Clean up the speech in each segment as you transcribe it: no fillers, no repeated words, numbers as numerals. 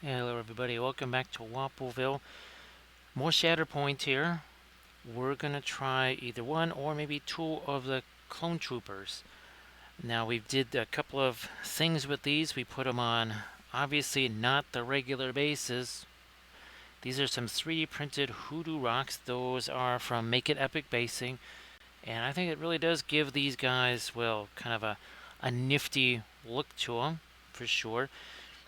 Hello everybody, welcome back to Wappleville. More Shatterpoint here. We're gonna try either one or maybe two of the clone troopers. Now we did a couple of things with these. We put them on obviously not the regular bases. These are some 3D printed hoodoo rocks. Those are from Make It Epic Basing. And I think it really does give these guys, well, kind of a nifty look to them, for sure.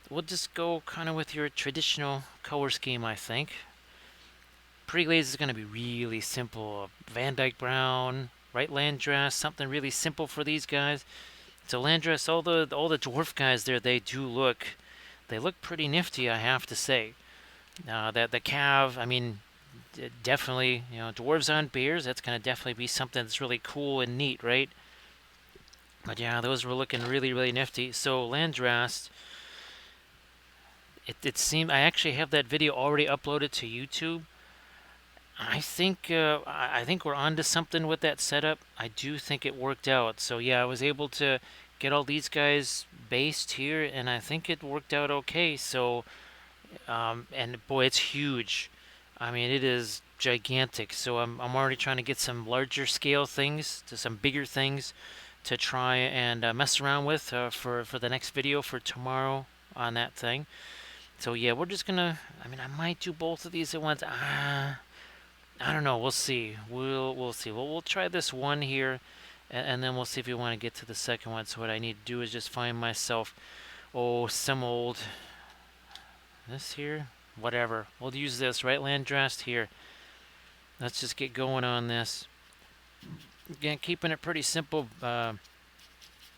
We'll just go kind of with your traditional color scheme, I think. Pre-glaze is going to be really simple. Van Dyke Brown, right Landress, something really simple for these guys. So Landress, all the dwarf guys there, they look pretty nifty, I have to say. That the Cav, I mean, definitely, dwarves on bears. That's going to definitely be something that's really cool and neat, right? But yeah, those were looking really, really nifty. So Landrast, it seemed I actually have that video already uploaded to YouTube. I think we're onto something with that setup. I do think it worked out. So yeah, I was able to get all these guys based here, and I think it worked out okay. So and boy, it's huge. I mean, it is gigantic. So I'm already trying to get some larger scale things to some bigger things to try and mess around with for the next video for tomorrow on that thing. So yeah, we're just gonna. I mean, I might do both of these at once. I don't know. We'll see. We'll see. We'll try this one here, and then we'll see if we want to get to the second one. So what I need to do is just find myself, some old this here, whatever. We'll use this right Landrast here. Let's just get going on this. Again, keeping it pretty simple. Van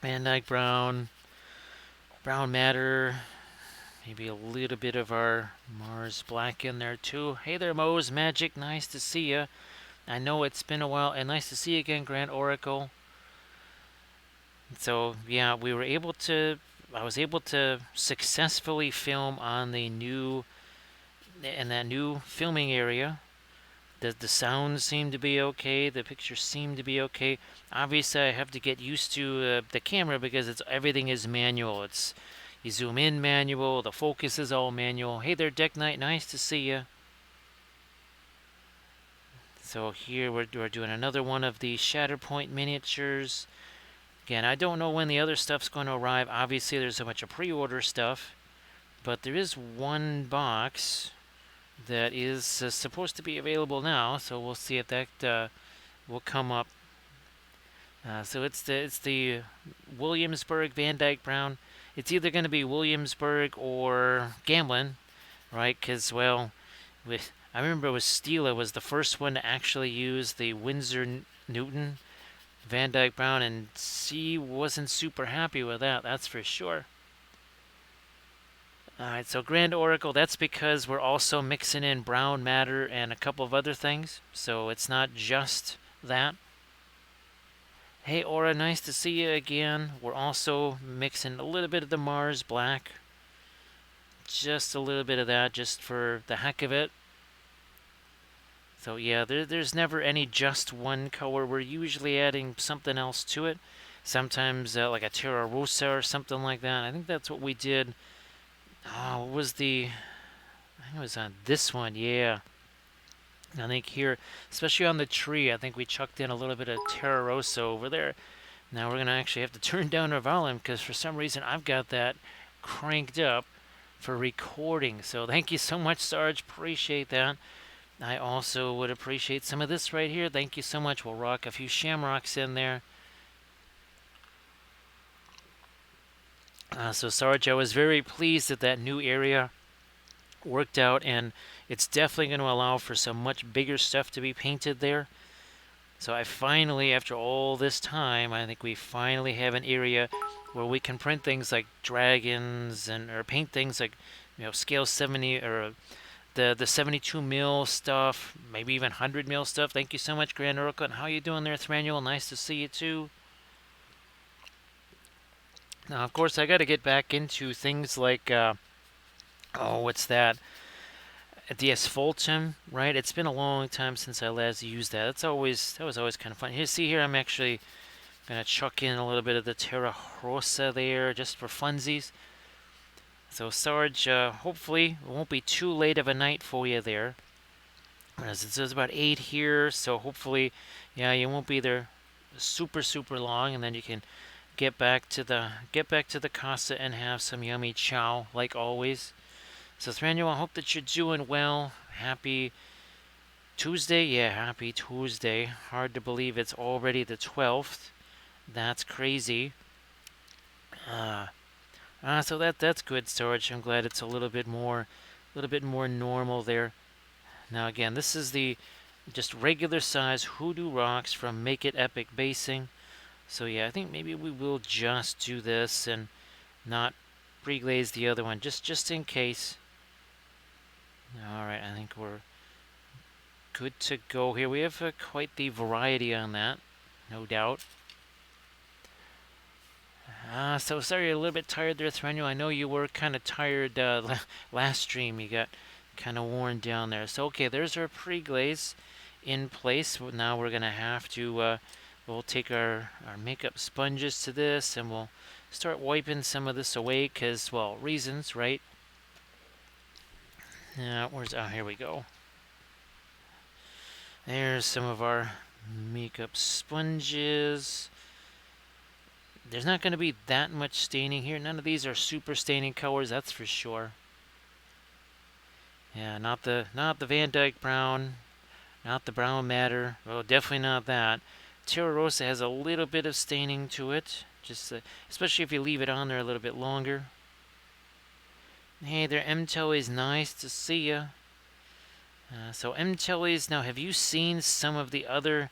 Dyke Brown, Brown Matter. Maybe a little bit of our Mars Black in there too. Hey there, Mo's Magic. Nice to see ya. I know it's been a while, and nice to see you again, Grand Oracle. So yeah, I was able to successfully film on that new filming area. The sounds seem to be okay. The pictures seem to be okay. Obviously, I have to get used to the camera because everything is manual. You zoom in manual, the focus is all manual. Hey there, Deck Knight, nice to see you. So here we're doing another one of the Shatterpoint miniatures. Again, I don't know when the other stuff's going to arrive. Obviously, there's a bunch of pre-order stuff, but there is one box that is supposed to be available now. So we'll see if that will come up. So it's the Williamsburg Van Dyke Brown. It's either going to be Williamsburg or Gamblin, right? Because well, I remember it was Stila was the first one to actually use the Windsor Newton Van Dyke Brown, and she wasn't super happy with that. That's for sure. All right, so Grand Oracle. That's because we're also mixing in brown matter and a couple of other things. So it's not just that. Hey Aura, nice to see you again. We're also mixing a little bit of the Mars Black. Just a little bit of that, just for the heck of it. So yeah, there's never any just one color. We're usually adding something else to it. Sometimes like a Terra Rosa or something like that. I think that's what we did. Oh, what was I think it was on this one, yeah. I think here, especially on the tree, I think we chucked in a little bit of Terra Rosa over there. Now we're going to actually have to turn down our volume because for some reason I've got that cranked up for recording. So thank you so much, Sarge. Appreciate that. I also would appreciate some of this right here. Thank you so much. We'll rock a few shamrocks in there. So Sarge, I was very pleased that new area worked out, and it's definitely going to allow for some much bigger stuff to be painted there. So I finally, after all this time, I think we finally have an area where we can print things like dragons or paint things like, scale 70 or the 72 mil stuff, maybe even 100 mil stuff. Thank you so much, Grand Oracle. And how you doing there, Thranuel? Nice to see you too. Now, of course, I got to get back into things like, what's that? The asphaltum, right? It's been a long time since I last used that. That was always kind of fun. Here, I'm actually gonna chuck in a little bit of the Terra Rosa there, just for funsies. So Sarge, hopefully it won't be too late of a night for you there. As it says about 8 here, so hopefully, yeah, you won't be there super long, and then you can get back to the casa and have some yummy chow like always. So Thranduil, I hope that you're doing well. Happy Tuesday, yeah, happy Tuesday. Hard to believe it's already the 12th. That's crazy. Uh, so that's good, Storage. I'm glad it's a little bit more normal there. Now again, this is the just regular size Hoodoo rocks from Make It Epic Basing. So yeah, I think maybe we will just do this and not pre-glaze the other one, just in case. All right, I think we're good to go here. We have quite the variety on that, no doubt. So sorry, you're a little bit tired there, Threnio. I know you were kind of tired last stream. You got kind of worn down there. So okay, there's our pre-glaze in place. Now we're gonna have to. We'll take our makeup sponges to this, and we'll start wiping some of this away, cause well, reasons, right? Here we go. There's some of our makeup sponges. There's not going to be that much staining here. None of these are super staining colors, that's for sure. Yeah, not the Van Dyke brown, not the brown matter. Well, definitely not that. Terra Rosa has a little bit of staining to it, just especially if you leave it on there a little bit longer. Hey there, M-Tellies, nice to see ya. So M-Tellies, now have you seen some of the other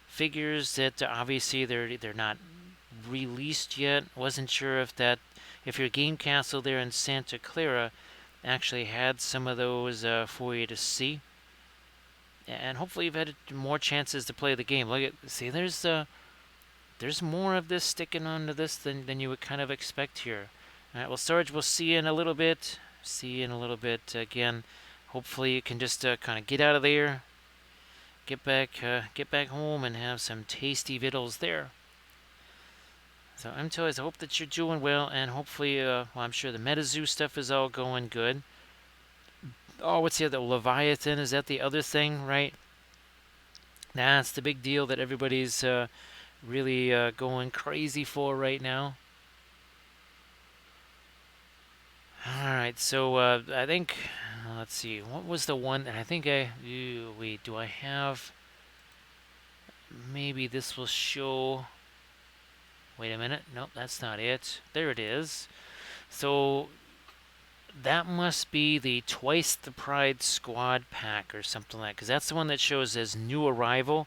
figures that obviously they're not released yet? Wasn't sure if your game castle there in Santa Clara actually had some of those for you to see. And hopefully you've had more chances to play the game. See, there's more of this sticking onto this than you would kind of expect here. All right, well, Sarge, we'll see you in a little bit. See you in a little bit again. Hopefully you can just kind of get out of there, get back home, and have some tasty victuals there. So M-Toys, I hope that you're doing well, and hopefully, well, I'm sure the MetaZoo stuff is all going good. Oh, what's the other? Leviathan, is that the other thing, right? That's the big deal that everybody's really going crazy for right now. Alright, so I think, let's see, what was the one that I think wait, do I have, maybe this will show, wait a minute, nope, that's not it. There it is. So that must be the Twice the Pride Squad pack or something like that, because that's the one that shows as new arrival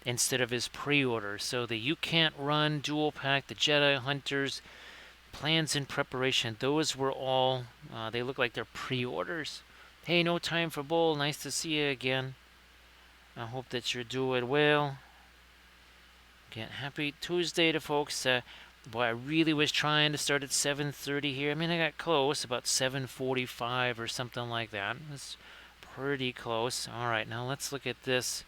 instead of as pre-order. So the You Can't Run dual pack, the Jedi Hunters, plans in preparation, those were all, they look like they're pre-orders. Hey, no time for bowl, nice to see you again. I hope that you're doing well. Again, happy Tuesday to folks. Boy, I really was trying to start at 7:30 here. I mean, I got close, about 7:45 or something like that. It's pretty close. All right, now let's look at this.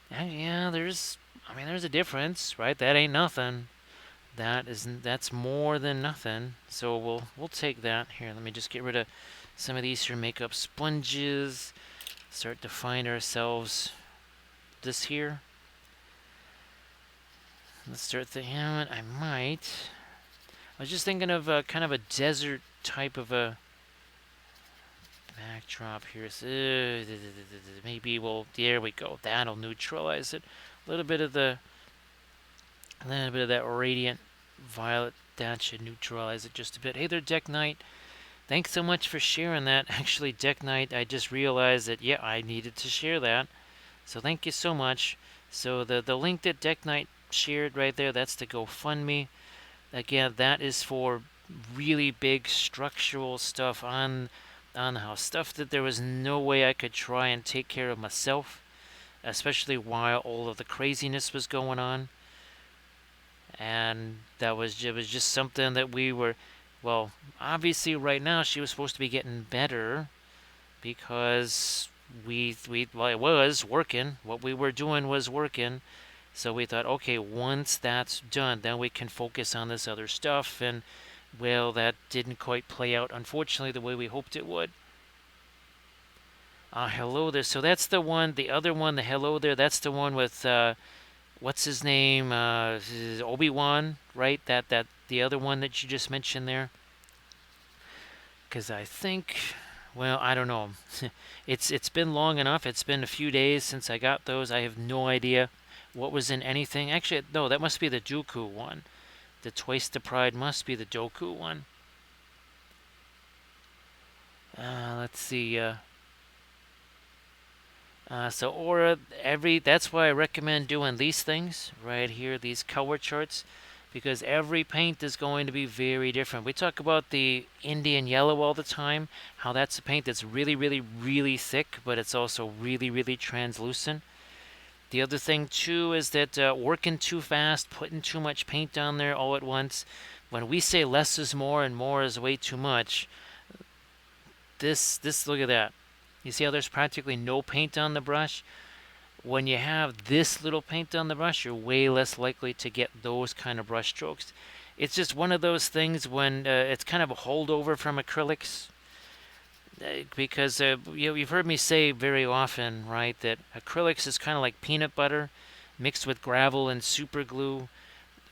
Yeah, there's a difference, right? That ain't nothing. That's more than nothing. So we'll take that. Here, let me just get rid of some of these here makeup sponges. Start to find ourselves this here. Let's start the helmet. I was just thinking of kind of a desert type of a backdrop here. So, maybe there we go. That'll neutralize it. A little bit of that radiant violet. That should neutralize it just a bit. Hey there, Deck Knight. Thanks so much for sharing that. Actually, Deck Knight, I just realized that, yeah, I needed to share that. So thank you so much. So the link that Deck Knight shared right there, that's the GoFundMe. Again, that is for really big structural stuff on the house. Stuff that there was no way I could try and take care of myself, especially while all of the craziness was going on. And it was just something that we were, well, obviously right now she was supposed to be getting better because well, it was working. What we were doing was working. So we thought, okay, once that's done, then we can focus on this other stuff and Well, that didn't quite play out, unfortunately, the way we hoped it would. Hello there. So that's the one, the other one, the hello there, that's the one with, what's his name? Obi-Wan, right? The other one that you just mentioned there? Because I think, well, I don't know. It's been long enough. It's been a few days since I got those. I have no idea what was in anything. Actually, no, that must be the Dooku one. The Twice the Pride must be the Dooku one. Let's see. So Aura, that's why I recommend doing these things right here, these color charts, because every paint is going to be very different. We talk about the Indian yellow all the time, how that's a paint that's really, really, really thick, but it's also really, really translucent. The other thing too is that working too fast, putting too much paint on there all at once. When we say less is more and more is way too much, this look at that. You see how there's practically no paint on the brush? When you have this little paint on the brush, you're way less likely to get those kind of brush strokes. It's just one of those things when it's kind of a holdover from acrylics. Because you've heard me say very often, right, that acrylics is kind of like peanut butter mixed with gravel and super glue,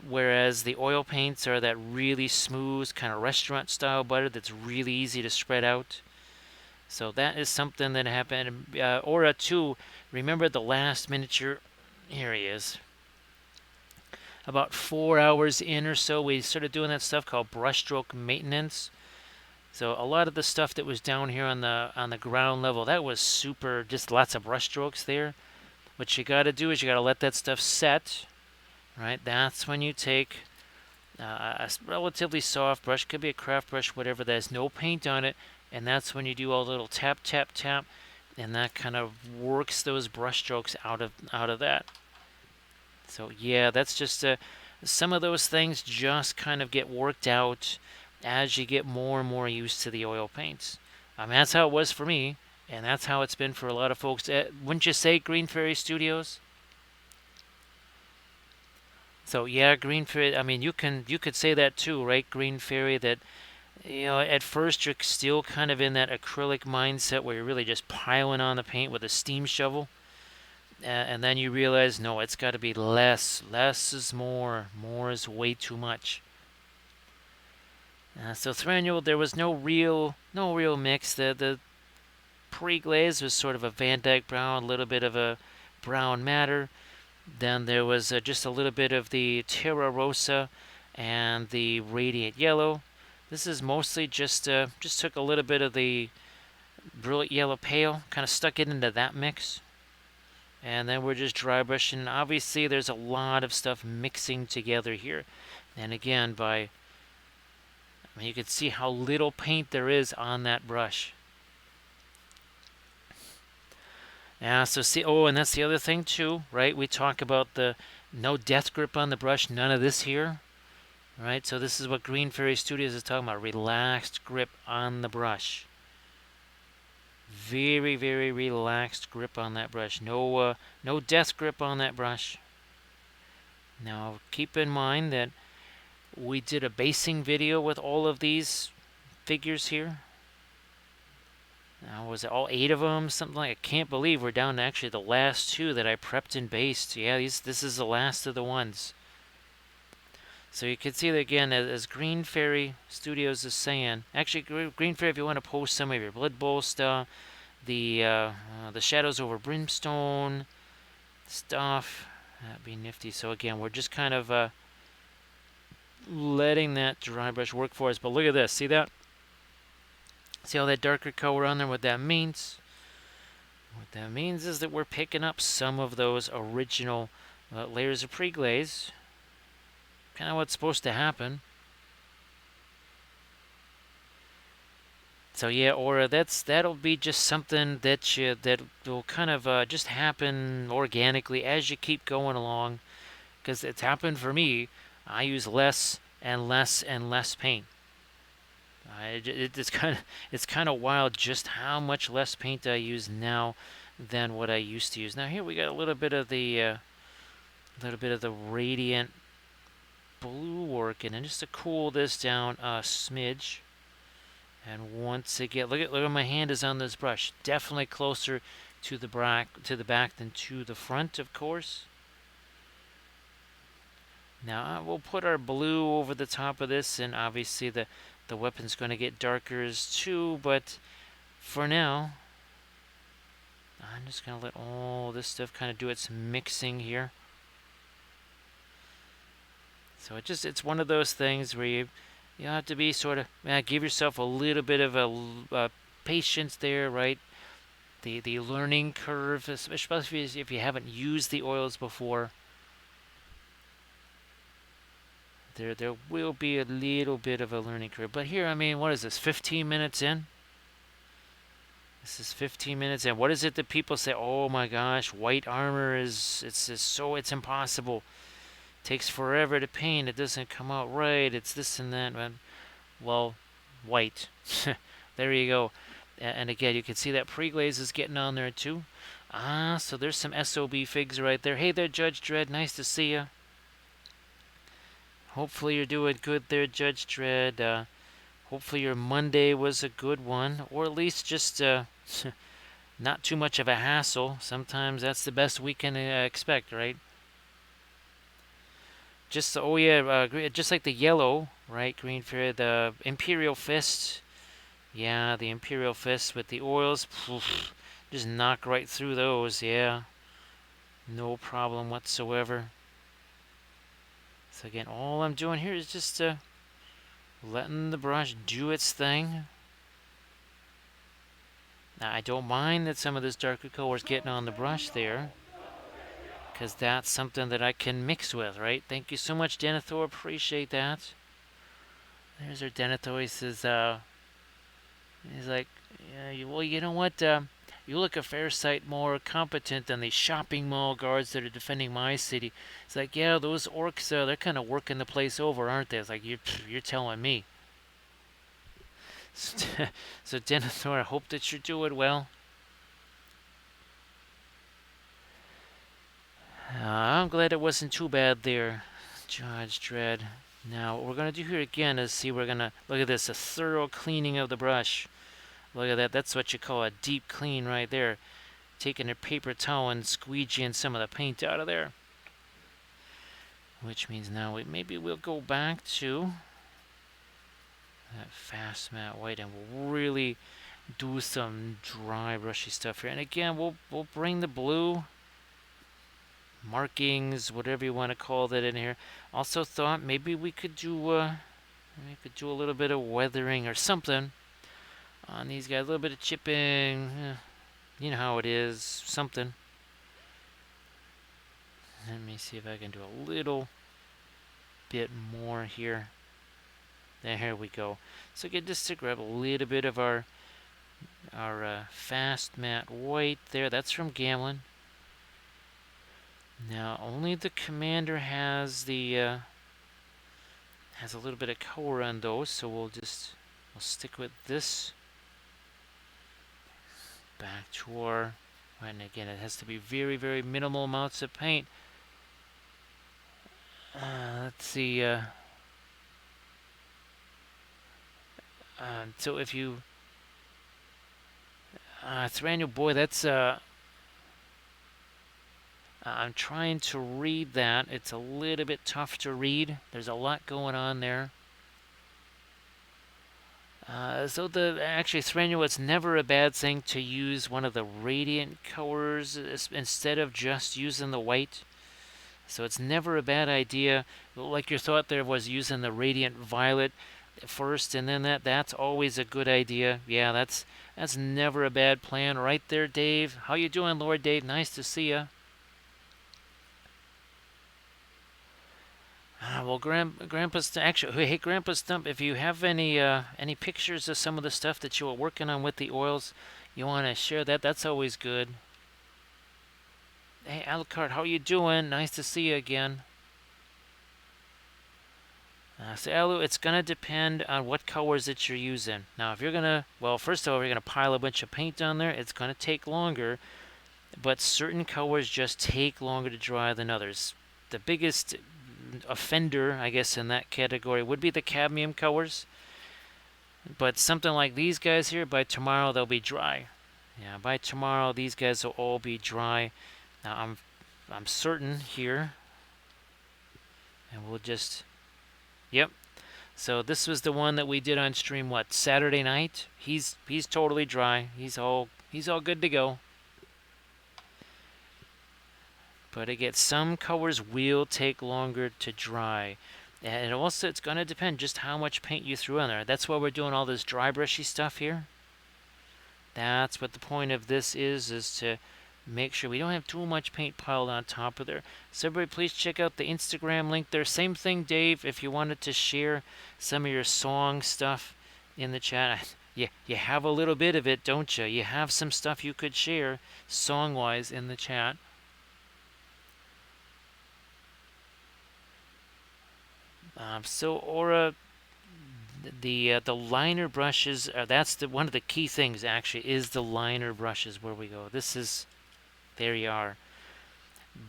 whereas the oil paints are that really smooth kind of restaurant style butter that's really easy to spread out. So that is something that happened. Aura 2, remember the last miniature? Here he is. About 4 hours in or so, we started doing that stuff called brushstroke maintenance. So a lot of the stuff that was down here on the ground level, that was super, just lots of brushstrokes there. What you got to do is you got to let that stuff set, right? That's when you take a relatively soft brush, could be a craft brush, whatever, that has no paint on it, and that's when you do all the little tap, tap, tap, and that kind of works those brush strokes out of that. So yeah, that's just some of those things just kind of get worked out as you get more and more used to the oil paints. That's how it was for me, and that's how it's been for a lot of folks. Wouldn't you say, Green Fairy Studios? So yeah, Green Fairy. I mean, you could say that too, right? Green Fairy. That at first you're still kind of in that acrylic mindset where you're really just piling on the paint with a steam shovel, and then you realize no, it's got to be less. Less is more. More is way too much. So Thranduil, there was no real mix. The pre-glaze was sort of a Van Dyke brown, a little bit of a brown matter. Then there was just a little bit of the Terra Rosa and the Radiant Yellow. This is mostly just took a little bit of the Brilliant Yellow Pale, kind of stuck it into that mix. And then we're just dry brushing. Obviously, there's a lot of stuff mixing together here. And again, you can see how little paint there is on that brush. Yeah, so see, and that's the other thing too, right? We talk about the no death grip on the brush, none of this here, right? So this is what Green Fairy Studios is talking about, relaxed grip on the brush. Very, very relaxed grip on that brush. No death grip on that brush. Now, keep in mind that we did a basing video with all of these figures here. Now, was it all 8 of them? Something like, I can't believe we're down to actually the last 2 that I prepped and based. Yeah, this is the last of the ones. So you can see that again, as Green Fairy Studios is saying. Actually, Green Fairy, if you want to post some of your Blood Bowl stuff, the Shadows over Brimstone stuff, that'd be nifty. So again, we're just kind of letting that dry brush work for us. But look at this. See that? See all that darker color on there? What that means? What that means is that we're picking up some of those original layers of pre-glaze. Kind of what's supposed to happen. So yeah, Aura, that'll be just something that will kind of just happen organically as you keep going along, because it's happened for me. I use less and less and less paint. It's kind of wild just how much less paint I use now than what I used to use. Now here we got a little bit of the radiant blue working, and just to cool this down a smidge. And once again, look at my hand is on this brush. Definitely closer to the back than to the front, of course. Now we'll put our blue over the top of this, and obviously the weapon's going to get darker too, but for now, I'm just going to let all this stuff kind of do its mixing here. So it's one of those things where you have to be sort of, give yourself a little bit of a patience there, right? The learning curve, especially if you haven't used the oils before. There will be a little bit of a learning curve. But here, I mean, what is this, 15 minutes in? This is 15 minutes in. What is it that people say, oh my gosh, white armor it's impossible. It takes forever to paint. It doesn't come out right. It's this and that. Well, white. There you go. And again, you can see that pre-glaze is getting on there too. So there's some SOB figs right there. Hey there, Judge Dredd. Nice to see you. Hopefully you're doing good there, Judge Dredd. Hopefully your Monday was a good one, or at least just not too much of a hassle. Sometimes that's the best we can expect, right? Just just like the yellow, right? Green for the Imperial Fist. Yeah, the Imperial Fist with the oils. Poof, just knock right through those. Yeah, no problem whatsoever. So again, all I'm doing here is just letting the brush do its thing. Now, I don't mind that some of this darker color is getting on the brush there, because that's something that I can mix with, right? Thank you so much, Denethor. Appreciate that. There's our Denethor. He says, he's like, yeah, well, you know what? You look a fair sight more competent than the shopping mall guards that are defending my city. It's like, yeah, those orcs, they're kind of working the place over, aren't they? It's like, you're telling me. So Denethor, I hope that you're doing well. I'm glad it wasn't too bad there, Judge Dredd. Now, what we're going to do here again is see, we're going to, look at this, a thorough cleaning of the brush. Look at that, that's what you call a deep clean right there. Taking a paper towel and squeegeeing some of the paint out of there. Which means now maybe we'll go back to that fast matte white, and we'll really do some dry brushy stuff here. And again, we'll bring the blue markings, whatever you want to call that, in here. Also thought maybe we could do a little bit of weathering or something on these guys, a little bit of chipping. You know how it is, something. Let me see if I can do a little bit more here. There we go. So again, just to grab a little bit of our fast matte white there. That's from Gamlin. Now, only the commander has a little bit of color on those, so we'll stick with this. Back to our, and again, it has to be very, very minimal amounts of paint. Let's see. So if you, Thranio, boy, that's I'm trying to read that. It's a little bit tough to read. There's a lot going on there. So actually, Thranio, it's never a bad thing to use one of the radiant colors instead of just using the white. So it's never a bad idea. Like your thought there was using the radiant violet first, and then that's always a good idea. Yeah, that's never a bad plan, right there, Dave. How you doing, Lord Dave? Nice to see you. Well, Grandpa, actually, hey, Grandpa Stump, if you have any pictures of some of the stuff that you were working on with the oils, you want to share that, that's always good. Hey, Alucard, how you doing? Nice to see you again. So, Alu, it's going to depend on what colors that you're using. Now, if you're going to, well, first of all, if you're going to pile a bunch of paint on there, it's going to take longer, but certain colors just take longer to dry than others. The biggest offender, I guess, in that category would be the cadmium colors. But something like these guys here, by tomorrow they'll be dry. Yeah, by tomorrow these guys will all be dry. Now I'm certain here, and we'll just, yep. So this was the one that we did on stream, what, Saturday night? He's totally dry. He's all good to go. But again, some colors will take longer to dry. And also, it's going to depend just how much paint you threw on there. That's why we're doing all this dry brushy stuff here. That's what the point of this is to make sure we don't have too much paint piled on top of there. So everybody, please check out the Instagram link there. Same thing, Dave, if you wanted to share some of your song stuff in the chat. You have a little bit of it, don't you? You have some stuff you could share song-wise in the chat. So Aura, the liner brushes, that's one of the key things actually, is the liner brushes where we go. This is, there you are.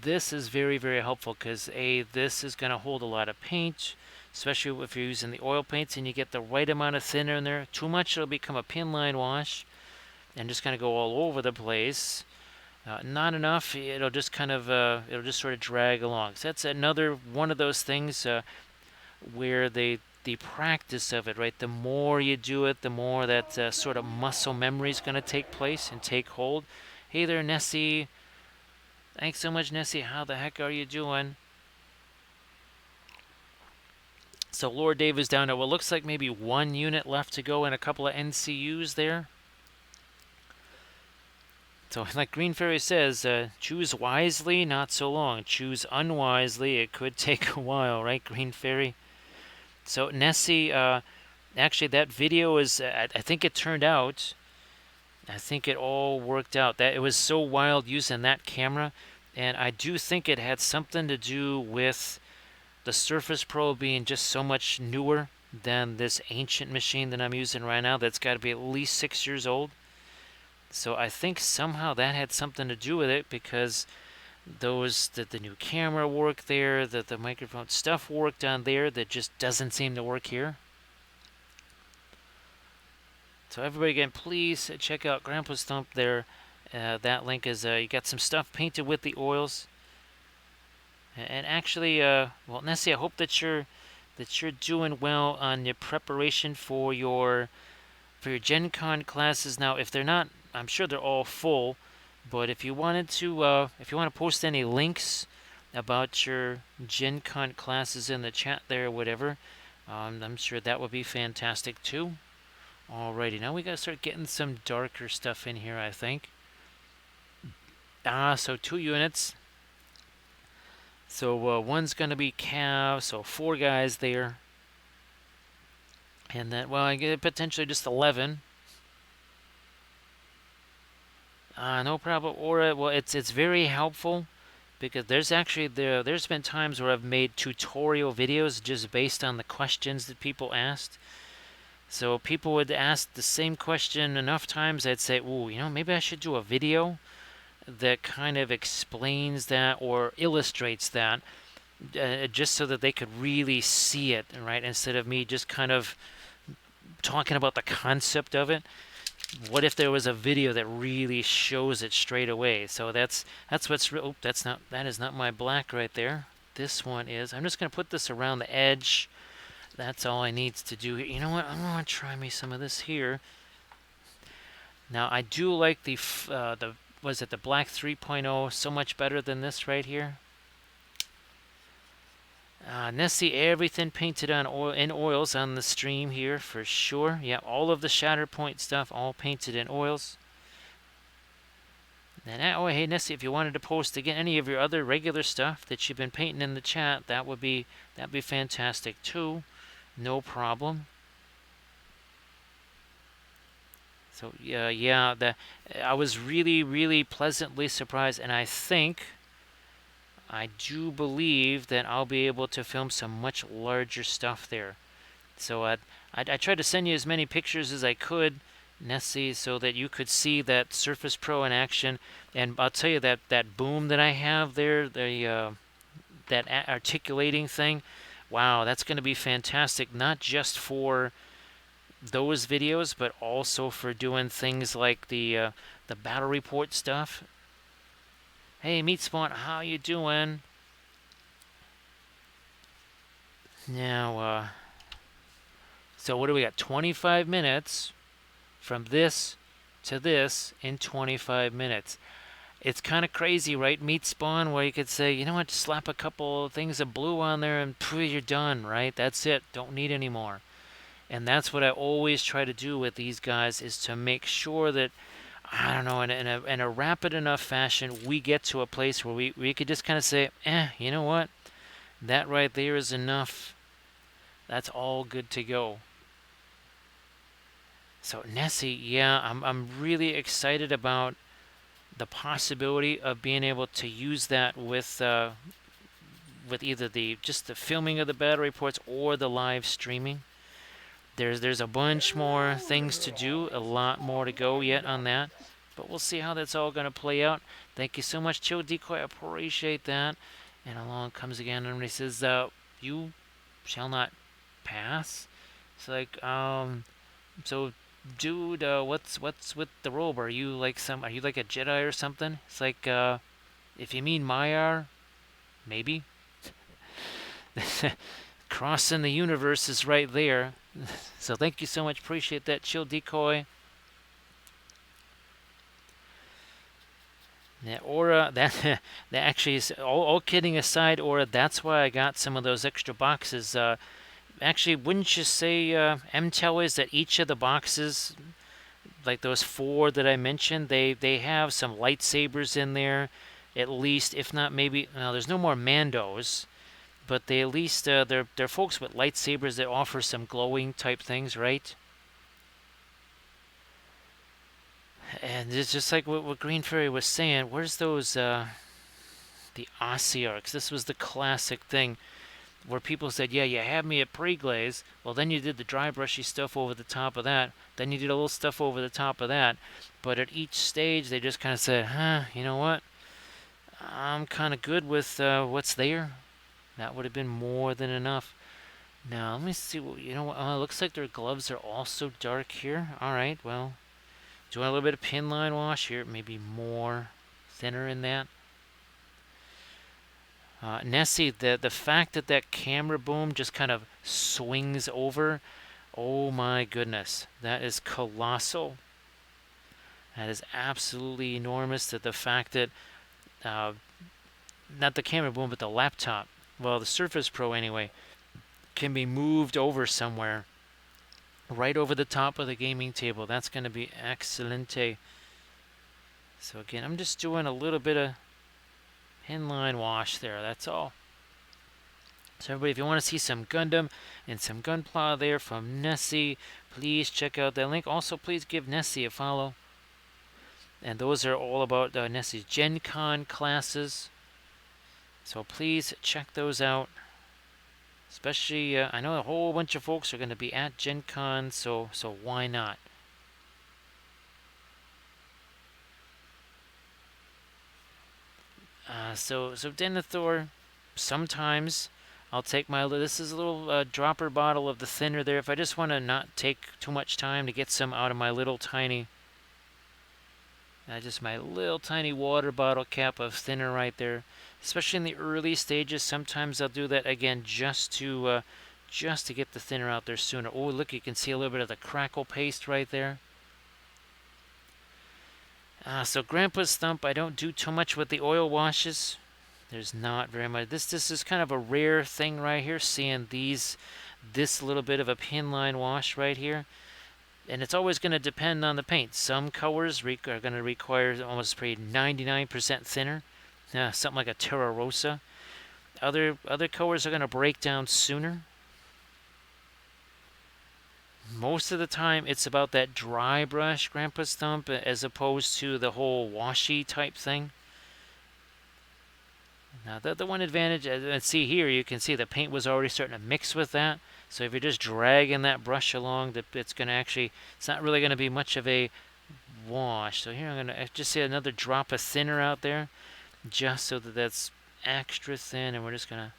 This is very, very helpful because this is going to hold a lot of paint, especially if you're using the oil paints and you get the right amount of thinner in there. Too much, it'll become a pin line wash and just kind of go all over the place. Not enough, it'll just kind of, it'll just sort of drag along. So that's another one of those things where the practice of it, right? The more you do it, the more that sort of muscle memory is going to take place and take hold. Hey there, Nessie. Thanks so much, Nessie. How the heck are you doing? So Lord Dave is down to what looks like maybe 1 unit left to go and a couple of NCUs there. So like Green Fairy says, choose wisely, not so long. Choose unwisely, it could take a while, right, Green Fairy? So Nessie, actually that video is, I think it turned out, I think it all worked out. That it was so wild using that camera, and I do think it had something to do with the Surface Pro being just so much newer than this ancient machine that I'm using right now that's got to be at least 6 years old. So I think somehow that had something to do with it, because the new camera worked there, that the microphone stuff worked on there that just doesn't seem to work here. So everybody, again, please check out Grandpa's Thump there. That link is, you got some stuff painted with the oils. And actually, well, Nessie, I hope that you're doing well on your preparation for your Gen Con classes. Now, if they're not, I'm sure they're all full, but if you wanted to, if you want to post any links about your Gen Con classes in the chat there or whatever, I'm sure that would be fantastic too. Alrighty, now we gotta start getting some darker stuff in here, I think. So 2 units. So one's gonna be Cav, so 4 guys there. And then, well, I get potentially just 11. No problem. Or well, it's very helpful, because there's been times where I've made tutorial videos just based on the questions that people asked. So people would ask the same question enough times, I'd say, ooh, maybe I should do a video that kind of explains that or illustrates that, just so that they could really see it, right? Instead of me just kind of talking about the concept of it. What if there was a video that really shows it straight away? So that's what's real. Oh, that is not my black right there. This one is. I'm just going to put this around the edge. That's all I need to do. You know what? I'm going to try me some of this here. Now, I do like the was it the black 3.0 so much better than this right here. Nessie, everything painted on in oils on the stream here for sure. Yeah, all of the Shatterpoint stuff all painted in oils. And oh, hey Nessie, if you wanted to post again any of your other regular stuff that you've been painting in the chat, that'd be fantastic too. No problem. So yeah, I was really, really pleasantly surprised, and I do believe that I'll be able to film some much larger stuff there. So I tried to send you as many pictures as I could, Nessie, so that you could see that Surface Pro in action. And I'll tell you that boom that I have there, that articulating thing. Wow, that's going to be fantastic, not just for those videos, but also for doing things like the battle report stuff. Hey, Meat Spawn, how you doing? Now, so what do we got? 25 minutes from this to this in 25 minutes. It's kind of crazy, right? Meat Spawn, where you could say, you know what, just slap a couple of things of blue on there and phew, you're done, right? That's it. Don't need any more. And that's what I always try to do with these guys, is to make sure that, I don't know, in a rapid enough fashion, we get to a place where we could just kind of say, you know what? That right there is enough. That's all good to go. So Nessie, yeah, I'm really excited about the possibility of being able to use that with either just the filming of the battle reports or the live streaming. There's a bunch more things to do, a lot more to go yet on that, but we'll see how that's all going to play out. Thank you so much, Chill Decoy. I appreciate that. And along comes again, and he says, "You shall not pass." It's like, so, dude, what's with the robe? Are you like a Jedi or something? It's like, if you mean Maiar, maybe. Crossing the universe is right there. So thank you so much. Appreciate that, Chill Decoy. Yeah, Aura, that actually is, all kidding aside, Aura, that's why I got some of those extra boxes. Actually, wouldn't you say, MTEL, is that each of the boxes, like those 4 that I mentioned, they have some lightsabers in there, at least, if not maybe, no, there's no more Mandos, but they at least, they're folks with lightsabers that offer some glowing type things, right? And it's just like what Green Fairy was saying. Where's those, the Ossiarchs? This was the classic thing where people said, yeah, you had me at pre-glaze. Well, then you did the dry brushy stuff over the top of that. Then you did a little stuff over the top of that. But at each stage, they just kind of said, you know what? I'm kind of good with what's there. That would have been more than enough. Now, let me see. You know what? It looks like their gloves are also dark here. All right, well, doing a little bit of pin line wash here. Maybe more thinner in that. Nessie, the fact that that camera boom just kind of swings over, oh my goodness, that is colossal. That is absolutely enormous. That the fact that, not the camera boom, but the laptop, well, the Surface Pro anyway, can be moved over somewhere, right over the top of the gaming table. That's going to be excelente. So again, I'm just doing a little bit of inline wash there, that's all. So everybody, if you want to see some Gundam and some Gunpla there from Nessie, please check out that link. Also, please give Nessie a follow. And those are all about Nessie's Gen Con classes. So please check those out. Especially, I know a whole bunch of folks are going to be at Gen Con, so why not? So Denethor, sometimes I'll take this is a little dropper bottle of the thinner there. If I just want to not take too much time to get some out of my little tiny, just my little tiny water bottle cap of thinner right there. Especially in the early stages, sometimes I'll do that again just to get the thinner out there sooner. Oh, look, you can see a little bit of the crackle paste right there. So Grandpa's Thump, I don't do too much with the oil washes. There's not very much. This is kind of a rare thing right here, seeing this little bit of a pin line wash right here. And it's always going to depend on the paint. Some colors are going to require almost pretty 99% thinner, something like a Terra Rosa. Other colors are going to break down sooner. Most of the time, it's about that dry brush, Grandpa's Thump, as opposed to the whole washy type thing. Now, the one advantage, let's see here, you can see the paint was already starting to mix with that. So if you're just dragging that brush along, it's going to actually, it's not really going to be much of a wash. So here I'm going to just see another drop of thinner out there, just so that that's extra thin, and we're just gonna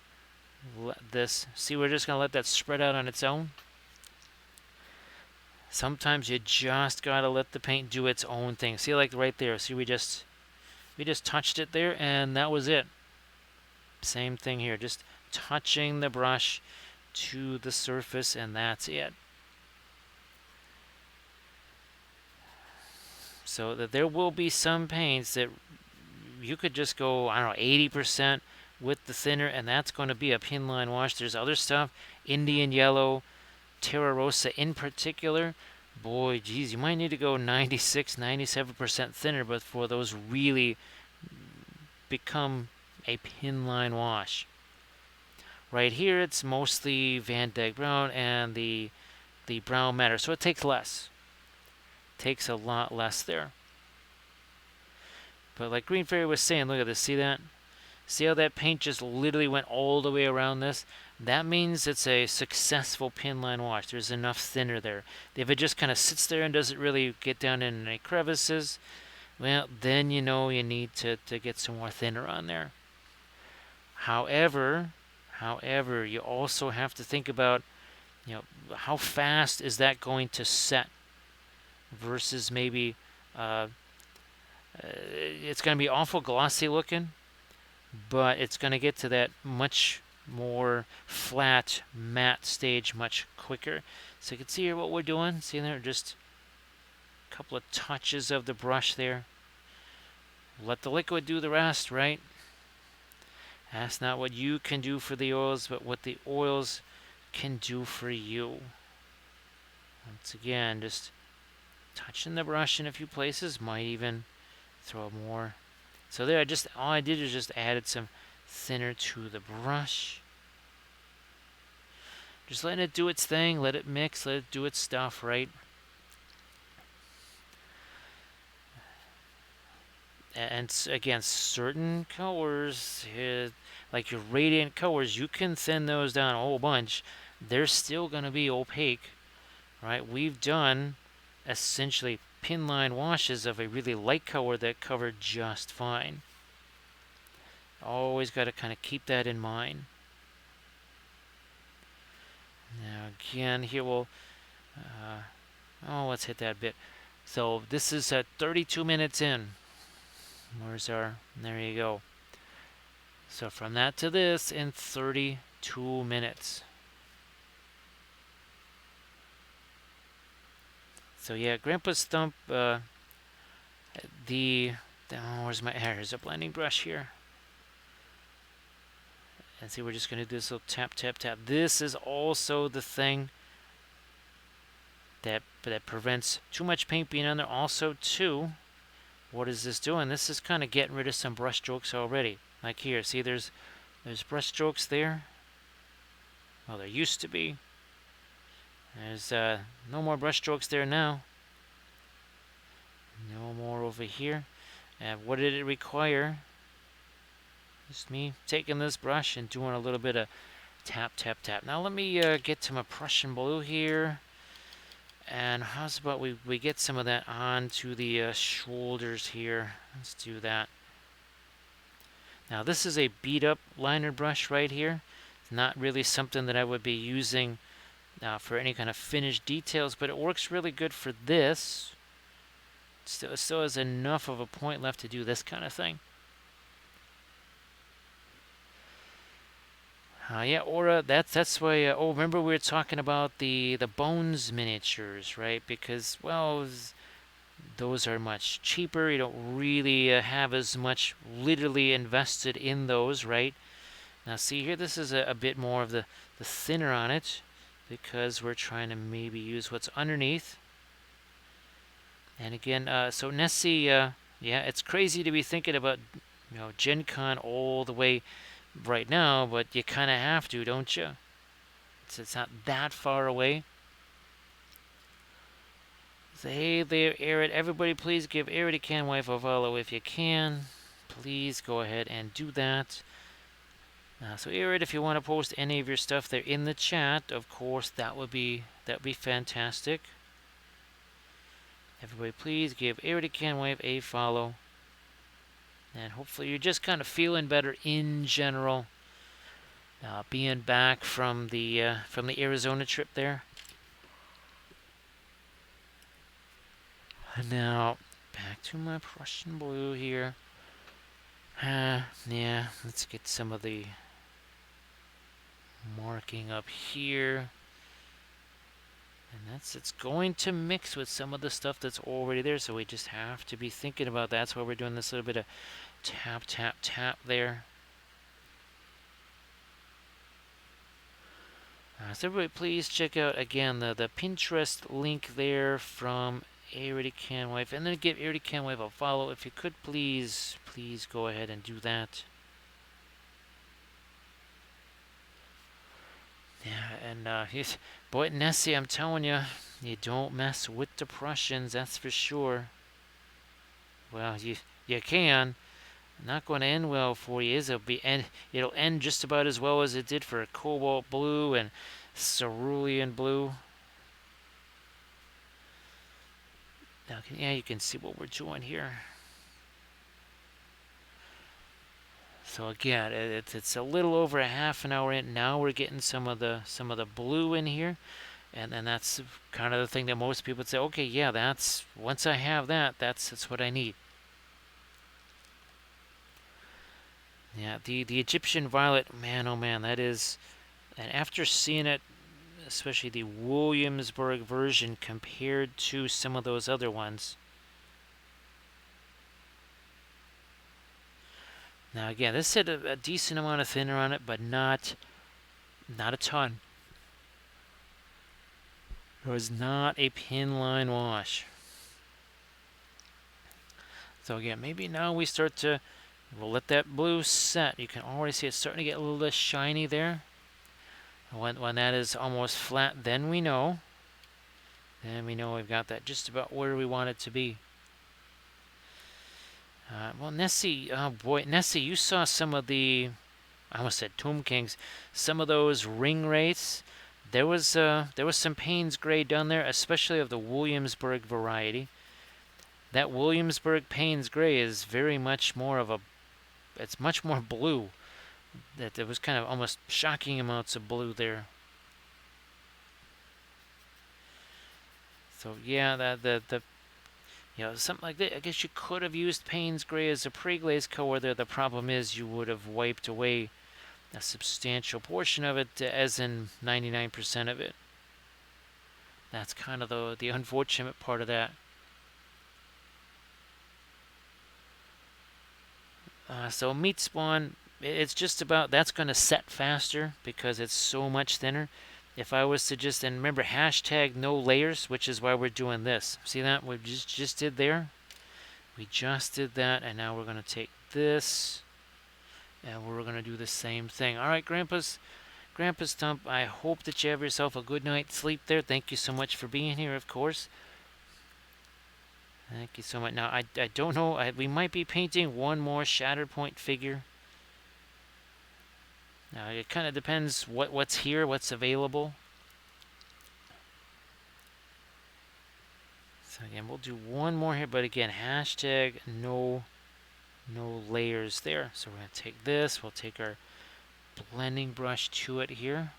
let this, see, we're just gonna let that spread out on its own. Sometimes you just gotta let the paint do its own thing. See, like right there, see, we just touched it there, and that was it. Same thing here, just touching the brush to the surface, and that's it. So that there will be some paints that you could just go, I don't know, 80% with the thinner, and that's going to be a pin line wash. There's other stuff, Indian yellow, Terra Rosa in particular. Boy, geez, you might need to go 96, 97% thinner, but for those really become a pin line wash. Right here, it's mostly Van Dyke Brown and the brown matter, so it takes less. Takes a lot less there. But like Green Fairy was saying, look at this, see that? See how that paint just literally went all the way around this? That means it's a successful pin line wash. There's enough thinner there. If it just kind of sits there and doesn't really get down in any crevices, well, then you know you need to get some more thinner on there. However, you also have to think about, you know, how fast is that going to set versus maybe it's going to be awful glossy looking, but it's going to get to that much more flat matte stage much quicker. So you can see here what we're doing. See there, just a couple of touches of the brush there. Let the liquid do the rest, right? That's not what you can do for the oils, but what the oils can do for you. Once again, just touching the brush in a few places, might even throw more. So there, all I did is just added some thinner to the brush. Just letting it do its thing, let it mix, let it do its stuff, right? And again, certain colors, like your radiant colors, you can thin those down a whole bunch. They're still going to be opaque, right? We've done essentially pin line washes of a really light color that covered just fine. Always got to kind of keep that in mind. Now again, here we'll, let's hit that bit. So this is at 32 minutes in. Where's our, there you go. So from that to this in 32 minutes. So yeah, Grandpa's Stump, where's my, here's a blending brush here. And see, we're just going to do this little tap, tap, tap. This is also the thing that prevents too much paint being on there. Also, too, what is this doing? This is kind of getting rid of some brush strokes already. Like here, see, there's brush strokes there. Well, there used to be. There's no more brush strokes there now. No more over here. And what did it require? Just me taking this brush and doing a little bit of tap, tap, tap. Now let me get to my Prussian blue here. And how's about we get some of that onto the shoulders here. Let's do that. Now this is a beat up liner brush right here. It's not really something that I would be using for any kind of finished details, but it works really good for this. It still has enough of a point left to do this kind of thing. Yeah, Aura, that's why, remember we were talking about the Bones miniatures, right? Because, well, those are much cheaper. You don't really have as much literally invested in those, right? Now, see here, this is a bit more of the thinner on it because we're trying to maybe use what's underneath. And again, so Nessie, yeah, it's crazy to be thinking about, Gen Con all the way right now, but you kind of have to, don't you? It's not that far away. So, hey there, Arid. Everybody, please give Arid a can wife a follow if you can. Please go ahead and do that. So, Arid, if you want to post any of your stuff there in the chat, of course, that would be fantastic. Everybody, please give Arid a can wife a follow. And hopefully you're just kind of feeling better in general, being back from the Arizona trip there. And now back to my Prussian blue here. Yeah, let's get some of the marking up here. And it's going to mix with some of the stuff that's already there, so we just have to be thinking about that. That's why we're doing this little bit of tap, tap, tap there. So everybody please check out, again, the Pinterest link there from Arity Canwife, and then give Arity Canwife a follow. If you could please go ahead and do that. Yeah, and boy, Nessie, I'm telling you, you don't mess with the Prussians, that's for sure. Well, you can. Not going to end well for you. It'll end just about as well as it did for Cobalt Blue and Cerulean Blue. Now, yeah, you can see what we're doing here. So again, it's a little over a half an hour in. Now we're getting some of the blue in here, and then that's kind of the thing that most people would say. Okay, yeah, that's once I have that, that's what I need. Yeah, the Egyptian violet, man, oh man, that is. And after seeing it, especially the Williamsburg version compared to some of those other ones. Now again, this had a decent amount of thinner on it, but not a ton. It was not a pin line wash. So again, maybe now we'll let that blue set. You can already see it's starting to get a little less shiny there. When that is almost flat, then we know. Then we know we've got that just about where we want it to be. Well, Nessie, oh boy, Nessie, you saw some of the, I almost said Tomb Kings, some of those ring wraiths. There was some Payne's Gray done there, especially of the Williamsburg variety. That Williamsburg Payne's Gray is very much more of it's much more blue. That there was kind of almost shocking amounts of blue there. So yeah, something like that. I guess you could have used Payne's Gray as a pre-glaze color there. The problem is you would have wiped away a substantial portion of it, as in 99% of it. That's kind of the unfortunate part of that. So meat spawn, it's just about, that's going to set faster because it's so much thinner. If I was to just, and remember, hashtag no layers, which is why we're doing this. See that? We just did there. We just did that, and now we're going to take this, and we're going to do the same thing. All right, Grandpa's Stump, I hope that you have yourself a good night's sleep there. Thank you so much for being here, of course. Thank you so much. Now, I don't know. We might be painting one more Shatterpoint figure. Now, it kind of depends what's here, what's available. So again, we'll do one more here, but again, hashtag no layers there. So we're going to take this. We'll take our blending brush to it here.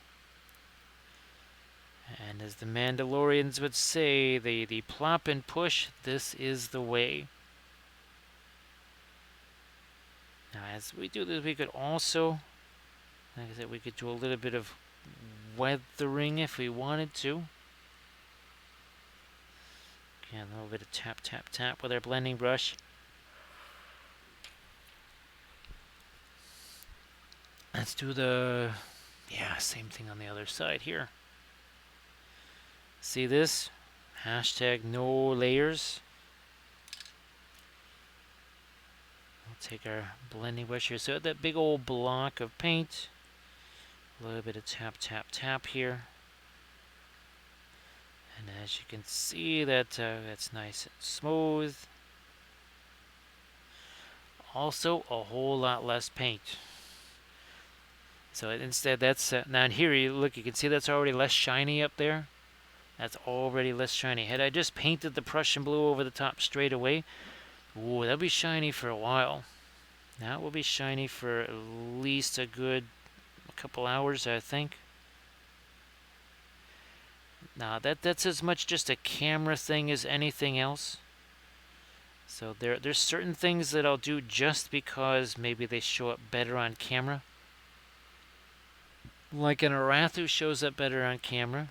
And as the Mandalorians would say, the plop and push, this is the way. Now, as we do this, we could also, like I said, we could do a little bit of weathering if we wanted to. Again, a little bit of tap, tap, tap with our blending brush. Let's do same thing on the other side here. See this? Hashtag no layers. We'll take our blending brush here. So that big old block of paint. A little bit of tap, tap, tap here. And as you can see, that's nice and smooth. Also, a whole lot less paint. So instead, that's now here. You can see that's already less shiny up there. That's already less shiny. Had I just painted the Prussian blue over the top straight away, ooh, that'd be shiny for a while. Now it will be shiny for at least a good couple hours, I think. Now that's as much just a camera thing as anything else. So there's certain things that I'll do just because maybe they show up better on camera. Like an Arathu shows up better on camera.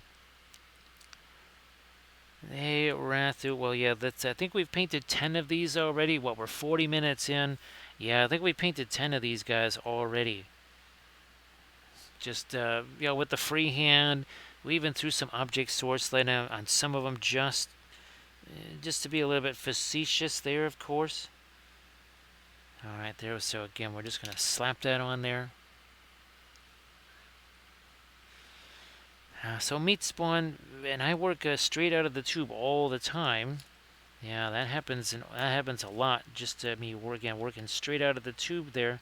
Hey, Arathu. Well, yeah, I think we've painted 10 of these already. What, we're 40 minutes in. Yeah, I think we painted 10 of these guys already. Just, with the freehand. We even threw some object source light on some of them just to be a little bit facetious there, of course. All right, there. So again, we're just going to slap that on there. So meat spawn, and I work straight out of the tube all the time. Yeah, that happens a lot. Just me working straight out of the tube there.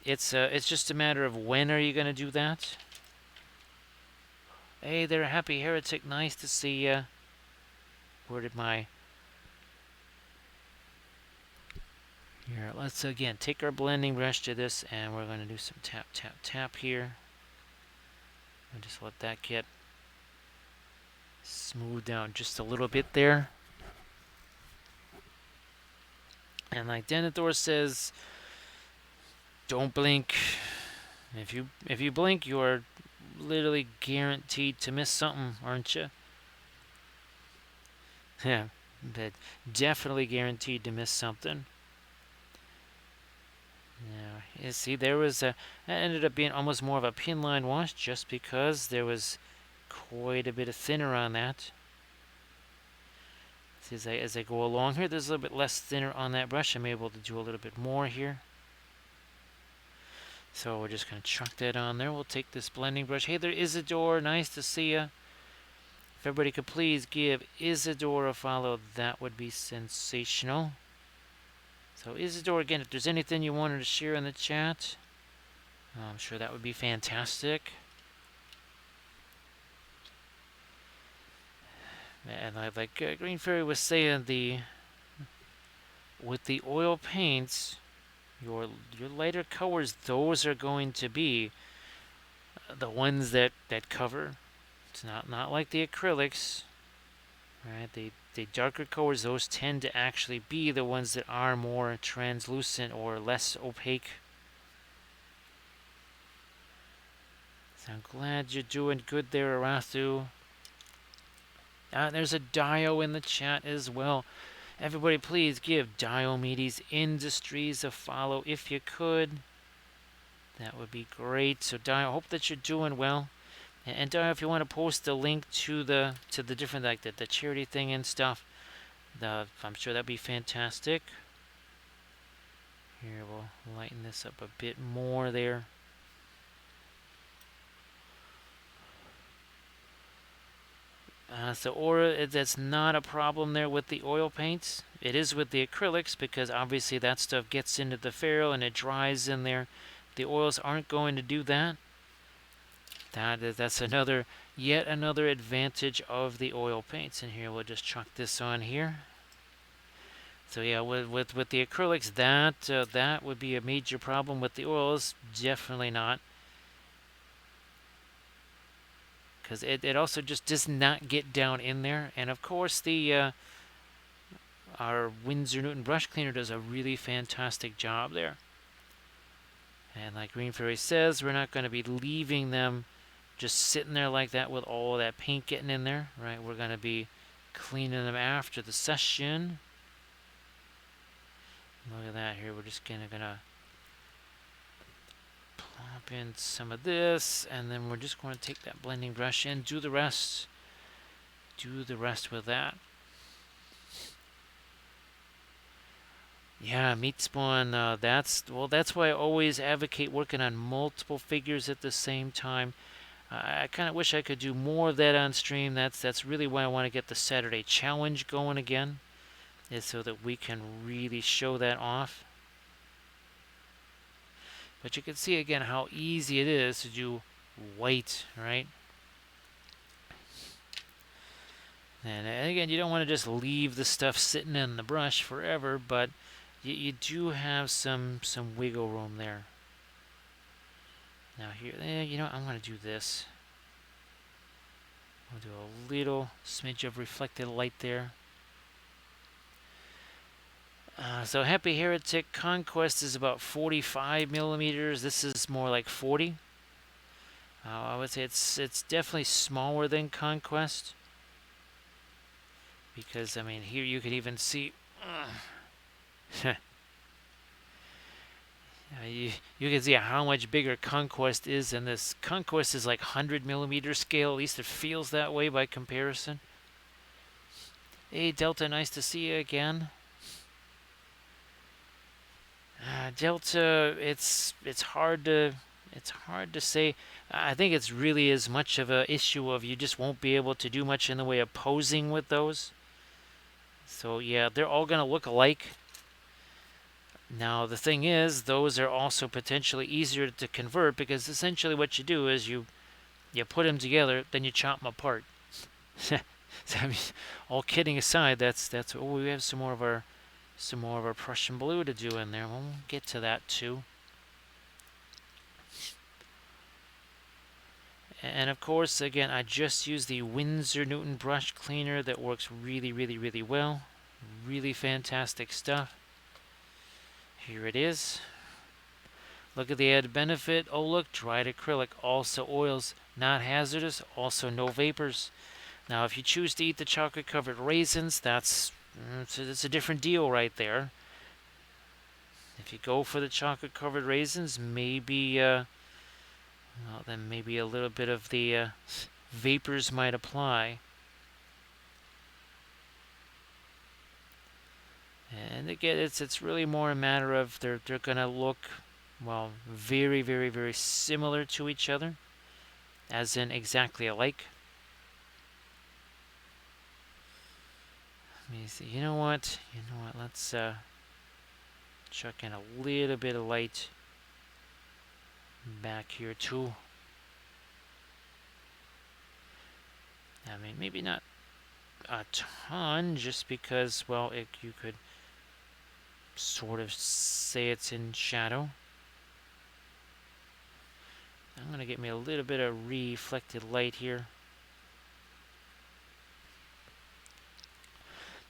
It's just a matter of when are you going to do that. Hey there, Happy Heretic. Nice to see ya. Where did my... Here, let's again take our blending brush to this, and we're going to do some tap, tap, tap here. And just let that get smoothed down just a little bit there. And like Denethor says, don't blink. If you blink, you are literally guaranteed to miss something, aren't you? Yeah, but definitely guaranteed to miss something. Yeah, you see, that ended up being almost more of a pin line wash just because there was quite a bit of thinner on that. See, as I go along here, there's a little bit less thinner on that brush. I'm able to do a little bit more here. So we're just going to chuck that on there. We'll take this blending brush. Hey there, Isidore. Nice to see ya. If everybody could please give Isidore a follow, that would be sensational. So Isidore, again, if there's anything you wanted to share in the chat, I'm sure that would be fantastic. And like Green Fairy was saying, with the oil paints, your lighter colors, those are going to be the ones that cover. It's not like the acrylics, right? The darker colors, those tend to actually be the ones that are more translucent or less opaque. So I'm glad you're doing good there, Arathu. There's a Dio in the chat as well. Everybody, please give Diomedes Industries a follow if you could. That would be great. So Dio, I hope that you're doing well. And Dio, if you want to post the link to the different, like the charity thing and stuff, I'm sure that'd be fantastic. Here, we'll lighten this up a bit more there. So aura, that's not a problem there with the oil paints. It is with the acrylics because obviously that stuff gets into the ferrule and it dries in there. The oils aren't going to do that. That's yet another advantage of the oil paints. And here we'll just chuck this on here. So yeah, with the acrylics, that would be a major problem. With the oils, definitely not. Because it also just does not get down in there. And of course, our Winsor Newton brush cleaner does a really fantastic job there. And like Green Fairy says, we're not going to be leaving them just sitting there like that with all that paint getting in there, right? We're going to be cleaning them after the session. Look at that here. We're just gonna plop in some of this, and then we're just going to take that blending brush and do the rest. Do the rest with that. Yeah, meat spawn. That's why I always advocate working on multiple figures at the same time. I kind of wish I could do more of that on stream. That's really why I want to get the Saturday challenge going again, is so that we can really show that off. But you can see again how easy it is to do white, right? And again, you don't want to just leave the stuff sitting in the brush forever, but you do have some wiggle room there. Now here, you know, I'm going to do this. I'll do a little smidge of reflected light there. So Happy Heretic Conquest is about 45 millimeters. This is more like 40. I would say it's definitely smaller than Conquest, because I mean here you can even see. You can see how much bigger Conquest is, and this Conquest is like 100 millimeter scale. At least it feels that way by comparison. Hey Delta, nice to see you again. Delta, it's hard to say. I think it's really as much of a issue of you just won't be able to do much in the way of posing with those. So yeah, they're all gonna look alike. Now the thing is, those are also potentially easier to convert, because essentially what you do is you put them together, then you chop them apart. So, I mean, all kidding aside, that's oh, we have some more of our Prussian blue to do in there. We'll get to that too. And of course, again, I just use the Winsor Newton brush cleaner that works really, really, really well. Really fantastic stuff. Here it is. Look at the added benefit. Oh, look, dried acrylic, also oils, not hazardous, also no vapors. Now, if you choose to eat the chocolate-covered raisins, it's a different deal right there. If you go for the chocolate-covered raisins, maybe, well, then maybe a little bit of the vapors might apply. And again, it's really more a matter of they're going to look, well, very, very, very similar to each other, as in exactly alike. Let me see. You know what? Let's chuck in a little bit of light back here too. I mean, maybe not a ton, just because, well, you could sort of say it's in shadow. I'm going to get me a little bit of reflected light here.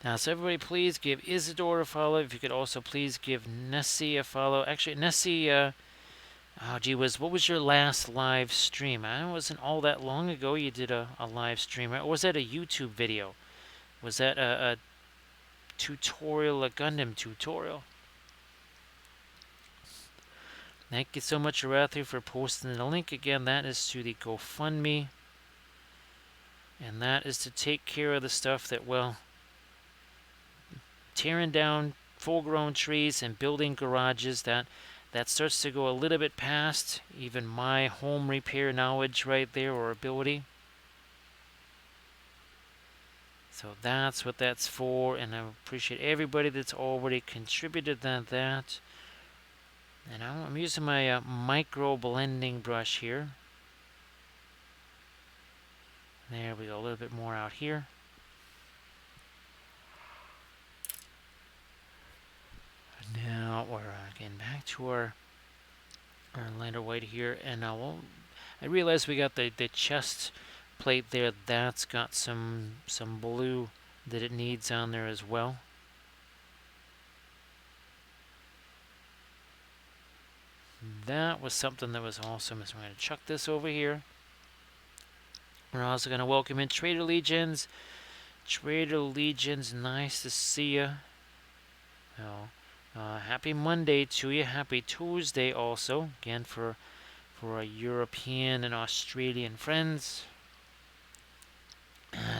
Now, so everybody please give Isidore a follow. If you could also please give Nessie a follow. Actually, Nessie, oh gee what was your last live stream? It wasn't all that long ago you did a live stream. Or was that a YouTube video? Was that a tutorial, a Gundam tutorial? Thank you so much, Arathi, for posting the link. Again, that is to the GoFundMe. And that is to take care of the stuff that, well, tearing down full-grown trees and building garages, that starts to go a little bit past even my home repair knowledge right there, or ability. So that's what that's for, and I appreciate everybody that's already contributed to that. And I'm using my micro blending brush here. There we go, a little bit more out here. Now we're getting back to our lighter white here, and I realize we got the chest plate there. That's got some blue that it needs on there as well. That was something that was awesome. So I'm going to chuck this over here. We're also going to welcome in Trader Legions. Trader Legions, nice to see you. Well, happy Monday to you. Happy Tuesday also. Again, for our European and Australian friends.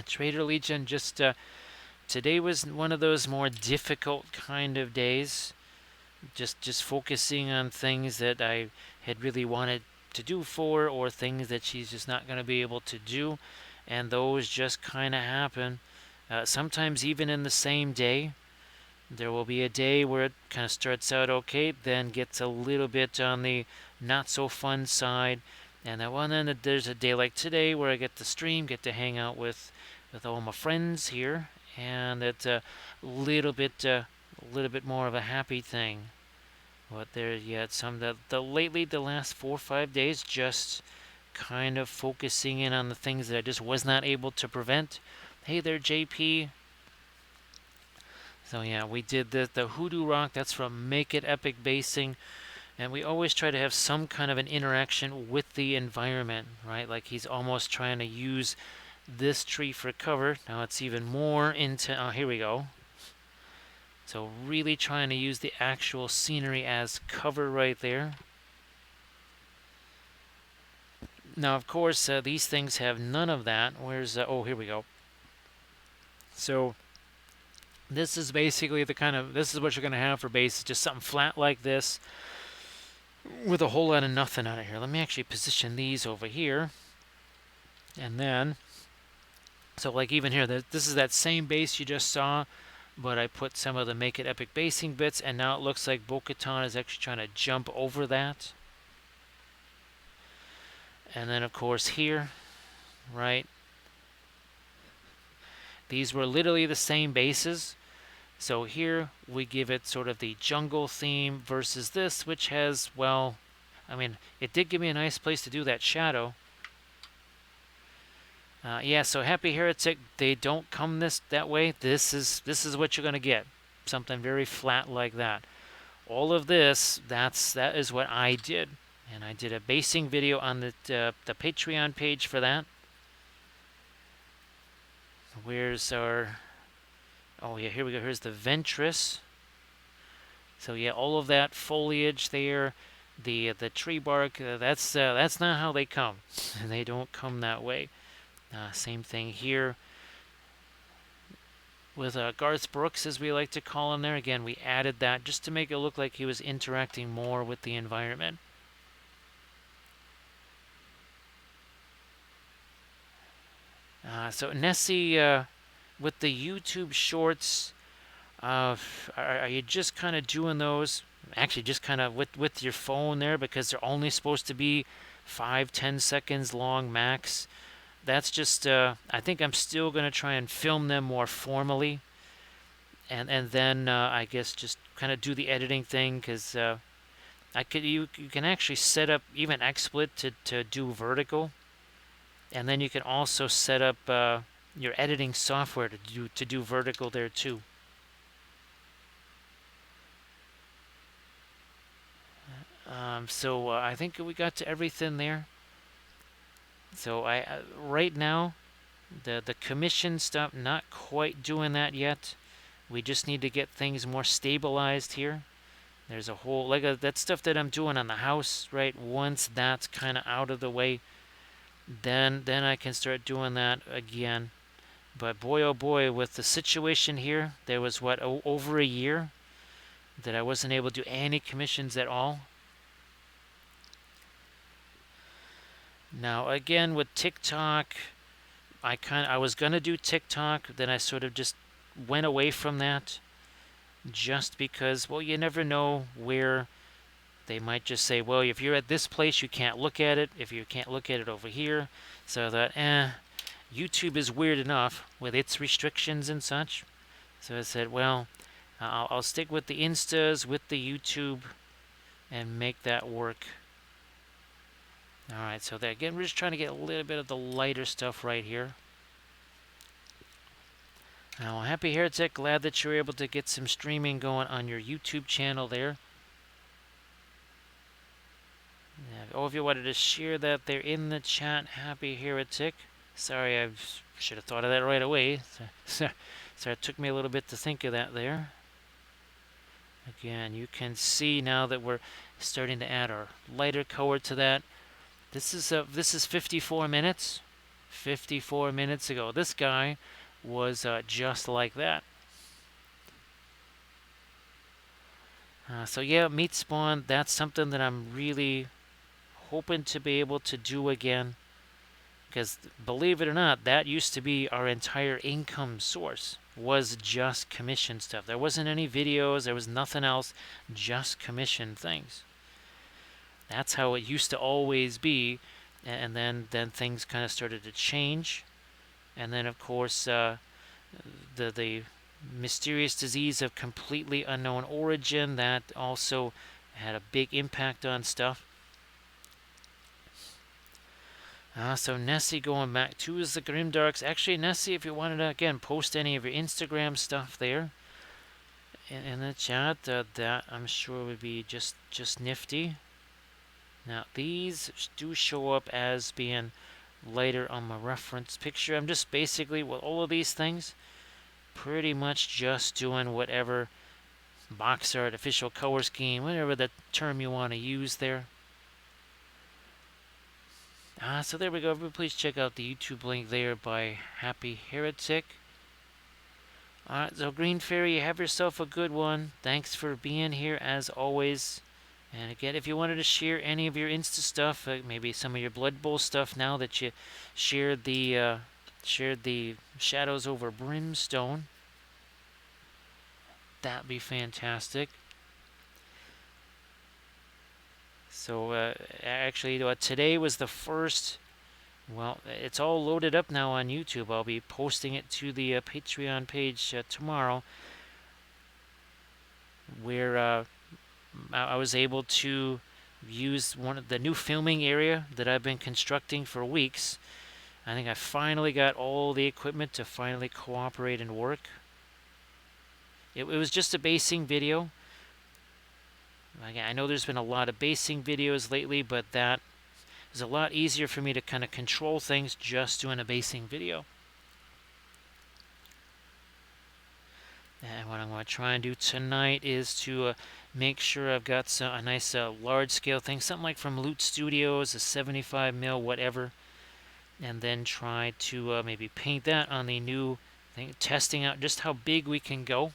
Trader Legion, just today was one of those more difficult kind of days. Just focusing on things that I had really wanted to do for, or things that she's just not going to be able to do, and those just kind of happen. Sometimes even in the same day. There will be a day where it kind of starts out okay, then gets a little bit on the not so fun side, and then there's a day like today where I get to stream, get to hang out with all my friends here, and it's a little bit a little bit more of a happy thing. But there, yeah, some that lately the last 4 or 5 days, just kind of focusing in on the things that I just was not able to prevent. Hey there, JP. So yeah, we did the Hoodoo Rock. That's from Make It Epic Basing. And we always try to have some kind of an interaction with the environment, right? Like he's almost trying to use this tree for cover. Now it's even more into, oh, here we go. So really trying to use the actual scenery as cover right there. Now, of course, these things have none of that. Where's, oh, here we go. So this is basically the kind of, this is what you're going to have for base, just something flat like this with a whole lot of nothing on it here. Let me actually position these over here. And then, so like even here, this is that same base you just saw, but I put some of the Make It Epic basing bits, and now it looks like Bo-Katan is actually trying to jump over that. And then, of course, here, right, these were literally the same bases. So here we give it sort of the jungle theme versus this, which has, well, I mean, it did give me a nice place to do that shadow. Yeah, so Happy Heretic, they don't come that way. This is what you're going to get. Something very flat like that. All of this, that is what I did. And I did a basing video on the Patreon page for that. Where's our... Oh, yeah, here we go. Here's the Ventress. So, yeah, all of that foliage there, the tree bark, that's not how they come. They don't come that way. Same thing here with Garth Brooks, as we like to call him there. Again, we added that just to make it look like he was interacting more with the environment. So Nessie, with the YouTube shorts, are you just kind of doing those? Actually, just kind of with your phone there, because they're only supposed to be 5-10 seconds long max. That's just, I think I'm still going to try and film them more formally. And then I guess just kind of do the editing thing, because you can actually set up even XSplit to do vertical. And then you can also set up your editing software to do vertical there too. So I think we got to everything there. So I right now, the commission stuff, not quite doing that yet. We just need to get things more stabilized here. There's a whole, like that stuff that I'm doing on the house, right? Once that's kind of out of the way, then I can start doing that again. But boy, oh boy, with the situation here, there was what, over a year that I wasn't able to do any commissions at all. Now again with TikTok, I was gonna do TikTok, then I sort of just went away from that, just because, well, you never know where they might just say, well, if you're at this place, you can't look at it. If you can't look at it over here, so that YouTube is weird enough with its restrictions and such. So I said, well, I'll stick with the Instas, with the YouTube, and make that work. Alright, so there, again, we're just trying to get a little bit of the lighter stuff right here. Now, Happy Heretic, glad that you're able to get some streaming going on your YouTube channel there. Oh, if you wanted to share that there in the chat, Happy Heretic. Sorry, I should have thought of that right away. So it took me a little bit to think of that there. Again, you can see now that we're starting to add our lighter color to that. This is 54 minutes. 54 minutes ago. This guy was just like that. So yeah, Meat Spawn, that's something that I'm really hoping to be able to do again. Because believe it or not, that used to be our entire income source, was just commission stuff. There wasn't any videos, there was nothing else, just commission things. That's how it used to always be, and then things kind of started to change. And then, of course, the mysterious disease of completely unknown origin that also had a big impact on stuff. So Nessie going back to is the Grimdarks. Actually, Nessie, if you wanted to, again, post any of your Instagram stuff there in the chat, that I'm sure would be just nifty. Now, these do show up as being lighter on my reference picture. I'm just basically, with all of these things, pretty much just doing whatever box art, official color scheme, whatever the term you want to use there. So there we go. Please check out the YouTube link there by Happy Heretic. Alright, so Green Fairy, you have yourself a good one. Thanks for being here as always. And again, if you wanted to share any of your Insta stuff, maybe some of your Blood Bowl stuff now that you shared the Shadows over Brimstone, that'd be fantastic. So actually, today was the first. Well, it's all loaded up now on YouTube. I'll be posting it to the Patreon page tomorrow, where I was able to use one of the new filming area that I've been constructing for weeks. I think I finally got all the equipment to finally cooperate and work. It was just a basing video. I know there's been a lot of basing videos lately, but that is a lot easier for me to kind of control things just doing a basing video. And what I'm going to try and do tonight is to make sure I've got a nice large-scale thing, something like from Loot Studios, a 75mm, whatever, and then try to maybe paint that on the new thing, testing out just how big we can go.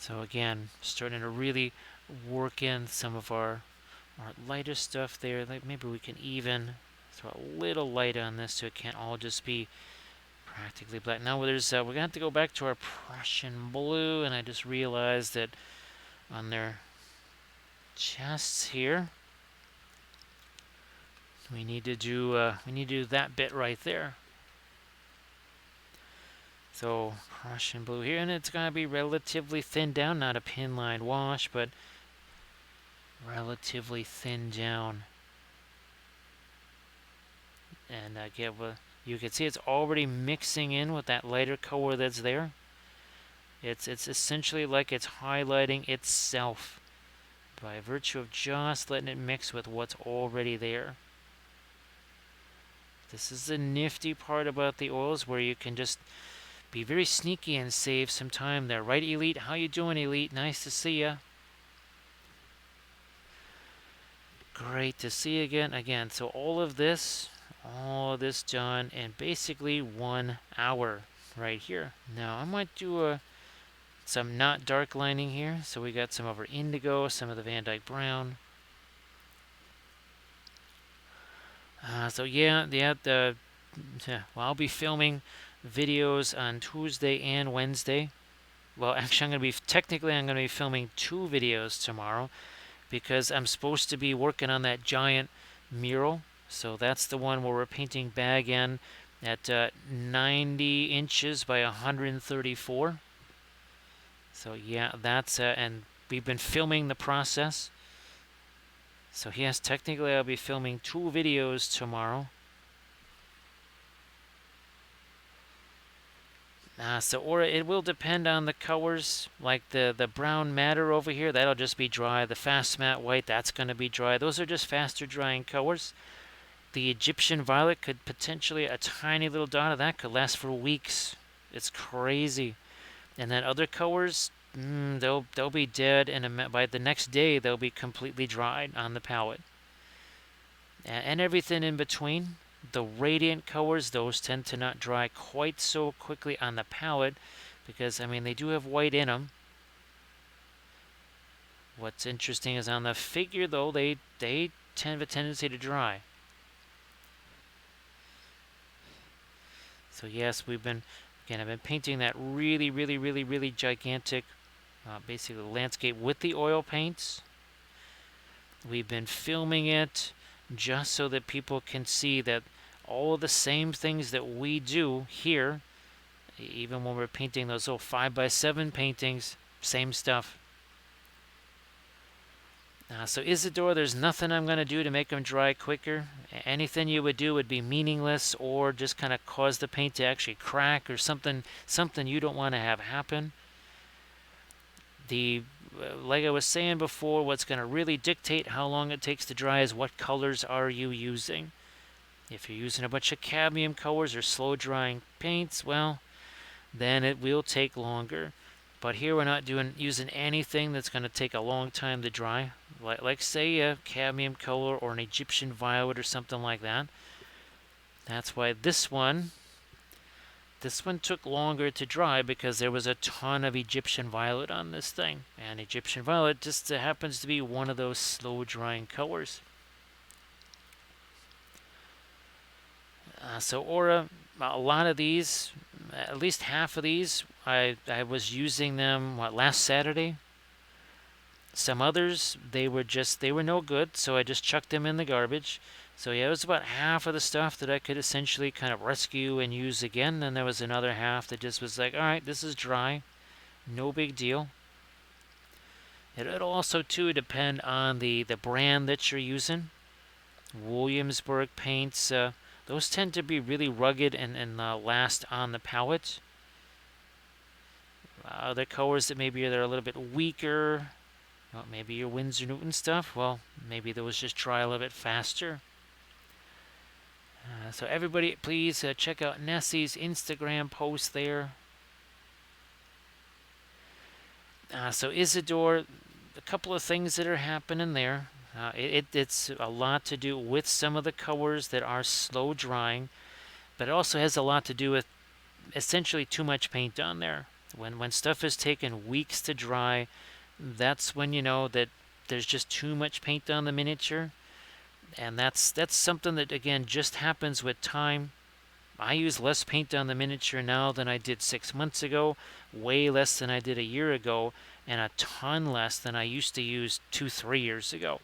So again, starting to really work in some of our lighter stuff there. Like maybe we can even throw a little light on this so it can't all just be practically black. Now there's we're gonna have to go back to our Prussian blue, and I just realized that on their chests here, we need to do that bit right there. So Prussian blue here, and it's gonna be relatively thin down, not a pin line wash, but relatively thin down. And you can see it's already mixing in with that lighter color that's there. It's essentially like it's highlighting itself by virtue of just letting it mix with what's already there. This is the nifty part about the oils, where you can just be very sneaky and save some time there. Right, Elite? How you doing, Elite? Nice to see ya. Great to see you again. Again, so all this done in basically 1 hour right here. Now I might do some not dark lining here. So we got some of our indigo, some of the Van Dyke brown. So well, I'll be filming videos on Tuesday and Wednesday. Well, actually, I'm going to be filming 2 videos tomorrow, because I'm supposed to be working on that giant mural. So that's the one where we're painting Bag N at 90 inches by 134. So yeah, that's and we've been filming the process. So yes, technically I'll be filming 2 videos tomorrow. So it will depend on the colors, like the brown matter over here, that'll just be dry. The fast matte white, that's going to be dry. Those are just faster drying colors. The Egyptian violet could potentially, a tiny little dot of that could last for weeks. It's crazy. And then other colors, they'll be dead, and by the next day they'll be completely dried on the palette. And everything in between. The radiant colors, those tend to not dry quite so quickly on the palette, because, I mean, they do have white in them. What's interesting is on the figure, though, they have a tendency to dry. So yes, I've been painting that really gigantic, basically landscape with the oil paints. We've been filming it just so that people can see that all of the same things that we do here, Even when we're painting those little 5x7 paintings, same stuff. So Isidore, there's nothing I'm going to do to make them dry quicker. Anything you would do would be meaningless or just kind of cause the paint to actually crack or something you don't want to have happen. Like I was saying before, what's going to really dictate how long it takes to dry is what colors are you using. If you're using a bunch of cadmium colors or slow drying paints, well, then it will take longer. But here we're not using anything that's going to take a long time to dry, like say a cadmium color or an Egyptian violet or something like that. That's why this one took longer to dry, because there was a ton of Egyptian violet on this thing. And Egyptian violet just happens to be one of those slow drying colors. So Aura, a lot of these, at least half of these, I was using them, last Saturday? Some others, they were no good, so I just chucked them in the garbage. So yeah, it was about half of the stuff that I could essentially kind of rescue and use again. And there was another half that just was like, all right, this is dry, no big deal. It'll also, too, depend on the brand that you're using. Williamsburg paints, those tend to be really rugged and last on the palette. Other colors that maybe they're a little bit weaker, well, maybe your Winsor Newton stuff, well, maybe those just dry a little bit faster. So everybody, please check out Nessie's Instagram post there. So Isidore, a couple of things that are happening there. It's a lot to do with some of the colors that are slow drying, but it also has a lot to do with essentially too much paint on there. When stuff is taking weeks to dry, that's when you know that there's just too much paint on the miniature. And that's something that, again, just happens with time. I use less paint on the miniature now than I did 6 months ago, way less than I did a year ago, and a ton less than I used to use 2-3 years ago.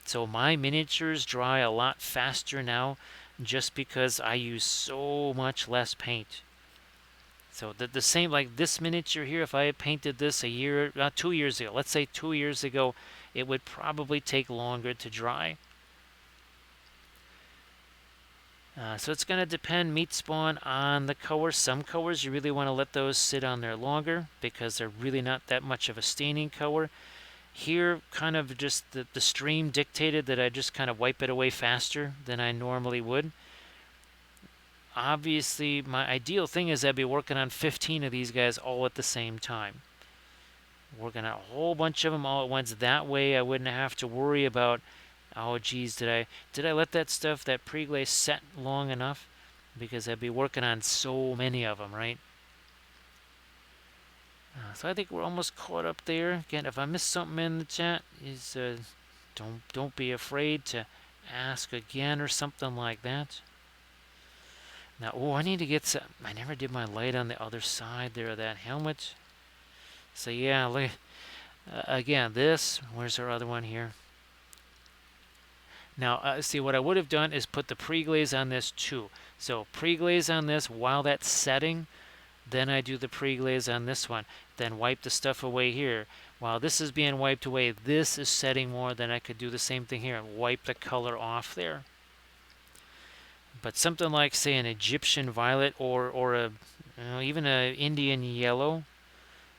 So my miniatures dry a lot faster now, just because I use so much less paint. So the same, like this miniature here, if I had painted this 2 years ago, let's say 2 years ago, it would probably take longer to dry. So it's going to depend, meat spawn, on the color. Some colors you really want to let those sit on there longer because they're really not that much of a staining color. Here, kind of just the stream dictated that I just kind of wipe it away faster than I normally would. Obviously, my ideal thing is I'd be working on 15 of these guys all at the same time. Working on a whole bunch of them all at once. That way I wouldn't have to worry about, oh geez, did I let that pre-glaze set long enough? Because I'd be working on so many of them, right? So I think we're almost caught up there. Again, if I missed something in the chat, don't be afraid to ask again or something like that. Now, I need to get some. I never did my light on the other side there of that helmet. So yeah, look. Again, where's our other one here? Now, see, what I would have done is put the pre-glaze on this too. So pre-glaze on this while that's setting, then I do the pre-glaze on this one. Then wipe the stuff away here. While this is being wiped away, this is setting more, then I could do the same thing here and wipe the color off there. But something like, say, an Egyptian violet or a, even an Indian yellow,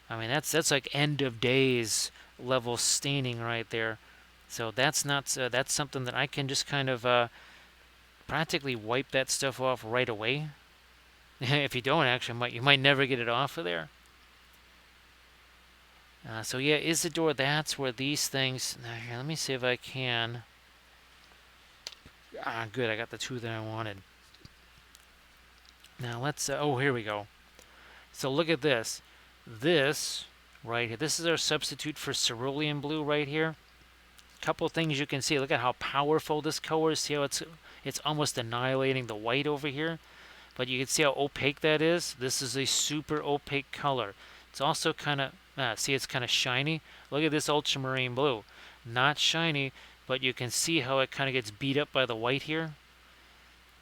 I mean, that's like end of days level staining right there. So that's not that's something that I can just kind of practically wipe that stuff off right away. If you don't, actually, you might never get it off of there. So yeah, Isidore, that's where these things. Now here, let me see if I can. Good, I got the two that I wanted. Now let's. Oh, here we go. So look at this. This right here. This is our substitute for cerulean blue right here. Couple things you can see. Look at how powerful this color is. See how it's almost annihilating the white over here. But you can see how opaque that is. This is a super opaque color. It's also kind of, see, it's kind of shiny. Look at this ultramarine blue. Not shiny, but you can see how it kind of gets beat up by the white here.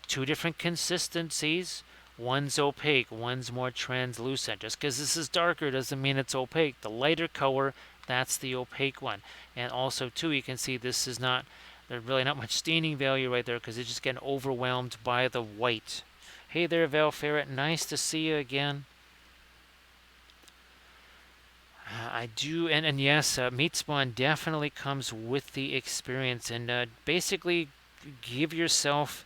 Two different consistencies. One's opaque, one's more translucent. Just because this is darker doesn't mean it's opaque. The lighter color, that's the opaque one. And also, too, you can see this is not, there's really not much staining value right there because it's just getting overwhelmed by the white. Hey there, Val Ferret. Nice to see you again. I do, and yes, meat spawn definitely comes with the experience, and basically give yourself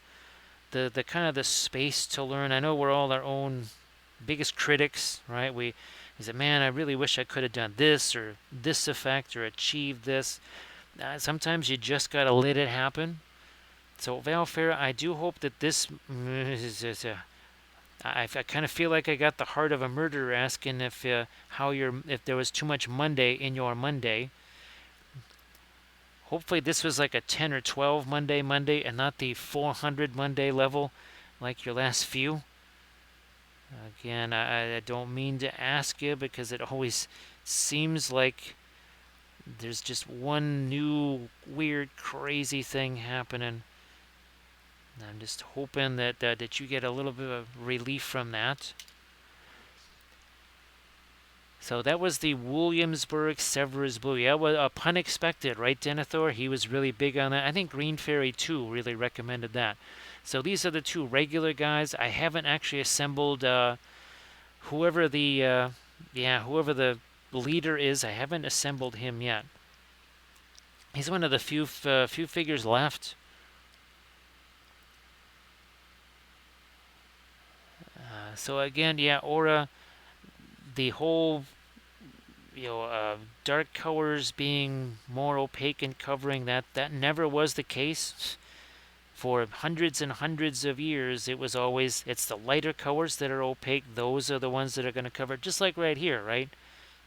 the kind of the space to learn. I know we're all our own biggest critics, right? We say, man, I really wish I could have done this or this effect or achieved this. Sometimes you just gotta let it happen. So Valfair, I do hope that this I kind of feel like I got the heart of a murderer asking if if there was too much Monday in your Monday. Hopefully this was like a 10 or 12 Monday, and not the 400 Monday level like your last few. Again, I don't mean to ask you because it always seems like there's just one new weird crazy thing happening. I'm just hoping that you get a little bit of relief from that. So that was the Williamsburg Severus Blue. Yeah, well, a pun expected, right, Denethor? He was really big on that. I think Green Fairy, too, really recommended that. So these are the two regular guys. I haven't actually assembled whoever the whoever the leader is. I haven't assembled him yet. He's one of the few figures left. So again, yeah, Aura, the whole dark colors being more opaque and covering that never was the case. For hundreds and hundreds of years, it was always, it's the lighter colors that are opaque. Those are the ones that are going to cover, just like right here, right?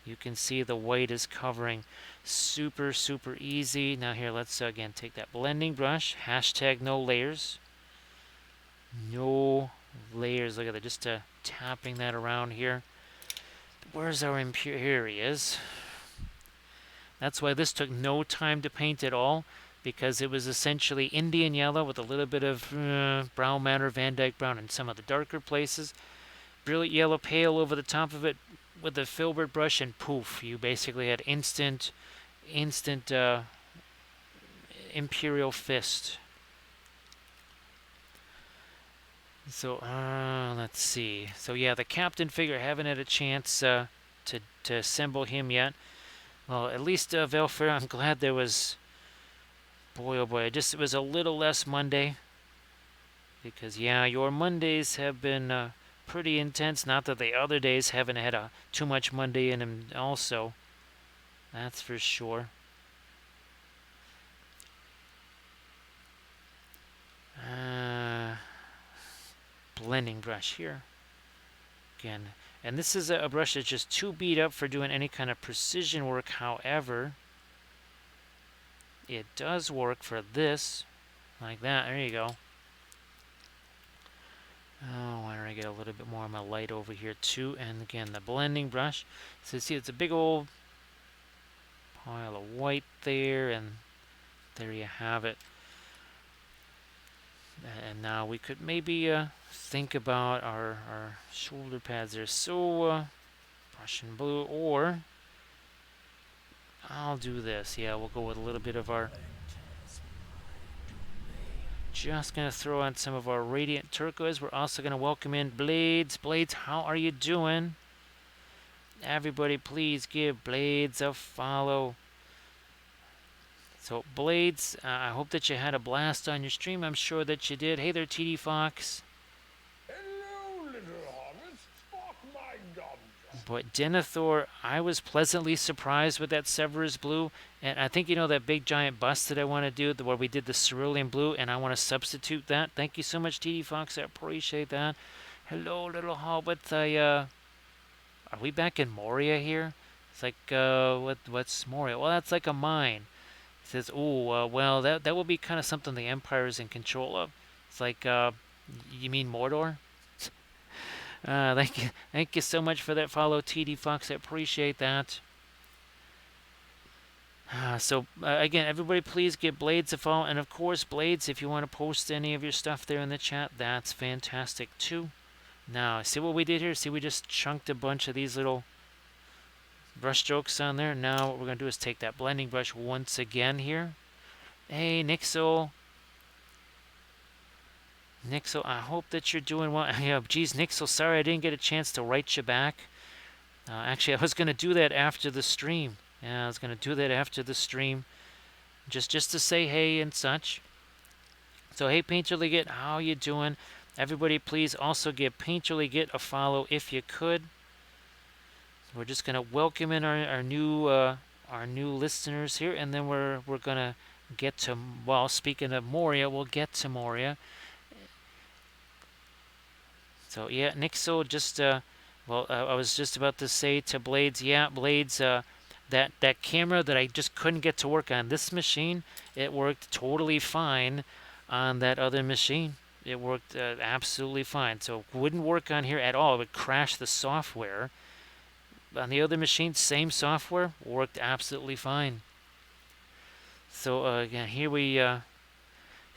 You can see the white is covering. Super, super easy. Now here, let's again take that blending brush. Hashtag no layers. No layers. Look at that, just tapping that around here. Where's our impure? Here he is. That's why this took no time to paint at all, because it was essentially Indian yellow with a little bit of brown matter, Van Dyke brown in some of the darker places. Brilliant yellow pale over the top of it with the filbert brush, and poof, you basically had instant Imperial Fist. So let's see. So yeah, the captain figure, haven't had a chance to assemble him yet. Well, at least Velfair, I'm glad there was. Boy, oh boy, it was a little less Monday. Because yeah, your Mondays have been pretty intense. Not that the other days haven't had too much Monday in them also. That's for sure. Blending brush here. Again, and this is a brush that's just too beat up for doing any kind of precision work. However, it does work for this, like that. There you go. Oh, why don't I get a little bit more of my light over here too? And again, the blending brush. So see, it's a big old pile of white there, and there you have it. And now we could maybe think about our shoulder pads there. So Prussian blue, or I'll do this. Yeah, we'll go with a little bit of our. Just gonna throw on some of our radiant turquoise. We're also gonna welcome in Blades. Blades, how are you doing? Everybody, please give Blades a follow. So Blades, I hope that you had a blast on your stream. I'm sure that you did. Hey there, TD Fox. Hello, little hobbit. Spark my gum. But Denethor, I was pleasantly surprised with that Severus blue. And I think, that big giant bust that I want to do, where we did the cerulean blue, and I want to substitute that. Thank you so much, TD Fox. I appreciate that. Hello, little hobbit. Are we back in Moria here? It's like, what's Moria? Well, that's like a mine. It says, oh, well, that will be kind of something the Empire is in control of. It's like, you mean Mordor? Thank you so much for that follow, TD Fox. I appreciate that. So again, everybody, please give Blades a follow, and of course, Blades, if you want to post any of your stuff there in the chat, that's fantastic too. Now, see what we did here? See, we just chunked a bunch of these little brush strokes on there. Now what we're going to do is take that blending brush once again here. Hey, Nixel. Nixel, I hope that you're doing well. Yeah, geez, Nixel, sorry I didn't get a chance to write you back. Actually, I was going to do that after the stream. Yeah, I was going to do that after the stream. Just to say hey and such. So, hey, Painterly Git, how you doing? Everybody, please also give Painterly Git a follow if you could. We're just going to welcome in our new listeners here, and then we're going to get to, well, speaking of Moria, we'll get to Moria. So yeah, Nixel just I was just about to say to Blades, yeah, Blades, that camera that I just couldn't get to work on this machine, it worked totally fine on that other machine. It worked absolutely fine. So it wouldn't work on here at all. It would crash the software. On the other machine, same software, worked absolutely fine. So again, here we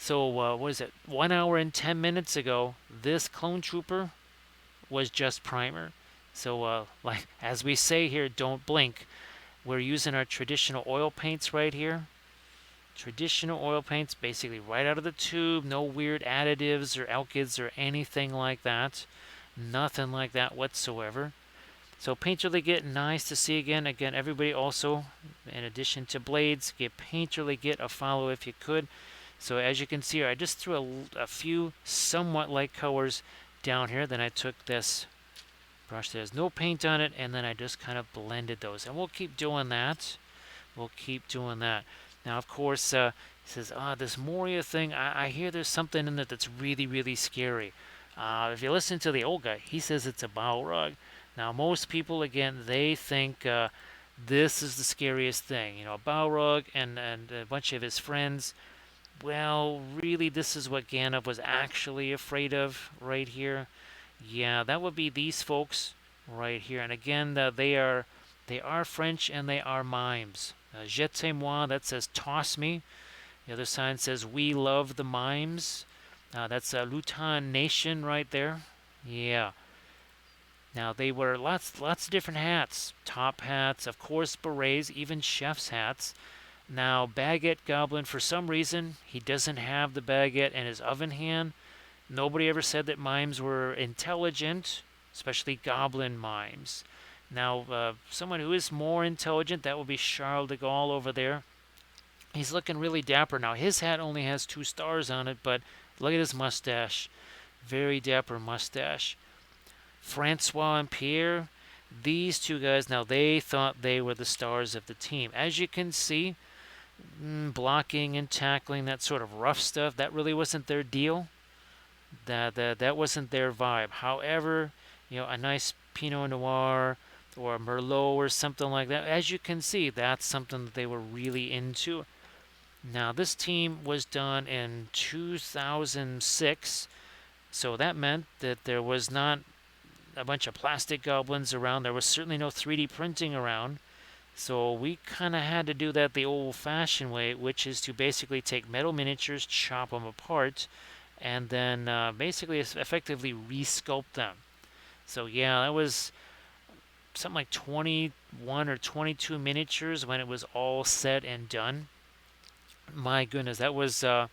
what is it? 1 hour and 10 minutes ago, this clone trooper was just primer. So, like as we say here, don't blink. We're using our traditional oil paints right here. Traditional oil paints, basically right out of the tube. No weird additives or alkyds or anything like that. Nothing like that whatsoever. So Painterly Git, nice to see again. Again, everybody also, in addition to Blades, give Painterly Git a follow if you could. So as you can see here, I just threw a few somewhat light colors down here. Then I took this brush that has no paint on it, and then I just kind of blended those. And we'll keep doing that. We'll keep doing that. Now, of course, he says, this Moria thing, I hear there's something in it that's really, really scary. If you listen to the old guy, he says it's a Balrog. Now, most people, again, they think this is the scariest thing. You know, Balrog and a bunch of his friends. Well, really, this is what Ganov was actually afraid of right here. Yeah, that would be these folks right here. And again, they are French and they are mimes. Jetez-moi, that says toss me. The other sign says we love the mimes. That's a Lutan Nation right there. Yeah. Now they wear lots of different hats. Top hats, of course berets, even chef's hats. Now Baguette Goblin, for some reason, he doesn't have the baguette in his oven hand. Nobody ever said that mimes were intelligent, especially goblin mimes. Now, someone who is more intelligent, that would be Charles de Gaulle over there. He's looking really dapper now. His hat only has 2 stars on it, but look at his mustache. Very dapper mustache. Francois and Pierre, these two guys, now they thought they were the stars of the team. As you can see, blocking and tackling, that sort of rough stuff, that really wasn't their deal. That wasn't their vibe. However, a nice Pinot Noir or a Merlot or something like that, as you can see, that's something that they were really into. Now, this team was done in 2006, so that meant that there was not a bunch of plastic goblins around. There was certainly no 3D printing around. So we kind of had to do that the old-fashioned way, which is to basically take metal miniatures, chop them apart, and then basically effectively resculpt them. So yeah, that was something like 21 or 22 miniatures when it was all said and done. My goodness, that was there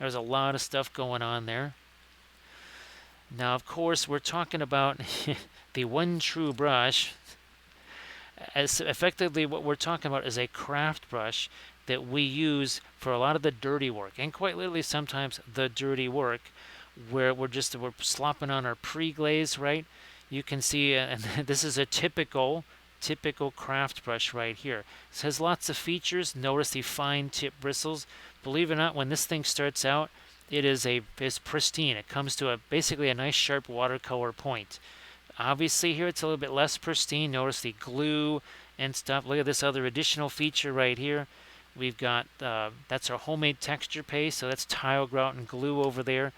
was a lot of stuff going on there. Now, of course, we're talking about the one true brush. As effectively, what we're talking about is a craft brush that we use for a lot of the dirty work, and quite literally sometimes the dirty work, where we're slopping on our pre-glaze, right? You can see, and this is a typical craft brush right here. It has lots of features. Notice the fine tip bristles. Believe it or not, when this thing starts out, it's pristine. It comes to basically a nice sharp watercolor point. Obviously here it's a little bit less pristine. Notice the glue and stuff. Look at this other additional feature right here. We've got, that's our homemade texture paste, so that's tile grout and glue over there.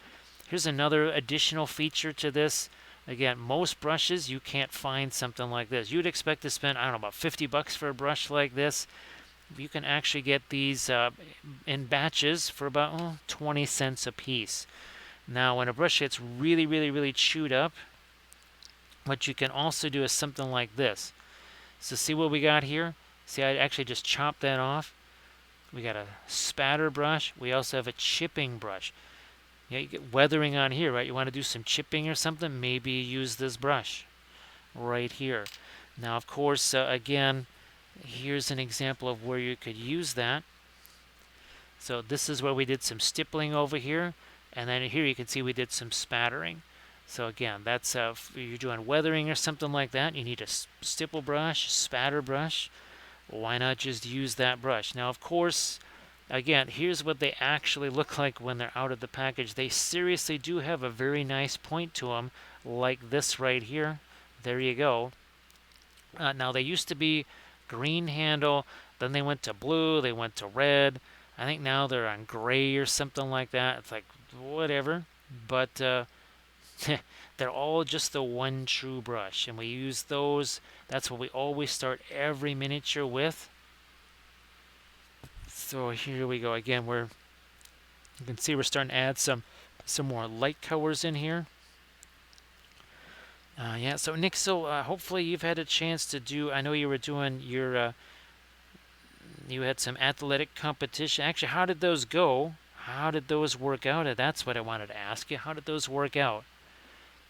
Here's another additional feature to this. Again, most brushes, you can't find something like this. You'd expect to spend, I don't know, about 50 bucks for a brush like this. You can actually get these in batches for about 20 cents a piece. Now, when a brush gets really, really, really chewed up, What you can also do is something like this. So see what we got here? See, I actually just chopped that off. We got a spatter brush. We also have a chipping brush. Yeah, you get weathering on here, right? You want to do some chipping or something? Maybe use this brush right here. Now, of course, again, here's an example of where you could use that. So this is where we did some stippling over here, and then here you can see we did some spattering. So again, that's if you're doing weathering or something like that, you need a stipple brush, spatter brush. Why not just use that brush? Now, of course, again, here's what they actually look like when they're out of the package. They seriously do have a very nice point to them, like this right here. There you go. Now, they used to be green handle, then they went to blue, they went to red. I think now they're on gray or something like that. It's like, whatever. But they're all just the one true brush, and we use those. That's what we always start every miniature with. So here we go again. You can see we're starting to add some more light colors in here. Yeah. So Nick, hopefully you've had a chance to do. I know you were doing your. You had some athletic competition. Actually, how did those go? How did those work out? That's what I wanted to ask you. How did those work out?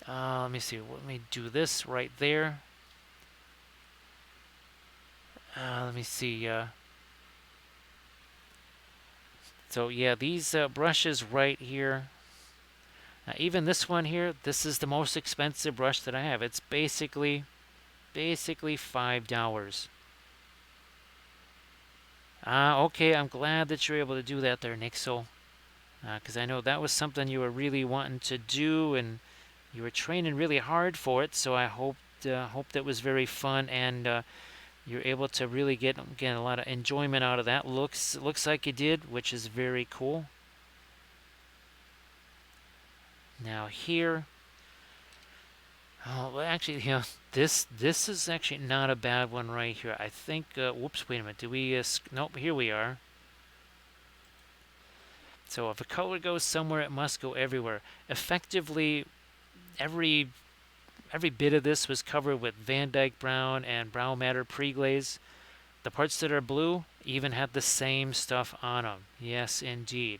Let me see. Let me do this right there. Let me see. So yeah, these brushes right here. Even this one here, this is the most expensive brush that I have. It's basically $5. Okay, I'm glad that you're able to do that there, Nick. So, because I know that was something you were really wanting to do, and you were training really hard for it. So I hope that was very fun, and you're able to really get a lot of enjoyment out of that. Looks like you did, which is very cool. Now here, oh, well, actually, this is actually not a bad one right here. I think. Whoops, wait a minute. Do we? Nope. Here we are. So if a color goes somewhere, it must go everywhere. Effectively, every bit of this was covered with Van Dyke Brown and Brown Matter Preglaze. The parts that are blue even had the same stuff on them. Yes, indeed.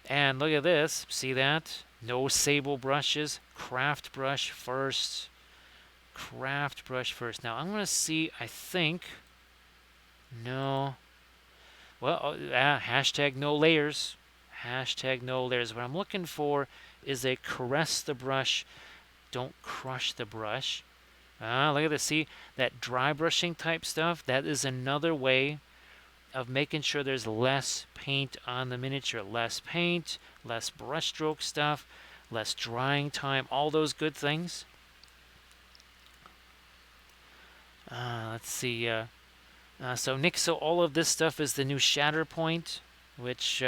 And look at this. See that? No sable brushes. Craft brush first. Craft brush first. Now I'm going to see, I think. No. Well, hashtag no layers. Hashtag no layers. What I'm looking for is a caress the brush, don't crush the brush. Look at this. See that dry brushing type stuff? That is another way of making sure there's less paint on the miniature. Less paint, less brushstroke stuff, less drying time, all those good things. Let's see. So Nick, so all of this stuff is the new Shatterpoint, which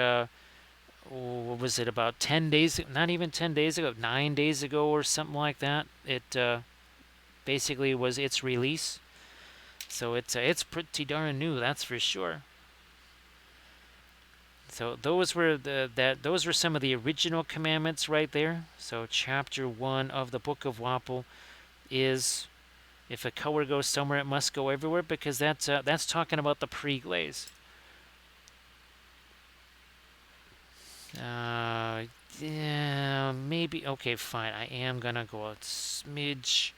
what was it, about 10 days, not even 10 days ago, 9 days ago or something like that. It basically was its release. So it's pretty darn new, that's for sure. So those were those were some of the original commandments right there. So chapter 1 of the Book of Wapple is, if a color goes somewhere, it must go everywhere, because that's talking about the preglaze. Yeah, maybe. Okay, fine. I am gonna go a smidge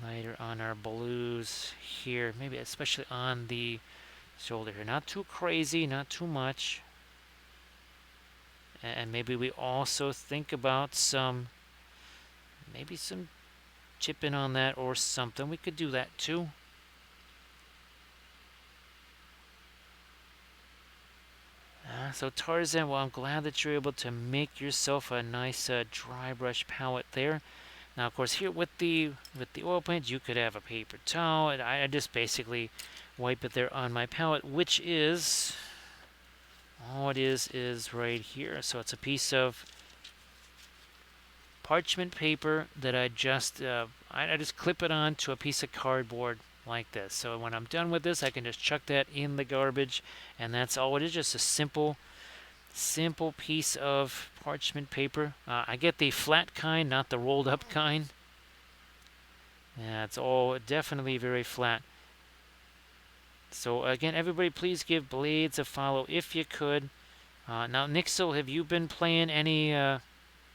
lighter on our blues here. Maybe especially on the shoulder here. Not too crazy, not too much. And maybe we also think about maybe some chipping on that or something. We could do that too. So Tarzan, well, I'm glad that you're able to make yourself a nice dry brush palette there. Now, of course, here with the oil paint, you could have a paper towel. And I just basically wipe it there on my palette, which is, all it is right here. So it's a piece of parchment paper that I just clip it on to a piece of cardboard like this. So when I'm done with this, I can just chuck that in the garbage, and that's all it is. Just a simple piece of parchment paper. I get the flat kind, not the rolled up kind. Yeah, it's all definitely very flat. So again, everybody, please give Blades a follow if you could. Now, Nixel, have you been playing any? Well,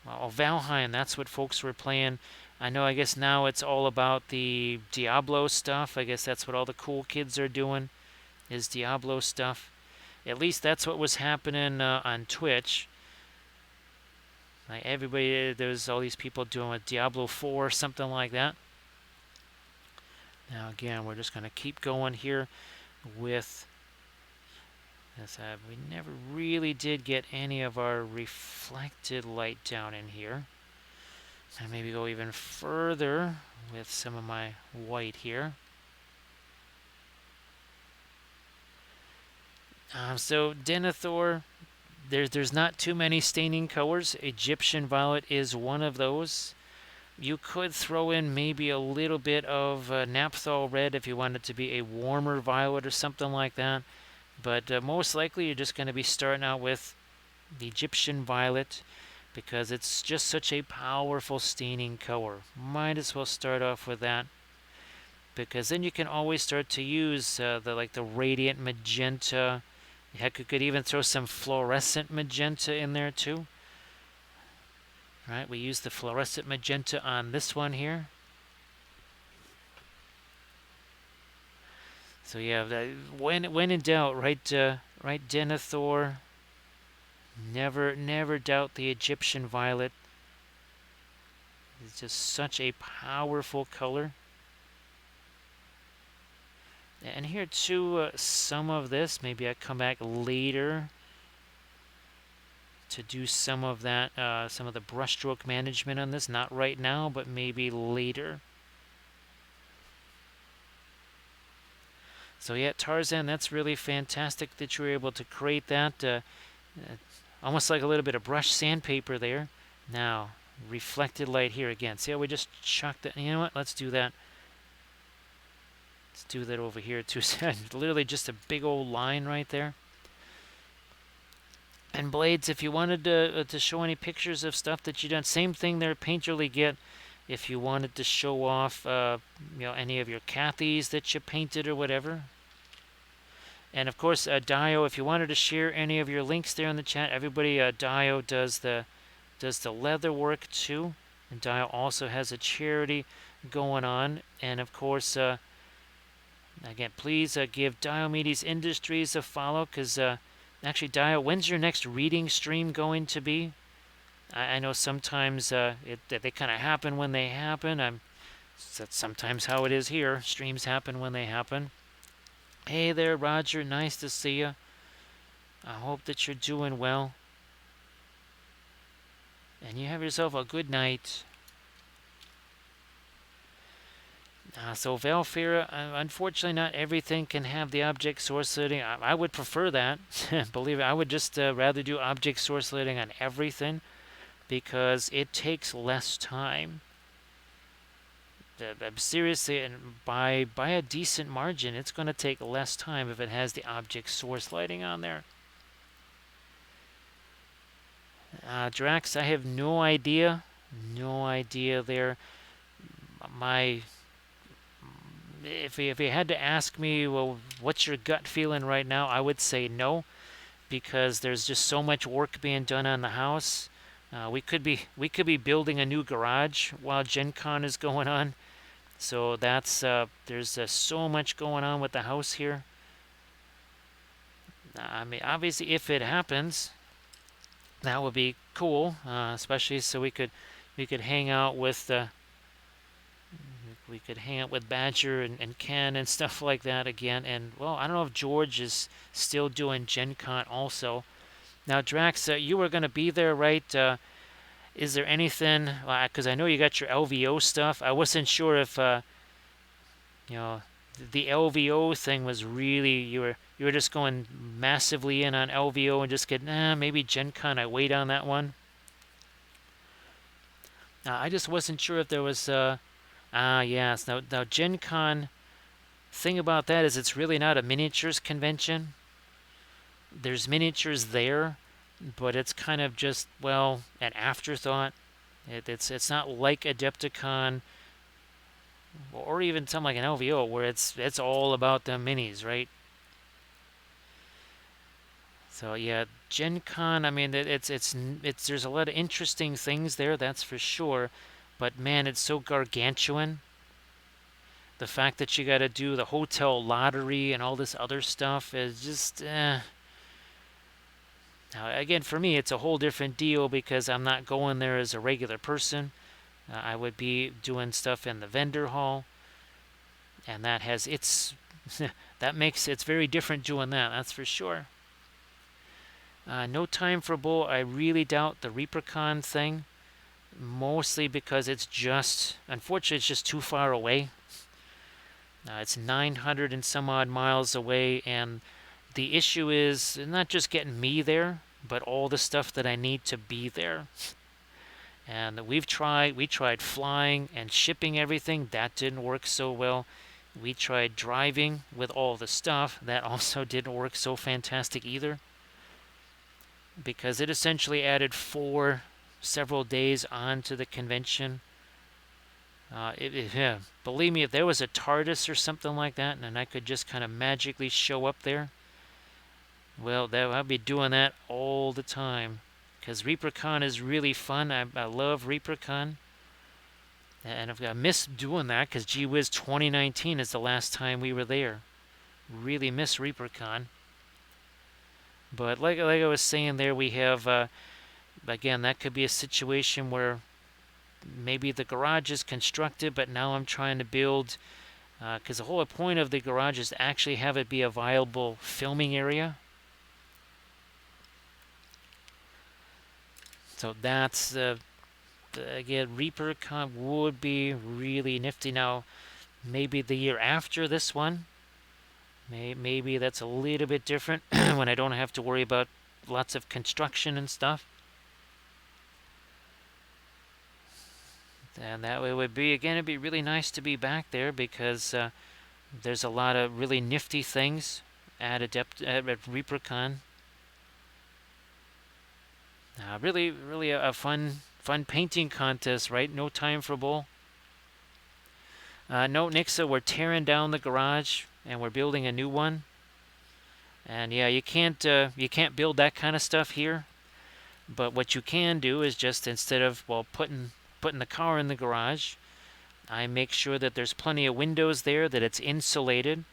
Valheim, that's what folks were playing. I know. I guess now it's all about the Diablo stuff. I guess that's what all the cool kids are doing is Diablo stuff. At least that's what was happening on Twitch. Like everybody, there's all these people doing with Diablo 4 or something like that. Now again, we're just going to keep going here with this. We never really did get any of our reflected light down in here. And maybe go even further with some of my white here. So Denethor, there's not too many staining colors. Egyptian violet is one of those. You could throw in maybe a little bit of Naphthol red if you want it to be a warmer violet or something like that. But most likely you're just going to be starting out with the Egyptian violet because it's just such a powerful staining color. Might as well start off with that because then you can always start to use the radiant magenta. Heck, you could even throw some fluorescent magenta in there too. Right, we use the fluorescent magenta on this one here. So yeah, when in doubt, right, Denethor. Never doubt the Egyptian violet. It's just such a powerful color. And here too, some of this. Maybe I come back later to do some of that, some of the brushstroke management on this. Not right now, but maybe later. So yeah, Tarzan, that's really fantastic that you were able to create that. Almost like a little bit of brushed sandpaper there. Now, reflected light here again. See how we just chucked that? You know what? Let's do that. Let's do that over here too. Literally just a big old line right there. And Blades, if you wanted to show any pictures of stuff that you done, same thing there. Painterly get. If you wanted to show off, any of your Cathys that you painted or whatever. And of course, Dio, if you wanted to share any of your links there in the chat, everybody, Dio does the leather work too. And Dio also has a charity going on. And of course, again, please give Diomedes Industries a follow because actually, Dio, when's your next reading stream going to be? I know sometimes they kind of happen when they happen. That's sometimes how it is here. Streams happen when they happen. Hey there, Roger. Nice to see you. I hope that you're doing well. And you have yourself a good night. So Valfira, unfortunately not everything can have the object source lighting. I would prefer that. Believe it, I would just rather do object source lighting on everything because it takes less time. Seriously, and by a decent margin, it's going to take less time if it has the object source lighting on there. Drax, I have no idea. No idea there. My if you had to ask me, well, what's your gut feeling right now? I would say no, because there's just so much work being done on the house. We could be building a new garage while Gen Con is going on. So that's there's so much going on with the house here. I mean, obviously, if it happens, that would be cool, especially so we could hang out with Badger and Ken and stuff like that again. And well, I don't know if George is still doing Gen Con also. Now, Drax, you were going to be there, right? Is there anything? Because I know you got your LVO stuff. I wasn't sure if you know the LVO thing was really you were just going massively in on LVO and just get maybe Gen Con. I wait on that one. I just wasn't sure if there was yes. Now Gen Con, thing about that is it's really not a miniatures convention. There's miniatures there, but it's kind of just, well, an afterthought. It's not like Adepticon. or even something like an LVO where it's all about the minis, right? So yeah, Gen Con. I mean, it's there's a lot of interesting things there, that's for sure. But man, it's so gargantuan. The fact that you got to do the hotel lottery and all this other stuff is just. Now, again, for me, it's a whole different deal because I'm not going there as a regular person. I would be doing stuff in the vendor hall, and that has its that makes it's very different doing that. That's for sure. No time for bull. I really doubt the ReaperCon thing, mostly because it's just unfortunately it's just too far away. It's 900 and some odd miles away, and the issue is not just getting me there, but all the stuff that I need to be there. And we tried flying and shipping everything. That didn't work so well. We tried driving with all the stuff. That also didn't work so fantastic either, because it essentially added several days onto the convention. Yeah, believe me, if there was a TARDIS or something like that, and I could just kind of magically show up there, well, I'd be doing that all the time. Because ReaperCon is really fun. I love ReaperCon. And I miss doing that because, gee whiz, 2019 is the last time we were there. Really miss ReaperCon. But like I was saying there, we have, again, that could be a situation where maybe the garage is constructed, but now I'm trying to build, because the whole point of the garage is to actually have it be a viable filming area. So that's again, ReaperCon would be really nifty. Now, maybe the year after this one, maybe that's a little bit different when I don't have to worry about lots of construction and stuff. And that way would be, again, it'd be really nice to be back there because there's a lot of really nifty things at ReaperCon. Really a fun painting contest, right? No time for bull. No, Nixa, we're tearing down the garage and we're building a new one. And yeah, you can't build that kind of stuff here. But what you can do is just instead of putting the car in the garage, I make sure that there's plenty of windows there, that it's insulated,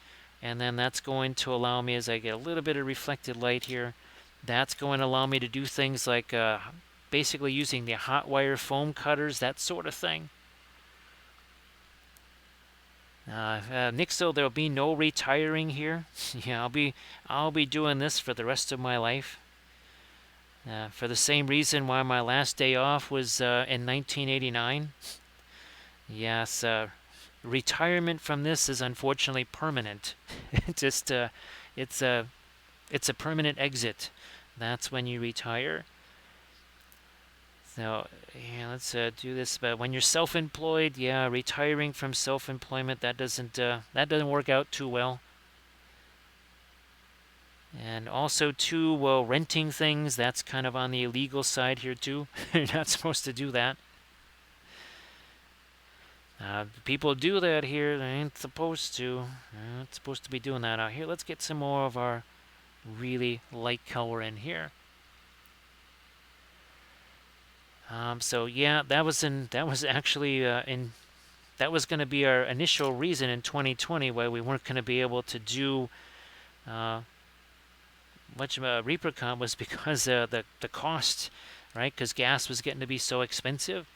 and then that's going to allow me, as I get a little bit of reflected light here, that's going to allow me to do things like basically using the hot wire foam cutters, that sort of thing. Nixo, there'll be no retiring here. Yeah, I'll be doing this for the rest of my life. For the same reason why my last day off was in 1989. Yes, retirement from this is unfortunately permanent. Just it's a it's a permanent exit. That's when you retire. So yeah, let's do this. But when you're self-employed, yeah, retiring from self-employment that doesn't work out too well. And also too, well, renting things, that's kind of on the illegal side here too. You're not supposed to do that. People do that here. They ain't supposed to. They're not supposed to be doing that out here. Let's get some more of our really light color in here. So yeah, that was actually that was going to be our initial reason in 2020 why we weren't going to be able to do much of a ReaperCon was because the cost, right? Because gas was getting to be so expensive.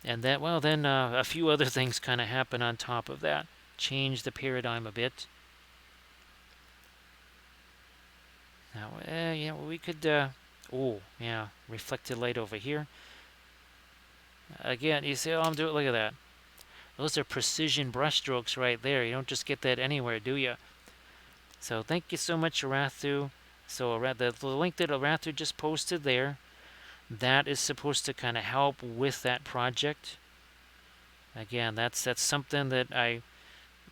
And that, well, then a few other things kind of happen on top of that, change the paradigm a bit. Now, yeah, we could, oh, yeah, reflected light over here. Again, you see, oh, I'm doing, look at that. Those are precision brushstrokes right there. You don't just get that anywhere, do you? So thank you so much, Arathu. So the link that Arathu just posted there, that is supposed to kind of help with that project. Again, that's something that I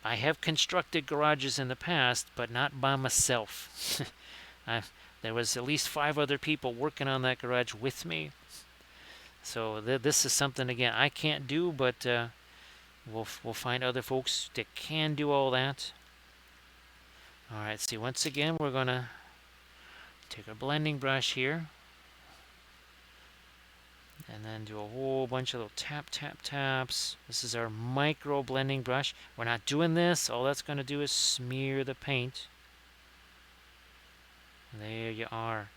have constructed garages in the past, but not by myself. There was at least 5 other people working on that garage with me. So this is something, again, I can't do, but We'll find other folks that can do all that. All right, see, once again, we're going to take our blending brush here and then do a whole bunch of little tap, tap, taps. This is our micro blending brush. We're not doing this. All that's going to do is smear the paint. There you are.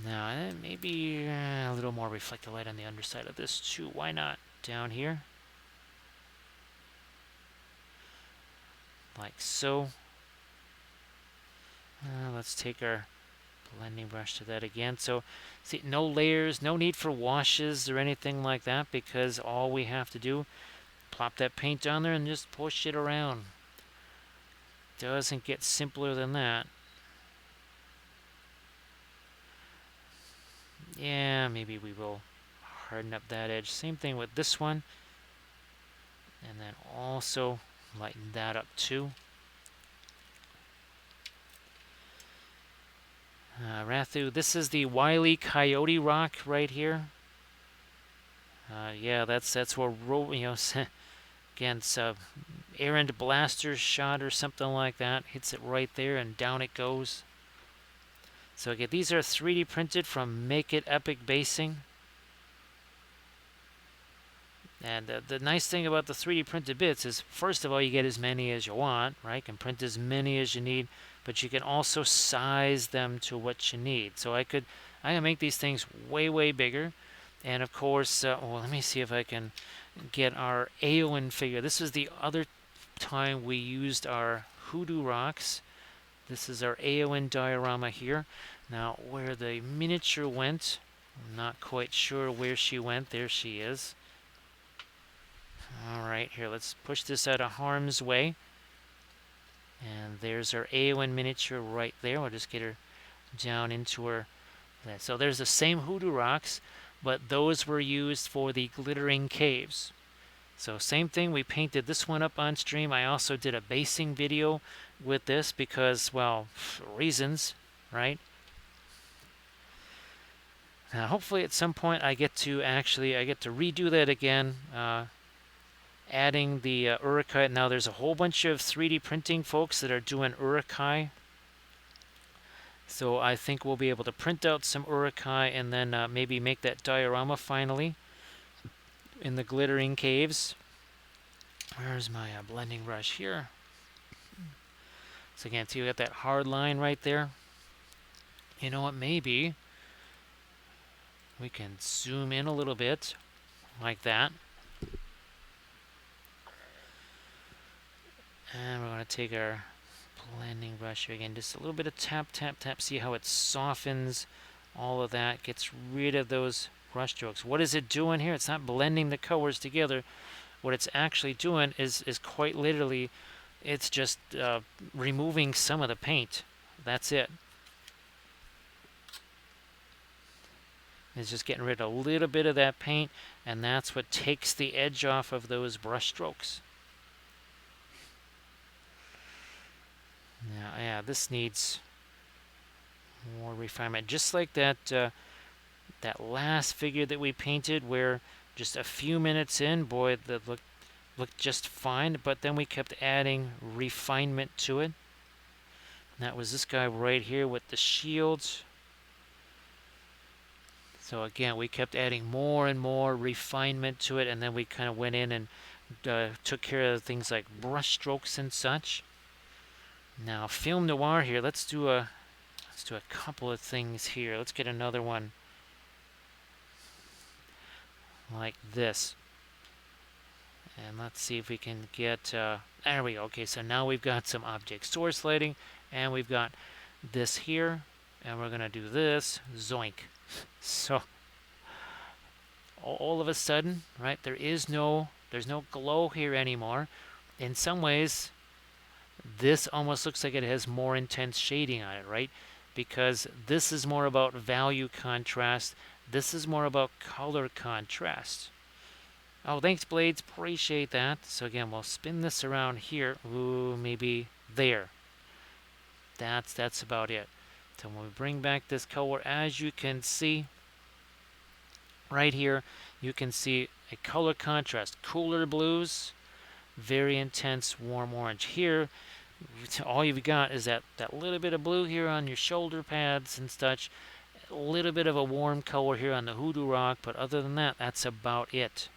Now, maybe a little more reflective light on the underside of this too. Why not? Down here. Like so. Let's take our blending brush to that again. So, see, no layers, no need for washes or anything like that, because all we have to do, plop that paint down there and just push it around. Doesn't get simpler than that. Yeah, maybe we will harden up that edge. Same thing with this one. And then also lighten that up too. Rathu, this is the Wile E. Coyote rock right here. Yeah, that's where again, it's a errant blaster shot or something like that. Hits it right there and down it goes. So again, these are 3D printed from Make It Epic Basing. And the nice thing about the 3D printed bits is, first of all, you get as many as you want, right? You can print as many as you need, but you can also size them to what you need. So I can make these things way, way bigger. And of course, well, let me see if I can get our Eowyn figure. This is the other time we used our Hoodoo rocks. This is our Eowyn diorama here. Now, where the miniature went, I'm not quite sure where she went. There she is. Alright, here, let's push this out of harm's way. And there's our Eowyn miniature right there. We'll just get her down into her. So there's the same Hoodoo rocks, but those were used for the glittering caves. So same thing, we painted this one up on stream. I also did a basing video with this because, well, reasons, right? Now, hopefully at some point I get to redo that again. Adding the Urukai. Now there's a whole bunch of 3D printing folks that are doing Urukai. So I think we'll be able to print out some Urukai and then maybe make that diorama finally in the glittering caves. Where's my blending brush here? So again, see, we got that hard line right there. You know what, maybe we can zoom in a little bit like that. And we're going to take our blending brush here again, just a little bit of tap, tap, tap. See how it softens all of that, gets rid of those brush strokes. What is it doing here? It's not blending the colors together. What it's actually doing is quite literally, it's just removing some of the paint. That's it. It's just getting rid of a little bit of that paint, and that's what takes the edge off of those brush strokes. Now, yeah, this needs more refinement. Just like that that last figure that we painted, where just a few minutes in, boy, that looked just fine. But then we kept adding refinement to it. And that was this guy right here with the shields. So again, we kept adding more and more refinement to it, and then we kind of went in and took care of things like brush strokes and such. Now, film noir here. Let's do a couple of things here. Let's get another one like this. And let's see if we can get, there we go. Okay, so now we've got some object source lighting, and we've got this here, and we're going to do this, zoink. So, all of a sudden, right, there's no glow here anymore. In some ways, this almost looks like it has more intense shading on it, right? Because this is more about value contrast. This is more about color contrast. Oh, thanks, Blades. Appreciate that. So again, we'll spin this around here. Ooh, maybe there. That's about it. So when we bring back this color, as you can see right here, you can see a color contrast. Cooler blues, very intense warm orange. Here, all you've got is that little bit of blue here on your shoulder pads and such. A little bit of a warm color here on the Hoodoo Rock, but other than that, that's about it.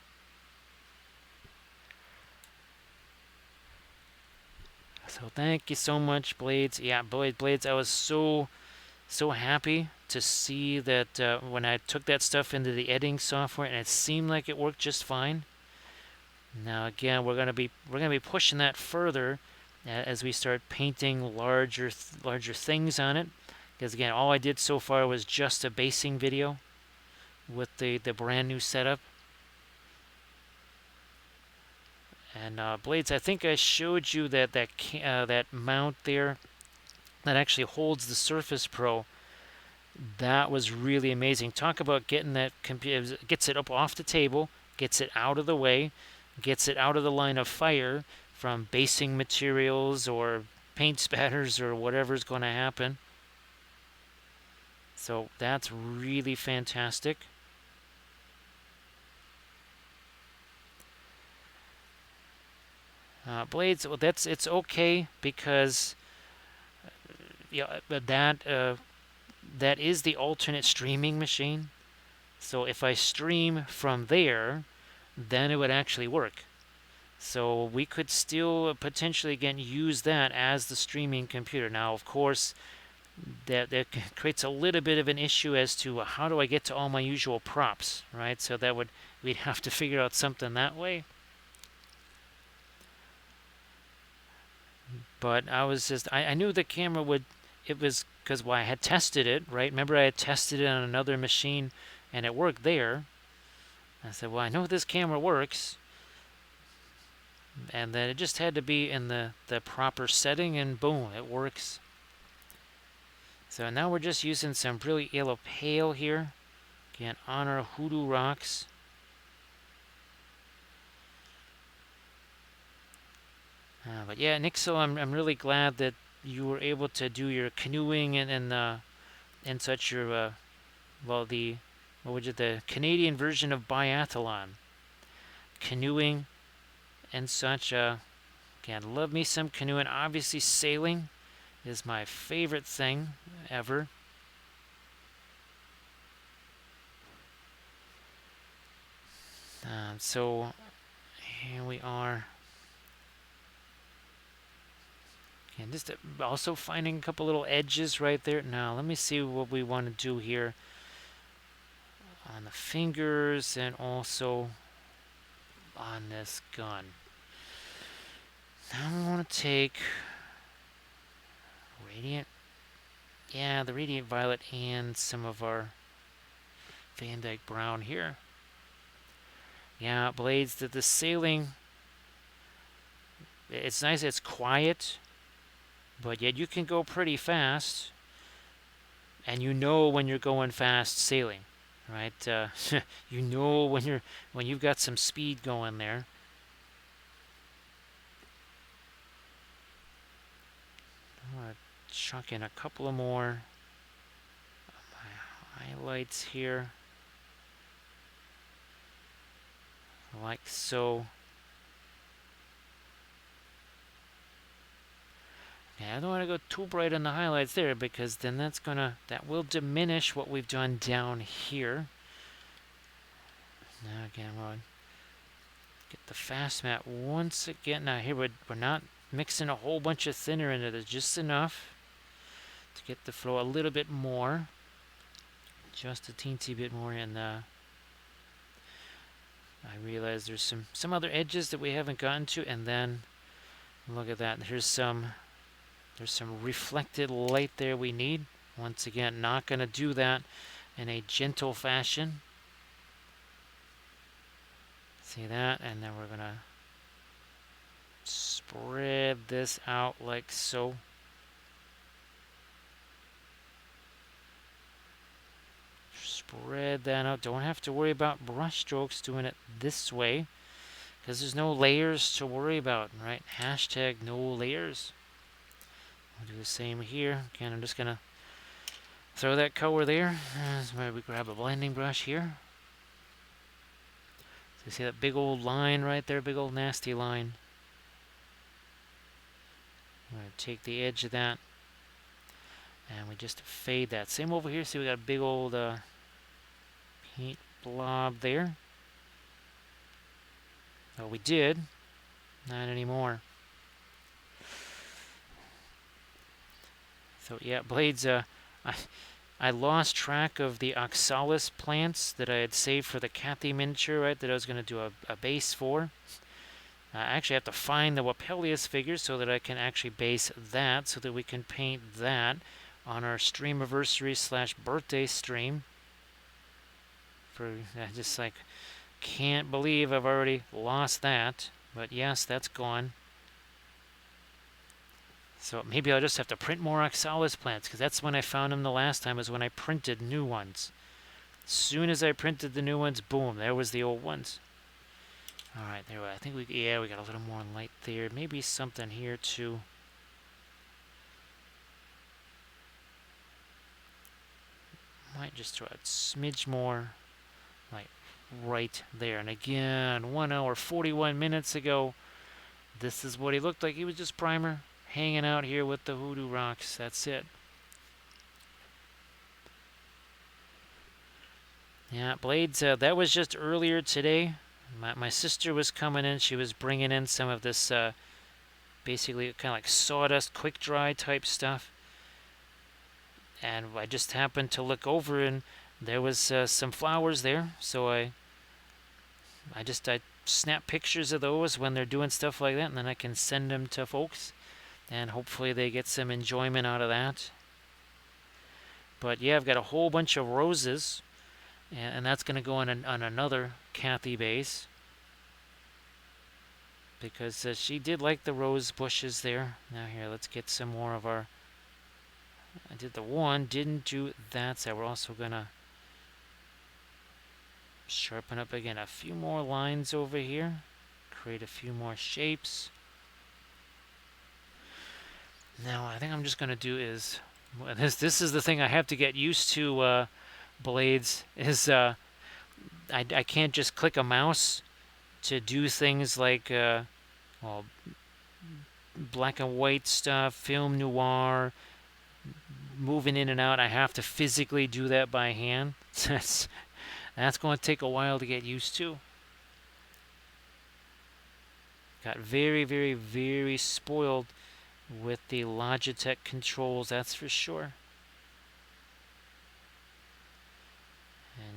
So thank you so much, Blades. Yeah, Blades, I was so happy to see that when I took that stuff into the editing software and it seemed like it worked just fine. Now again, we're gonna be pushing that further as we start painting larger things on it. Because again, all I did so far was just a basing video with the brand new setup. And Blades, I think I showed you that mount there that actually holds the Surface Pro. That was really amazing. Talk about getting that computer, gets it up off the table, gets it out of the way, gets it out of the line of fire from basing materials or paint spatters or whatever's going to happen. So that's really fantastic. Blades, well, it's okay because yeah, but that is the alternate streaming machine. So if I stream from there, then it would actually work. So we could still potentially again use that as the streaming computer. Now, of course, that creates a little bit of an issue as to how do I get to all my usual props, right? So we'd have to figure out something that way. But I knew the camera would. It was because I had tested it, right? Remember I had tested it on another machine and it worked there. I said, well, I know this camera works. And then it just had to be in the proper setting and boom, it works. So now we're just using some brilliant yellow pale here. Again, on our Hoodoo rocks. But yeah, Nixel, I'm really glad that you were able to do your canoeing and such your what was it, the Canadian version of biathlon, canoeing and such. Again, love me some canoeing. Obviously, sailing is my favorite thing ever. So here we are. And just also finding a couple little edges right there. Now let me see what we want to do here on the fingers and also on this gun. Now we want to take Radiant, yeah, the Radiant Violet and some of our Van Dyke Brown here. Yeah, Blades, the sailing, it's nice, it's quiet, but yet you can go pretty fast, and you know when you're going fast sailing, right? You know when you've got some speed going there. I'm gonna chuck in a couple of more of my highlights here, like so. Yeah, I don't want to go too bright on the highlights there because then that will diminish what we've done down here. Now again, we'll get the fast mat once again. Now here we're not mixing a whole bunch of thinner into this, just enough to get the flow a little bit more, just a teensy bit more. And I realize there's some other edges that we haven't gotten to, and then look at that. There's some reflected light there we need. Once again, not going to do that in a gentle fashion. See that? And then we're going to spread this out like so. Spread that out. Don't have to worry about brush strokes doing it this way because there's no layers to worry about, right? Hashtag no layers. I'll do the same here. Again, I'm just going to throw that color there. Maybe grab a blending brush here. You see that big old line right there, big old nasty line. I'm going to take the edge of that and we just fade that. Same over here. See, we got a big old paint blob there. Oh, we did. Not anymore. So yeah, blades. I lost track of the oxalis plants that I had saved for the Cathy miniature, right? That I was going to do a base for. I actually have to find the Wapelius figures so that I can actually base that, so that we can paint that on our streamiversary/birthday stream. I just like can't believe I've already lost that, but yes, that's gone. So maybe I'll just have to print more oxalis plants, because that's when I found them the last time, is when I printed new ones. As soon as I printed the new ones, boom, there was the old ones. All right, there. I think we got a little more light there. Maybe something here too. Might just throw a smidge more, like right there. And again, 1 hour 41 minutes ago, this is what he looked like. He was just primer, hanging out here with the hoodoo rocks. That's it. Yeah, blades. That was just earlier today. My sister was coming in. She was bringing in some of this, basically kind of like sawdust, quick dry type stuff. And I just happened to look over, and there was some flowers there. So I snap pictures of those when they're doing stuff like that, and then I can send them to folks, and hopefully they get some enjoyment out of that. But yeah, I've got a whole bunch of roses, and that's going to go on another Cathy base, because she did like the rose bushes there. Now here, let's get some more of our. I did the one, didn't do that, so we're also going to sharpen up again a few more lines over here, create a few more shapes. Now I think I'm just going to do is, this is the thing I have to get used to, blades, is I can't just click a mouse to do things like well, black and white stuff, film noir, moving in and out. I have to physically do that by hand. That's going to take a while to get used to. Got very, very, very spoiled with the Logitech controls, that's for sure.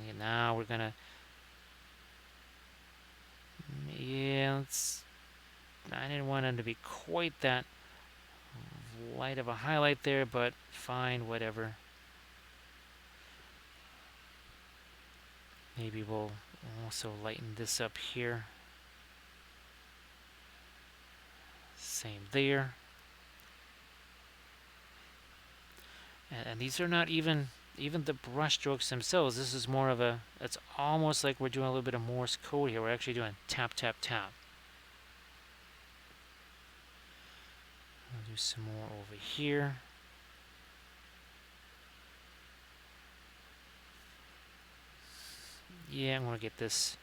And now we're gonna, yeah, I didn't want them to be quite that light of a highlight there, but fine, whatever. Maybe we'll also lighten this up here. Same there. And these are not even the brush strokes themselves. This is more of a, it's almost like we're doing a little bit of Morse code here. We're actually doing tap, tap, tap. I'll do some more over here. Yeah, I'm going to get this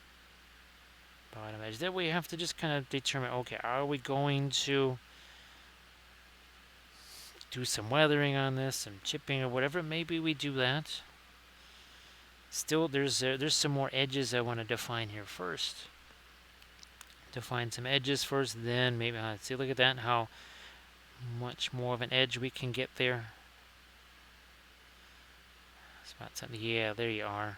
bottom edge. That way you have to just kind of determine, okay, are we going to do some weathering on this, some chipping or whatever? Maybe we do that. Still, there's some more edges I want to define here first. Define some edges first, then maybe, see, look at that, how much more of an edge we can get there. Spot something. Yeah, there you are.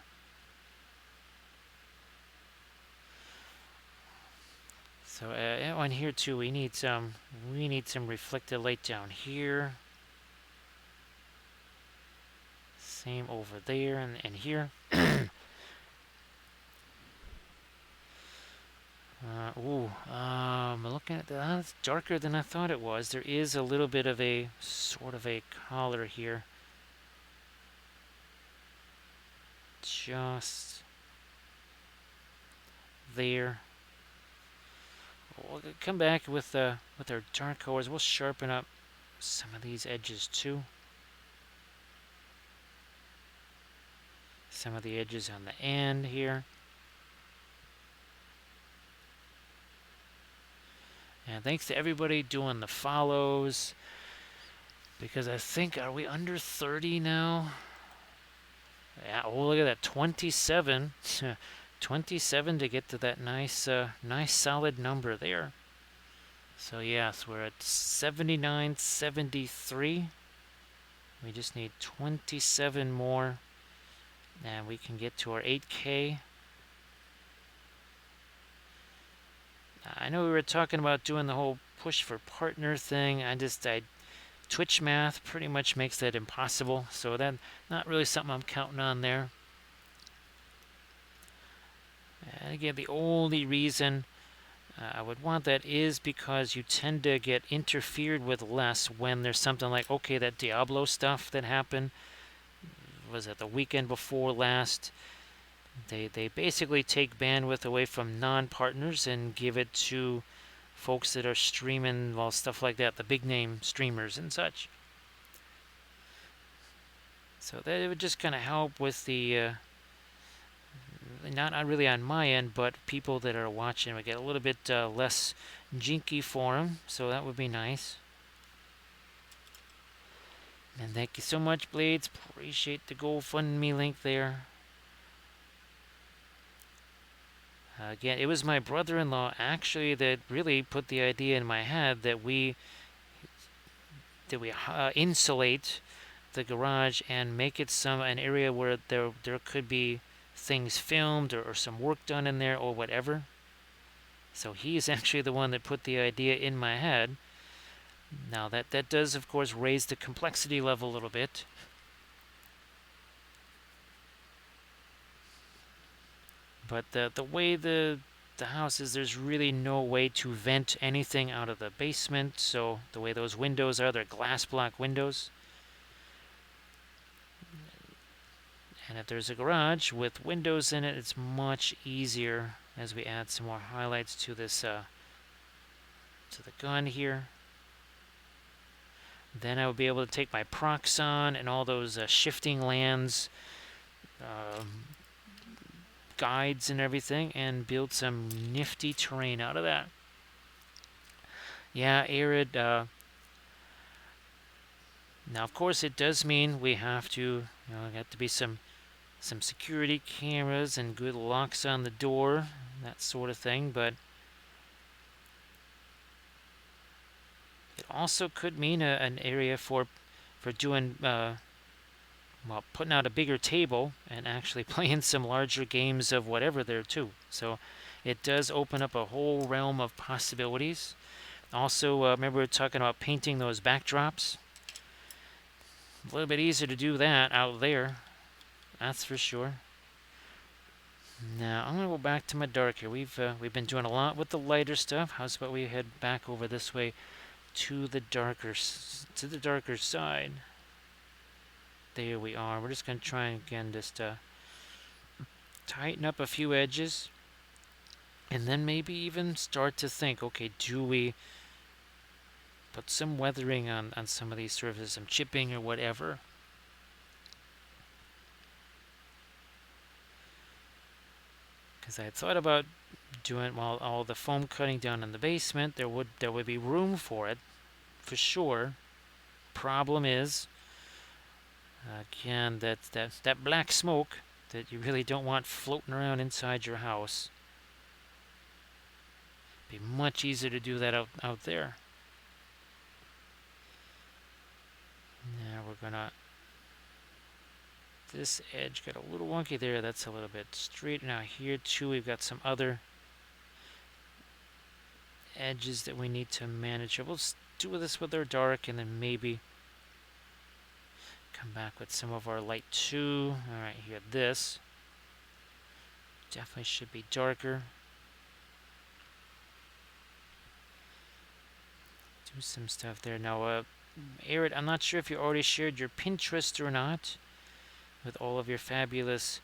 So on here too, we need some reflected light down here. Same over there and here. Looking at that, it's darker than I thought it was. There is a little bit of a sort of a color here. Just there. We'll come back with our dark colors. We'll sharpen up some of these edges too. Some of the edges on the end here. And thanks to everybody doing the follows, because I think, are we under 30 now? Yeah, oh, look at that, 27. 27 to get to that nice solid number there. So yes, we're at 79, 73. We just need 27 more, and we can get to our 8K. I know we were talking about doing the whole push for partner thing. Twitch math pretty much makes that impossible, so that not really something I'm counting on there. And again, the only reason I would want that is because you tend to get interfered with less when there's something like, okay, that Diablo stuff that happened, was it the weekend before last? They basically take bandwidth away from non-partners and give it to folks that are streaming, well, stuff like that, the big name streamers and such. So that it would just kind of help with the not really on my end, but people that are watching would get a little bit less jinky for them. So that would be nice. And thank you so much, Blades. Appreciate the GoFundMe link there. Again, it was my brother-in-law actually that really put the idea in my head that we insulate the garage and make it an area where there could be things filmed or some work done in there or whatever. So he's actually the one that put the idea in my head. Now that does of course raise the complexity level a little bit. But the way the house is, there's really no way to vent anything out of the basement. So the way those windows are, they're glass block windows. And if there's a garage with windows in it, it's much easier as we add some more highlights to this to the gun here. Then I would be able to take my Proxon and all those shifting lands guides and everything and build some nifty terrain out of that. Yeah, arid. Now, of course, it does mean we have to, got to be some security cameras and good locks on the door, that sort of thing. But it also could mean an area for doing, well, putting out a bigger table and actually playing some larger games of whatever there too. So it does open up a whole realm of possibilities. Also, remember we were talking about painting those backdrops. A little bit easier to do that out there, that's for sure. Now I'm gonna go back to my dark here. We've been doing a lot with the lighter stuff. How's about we head back over this way to the darker side? There we are. We're just gonna try and again just tighten up a few edges, and then maybe even start to think, okay, do we put some weathering on some of these surfaces, some chipping or whatever? Because I had thought about doing, well, all the foam cutting down in the basement. There would be room for it, for sure. Problem is, again, that black smoke that you really don't want floating around inside your house. It'd be much easier to do that out there. Now we're gonna. This edge got a little wonky there. That's a little bit straight. Now here too, we've got some other edges that we need to manage. We'll do this with our dark, and then maybe come back with some of our light too. All right, here this definitely should be darker. Do some stuff there now. Arid, I'm not sure if you already shared your Pinterest or not with all of your fabulous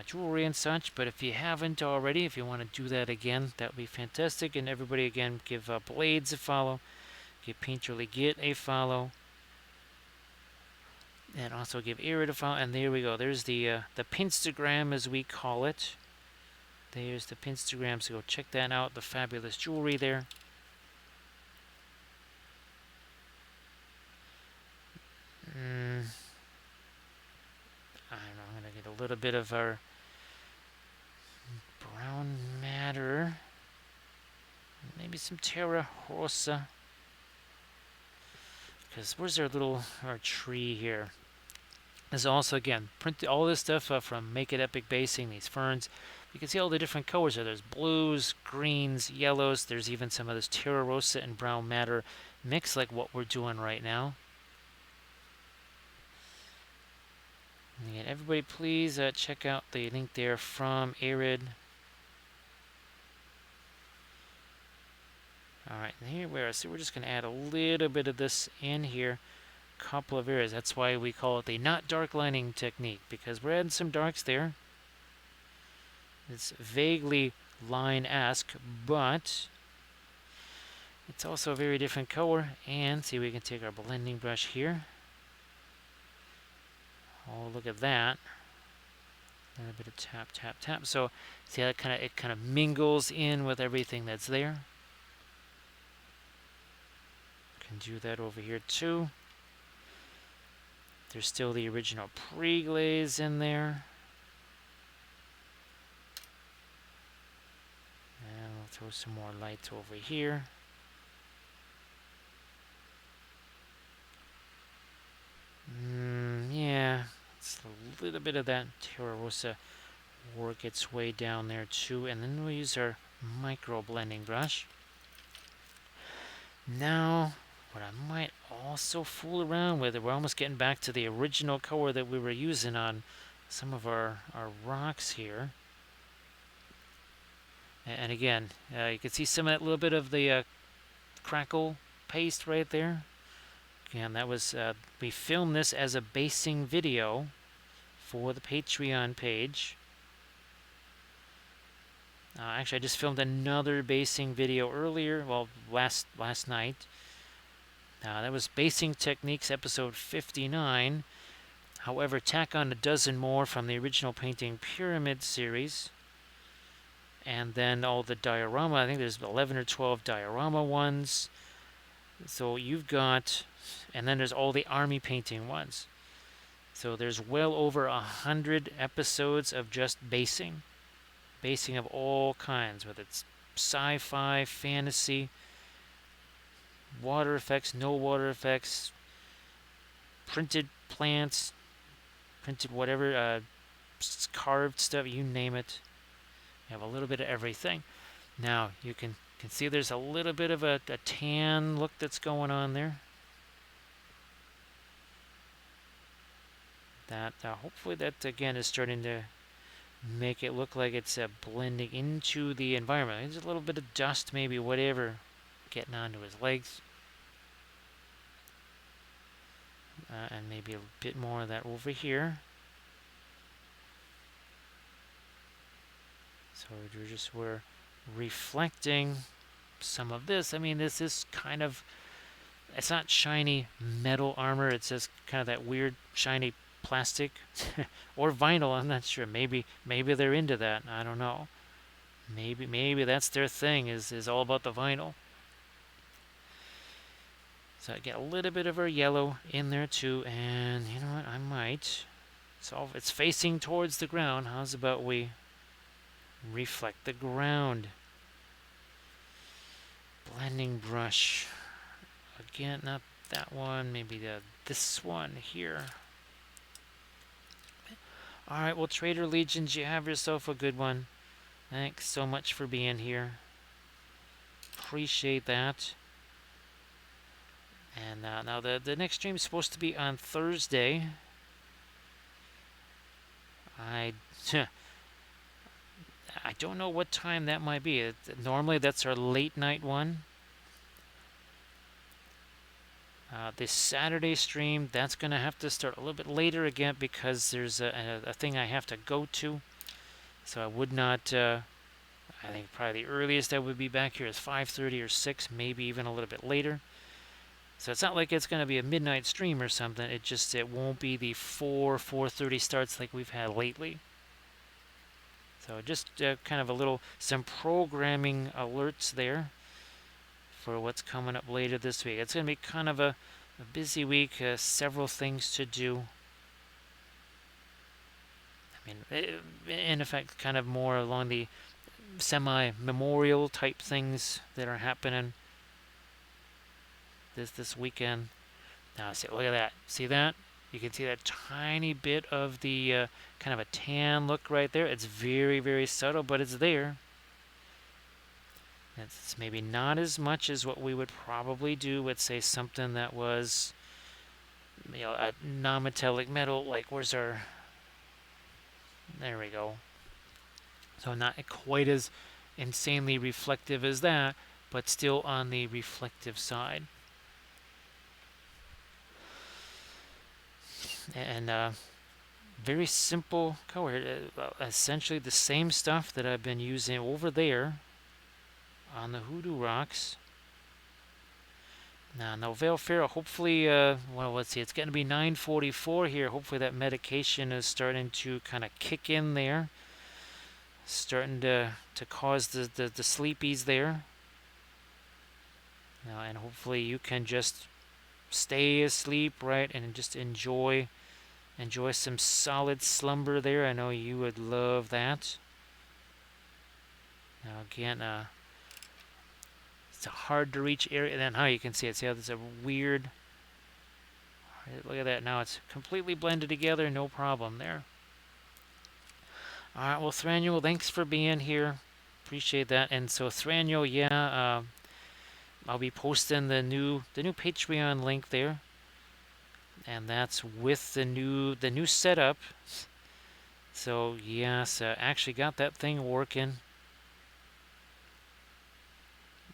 jewelry and such, but if you haven't already, if you want to do that again, that would be fantastic. And everybody, again, give Blades a follow, give Painterly Git a follow, and also give Arid a follow. And there we go. There's the Pinstagram, as we call it. There's the Pinstagram, so go check that out. The fabulous jewelry there. little bit of our brown matter. Maybe some terra rosa. Because where's our tree here? There's also, again, print all this stuff from Make It Epic Basing, these ferns. You can see all the different colors there. There's blues, greens, yellows. There's even some of this terra rosa and brown matter mix like what we're doing right now. And again, everybody please check out the link there from Arid. Alright, and here we are. So we're just going to add a little bit of this in here. Couple of areas. That's why we call it the not dark lining technique, because we're adding some darks there. It's vaguely line-esque, but it's also a very different color. And see, we can take our blending brush here. Oh, look at that. A little bit of tap, tap, tap. So see how it kind of mingles in with everything that's there. Can do that over here too. There's still the original pre-glaze in there. And we'll throw some more light over here. Yeah, it's a little bit of that terra rosa work its way down there too. And then we'll use our micro blending brush. Now, what I might also fool around with, we're almost getting back to the original color that we were using on some of our rocks here. And again, you can see some of that little bit of the crackle paste right there. Again, that was, we filmed this as a basing video for the Patreon page. Actually, I just filmed another basing video earlier, well, last night. That was Basing Techniques, episode 59. However, tack on a dozen more from the original Painting Pyramid series. And then all the diorama, I think there's 11 or 12 diorama ones. So you've got, and then there's all the army painting ones. So there's well over 100 episodes of just basing. Basing of all kinds, whether it's sci-fi, fantasy, water effects, no water effects, printed plants, printed whatever, carved stuff, you name it. You have a little bit of everything. Now, you can see there's a little bit of a tan look that's going on there. That hopefully that, again, is starting to make it look like it's blending into the environment. There's a little bit of dust, maybe, whatever, getting onto his legs. And maybe a bit more of that over here. So we're reflecting some of this. I mean, this is kind of, it's not shiny metal armor. It's just kind of that weird shiny plastic or vinyl. I'm not sure. Maybe they're into that. I don't know. Maybe that's their thing, is all about the vinyl. So I get a little bit of our yellow in there too, and you know what? I might. So it's facing towards the ground. How's about we reflect the ground? Blending brush. Again, not that one. Maybe this one here. All right, well, Trader Legions, you have yourself a good one. Thanks so much for being here. Appreciate that. And now the next stream is supposed to be on Thursday. I don't know what time that might be. Normally that's our late night one. This Saturday stream, that's going to have to start a little bit later again because there's a thing I have to go to. So I would not, I think probably the earliest I would be back here is 5:30 or 6, maybe even a little bit later. So it's not like it's going to be a midnight stream or something. It won't be the 4:30 starts like we've had lately. So just kind of some programming alerts there for what's coming up later this week. It's going to be kind of a busy week, several things to do. I mean, in effect, kind of more along the semi-memorial type things that are happening this weekend. Now, see, look at that. See that? You can see that tiny bit of the kind of a tan look right there. It's very, very subtle, but it's there. It's maybe not as much as what we would probably do with, say, something that was, a non-metallic metal. Like, where's our? There we go. So not quite as insanely reflective as that, but still on the reflective side. And very simple color. Essentially the same stuff that I've been using over there on the Hoodoo Rocks. Now, Novel Ferro, hopefully, well, let's see, it's going to be 9:44 here. Hopefully that medication is starting to kind of kick in there. Starting to cause the sleepies there. Now, and hopefully you can just stay asleep, right, and just enjoy some solid slumber there. I know you would love that. Now, again, it's a hard to reach area. And then how you can see it. See how there's a weird. Look at that. Now it's completely blended together. No problem there. All right. Well, Thranul, thanks for being here. Appreciate that. And so Thranul, yeah, I'll be posting the new Patreon link there, and that's with the new setup. So yes, actually got that thing working,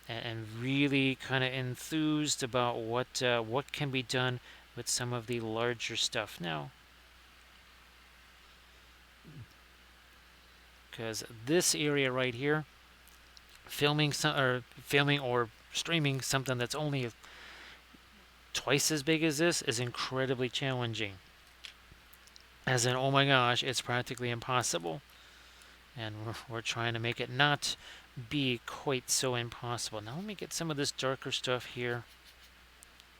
and really kind of enthused about what can be done with some of the larger stuff now. Because this area right here, filming or streaming something that's only twice as big as this is incredibly challenging. As in, oh my gosh, it's practically impossible. And we're trying to make it not be quite so impossible. Now let me get some of this darker stuff here.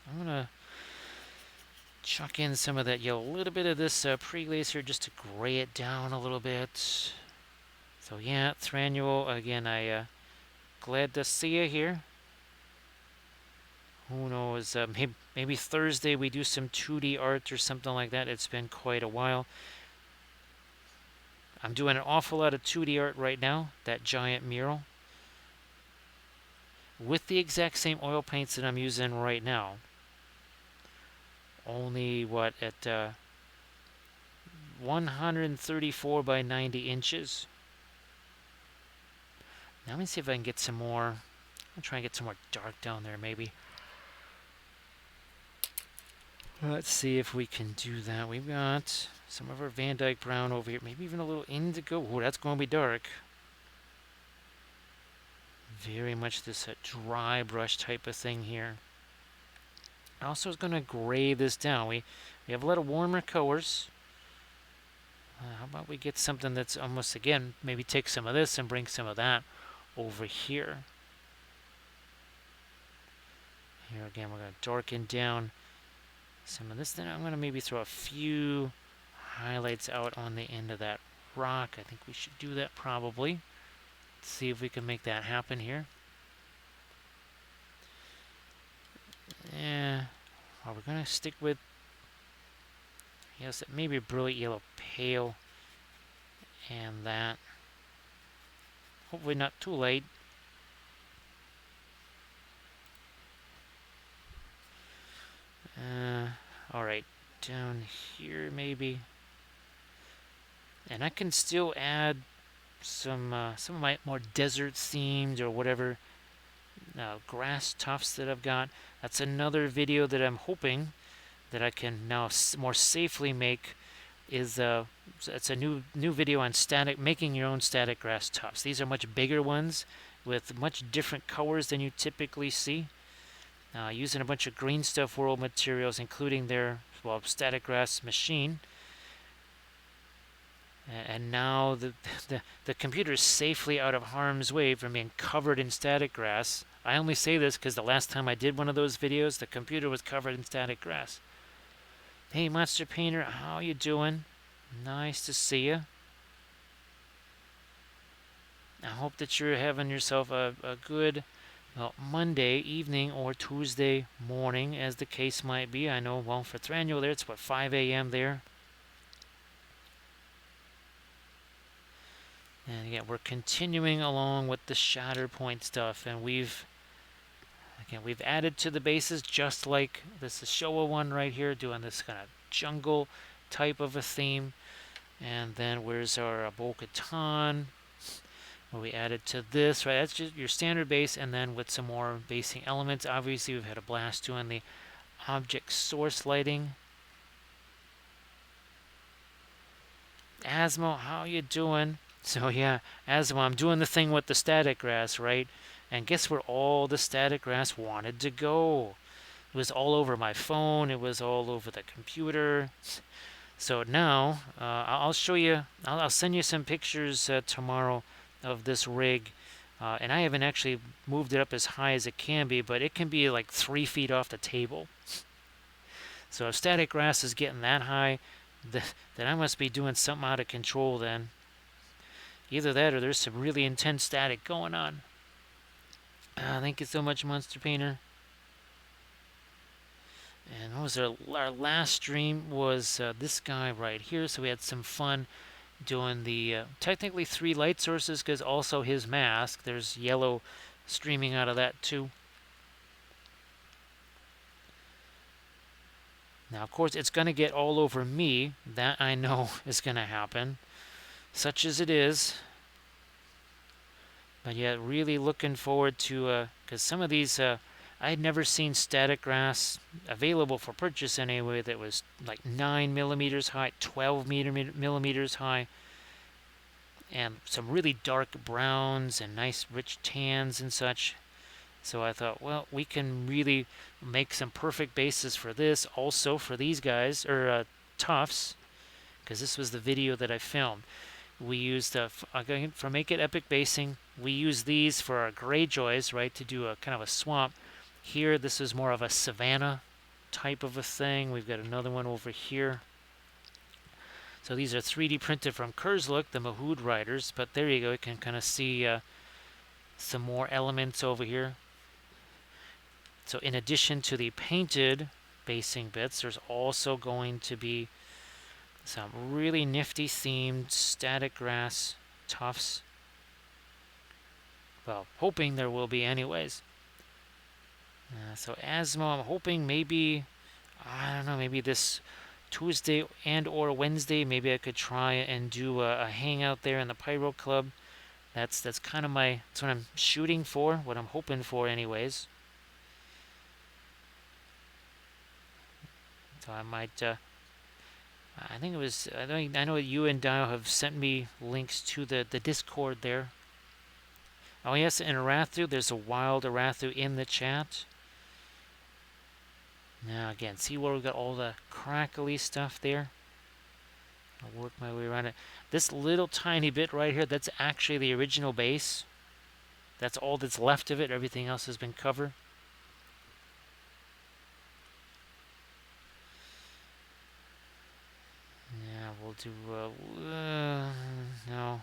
I'm going to chuck in some of that yellow, a little bit of this pre-glaze here just to gray it down a little bit. So yeah, Thranul, again, glad to see you here. Who knows, maybe Thursday we do some 2D art or something like that. It's been quite a while. I'm doing an awful lot of 2D art right now, that giant mural, with the exact same oil paints that I'm using right now. Only, what, at 134 by 90 inches. Now let me see if I can get some more. I'll try and get some more dark down there, maybe. Let's see if we can do that. We've got some of our Van Dyke brown over here. Maybe even a little indigo. Oh, that's going to be dark. Very much this dry brush type of thing here. I also was going to gray this down. We have a lot of warmer colors. How about we get something that's almost, again, maybe take some of this and bring some of that over here. Here again, we're going to darken down some of this. Then I'm going to maybe throw a few highlights out on the end of that rock. I think we should do that probably. Let's see if we can make that happen here. Yeah, well, we're going to stick with, yes, maybe brilliant yellow pale and that. Hopefully not too late. Alright, down here maybe. And I can still add some of my more desert themed or whatever grass tufts that I've got. That's another video that I'm hoping that I can now more safely make. It's a new video on making your own static grass tufts. These are much bigger ones with much different colors than you typically see. Using a bunch of Green Stuff World materials, including their static grass machine. And now the computer is safely out of harm's way from being covered in static grass. I only say this because the last time I did one of those videos, the computer was covered in static grass. Hey, Monster Painter, how you doing? Nice to see you. I hope that you're having yourself a good Monday evening or Tuesday morning, as the case might be. I know, well, for Thranduil there, it's what, 5 a.m. there. And yeah, we're continuing along with the Shatterpoint stuff, and we've added to the bases just like this is Showa one right here, doing this kind of jungle type of a theme. And then where's our Bo-Katan? Well, we added to this, right? That's just your standard base, and then with some more basing elements. Obviously, we've had a blast doing the object source lighting. Asmo, how you doing? So yeah, Asmo, I'm doing the thing with the static grass, right? And guess where all the static grass wanted to go? It was all over my phone. It was all over the computer. So now I'll show you. I'll send you some pictures tomorrow of this rig. And I haven't actually moved it up as high as it can be, but it can be like 3 feet off the table. So if static grass is getting that high, then I must be doing something out of control then. Either that or there's some really intense static going on. Thank you so much, Monster Painter. And what was our last stream was this guy right here. So we had some fun doing the technically 3 light sources because also his mask. There's yellow streaming out of that too. Now, of course, it's going to get all over me. That I know is going to happen, such as it is. But yeah, really looking forward to, because some of these, I had never seen static grass available for purchase anyway that was like 9 millimeters high, 12 millimeters high, and some really dark browns and nice rich tans and such. So I thought, well, we can really make some perfect bases for this. Also for these guys, or Tufts, because this was the video that I filmed. We used, for Make It Epic Basing, we use these for our Greyjoys, right, to do a kind of a swamp. Here, this is more of a savanna type of a thing. We've got another one over here. So these are 3D printed from Kurzlook, the Mahood Riders. But there you go, you can kind of see some more elements over here. So in addition to the painted basing bits, there's also going to be some really nifty themed static grass tufts. Well, hoping there will be anyways. So Asmo, I'm hoping maybe, I don't know, maybe this Tuesday and or Wednesday, maybe I could try and do a hangout there in the Pyro Club. That's kind of that's what I'm shooting for, what I'm hoping for anyways. So I might, I think it was, I know you and Dio have sent me links to the Discord there. Oh yes, and Arathu, there's a wild Arathu in the chat. Now again, see where we got all the crackly stuff there? I'll work my way around it. This little tiny bit right here, that's actually the original base. That's all that's left of it. Everything else has been covered. Yeah, we'll do, no.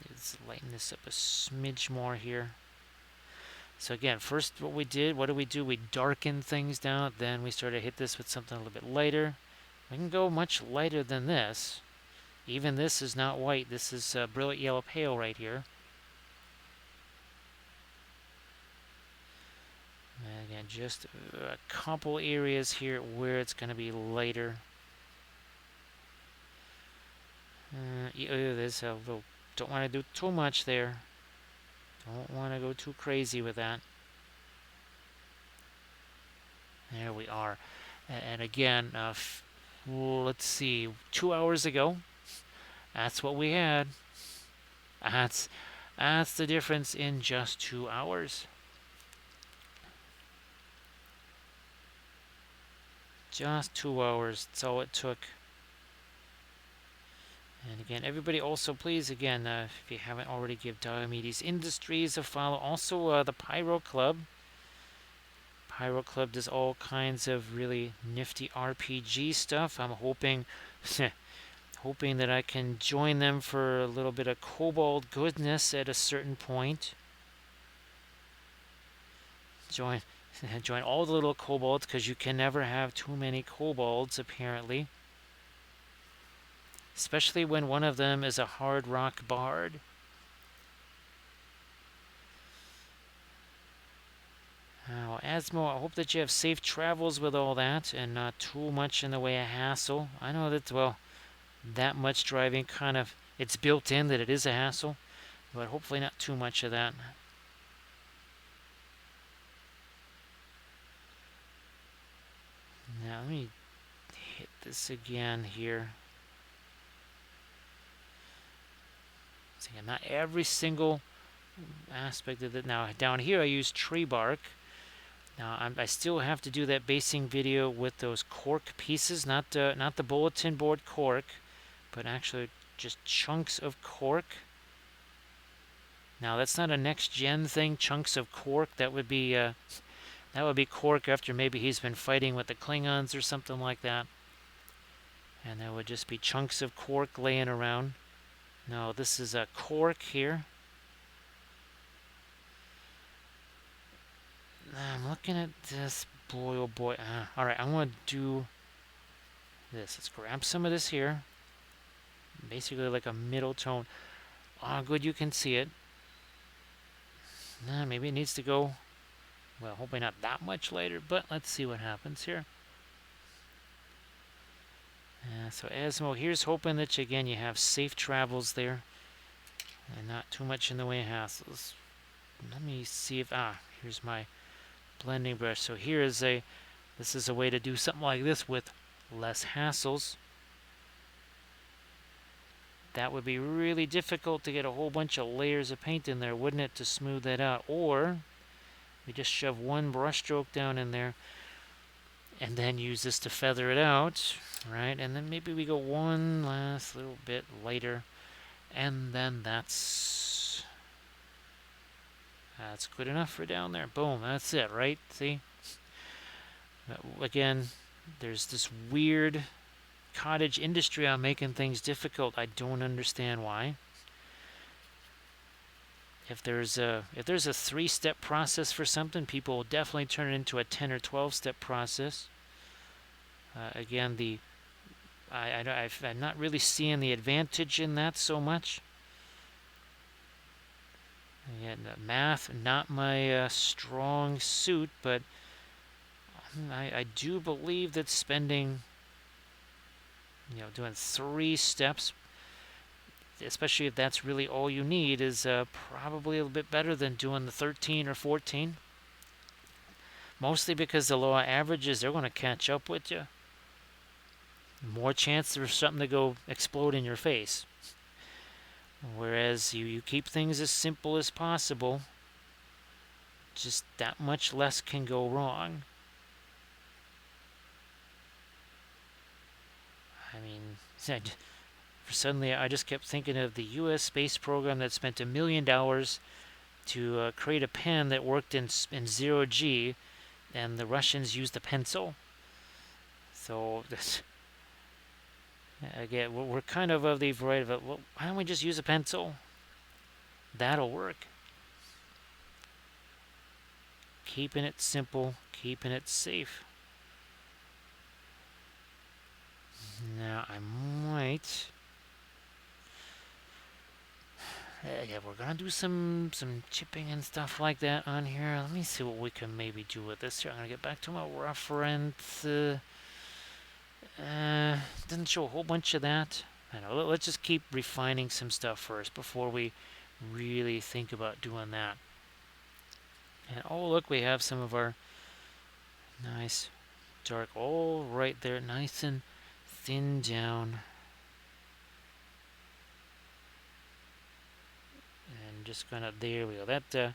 Let's lighten this up a smidge more here. So again, first what do we do? We darken things down, then we sort of hit this with something a little bit lighter. We can go much lighter than this. Even this is not white. This is brilliant yellow pale right here. And again, just a couple areas here where it's going to be lighter. This a little, don't want to do too much there. Don't want to go too crazy with that. There we are. And again, let's see, 2 hours ago, that's what we had. That's the difference in just 2 hours. Just 2 hours. That's all it took. And again, everybody also please, again, if you haven't already, give Diomedes Industries a follow. Also, the Pyro Club. Pyro Club does all kinds of really nifty RPG stuff. I'm hoping hoping that I can join them for a little bit of cobalt goodness at a certain point. Join join all the little kobolds, because you can never have too many kobolds apparently, especially when one of them is a hard rock bard. Now, Asmo, I hope that you have safe travels with all that and not too much in the way of hassle. I know that, well, that much driving kind of, it's built in that it is a hassle, but hopefully not too much of that. Now, let me hit this again here. So again, not every single aspect of it. Now, down here I use tree bark. Now, I still have to do that basing video with those cork pieces, not the bulletin board cork, but actually just chunks of cork. Now, that's not a next gen thing, chunks of cork. That would be cork after maybe he's been fighting with the Klingons or something like that. And there would just be chunks of cork laying around. No, this is a cork here. I'm looking at this. Boy, oh boy. Alright, I'm going to do this. Let's grab some of this here. Basically like a middle tone. Ah, good, you can see it. Maybe it needs to go, well, hopefully not that much later, but let's see what happens here. So Asmo, here's hoping that, again, you have safe travels there and not too much in the way of hassles. Let me see if, here's my blending brush. So this is a way to do something like this with less hassles. That would be really difficult to get a whole bunch of layers of paint in there, wouldn't it, to smooth that out? Or we just shove one brush stroke down in there and then use this to feather it out, right? And then maybe we go one last little bit lighter, and then that's good enough for down there. Boom, that's it, right? See? Again, there's this weird cottage industry on making things difficult. I don't understand why. If there's a 3-step process for something, people will definitely turn it into a 10 or 12-step process. Again, I'm not really seeing the advantage in that so much. Again, math, not my strong suit, but I do believe that spending, doing 3 steps, especially if that's really all you need, is probably a little bit better than doing the 13 or 14. Mostly because the law averages, they're going to catch up with you. More chance there's something to go explode in your face. Whereas you keep things as simple as possible, just that much less can go wrong. I mean, suddenly I just kept thinking of the U.S. space program that spent $1 million to create a pen that worked in 0G, and the Russians used a pencil. So this, again, we're kind of the variety of, well, why don't we just use a pencil? That'll work. Keeping it simple, keeping it safe. Now I might. Yeah, we're gonna do some chipping and stuff like that on here. Let me see what we can maybe do with this here. I'm gonna get back to my reference. Doesn't show a whole bunch of that. I know. Let's just keep refining some stuff first before we really think about doing that. And oh, look, we have some of our nice dark, all right there, nice and thin down. And just gonna, there we go. That the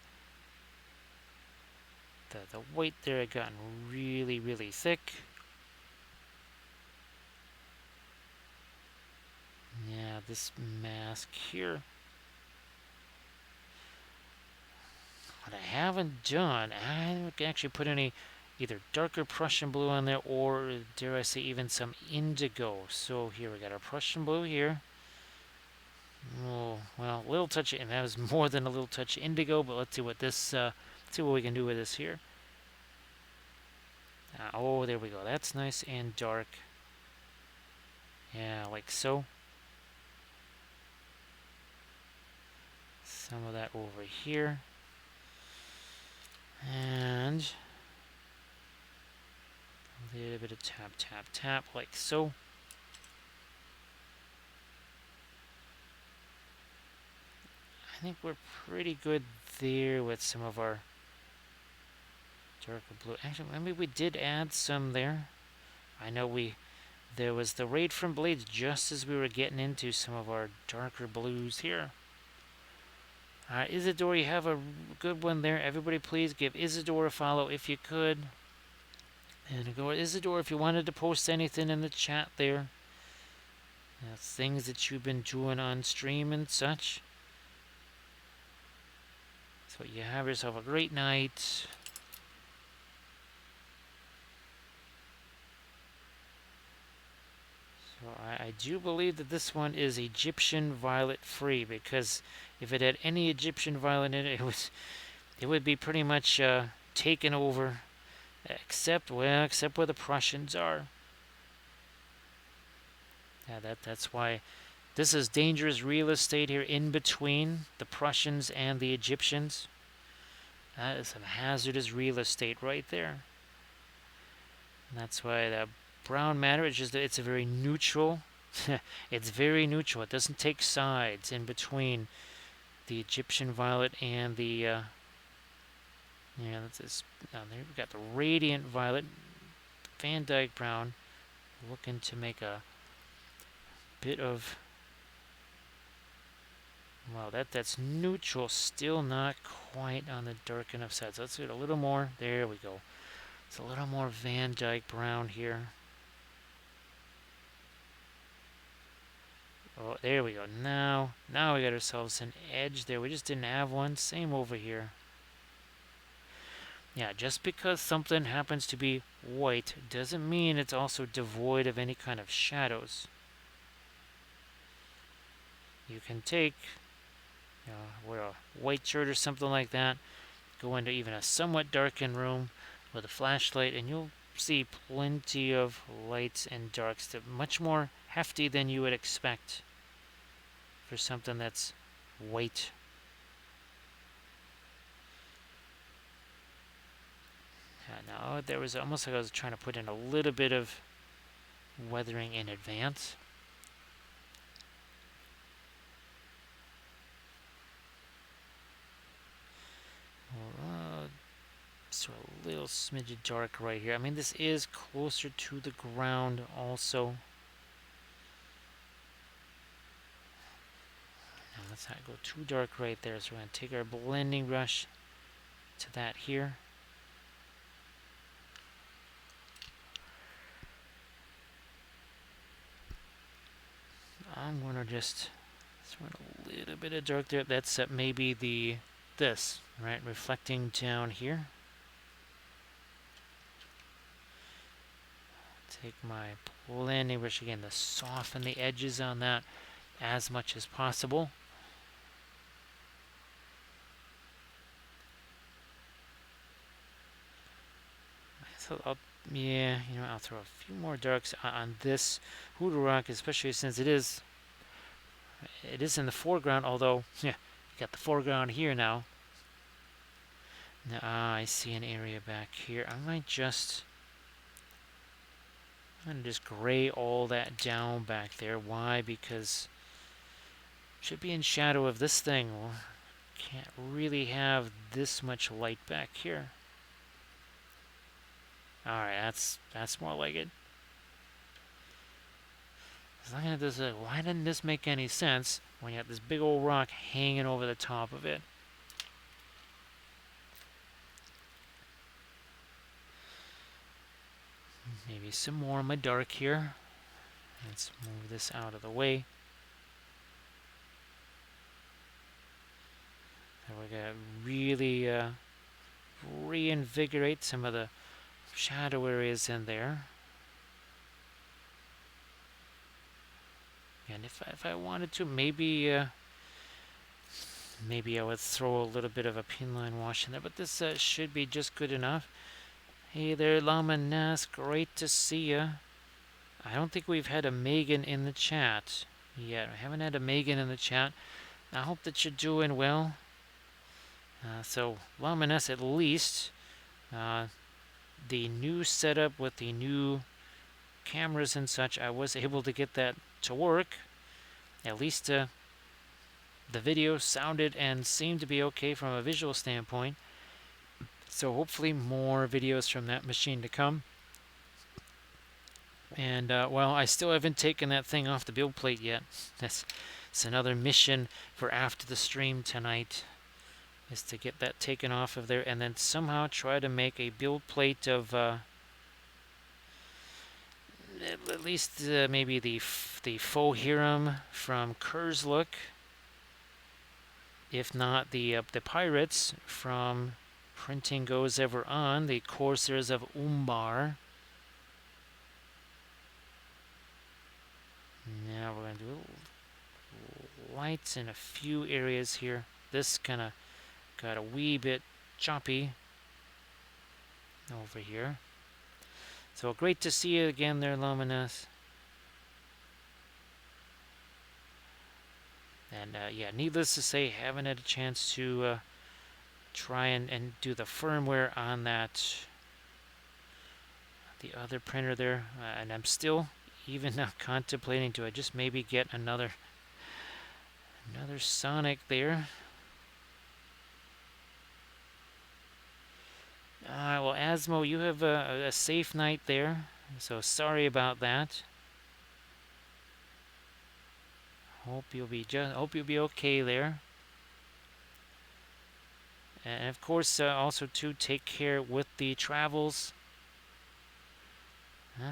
white there had gotten really, really thick. Yeah, this mask here. What I haven't done, I haven't actually put any either darker Prussian blue on there, or dare I say even some indigo. So here we got our Prussian blue here. Oh, well, a little touch, and that was more than a little touch indigo, but let's see what this, let's see what we can do with this here. Oh, there we go. That's nice and dark. Yeah, like so. Some of that over here. And a little bit of tap, tap, tap, like so. I think we're pretty good there with some of our darker blue. Actually, maybe we did add some there. I know there was the raid from Blades just as we were getting into some of our darker blues here. Isidore, you have a good one there. Everybody please give Isidore a follow if you could. And go Isidore if you wanted to post anything in the chat there. Things that you've been doing on stream and such. So you have yourself a great night. So I do believe that this one is Egyptian violet free, because if it had any Egyptian violet in it, it would be pretty much taken over, except where the Prussians are. Yeah, that's why this is dangerous real estate here in between the Prussians and the Egyptians. That is some hazardous real estate right there. And that's why the brown matter is just, it's a very neutral. It's very neutral. It doesn't take sides in between the Egyptian violet and the that's this. Now there we got the radiant violet, Van Dyke brown, looking to make a bit of, well, that's neutral, still not quite on the dark enough side. So let's get a little more. There we go. It's a little more Van Dyke brown here. Oh, there we go. Now we got ourselves an edge there. We just didn't have one. Same over here. Yeah, just because something happens to be white doesn't mean it's also devoid of any kind of shadows. You can take, wear a white shirt or something like that, go into even a somewhat darkened room with a flashlight, and you'll see plenty of lights and darks that much more hefty than you would expect for something that's white. Now there was almost like I was trying to put in a little bit of weathering in advance. So a little smidge of dark right here. I mean, this is closer to the ground also. Now let's not go too dark right there. So we're going to take our blending brush to that here. I'm going to just throw in a little bit of dark there. That's maybe this, right? Reflecting down here. Take my blending brush again to soften the edges on that as much as possible. So I'll throw a few more darks on this Hoodoo Rock, especially since it is in the foreground, although, yeah, you got the foreground here now. Now, I see an area back here. I'm going to just gray all that down back there. Why? Because it should be in shadow of this thing. Well, can't really have this much light back here. Alright, that's more like it. Looking at this, why didn't this make any sense when you have this big old rock hanging over the top of it? Maybe some more in my dark here. Let's move this out of the way. And we're going to really reinvigorate some of the shadow areas in there. And if I wanted to, maybe I would throw a little bit of a pinline wash in there, but this should be just good enough. Hey there, Llama Ness, great to see ya. I don't think we've had a Megan in the chat yet. I haven't had a Megan in the chat. I hope that you're doing well. So, Llama Ness, at least the new setup with the new cameras and such, I was able to get that to work. At least the video sounded and seemed to be okay from a visual standpoint. So hopefully more videos from that machine to come. And well, I still haven't taken that thing off the build plate yet. It's another mission for after the stream tonight, is to get that taken off of there and then somehow try to make a build plate of at least maybe the faux Hiram from Kurzlook, if not the pirates from Printing Goes Ever On, the Corsairs of Umbar. Now we're going to do lights in a few areas here. This kind of got a wee bit choppy over here. So great to see you again there, Luminous. And yeah, needless to say, haven't had a chance to try and do the firmware on that, the other printer there. And I'm still even now contemplating, do I just maybe get another Sonic there? Well, Asmo, you have a safe night there, so sorry about that. Hope you'll be okay there. And of course, also to take care with the travels.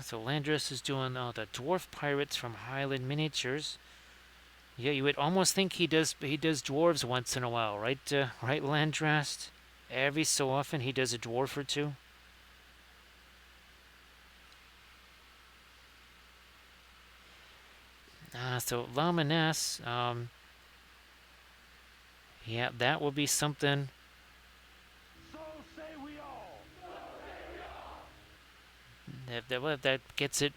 So Landris is doing the dwarf pirates from Highland Miniatures. Yeah, you would almost think he does dwarves once in a while, right? Right, Landrast. Every so often he does a dwarf or two. So Laminess, yeah, that will be something. So say we all. If that gets it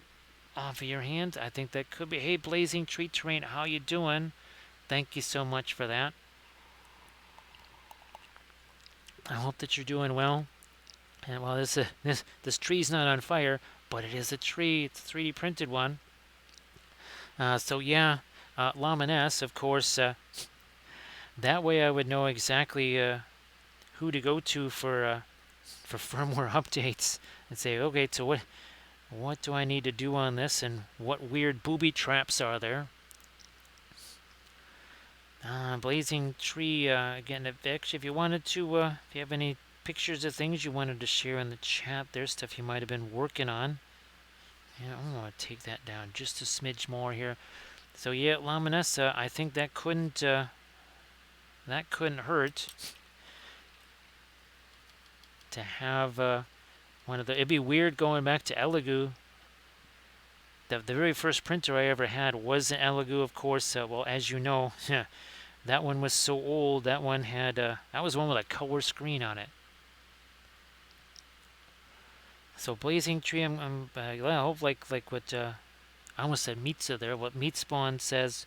off of your hand, I think that could be. Hey, Blazing Tree Terrain, how you doing? Thank you so much for that. I hope that you're doing well. And while this tree's not on fire, but it is a tree. It's a 3D printed one. So yeah, Laminess, of course. That way I would know exactly who to go to for firmware updates and say, okay, so what do I need to do on this, and what weird booby traps are there? Blazing Tree, again, if you wanted to, if you have any pictures of things you wanted to share in the chat, there's stuff you might have been working on. Yeah, I'm going to take that down just a smidge more here. So yeah, Laminessa, I think that couldn't hurt to have one of the. It'd be weird going back to Elegoo. The very first printer I ever had was an Elegoo, of course. Well, as you know, that one was so old. That one had that was one with a color screen on it. So Blazing Tree, I'm I hope like what I almost said Meatsa there. What Meat Spawn says.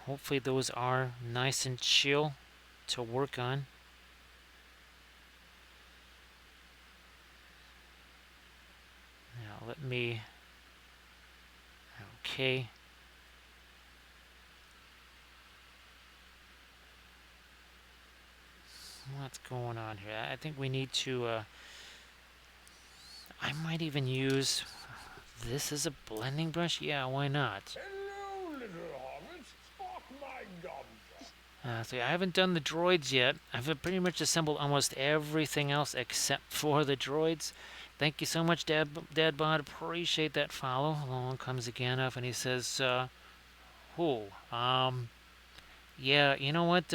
Hopefully those are nice and chill to work on. Now let me. Okay. What's going on here? I think we need to. I might even use this as a blending brush. Yeah, why not? Hello, little hobbits. Spark my gums. So I haven't done the droids yet. I've pretty much assembled almost everything else except for the droids. Thank you so much, Dadbot. Appreciate that follow. Along comes again up and he says, yeah, you know what,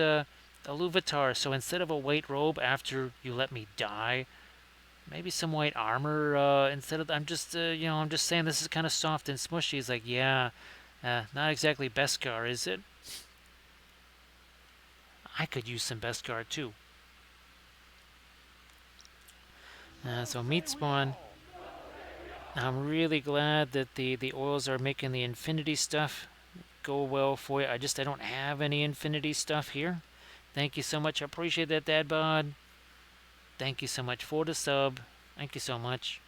Iluvatar, so instead of a white robe after you let me die, maybe some white armor instead of. I'm just saying this is kind of soft and smushy. He's like, yeah, not exactly Beskar, is it? I could use some Beskar too. So So say meat we spawn. all. I'm really glad that the oils are making the infinity stuff go well for you. I don't have any infinity stuff here. Thank you so much. I appreciate that, Dad Bod. Thank you so much for the sub. Thank you so much.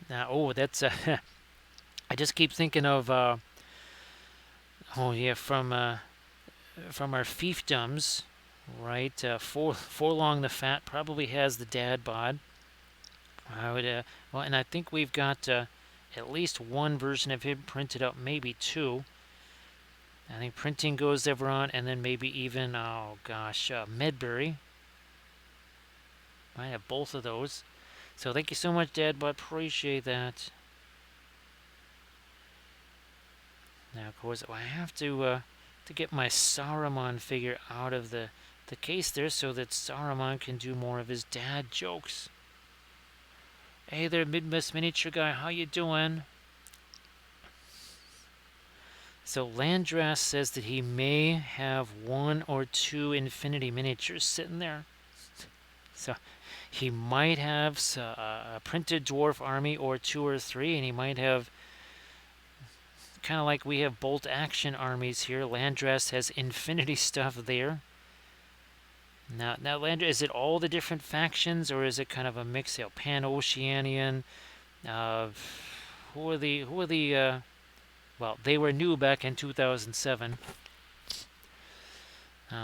Now, oh, that's I just keep thinking of oh yeah, from our fiefdoms, right? Forlong the Fat probably has the Dad Bod. I would well, and I think we've got at least one version of him printed up, maybe two. I think printing goes ever on, and then maybe even oh gosh, Medbury might have both of those. So thank you so much, Dad, but appreciate that. Now, of course, I have to get my Saruman figure out of the case there, so that Saruman can do more of his dad jokes. Hey there, Midwest Miniature Guy, how you doing? So Landras says that he may have one or two Infinity miniatures sitting there. So he might have a printed dwarf army or two or three, and he might have kind of like we have bolt action armies here. Landras has Infinity stuff there. Now, Landras, is it all the different factions, or is it kind of a mix? Pan-Oceanian. Uh, who are the well, they were new back in 2007.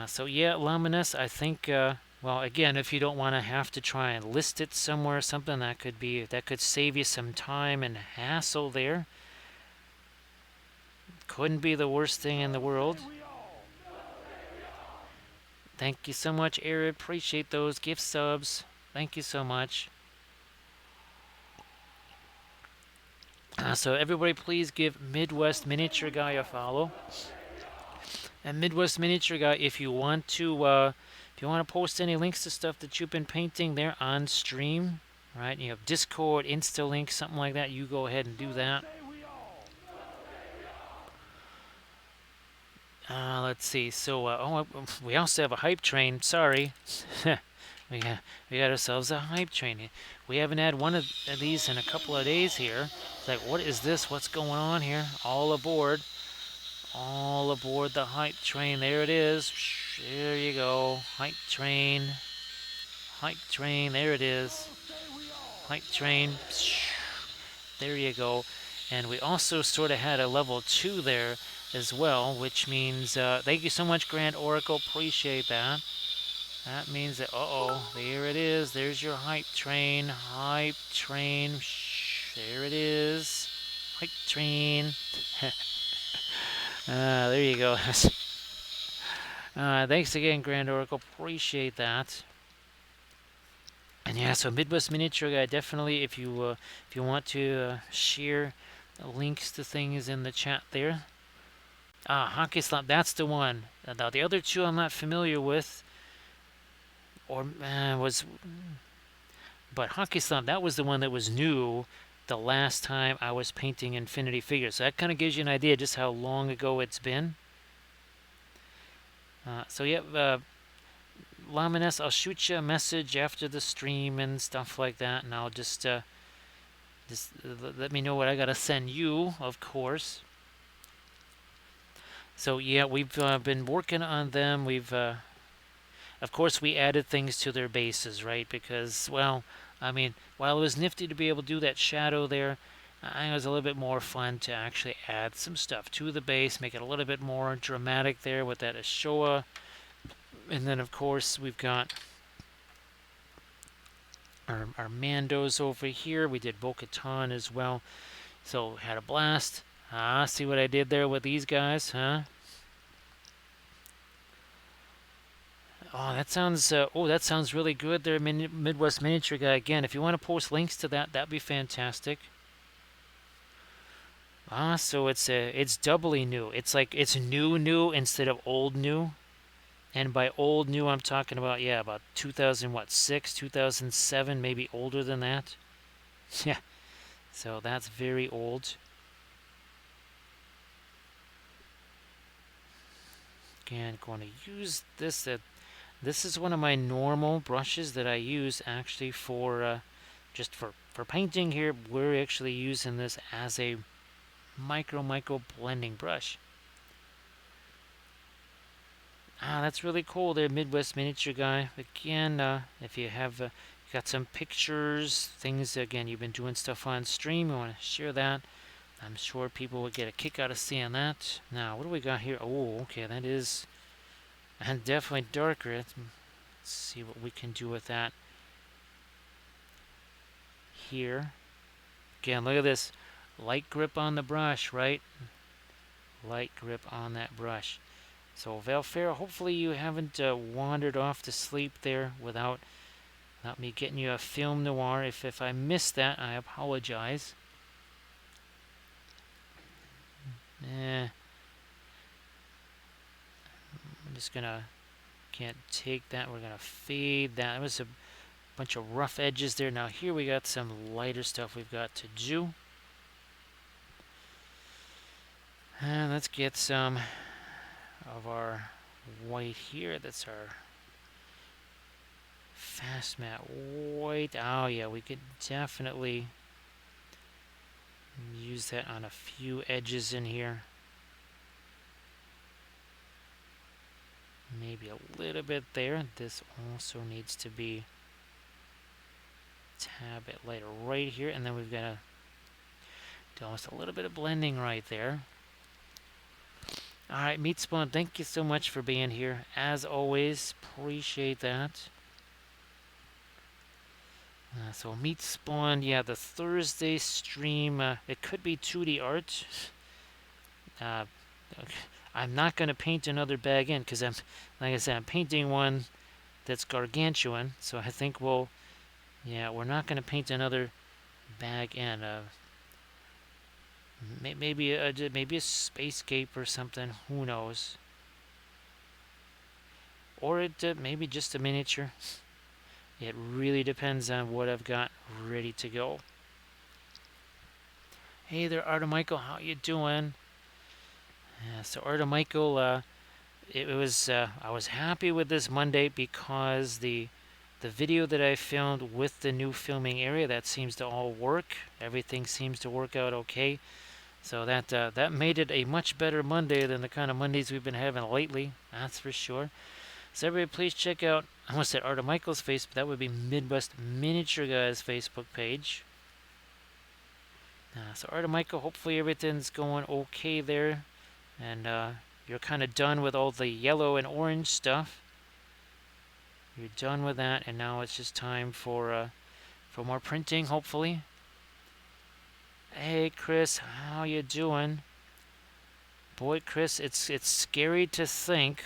So yeah, Laminus, I think. Well, again, if you don't want to have to try and list it somewhere, something that could save you some time and hassle there. Couldn't be the worst thing in the So world. say we all. Thank you so much, Eric. Appreciate those gift subs. Thank you so much. So everybody, please give Midwest So say Miniature we Guy a all. follow. And Midwest Miniature Guy, if you want to post any links to stuff that you've been painting there on stream, right? You have Discord, InstaLink, something like that. You go ahead and do So that. say we all. Let's see. So, we also have a hype train. Sorry, we got we got ourselves a hype train. We haven't had one of these in a couple of days here. It's like, what is this? What's going on here? All aboard! All aboard the hype train. There it is. There you go. Hype train. Hype train. There it is. So say we all. Hype train. There you go. And we also sort of had a level 2 there as well, which means thank you so much, Grand Oracle. Appreciate that. That means that, uh-oh, there it is. There's your hype train. Hype train. There it is. Hype train. There you go. Thanks again, Grand Oracle. Appreciate that. And yeah, so Midwest Miniature Guy, definitely, if you want to share links to things in the chat there. Hockey Slump, that's the one. Now the other two I'm not familiar with, or was, but Hockey Slump, that was the one that was new the last time I was painting Infinity figures. So that kind of gives you an idea just how long ago it's been. So yeah, Lamines, I'll shoot you a message after the stream and stuff like that, and I'll just let me know what I gotta send you, of course. So yeah, we've been working on them. Of course, we added things to their bases, right? Because, well, I mean, while it was nifty to be able to do that shadow there, I think it was a little bit more fun to actually add some stuff to the base, make it a little bit more dramatic there with that Ashoa. And then, of course, we've got our Mandos over here. We did Bo-Katan as well. So, had a blast. See what I did there with these guys, huh? That sounds really good there, Midwest Miniature Guy. Again, if you want to post links to that, that'd be fantastic. So it's doubly new. It's like it's new instead of old new. And by old new, I'm talking about, yeah, about 2000, what, 6, 2007, maybe older than that. Yeah, so that's very old. Again, going to use this. This is one of my normal brushes that I use actually for just for painting here. We're actually using this as a micro blending brush. Ah, that's really cool there, Midwest Miniature Guy. Again, if you have got some pictures, things, again, you've been doing stuff on stream, you want to share that. I'm sure people would get a kick out of seeing that. Now, what do we got here? Oh, okay, that is and definitely darker. Let's see what we can do with that here. Again, look at this. Light grip on the brush, right? Light grip on that brush. So, Valfera, hopefully you haven't wandered off to sleep there without me getting you a film noir. If I missed that, I apologize. I'm just gonna can't take that. We're gonna fade that. There was a bunch of rough edges there. Now here we got some lighter stuff we've got to do. And let's get some of our white here. That's our fast matte white. Oh yeah, we could definitely use that on a few edges in here. Maybe a little bit there. This also needs to be a tad bit lighter right here. And then we've got to do almost a little bit of blending right there. Alright, Meat Spawn, thank you so much for being here. As always, appreciate that. So Meat Spawn, yeah, the Thursday stream, it could be 2D art. Uh, I'm not going to paint another bag in because like I said, I'm painting one that's gargantuan. So I think we're not going to paint another bag in. Maybe a space cape or something. Who knows? Or maybe just a miniature. It really depends on what I've got ready to go. Hey there, Artemichael. How you doing? So Artemichael, it was I was happy with this Monday because the video that I filmed with the new filming area, that seems to all work. Everything seems to work out okay. So that made it a much better Monday than the kind of Mondays we've been having lately. That's for sure. So everybody, please check out. I almost said Artemichael's face, but that would be Midwest Miniature Guy's Facebook page. So Artemichael, hopefully everything's going okay there, and you're kind of done with all the yellow and orange stuff. You're done with that, and now it's just time for more printing, hopefully. Hey, Chris, how you doing? Boy, Chris, it's scary to think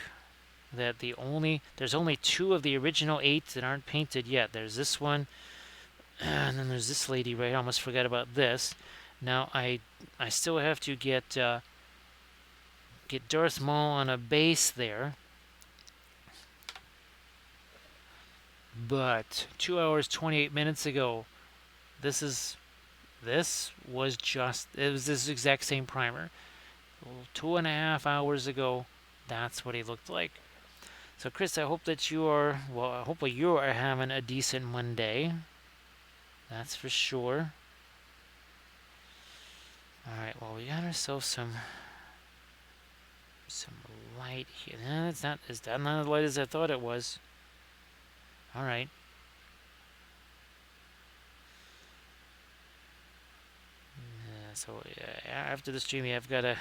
that there's only 2 of the original 8 that aren't painted yet. There's this one, and then there's this lady right. I almost forgot about this. Now I still have to get Darth Maul on a base there. But 2 hours 28 minutes ago, this was this exact same primer. 2.5 hours ago, that's what he looked like. So Chris, I hope that hopefully you are having a decent Monday. That's for sure. Alright, well, we got ourselves some light here. No, it's not as light as I thought it was. Alright. So after the stream, I've got to...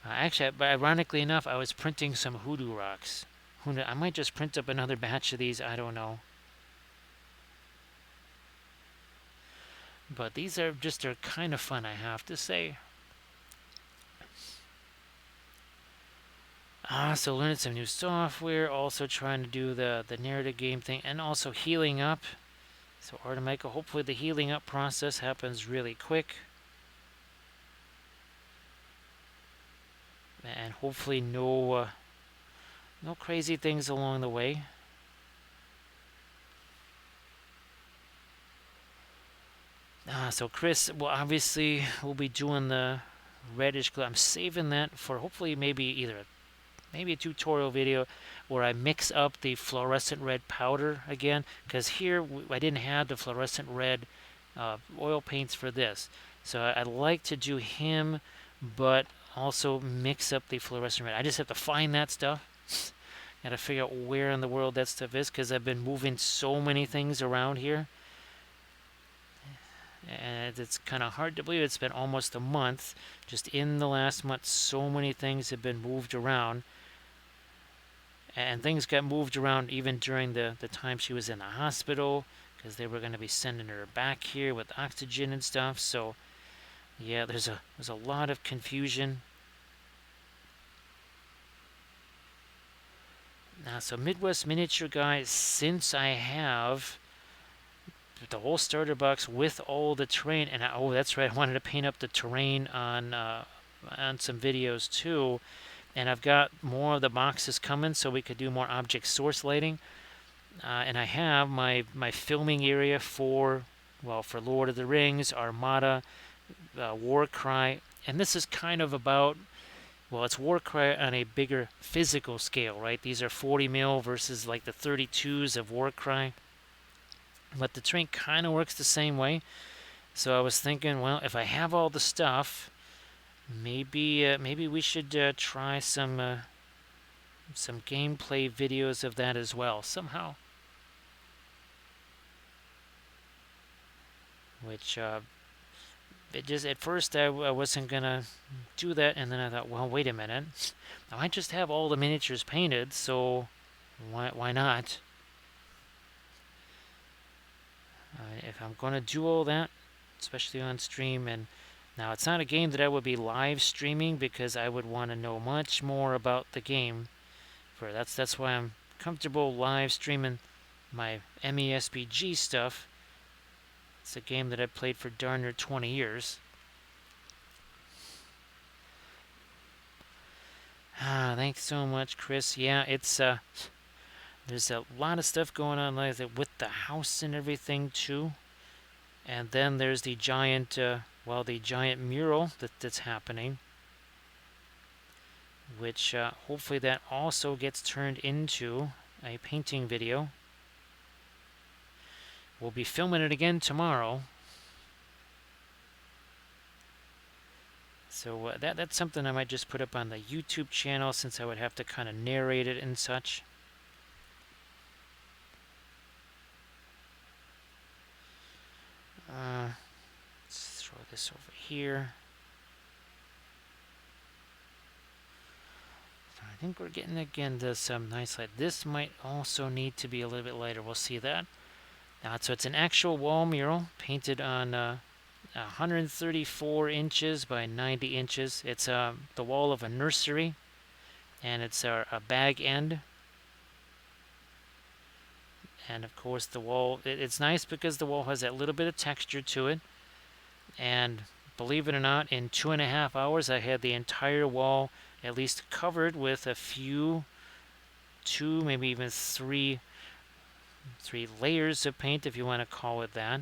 actually, ironically enough, I was printing some hoodoo rocks. I might just print up another batch of these, I don't know. But these are kind of fun, I have to say. So learning some new software, also trying to do the narrative game thing, and also healing up. So Artemichael, hopefully the healing up process happens really quick. And hopefully no No crazy things along the way. So Chris, well, obviously we'll be doing the reddish glow. I'm saving that for hopefully maybe a tutorial video where I mix up the fluorescent red powder again, because here I didn't have the fluorescent red oil paints for this. So I'd like to do him, but also mix up the fluorescent red. I just have to find that stuff. Got to figure out where in the world that stuff is, because I've been moving so many things around here. And it's kind of hard to believe it's been almost a month. Just in the last month, so many things have been moved around. And things got moved around even during the time she was in the hospital, because they were going to be sending her back here with oxygen and stuff. So yeah, there's a lot of confusion. Now, so Midwest Miniature Guys, since I have the whole starter box with all the terrain, and oh, that's right, I wanted to paint up the terrain on some videos too, and I've got more of the boxes coming, so we could do more object source lighting. And I have my filming area for Lord of the Rings, Armada, Warcry, and this is kind of about, it's Warcry on a bigger physical scale, right? These are 40 mil versus like the 32s of Warcry, but the terrain kind of works the same way. So I was thinking, well, if I have all the stuff, maybe we should try some gameplay videos of that as well somehow. Which it just at first I wasn't gonna do that, and then I thought, well, wait a minute, I just have all the miniatures painted, so why not? If I'm gonna do all that, especially on stream, and now it's not a game that I would be live streaming because I would want to know much more about the game. That's why I'm comfortable live streaming my MESBG stuff. It's a game that I've played for darn near 20 years. Thanks so much, Chris. Yeah, it's there's a lot of stuff going on like that with the house and everything too. And then there's the giant, the giant mural that's happening, which hopefully that also gets turned into a painting video. We'll be filming it again tomorrow. So that's something I might just put up on the YouTube channel, since I would have to kind of narrate it and such. Let's throw this over here. I think we're getting again to some nice light. This might also need to be a little bit lighter. We'll see that. So it's an actual wall mural painted on 134 inches by 90 inches. It's the wall of a nursery, and it's a bag end. And of course the wall, it's nice because the wall has that little bit of texture to it. And believe it or not, in 2.5 hours I had the entire wall at least covered with a few, two, maybe even three layers of paint, if you want to call it that.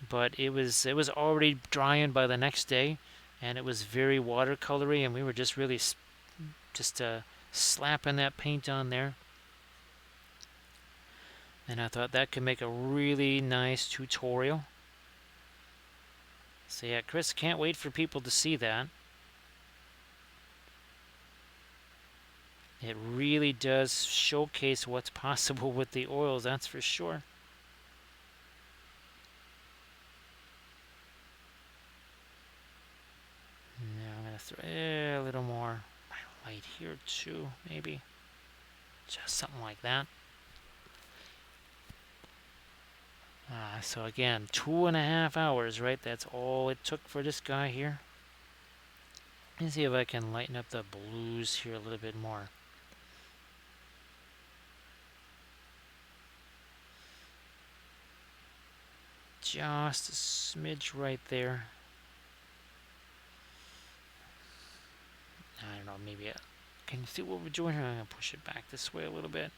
But it was already drying by the next day, and it was very watercolory, and we were just really slapping that paint on there. And I thought that could make a really nice tutorial. So yeah, Chris, can't wait for people to see that. It really does showcase what's possible with the oils, that's for sure. Now I'm going to throw a little more light here too, maybe. Just something like that. So again, 2.5 hours, right? That's all it took for this guy here. Let's see if I can lighten up the blues here a little bit more. Just a smidge right there. I don't know, maybe Can you see what we're doing here? I'm going to push it back this way a little bit.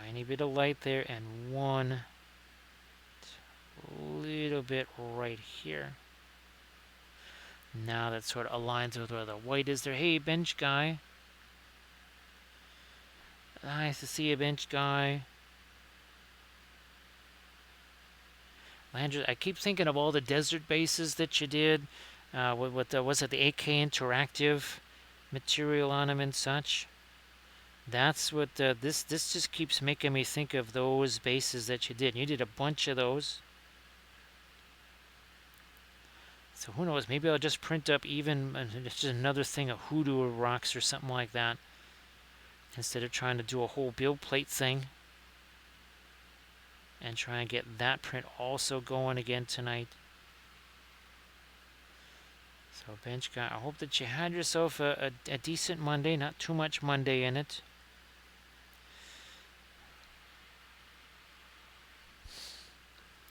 Tiny bit of light there, and one little bit right here. Now that sort of aligns with where the white is there. Hey, bench guy. Nice to see you, bench guy. Landry, I keep thinking of all the desert bases that you did. With the, was it the AK Interactive material on them and such? That's what this just keeps making me think of those bases that you did. You did a bunch of those. So who knows? Maybe I'll just print up even just another thing of hoodoo rocks or something like that, instead of trying to do a whole build plate thing. And try and get that print also going again tonight. So bench guy, I hope that you had yourself a decent Monday, not too much Monday in it.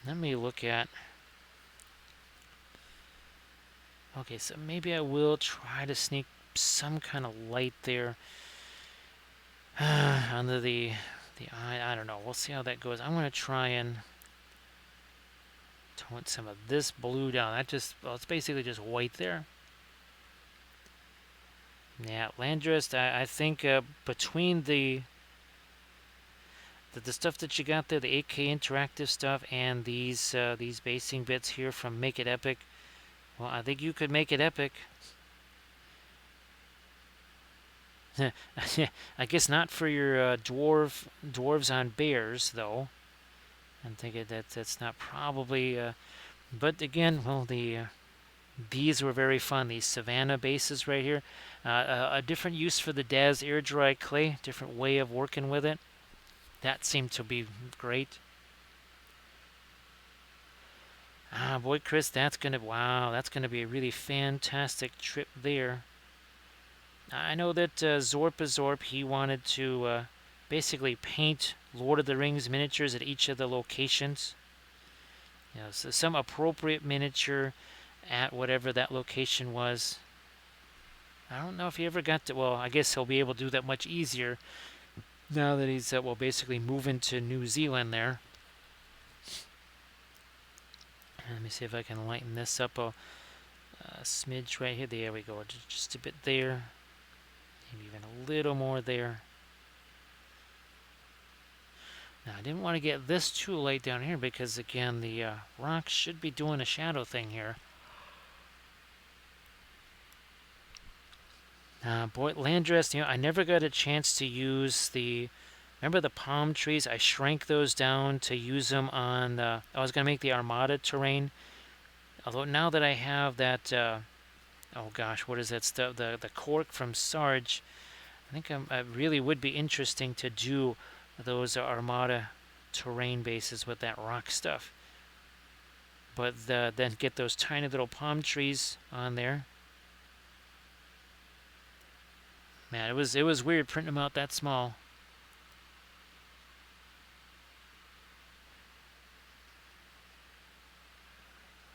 Let me look at... Okay, so maybe I will try to sneak some kind of light there under the eye. I don't know. We'll see how that goes. I'm going to try and tone some of this blue down. That just, well, it's basically just white there. Yeah, Landrist, I think between the stuff that you got there, the 8K interactive stuff, and these basing bits here from Make It Epic, well, I think you could make it epic. I guess not for your dwarves on bears, though. I'm thinking that's not probably. But again, well, these were very fun. These Savannah bases right here, a different use for the Daz air dry clay, different way of working with it. That seemed to be great. Ah, boy, Chris, that's gonna be a really fantastic trip there. I know that Zorp, he wanted to basically paint Lord of the Rings miniatures at each of the locations. You know, so some appropriate miniature at whatever that location was. I don't know if he ever got to. Well, I guess he'll be able to do that much easier now that he's well, basically moving to New Zealand there. Let me see if I can lighten this up a smidge right here. There we go, just a bit there. Maybe even a little more there. Now, I didn't want to get this too light down here because, again, the rocks should be doing a shadow thing here. Boy, Landress, you know, I never got a chance to use the... Remember the palm trees? I shrank those down to use them on... I was going to make the Armada terrain. Although now that I have that... oh gosh, what is that stuff? The cork from Sarge. I think it really would be interesting to do those Armada terrain bases with that rock stuff. But then get those tiny little palm trees on there. Man, it was weird printing them out that small.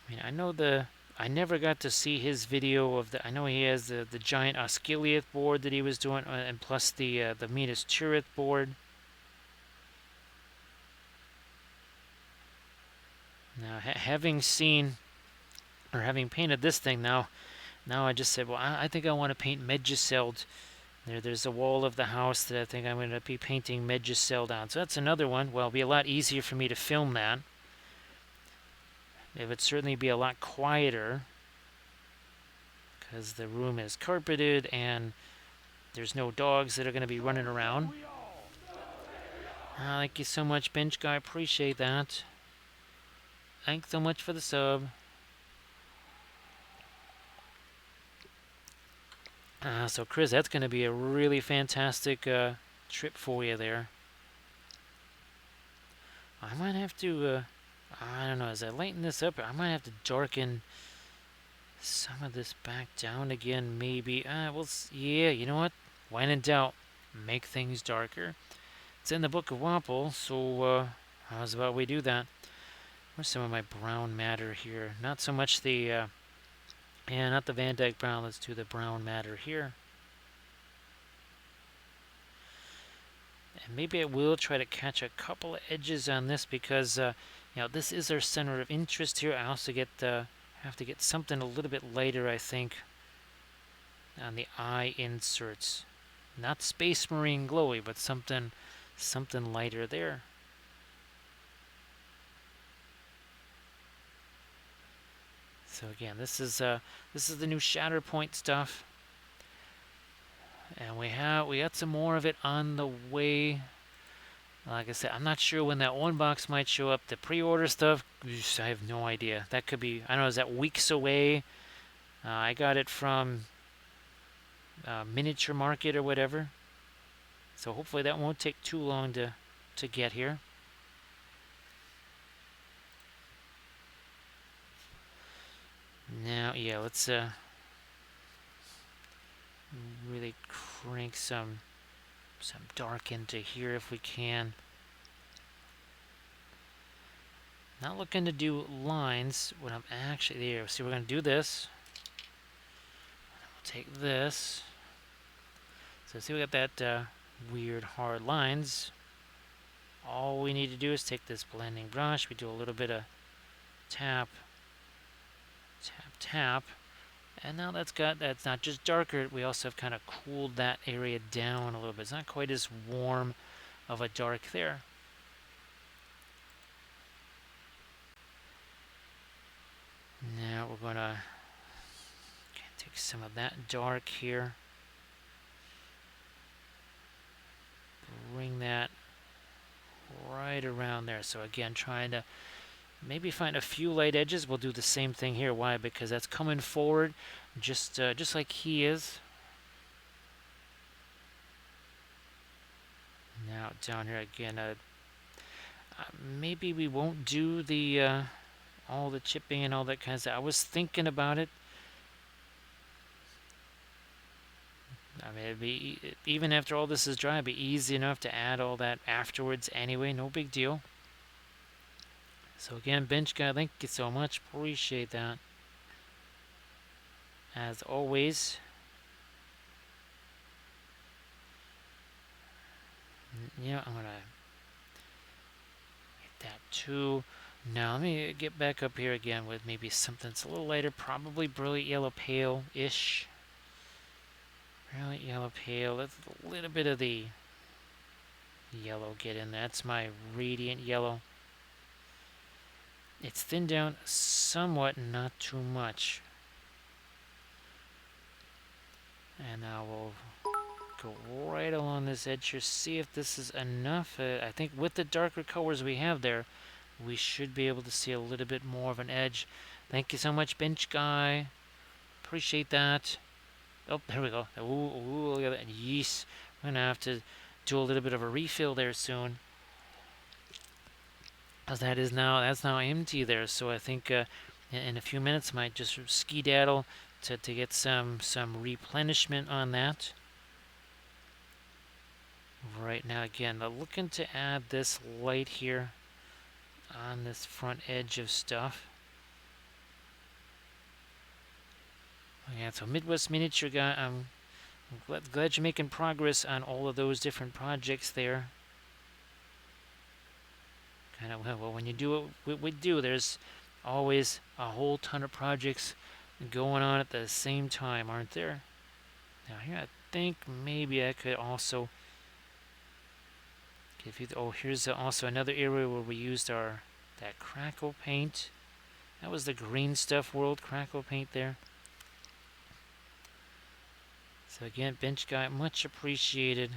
I mean, I never got to see his video of the. I know he has the giant Osciliath board that he was doing, and plus the Midas Tirith board. Now, having seen or having painted this thing now I just said, well, I think I want to paint Medjugorje. There's a wall of the house that I think I'm going to be painting Medjugorje on. So that's another one. Well, it'll be a lot easier for me to film that. It would certainly be a lot quieter because the room is carpeted and there's no dogs that are going to be running around. Thank you so much, Bench Guy. Appreciate that. Thanks so much for the sub. So, Chris, that's going to be a really fantastic trip for you there. I might have to, I don't know, as I lighten this up, I might have to darken some of this back down again, maybe. Well, yeah, you know what? When in doubt, make things darker. It's in the Book of Wapple, so how's about we do that? Where's some of my brown matter here? Not so much the, yeah, not the Van Dyke brown. Let's do the brown matter here. And maybe I will try to catch a couple of edges on this because this is our center of interest here. I also have to get something a little bit lighter, I think, on the eye inserts. Not Space Marine glowy, but something lighter there. So again, this is the new Shatterpoint stuff, and we got some more of it on the way. Like I said, I'm not sure when that one box might show up. The pre-order stuff, I have no idea. That could be, I don't know, is that weeks away? I got it from Miniature Market or whatever. So hopefully that won't take too long to get here. Now, yeah, let's really crank some dark into here if we can. Not looking to do lines. What I'm actually there. See, we're gonna do this. We'll take this. So see, we got that weird hard lines. All we need to do is take this blending brush. We do a little bit of tap, tap, tap. And now that's not just darker, we also have kind of cooled that area down a little bit. It's not quite as warm of a dark there. Now we're going to take some of that dark here. Bring that right around there. So again, trying to maybe find a few light edges. We'll do the same thing here. Why? Because that's coming forward just like he is. Now down here again, maybe we won't do the all the chipping and all that kind of stuff. I was thinking about it. I mean, it'd be, even after all this is dry, it'd be easy enough to add all that afterwards anyway. No big deal. So again, Bench Guy, thank you so much. Appreciate that. As always. Yeah, I'm going to hit that too. Now, let me get back up here again with maybe something that's a little lighter. Probably Brilliant Yellow Pale-ish. Brilliant Yellow Pale. That's a little bit of the yellow get in there. That's my Radiant Yellow. It's thinned down somewhat, not too much. And now we'll go right along this edge here, see if this is enough. I think with the darker colors we have there, we should be able to see a little bit more of an edge. Thank you so much, Bench Guy. Appreciate that. Oh, there we go. Ooh, look at that. Yes. We're going to have to do a little bit of a refill there soon. Because that's now empty there. So I think in a few minutes might just skedaddle to get some replenishment on that. Right now, again, looking to add this light here on this front edge of stuff. Yeah, so Midwest Miniature Guy, I'm glad you're making progress on all of those different projects there. Kind of, well, when you do what we do, there's always a whole ton of projects going on at the same time, aren't there? Now here, I think maybe I could also give you. Oh, here's also another area where we used that crackle paint. That was the Green Stuff World crackle paint there. So again, Bench Guy, much appreciated.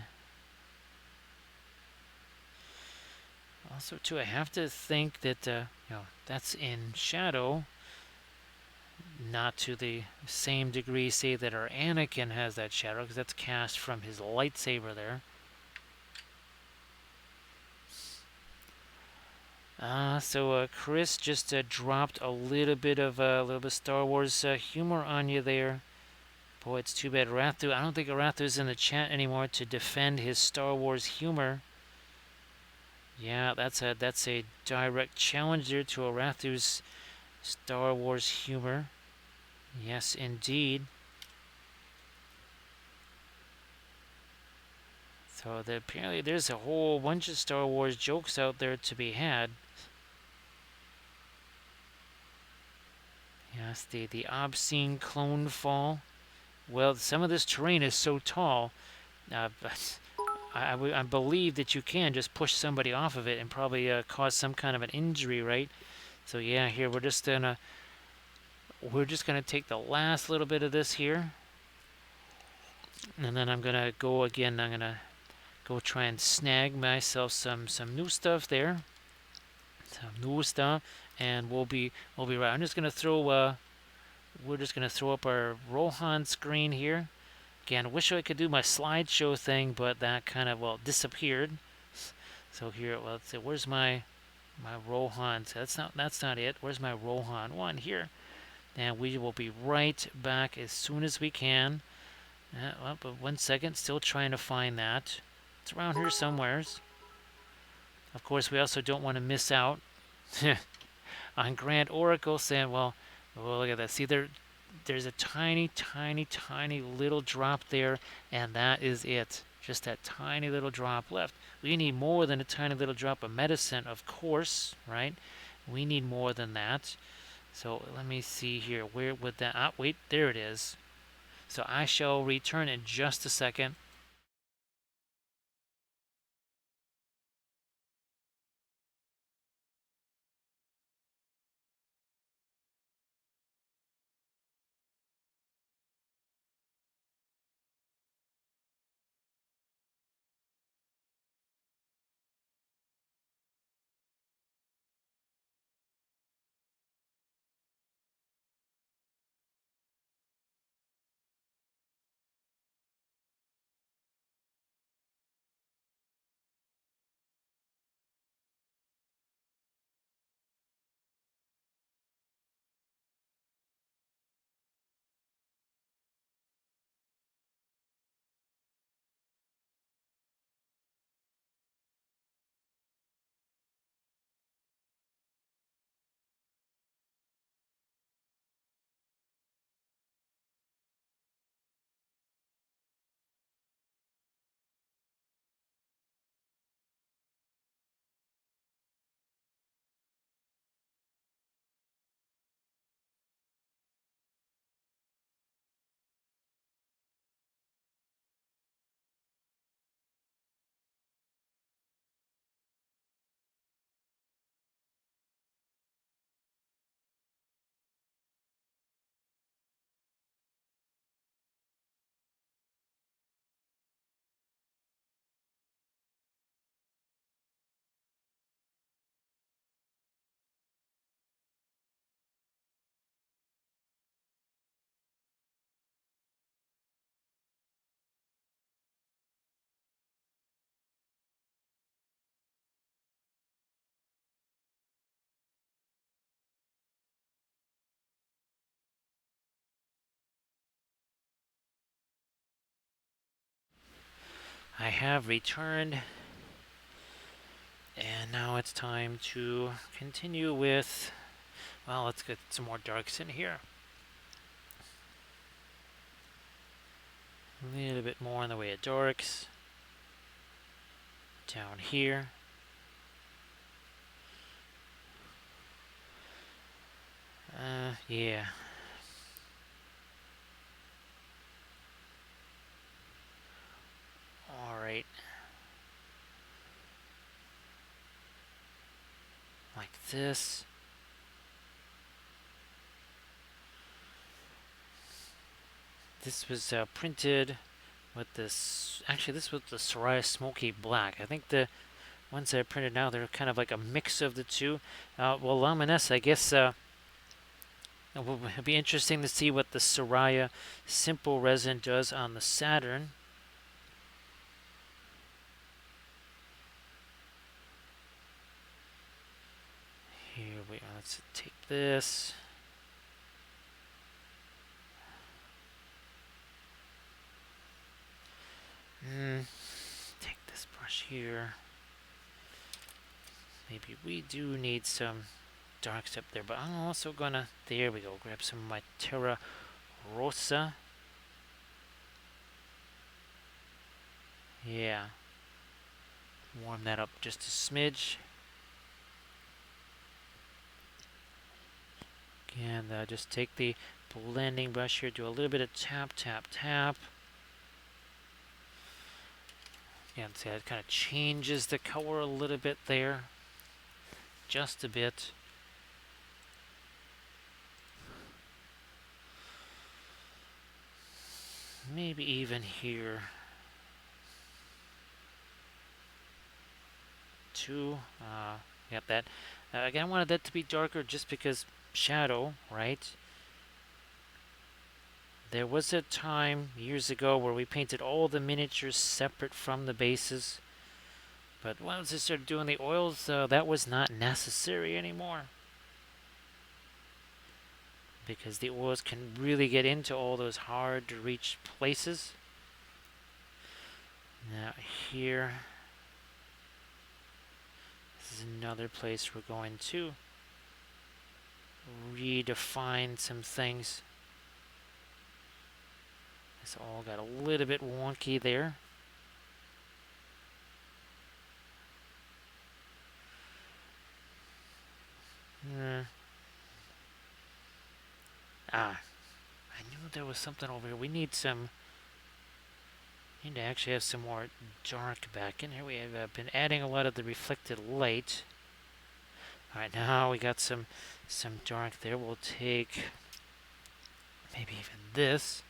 Also, too, I have to think that that's in shadow, not to the same degree, say, that our Anakin has that shadow, because that's cast from his lightsaber there. So Chris just dropped a little bit of Star Wars humor on you there. Boy, it's too bad Rathu. I don't think Rathu's in the chat anymore to defend his Star Wars humor. Yeah, that's a direct challenge there to Arathu's Star Wars humor. Yes, indeed. So apparently there's a whole bunch of Star Wars jokes out there to be had. Yes, the obscene clone fall. Well, some of this terrain is so tall, but I believe that you can just push somebody off of it and probably cause some kind of an injury, right? So yeah, here we're just gonna take the last little bit of this here, and then I'm gonna go again. I'm gonna go try and snag myself some new stuff there, some new stuff, and we'll be right. I'm just gonna throw we're just gonna throw up our Rohan screen here. Again, I wish I could do my slideshow thing, but that kind of disappeared. So here, well, let's see, where's my Rohan? So that's not it. Where's my Rohan one here? And we will be right back as soon as we can. Well, but 1 second, still trying to find that. It's around here somewheres. Of course, we also don't want to miss out on Grand Oracle saying, well, look at that. See, there's a tiny, tiny, tiny little drop there, and that is it. Just that tiny little drop left. We need more than a tiny little drop of medicine, of course, right? We need more than that. So let me see here. Where would that... Ah, wait, there it is. So I shall return in just a second. I have returned, and now it's time to continue with... Well, let's get some more darks in here. A little bit more in the way of darks. Down here. Yeah. Alright. Like this. This was printed with this... Actually, this was the Soraya Smoky Black. I think the ones that I printed now, they're kind of like a mix of the two. Well, Laminess, I guess... It'll be interesting to see what the Soraya Simple Resin does on the Saturn. Here we are. Let's take this. Take this brush here. Maybe we do need some darks up there, but I'm also gonna... There we go. Grab some of my Terra Rosa. Yeah. Warm that up just a smidge. And just take the blending brush here, do a little bit of tap, tap, tap. And see, that kind of changes the color a little bit there. Just a bit. Maybe even here. Two. Yep, that. Again, I wanted that to be darker just because shadow, right? There was a time years ago where we painted all the miniatures separate from the bases. But once I started doing the oils, that was not necessary anymore. Because the oils can really get into all those hard to reach places. Now here, this is another place we're going to redefine some things. It's all got a little bit wonky there. I knew there was something over here. We need some. Need to actually have some more dark back in here. We have been adding a lot of the reflected light. All right, now we got some dark there. We'll take maybe even this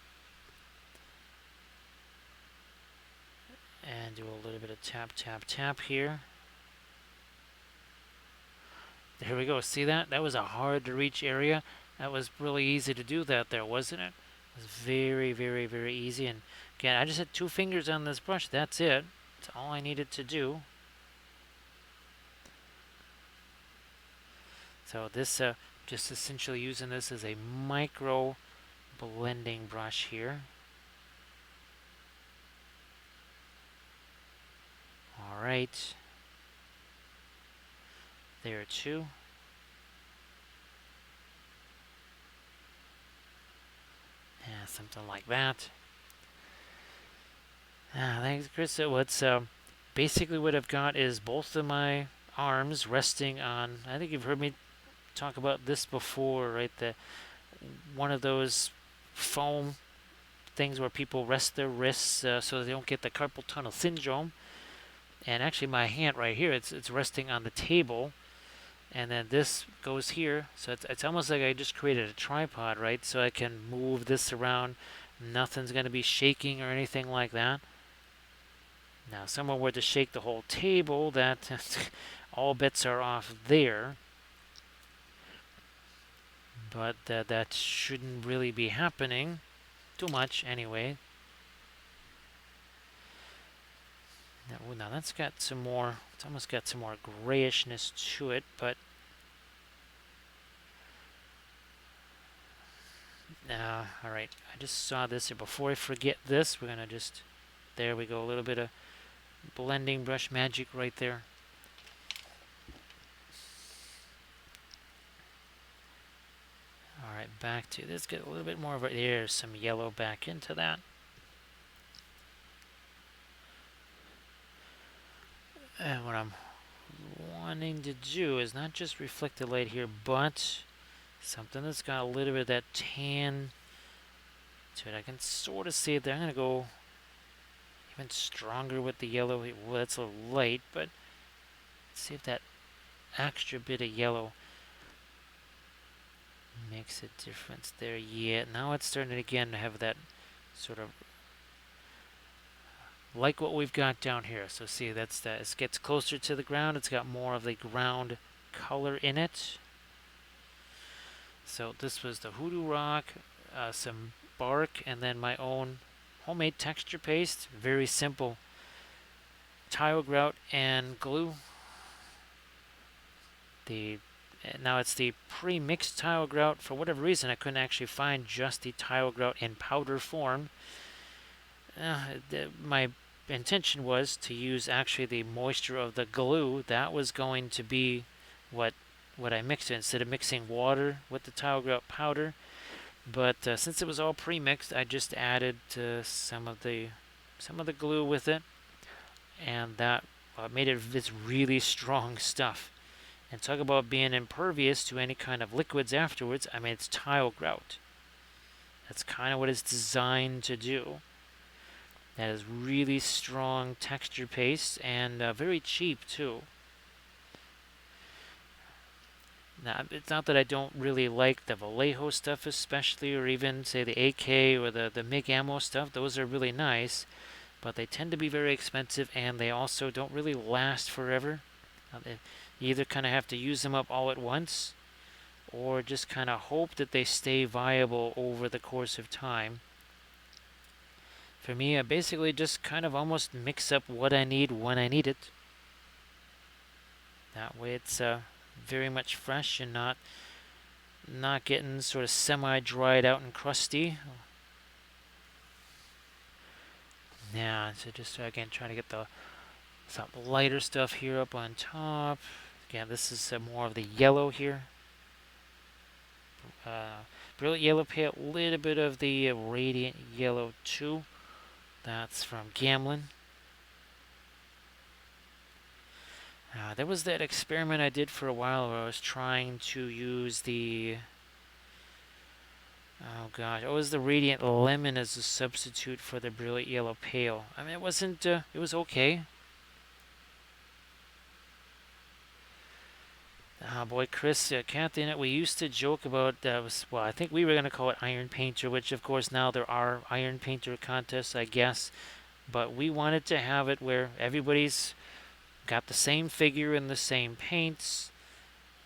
and do a little bit of tap, tap, tap here. There we go. See that? That was a hard to reach area. That was really easy to do that there, wasn't it? It was very, very, very easy. And again, I just had 2 fingers on this brush. That's it. That's all I needed to do. So this, just essentially using this as a micro blending brush here. All right. There too. Yeah, something like that. Thanks, Chris. So what's basically what I've got is both of my arms resting on. I think you've heard me talk about this before, right? One of those foam things where people rest their wrists so they don't get the carpal tunnel syndrome. And actually, my hand right here, it's resting on the table, and then this goes here. So it's almost like I just created a tripod, right? So I can move this around. Nothing's going to be shaking or anything like that. Now, if someone were to shake the whole table, that all bets are off there. But that shouldn't really be happening too much anyway. Now that's got some more, it's almost got some more grayishness to it, but all right, I just saw this here. Before I forget this, we're gonna just, there we go, a little bit of blending brush magic right there. All right, back to this, get a little bit more of it. There's some yellow back into that. And what I'm wanting to do is not just reflect the light here, but something that's got a little bit of that tan to it. I can sort of see it there. I'm going to go even stronger with the yellow. Well, that's a little light, but let's see if that extra bit of yellow makes a difference there. Yeah, now it's starting again to have that sort of like what we've got down here. So see, that's that. It gets closer to the ground. It's got more of the ground color in it. So this was the Hoodoo Rock, some bark, and then my own homemade texture paste. Very simple. Tile grout and glue. Now it's the pre-mixed tile grout. For whatever reason, I couldn't actually find just the tile grout in powder form. My intention was to use actually the moisture of the glue. That was going to be what I mixed it, instead of mixing water with the tile grout powder. But since it was all pre-mixed, I just added some of the glue with it, and that made it this really strong stuff. And talk about being impervious to any kind of liquids afterwards. I mean, it's tile grout. That's kind of what it's designed to do. That is really strong texture paste and very cheap too. Now, it's not that I don't really like the Vallejo stuff, especially, or even say the AK or the MiG ammo stuff. Those are really nice, but they tend to be very expensive, and they also don't really last forever. You either kind of have to use them up all at once, or just kind of hope that they stay viable over the course of time. For me, I basically just kind of almost mix up what I need when I need it. That way, it's very much fresh and not getting sort of semi-dried out and crusty. Yeah, so just again trying to get some lighter stuff here up on top. Again, this is more of the yellow here. Brilliant yellow pale, a little bit of the radiant yellow too. That's from Gamlin. There was that experiment I did for a while where I was trying to use the oh gosh, it was the Radiant Lemon as a substitute for the Brilliant Yellow Pale. I mean, it wasn't, it was okay. Boy, Chris, Kathy, we used to joke about, well, I think we were going to call it Iron Painter, which of course now there are Iron Painter contests, I guess. But we wanted to have it where everybody's got the same figure and the same paints.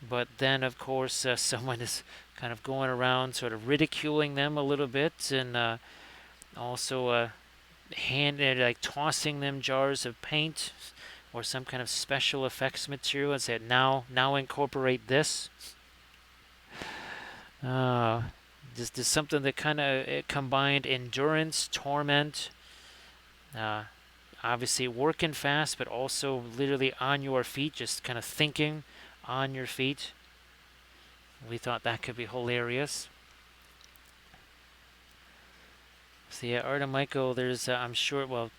But then, of course, someone is kind of going around sort of ridiculing them a little bit and also like tossing them jars of paint or some kind of special effects material and said, now incorporate this. Just something that kind of combined endurance, torment, uh, obviously working fast, but also literally on your feet, just kind of thinking on your feet. We thought that could be hilarious. So yeah, Art and Michael, there's I'm sure. Well,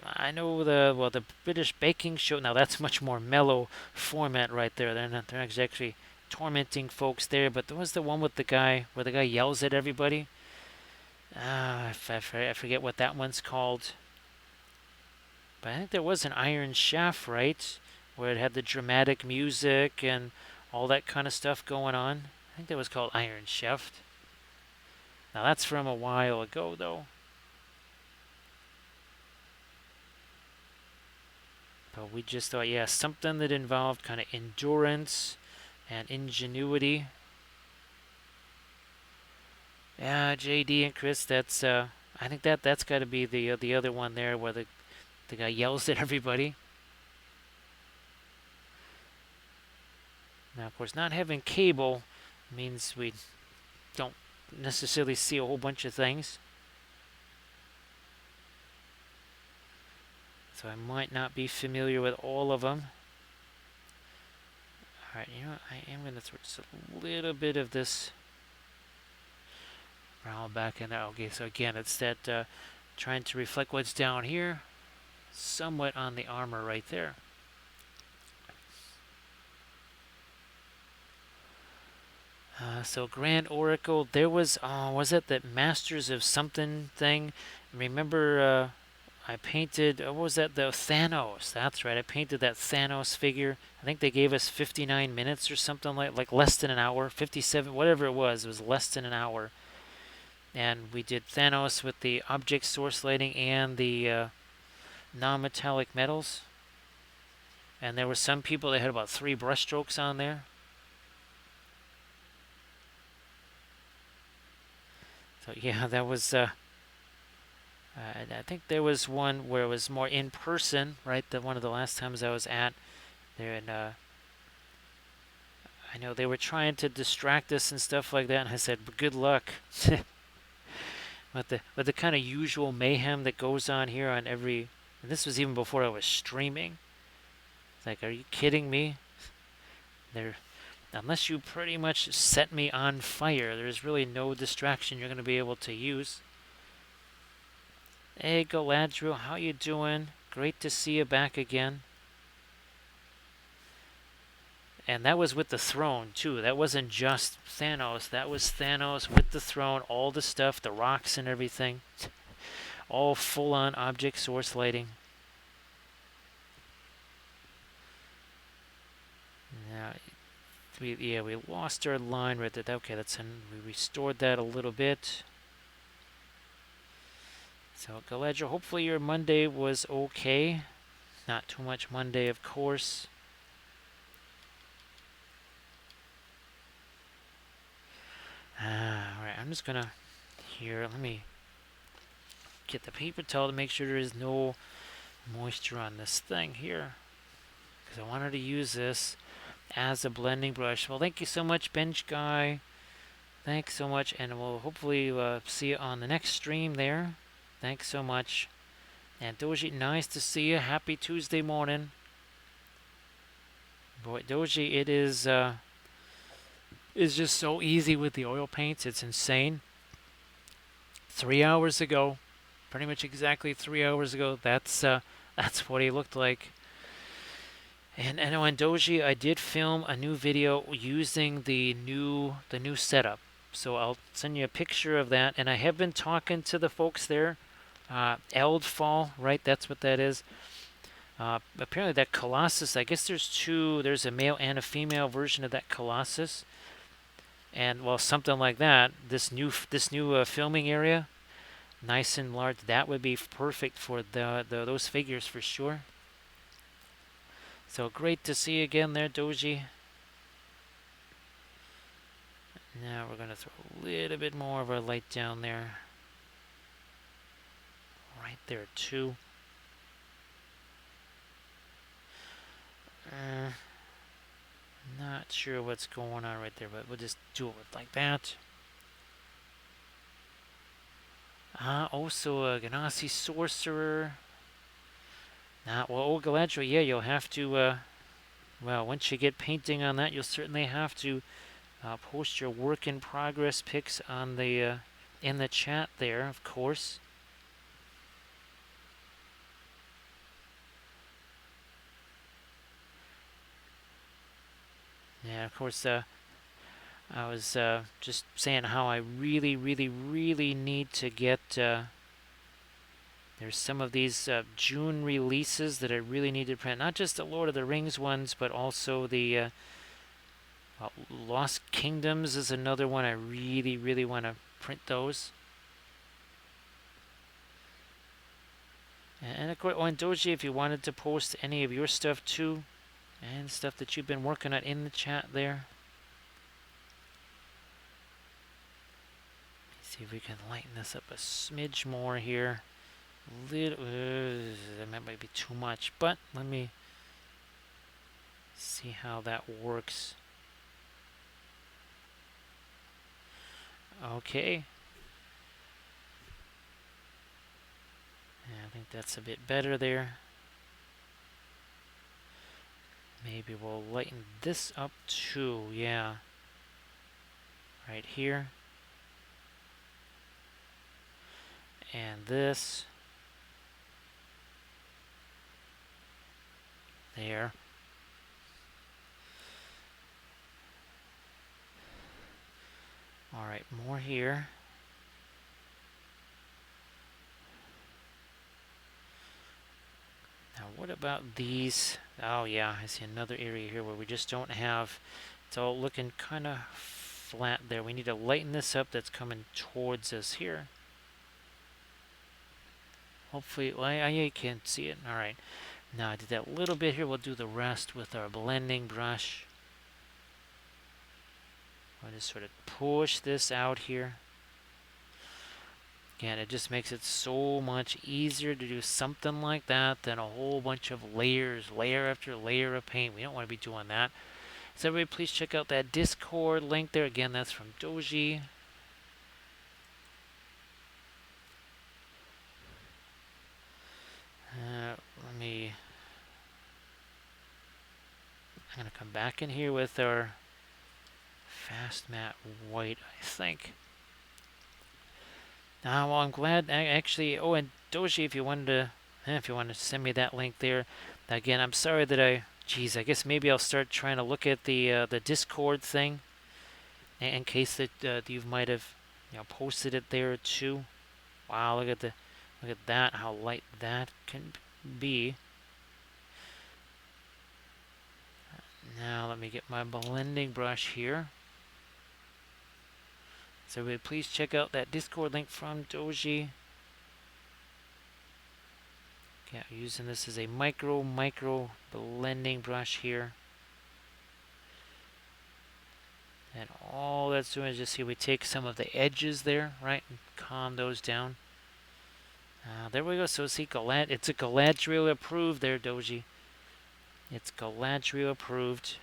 I know the British Baking Show. Now that's much more mellow format right there. They're not exactly tormenting folks there, but there was the one with the guy where the guy yells at everybody. I forget what that one's called. But I think there was an Iron Chef, right, where it had the dramatic music and all that kind of stuff going on. I think that was called Iron Chef. Now that's from a while ago, though. But we just thought, yeah, something that involved kind of endurance and ingenuity. Yeah, JD and Chris, that's I think that's got to be the other one there where the guy yells at everybody. Now, of course, not having cable means we don't necessarily see a whole bunch of things. So I might not be familiar with all of them. Alright, you know what? I am going to throw just a little bit of this brown back in there. Okay, so again, it's that trying to reflect what's down here, somewhat on the armor right there. So Grand Oracle, there was it that Masters of Something thing? Remember, I painted, what was that? The Thanos. That's right. I painted that Thanos figure. I think they gave us 59 minutes or something like less than an hour, 57, whatever it was less than an hour. And we did Thanos with the object source lighting and the non-metallic metals. And there were some people that had about 3 brushstrokes on there. So yeah, that was. I think there was one where it was more in person, right? One of the last times I was at there, and I know they were trying to distract us and stuff like that. And I said, "But good luck." With the kind of usual mayhem that goes on here on every. And this was even before I was streaming. It's like, are you kidding me? Unless you pretty much set me on fire, there's really no distraction you're going to be able to use. Hey, Galadriel, how you doing? Great to see you back again. And that was with the throne, too. That wasn't just Thanos. That was Thanos with the throne, all the stuff, the rocks and everything. All full-on object source lighting. Now, we lost our line right there. Okay, we restored that a little bit. So, Galadriel, hopefully your Monday was okay. Not too much Monday, of course. Alright, I'm just gonna... Here, let me get the paper towel to make sure there is no moisture on this thing here. Because I wanted to use this as a blending brush. Well, thank you so much, Bench Guy. Thanks so much, and we'll hopefully see you on the next stream there. Thanks so much. And Doji, nice to see you. Happy Tuesday morning. Boy, Doji, it is just so easy with the oil paints. It's insane. 3 hours ago, pretty much exactly 3 hours ago, that's what he looked like. And on Doji, I did film a new video using the new setup. So I'll send you a picture of that. And I have been talking to the folks there. Eldfall, right? That's what that is. Apparently that Colossus, I guess there's a male and a female version of that Colossus. And well, something like that, this new filming area, nice and large, that would be perfect for those figures for sure. So great to see you again there, Doji. Now we're going to throw a little bit more of our light down there. Right there, too. Not sure what's going on right there, but we'll just do it like that. Also a Ganassi Sorcerer. Well, Galadriel, yeah, you'll have to, well, once you get painting on that, you'll certainly have to post your work in progress pics on the in the chat there, of course. Yeah, of course. I was just saying how I really, really, really need to get. There's some of these June releases that I really need to print. Not just the Lord of the Rings ones, but also the Lost Kingdoms is another one. I really, really want to print those. And of course, on Doji, if you wanted to post any of your stuff too, and stuff that you've been working on in the chat there. See if we can lighten this up a smidge more here. That might be too much, but let me see how that works. Okay. Yeah, I think that's a bit better there. Maybe we'll lighten this up too, yeah. Right here. And this. There. Alright, more here. Now what about these? Oh yeah, I see another area here where we just don't have, it's all looking kind of flat there. We need to lighten this up. That's coming towards us here. Hopefully, well, you can't see it. Alright, now I did that little bit here. We'll do the rest with our blending brush. I'll just sort of push this out here. Again, it just makes it so much easier to do something like that than a whole bunch of layers, layer after layer of paint. We don't want to be doing that. So everybody please check out that Discord link there. Again, that's from Doji. I'm going to come back in here with our fast matte white, I think. Well, I'm glad, actually, oh, and Doji, if you wanted to if you want to send me that link there. Again, I'm sorry that geez, I guess maybe I'll start trying to look at the Discord thing in case that you might have posted it there too. Wow, look at that, how light that can be. Now let me get my blending brush here. So please check out that Discord link from Doji. Yeah, using this as a micro blending brush here. And all that's doing is just see we take some of the edges there, right, and calm those down. There we go. So see, it's a Galadriel approved there, Doji. It's Galadriel approved.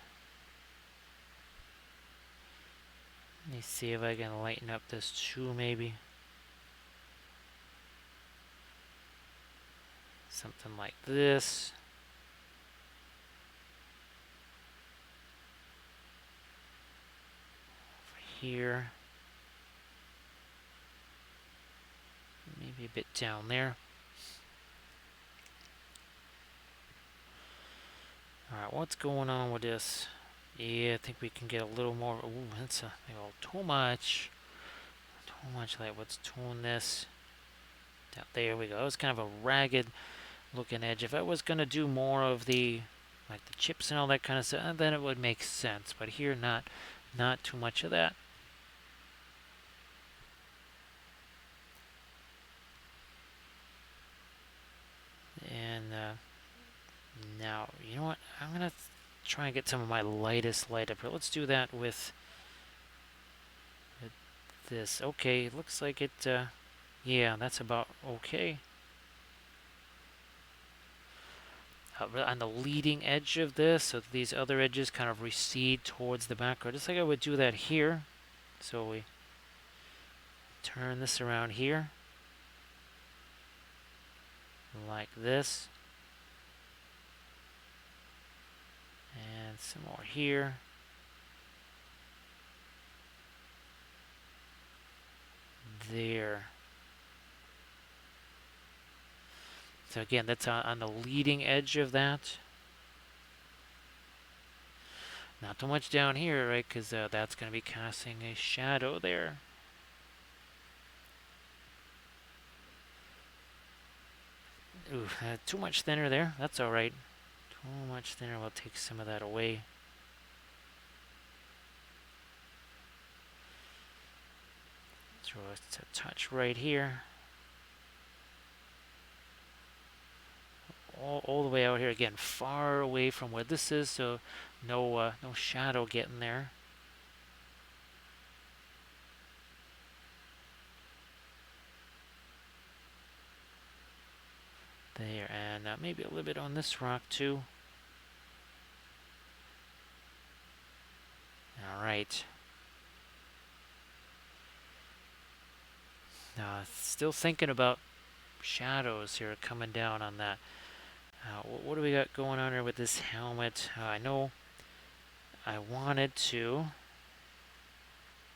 Let me see if I can lighten up this too, maybe. Something like this. Over here. Maybe a bit down there. Alright, what's going on with this? Yeah, I think we can get a little more. Ooh, that's too much. Too much light. Let's tone this. Down, there we go. It's kind of a ragged looking edge. If I was going to do more of the like the chips and all that kind of stuff, then it would make sense. But here, not too much of that. And now, you know what? I'm going to try and get some of my lightest light up here. Let's do that with this. Okay, it looks like it, yeah, that's about okay. On the leading edge of this, so these other edges kind of recede towards the background, just like I would do that here. So we turn this around here, like this. And some more here. There. So again, that's on the leading edge of that. Not too much down here, right? Because that's going to be casting a shadow there. Ooh, too much thinner there. That's all right. Too much thinner. We'll take some of that away. Throw a touch right here. All the way out here again, far away from where this is, so no shadow getting there. There, and maybe a little bit on this rock too. All right. Now, still thinking about shadows here coming down on that. What do we got going on here with this helmet? I know I wanted to.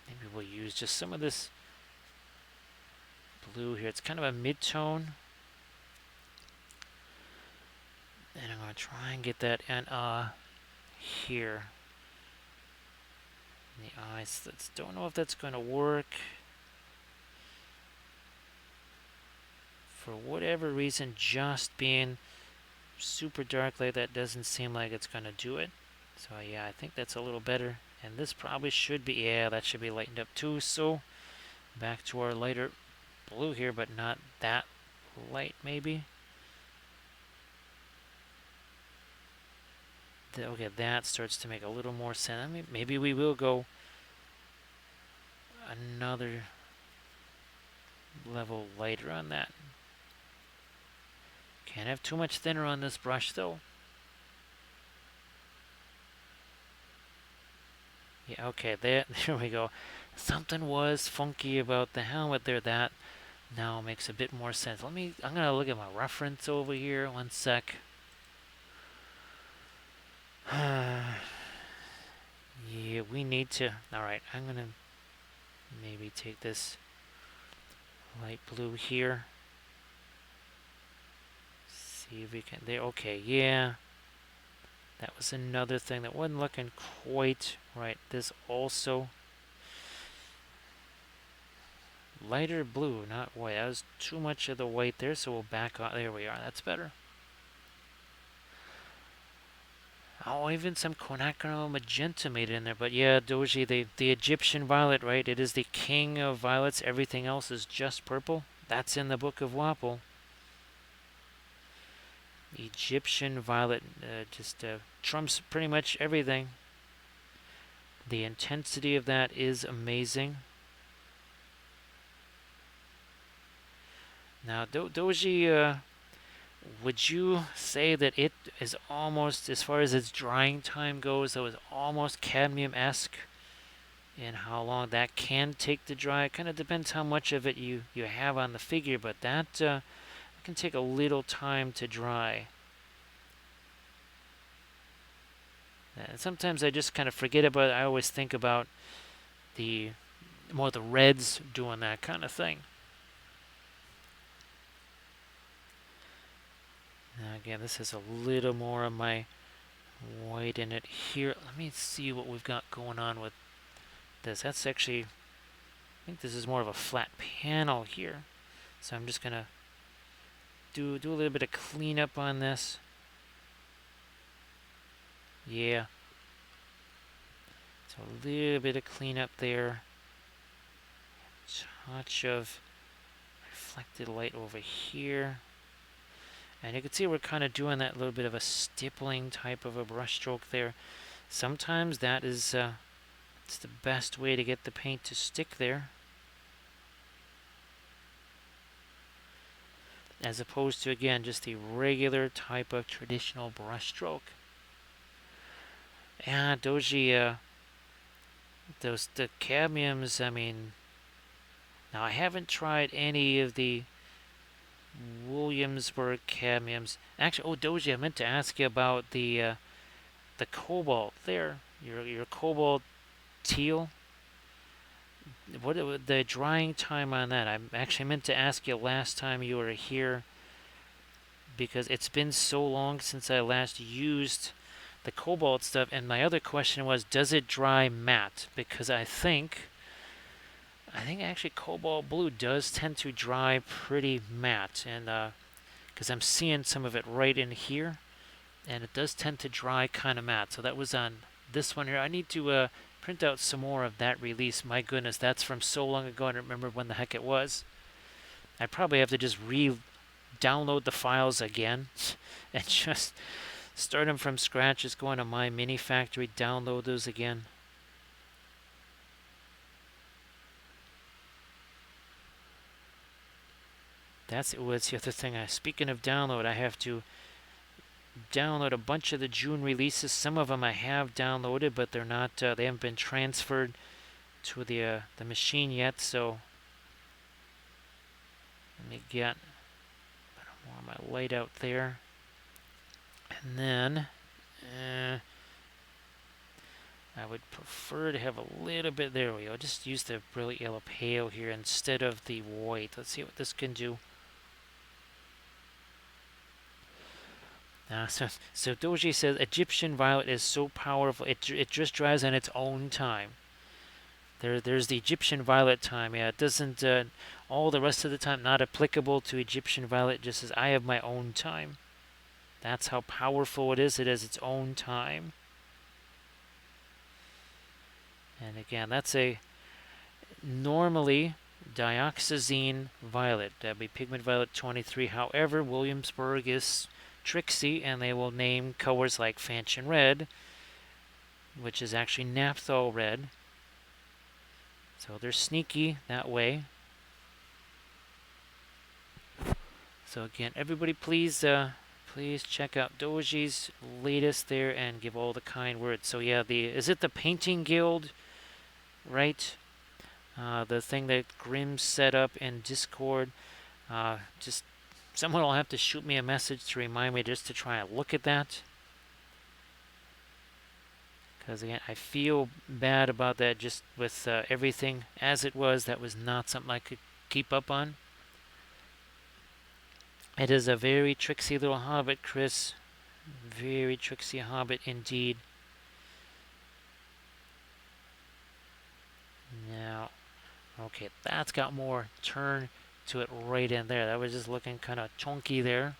Maybe we'll use just some of this blue here. It's kind of a mid-tone. And I'm going to try and get that and here. In the eyes. Don't know if that's going to work. For whatever reason, just being super dark like that doesn't seem like it's going to do it. So yeah, I think that's a little better. And this probably should be, yeah, that should be lightened up too. So back to our lighter blue here, but not that light maybe. Okay, that starts to make a little more sense. I mean, maybe we will go another level lighter on that. Can't have too much thinner on this brush though. Yeah, okay, there we go. Something was funky about the helmet there. That now makes a bit more sense. I'm gonna look at my reference over here. One sec. Yeah, we need to. Alright, I'm gonna maybe take this light blue here. see if we can. There. Okay. Yeah. That was another thing that wasn't looking quite right. This also lighter blue, not white. That was too much of the white there, so we'll back off. There we are. That's better. Oh, even some quinacridone magenta made it in there. But yeah, Doji, the Egyptian violet, right? It is the king of violets. Everything else is just purple. That's in the Book of Wapple. Egyptian violet just trumps pretty much everything. The intensity of that is amazing. Now, Doji, would you say that it is almost, as far as its drying time goes, that was almost cadmium-esque in how long that can take to dry? It kind of depends how much of it you have on the figure, but that can take a little time to dry. And sometimes I just kind of forget about it. I always think about the more the reds doing that kind of thing. Now again, this has a little more of my white in it here. Let me see what we've got going on with this. That's actually, I think this is more of a flat panel here. So I'm just gonna do a little bit of cleanup on this. Yeah. So a little bit of cleanup there. Touch of reflected light over here. And you can see we're kind of doing that little bit of a stippling type of a brush stroke there. Sometimes that is it's the best way to get the paint to stick there, as opposed to, again, just the regular type of traditional brush stroke. And Doji, the cadmiums, I mean, now I haven't tried any of the Williamsburg cadmiums. Actually, oh Doji, I meant to ask you about the cobalt there. Your cobalt teal. What the drying time on that? I actually meant to ask you last time you were here, because it's been so long since I last used the cobalt stuff. And my other question was, does it dry matte? Because I think actually cobalt blue does tend to dry pretty matte, and because I'm seeing some of it right in here, and it does tend to dry kind of matte. So that was on this one here. I need to print out some more of that release. My goodness, that's from so long ago. I don't remember when the heck it was. I probably have to just re-download the files again and just start them from scratch. Just go into My Mini Factory, download those again. That's the other thing. Speaking of download, I have to download a bunch of the June releases. Some of them I have downloaded, but they're not. They haven't been transferred to the machine yet. So let me get more of my light out there, and then I would prefer to have a little bit. There we go. Just use the brilliant yellow pale here instead of the white. Let's see what this can do. So Doji says Egyptian violet is so powerful it just dries on its own time. There's the Egyptian violet time. Yeah, it doesn't all the rest of the time not applicable to Egyptian violet. Just as I have my own time. That's how powerful it is. It has its own time. And again, that's a normally dioxazine violet. That'd be pigment violet 23. However, Williamsburg is tricksy, and they will name colors like Fanchon red, which is actually naphthol red. So they're sneaky that way. So again, everybody, please check out Doji's latest there and give all the kind words. So yeah, is it the Painting Guild, right? The thing that Grimm set up in Discord. Just someone will have to shoot me a message to remind me just to try and look at that. Because again, I feel bad about that. Just with everything as it was, that was not something I could keep up on. It is a very tricksy little hobbit, Chris. Very tricksy hobbit indeed. Now, okay, that's got more turn to it right in there. That was just looking kind of chunky there.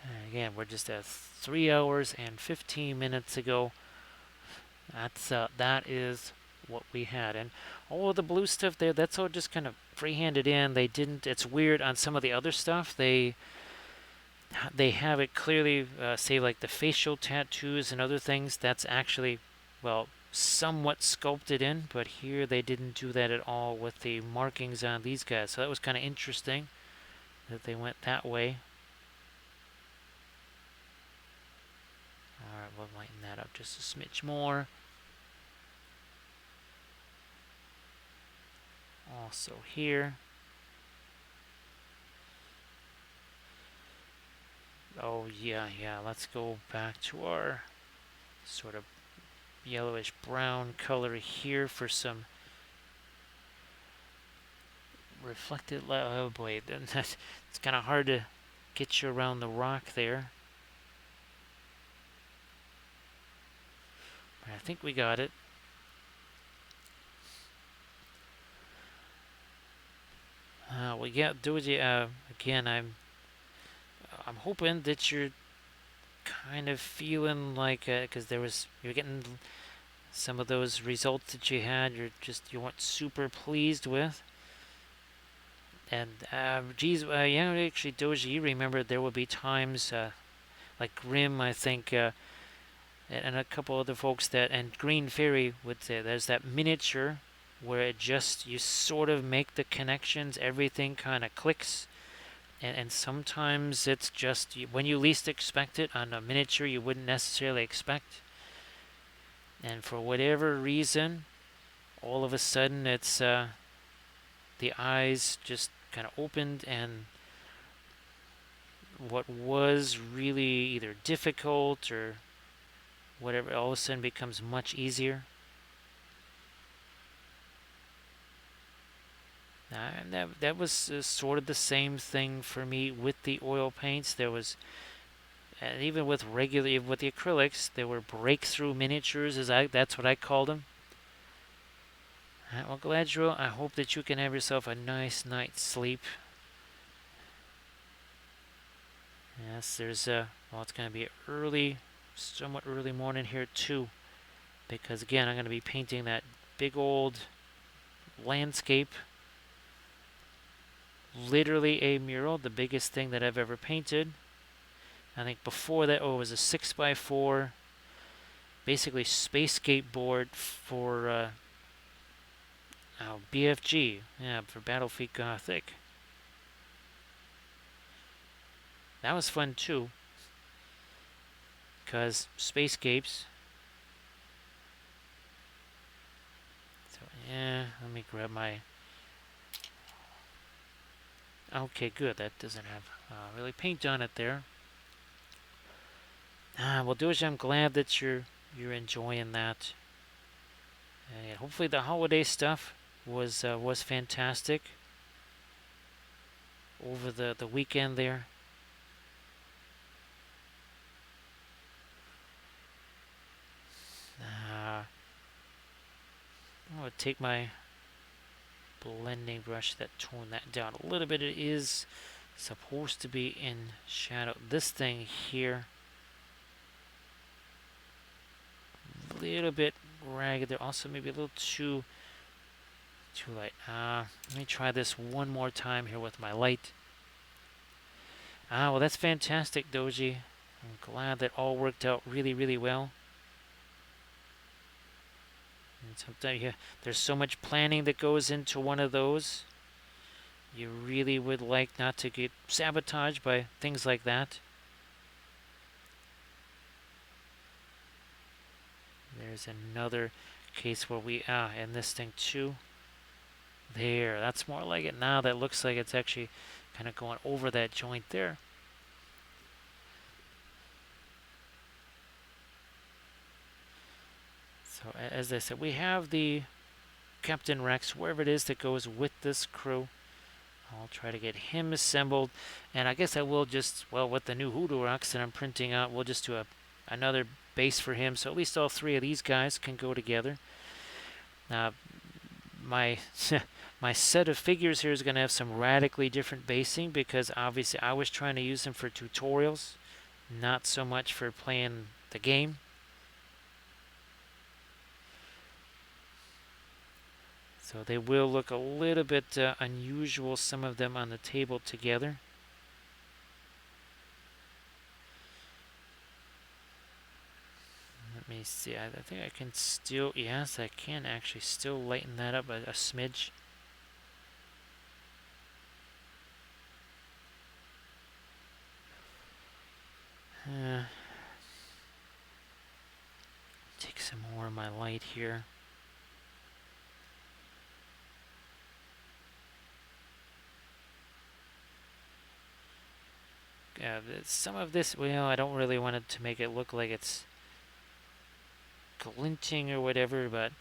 And again, we're just at 3 hours and 15 minutes ago. That is what we had, and all of the blue stuff there. That's all just kind of free-handed in. They didn't. It's weird on some of the other stuff. They have it clearly say like the facial tattoos and other things. That's actually, well, somewhat sculpted in, but here they didn't do that at all with the markings on these guys. So that was kind of interesting that they went that way. All right, we'll lighten that up just a smidge more. Also here. Oh yeah, yeah. Let's go back to our sort of yellowish brown color here for some reflected light. Oh boy, it's kind of hard to get you around the rock there. I think we got it. Well, yeah, Doji. Again, I'm hoping that you're kind of feeling like because you're getting some of those results that you had. You weren't super pleased with. And geez, yeah, actually, Doji, you remember there would be times like Grim, I think, and a couple other folks and Green Fairy would say there's that miniature where you sort of make the connections, everything kind of clicks, and sometimes it's just when you least expect it on a miniature you wouldn't necessarily expect, and for whatever reason, all of a sudden it's the eyes just kind of opened and what was really either difficult or whatever all of a sudden becomes much easier. And that was sort of the same thing for me with the oil paints. There was, and even with the acrylics, there were breakthrough miniatures, that's what I called them. Well, Galadriel, I hope that you can have yourself a nice night's sleep. Yes, well, it's going to be somewhat early morning here too, because again, I'm going to be painting that big old landscape. Literally a mural, the biggest thing that I've ever painted. I think before that, it was a 6x4, basically space skateboard for BFG, yeah, for Battlefield Gothic. That was fun too, because spacescapes. So yeah, let me grab my. Okay, good. That doesn't have really paint on it there. Well, Doja, I'm glad that you're enjoying that. And hopefully the holiday stuff was fantastic over the weekend there. I'm gonna take my blending brush that tone that down a little bit. It is supposed to be in shadow. This thing here, a little bit ragged there. Also maybe a little too light. Let me try this one more time here with my light. Well, that's fantastic, Doji. I'm glad that all worked out really, really well. And sometimes there's so much planning that goes into one of those. You really would like not to get sabotaged by things like that. There's another case where and this thing too. There, that's more like it now. That looks like it's actually kind of going over that joint there. So as I said, we have the Captain Rex, wherever it is that goes with this crew. I'll try to get him assembled, and I guess I will just, well, with the new Hoodoo Rocks that I'm printing out, we'll just do another base for him, so at least all three of these guys can go together. My my set of figures here is going to have some radically different basing because obviously I was trying to use them for tutorials, not so much for playing the game. So they will look a little bit unusual, some of them on the table together. Let me see, I think I can still, yes, I can actually still lighten that up a smidge. Take some more of my light here. Some of this, well, I don't really want it to make it look like it's glinting or whatever, but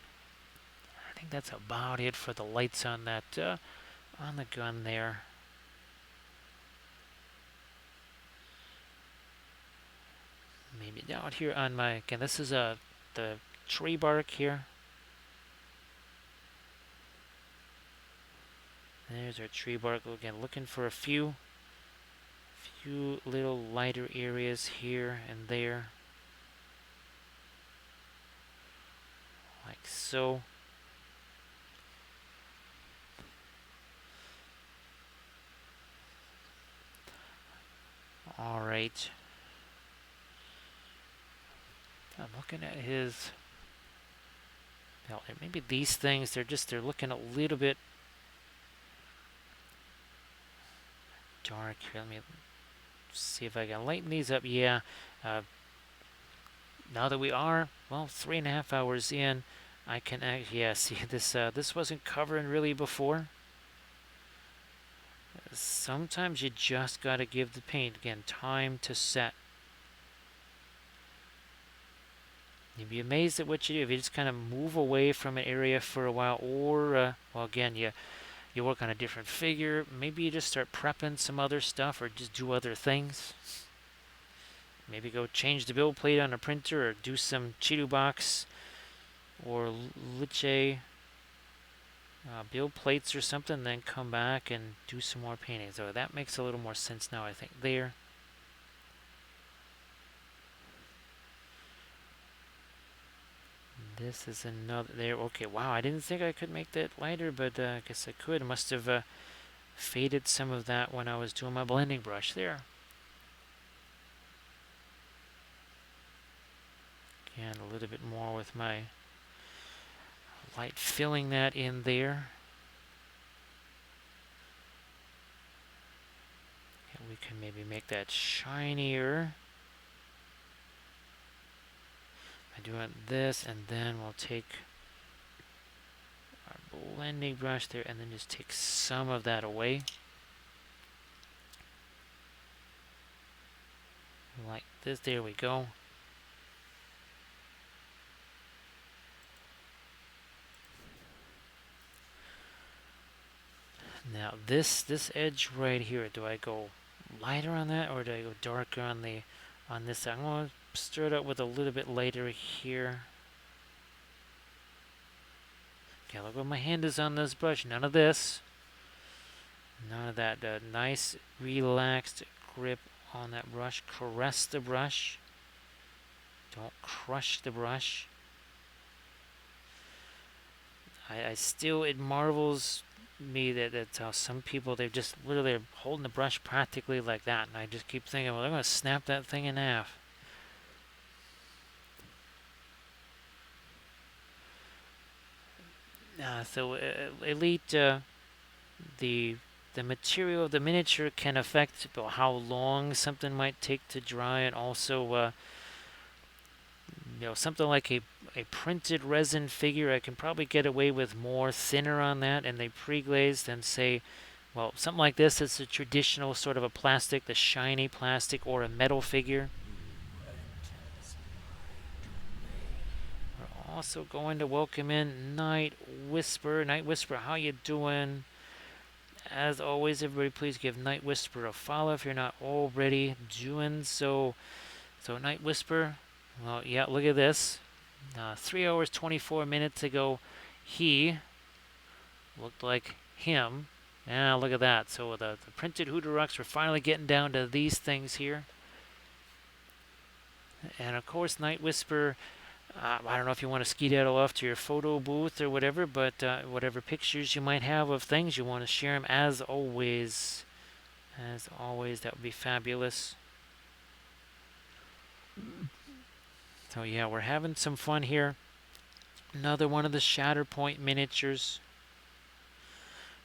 I think that's about it for the lights on that on the gun there. Maybe out here on my, again, this is the tree bark here. There's our tree bark again, looking for a few little lighter areas here and there, like so. All right. I'm looking at his. Well, maybe these things, they're looking a little bit dark here. Let me see if I can lighten these up. Yeah. Now that we are, well, 3.5 hours in, I can actually, yeah, see this. This wasn't covering really before. Sometimes you just gotta give the paint, again, time to set. You'd be amazed at what you do if you just kind of move away from an area for a while, or, well, again, you work on a different figure. Maybe you just start prepping some other stuff or just do other things. Maybe go change the build plate on a printer or do some Chidu box or Liche build plates or something, then come back and do some more painting. So that makes a little more sense now, I think, there. This is another, there, okay, wow, I didn't think I could make that lighter, but I guess I could. I must have faded some of that when I was doing my blending brush there. Again, a little bit more with my light filling that in there. And we can maybe make that shinier. I do this, and then we'll take our blending brush there and then just take some of that away. Like this, there we go. Now this edge right here, do I go lighter on that or do I go darker on this? I'm going to stir it up with a little bit lighter here. Okay, look what my hand is on this brush. None of this. None of that nice relaxed grip on that brush. Caress the brush. Don't crush the brush. I still, it marvels me that's how some people, they're just literally holding the brush practically like that, and I just keep thinking, well, they're going to snap that thing in half. So Elite, the material of the miniature can affect how long something might take to dry, and also something like a printed resin figure, I can probably get away with more thinner on that, and they pre-glaze than say, well, something like this. It's a traditional sort of a plastic, the shiny plastic, or a metal figure. We're also going to welcome in Night Whisper. Night Whisper, how you doing? As always, everybody, please give Night Whisper a follow if you're not already doing so. So, Night Whisper, well, yeah, look at this. 3 hours, 24 minutes ago, he looked like him. Yeah, look at that. So, the printed Hoodoo Rocks, we're finally getting down to these things here. And of course, Night Whisper, I don't know if you want to skedaddle off to your photo booth or whatever, but whatever pictures you might have of things, you want to share them as always. As always, that would be fabulous. So yeah, we're having some fun here. Another one of the Shatterpoint miniatures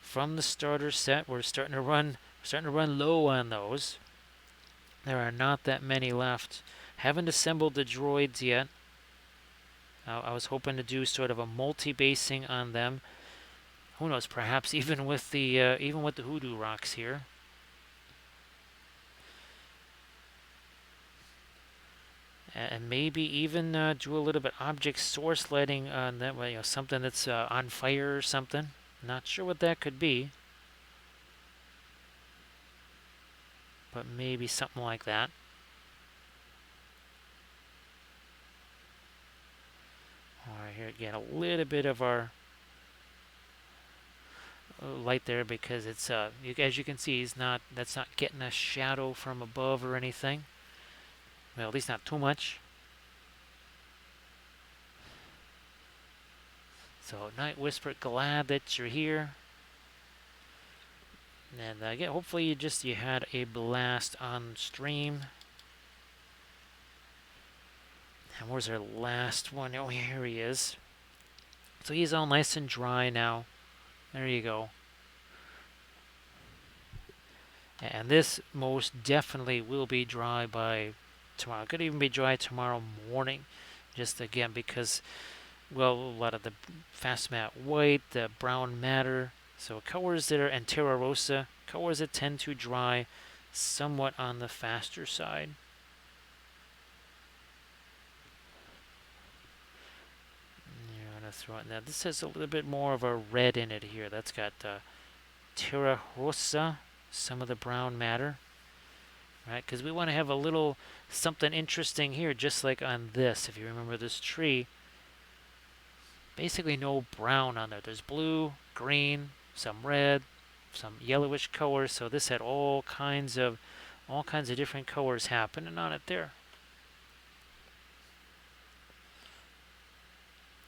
from the starter set. We're starting to run low on those. There are not that many left. Haven't assembled the droids yet. I was hoping to do sort of a multi-basing on them. Who knows? Perhaps even with the Hoodoo Rocks here. And maybe even do a little bit object source lighting on that way, something that's on fire or something. Not sure what that could be, but maybe something like that. All right, here again, a little bit of our light there because it's as you can see, that's not getting a shadow from above or anything. Well, at least not too much. So, Night Whisper, glad that you're here. And again, hopefully you had a blast on stream. And where's our last one? Oh, here he is. So he's all nice and dry now. There you go. And this most definitely will be dry by tomorrow. It could even be dry tomorrow morning. Just again because, well, a lot of the fast matte white, the brown matter. So colors that are, and Terra Rosa, colors that tend to dry somewhat on the faster side. You're going to throw it. Now this has a little bit more of a red in it here. That's got Terra Rosa, some of the brown matter. Right, because we want to have a little something interesting here, just like on this. If you remember this tree, basically no brown on there. There's blue, green, some red, some yellowish colors. So this had all kinds of different colors happening on it there.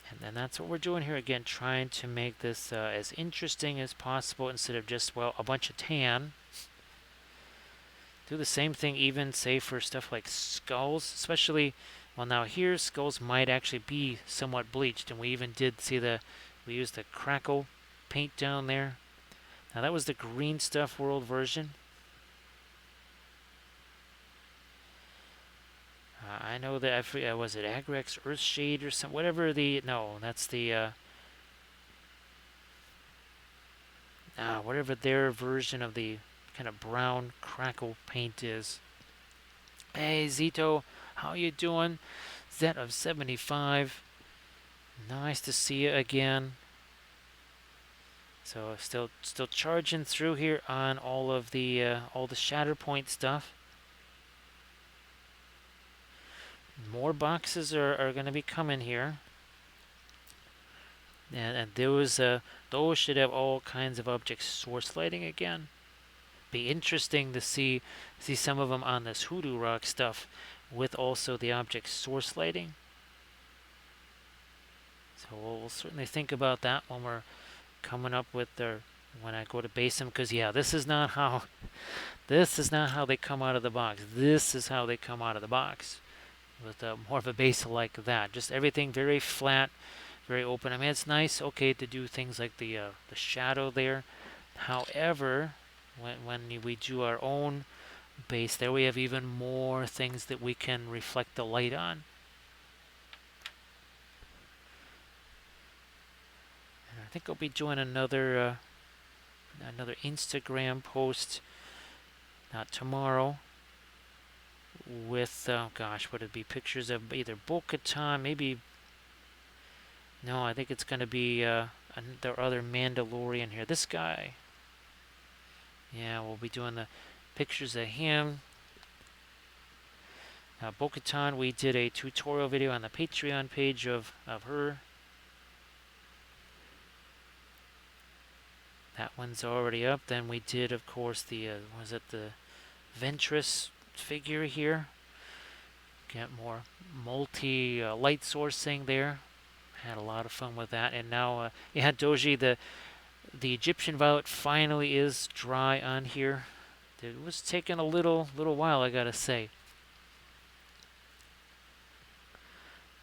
And then that's what we're doing here again, trying to make this as interesting as possible instead of just, well, a bunch of tan. Do the same thing even, say, for stuff like skulls, especially, well, now here skulls might actually be somewhat bleached, and we even did see we used the crackle paint down there. Now that was the Green Stuff World version. I know that, I forget, was it Agrex Earthshade or something, whatever no, that's the, whatever their version of the kind of brown crackle paint is. Hey Zito, how you doing? Zet of 75. Nice to see you again. So still charging through here on all the Shatterpoint stuff. More boxes are going to be coming here. And those should have all kinds of object source lighting again. Be interesting to see some of them on this Hoodoo Rock stuff with also the object source lighting. So we'll certainly think about that when we're coming up with when I go to base them, because yeah, this is not how they come out of the box. This is how they come out of the box with more of a base like that. Just everything very flat, very open. I mean, it's nice, okay, to do things like the shadow there. However, when we do our own base there, we have even more things that we can reflect the light on. And I think I'll be doing another Instagram post tomorrow with, gosh, would it be pictures of either Bo-Katan, maybe No, I think it's going to be the other Mandalorian here. This guy. Yeah, we'll be doing the pictures of him. Bo-Katan, we did a tutorial video on the Patreon page of her. That one's already up. Then we did, of course, the, was it the Ventress figure here? Get more multi-light sourcing there. Had a lot of fun with that. And now, yeah, Doji, the Egyptian Violet finally is dry on here. It was taking a little while, I gotta say.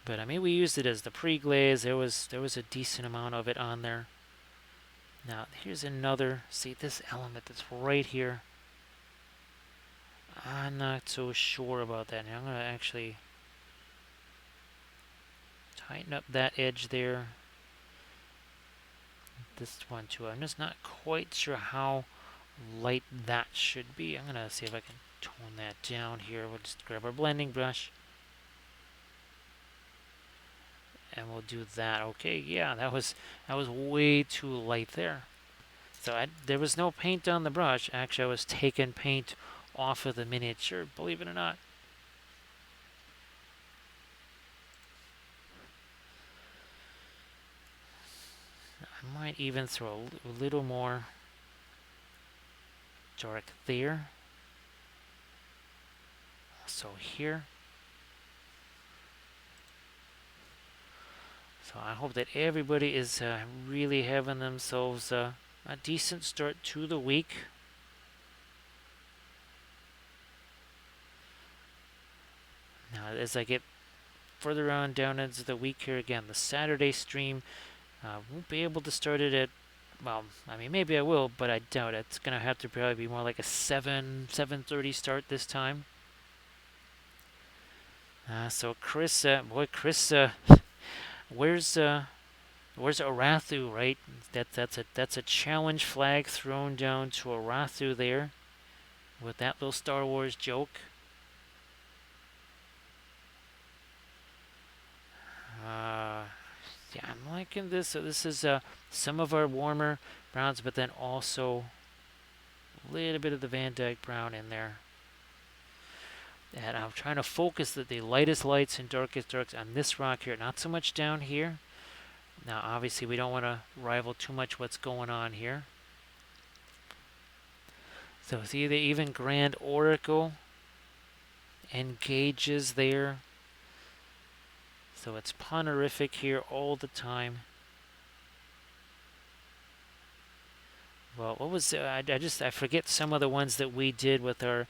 But I mean, we used it as the pre-glaze. There was a decent amount of it on there. Now here's another. See this element that's right here. I'm not so sure about that. Now I'm gonna actually tighten up that edge there. This one too. I'm just not quite sure how light that should be. I'm gonna see if I can tone that down here. We'll just grab our blending brush. And we'll do that. Okay, yeah, that was way too light there. So there was no paint on the brush. Actually, I was taking paint off of the miniature, believe it or not. I might even throw a little more dark there. So here. So I hope that everybody is really having themselves a decent start to the week. Now, as I get further on down into the week here again, the Saturday stream, won't be able to start it at, well, I mean, maybe I will, but I doubt it. It's going to have to probably be more like a 7:30 start this time. So Chris, Chris, where's Arathu, right? That's a challenge flag thrown down to Arathu there with that little Star Wars joke. Yeah, I'm liking this. So this is some of our warmer browns, but then also a little bit of the Van Dyke brown in there. And I'm trying to focus the lightest lights and darkest darks on this rock here, not so much down here. Now, obviously, we don't want to rival too much what's going on here. So see the even Grand Oracle engages there. So it's ponerific here all the time. Well, what was I forget some of the ones that we did with our.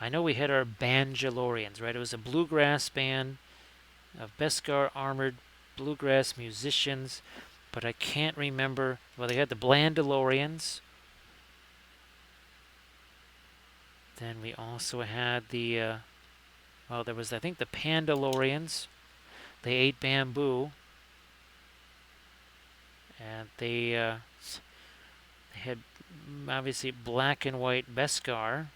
I know we had our Banjalorians, right? It was a bluegrass band of Beskar armored bluegrass musicians, but I can't remember. Well, they had the Blandalorians. Then we also had the. Well, there was I think the Pandalorians. They ate bamboo, and they had obviously black and white Beskar.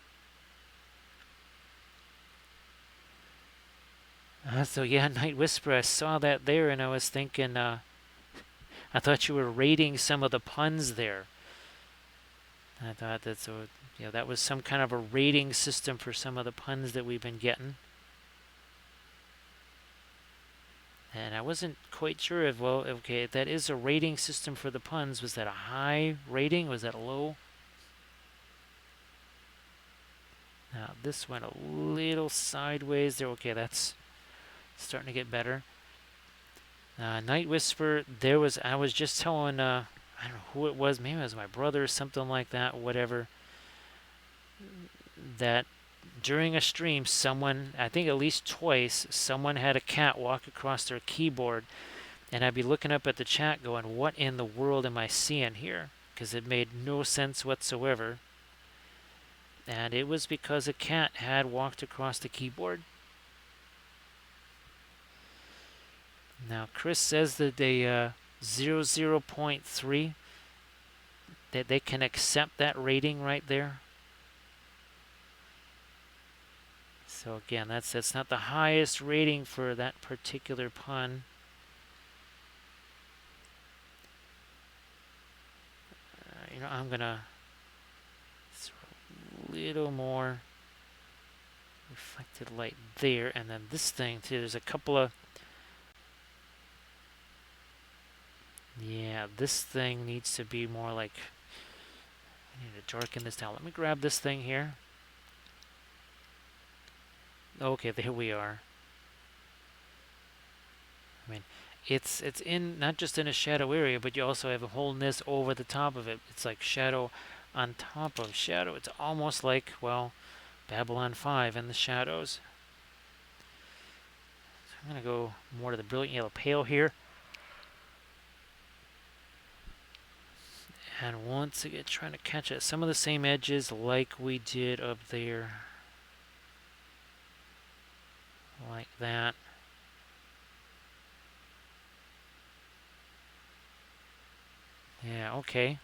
So yeah, Night Whisperer, I saw that there, and I was thinking, I thought you were rating some of the puns there. I thought that was some kind of a rating system for some of the puns that we've been getting. And I wasn't quite sure if, well, okay, if that is a rating system for the puns, was that a high rating? Was that a low? Now, this went a little sideways there. Okay, that's starting to get better. Night Whisper, I was just telling, I don't know who it was, maybe it was my brother or something like that, whatever, that during a stream, someone, I think at least twice, someone had a cat walk across their keyboard, and I'd be looking up at the chat going, what in the world am I seeing here? Because it made no sense whatsoever. And it was because a cat had walked across the keyboard. Now, Chris says that they 0.3, that they can accept that rating right there. So again, that's not the highest rating for that particular pun. I'm gonna throw a little more reflected light there, and then this thing too. There's a couple of yeah. This thing needs to be more like. I need to darken this down. Let me grab this thing here. Okay, there we are. I mean, it's in not just in a shadow area, but you also have a wholeness over the top of it. It's like shadow on top of shadow. It's almost like, well, Babylon 5 in the shadows. So I'm going to go more to the brilliant yellow pale here. And once again, trying to catch it. Some of the same edges like we did up there. Like that. Yeah, okay.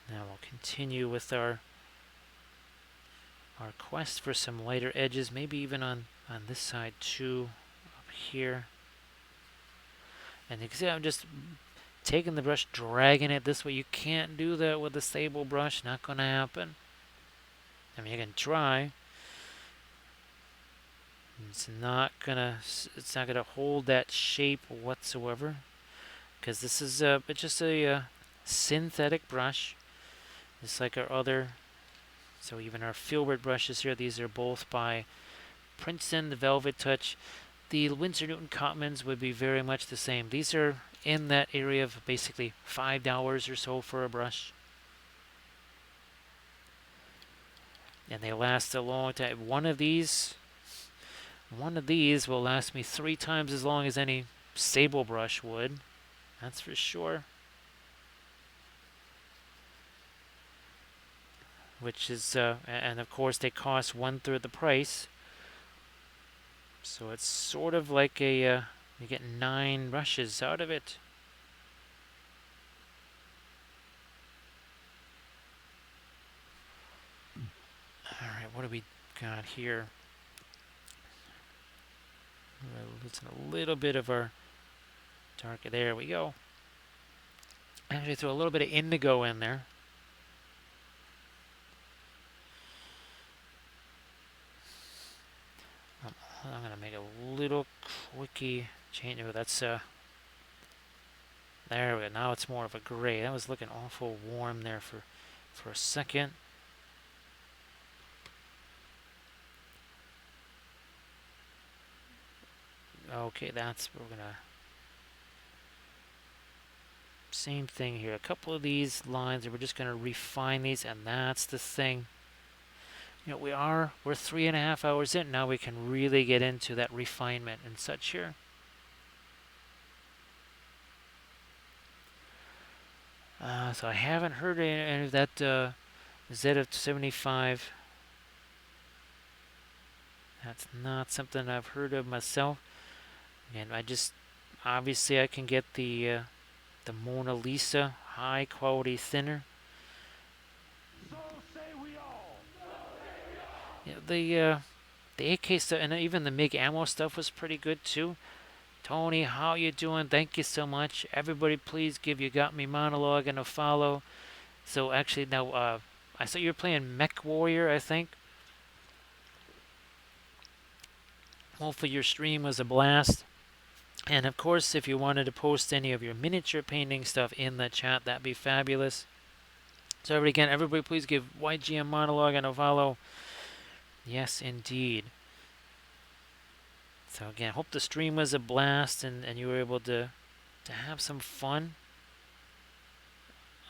Now we'll continue with our quest for some lighter edges, maybe even on this side too, up here. And you can see I'm just taking the brush, dragging it this way. You can't do that with a stable brush, not going to happen. I mean, you can try. It's not gonna hold that shape whatsoever, because this is it's just a synthetic brush, just like our other. So even our filbert brushes here, these are both by Princeton, the Velvet Touch. The Winsor Newton Cotmans would be very much the same. These are in that area of basically $5 or so for a brush. And they last a long time. One of these will last me 3 times as long as any sable brush would. That's for sure. Which is, and of course they cost 1/3 the price. So it's sort of like a, you get 9 brushes out of it. Alright, what do we got here? Loosen a little bit of our darker. There we go. Actually throw a little bit of indigo in there. I'm going to make a little quickie change. Oh, that's, there we go. Now it's more of a gray. That was looking awful warm there for a second. Okay, that's, we're going to, same thing here. A couple of these lines, and we're just going to refine these, and that's the thing. You know, we're 3.5 hours in. Now we can really get into that refinement and such here. So I haven't heard any of that Z75. That's not something I've heard of myself. And obviously I can get the Mona Lisa high quality thinner. So say we all. Yeah, the AK stuff and even the MiG ammo stuff was pretty good too. Tony, how you doing? Thank you so much. Everybody, please give You Got Me monologue and a follow. So actually now, I saw you were playing Mech Warrior, I think. Hopefully your stream was a blast. And of course, if you wanted to post any of your miniature painting stuff in the chat, that'd be fabulous. So everybody please give YGM monologue and a follow. Yes, indeed. So again, hope the stream was a blast and you were able to have some fun.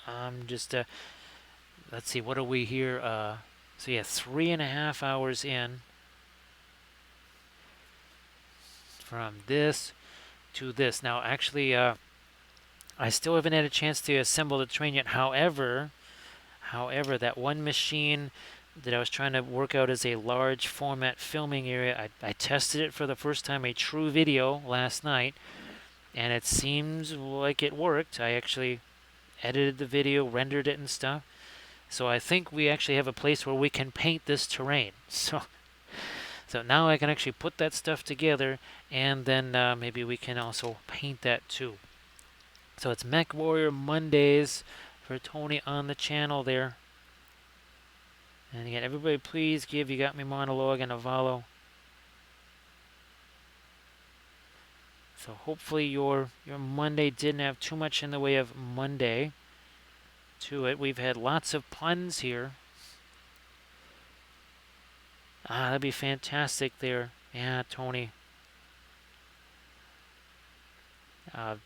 Let's see, what are we here? So yeah, 3.5 hours in from this to this. Now, actually, I still haven't had a chance to assemble the train yet. However, that one machine that I was trying to work out as a large format filming area, I tested it for the first time, a true video, last night, and it seems like it worked. I actually edited the video, rendered it and stuff. So I think we actually have a place where we can paint this terrain. So So now I can actually put that stuff together, and then maybe we can also paint that too. So it's Mech Warrior Mondays for Tony on the channel there. And again, everybody please give You Got Me Monologue and Avalo. So hopefully your Monday didn't have too much in the way of Monday to it. We've had lots of puns here. That'd be fantastic there. Yeah, Tony. Uh,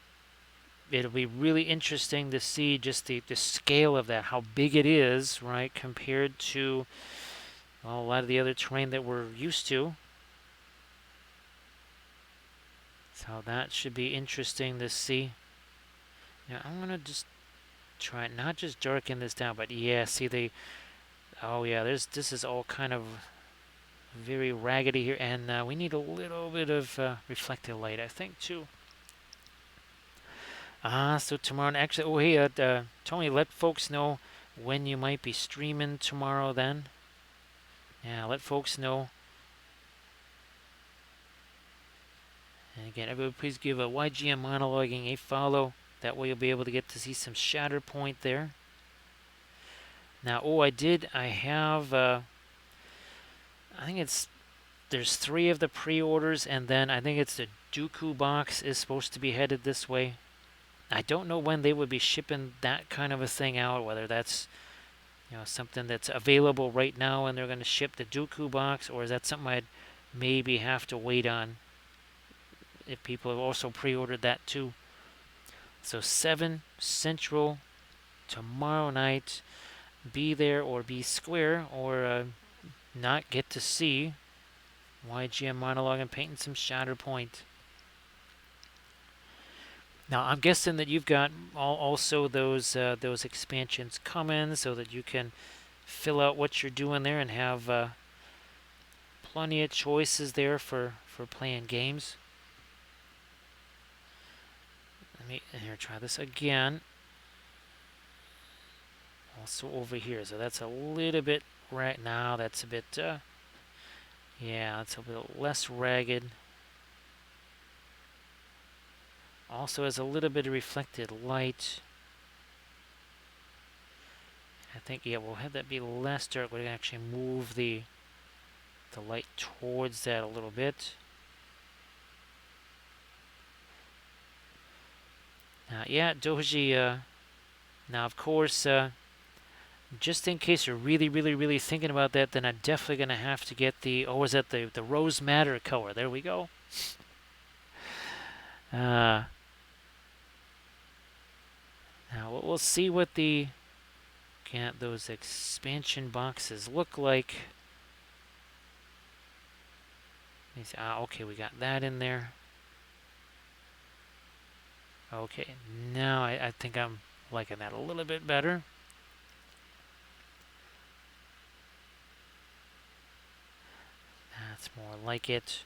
it'll be really interesting to see just the scale of that, how big it is, right, compared to, well, a lot of the other terrain that we're used to. So that should be interesting to see. Now I'm gonna just try not just darken this down, but yeah, see oh yeah, this is all kind of very raggedy here, and we need a little bit of reflected light, I think, too. So tomorrow, actually, oh hey, Tony, let folks know when you might be streaming tomorrow. Then, yeah, let folks know. And again, everybody, please give a YGM monologuing a follow. That way, you'll be able to get to see some Shatterpoint there. Now, I have. I think there's 3 of the pre-orders, and then I think it's the Dooku box is supposed to be headed this way. I don't know when they would be shipping that kind of a thing out, whether that's something that's available right now and they're going to ship the Dooku box, or is that something I'd maybe have to wait on if people have also pre-ordered that too. So 7 Central tomorrow night. Be there or be square, or not get to see YGM monologue and painting some Shatterpoint. Now I'm guessing that you've got also those expansions coming, so that you can fill out what you're doing there and have plenty of choices there for playing games. Let me here try this again. Also over here, so that's a little bit right now. That's a bit yeah, it's a bit less ragged. Also has a little bit of reflected light. I think, yeah, we'll have that be less dark. We can actually move the light towards that a little bit. Yeah, Doji. Now, of course, just in case you're really, really, really thinking about that, then I'm definitely going to have to get is that the Rose Madder color? There we go. Now, we'll see what those expansion boxes look like. Okay, we got that in there. Okay, now I think I'm liking that a little bit better. That's more like it.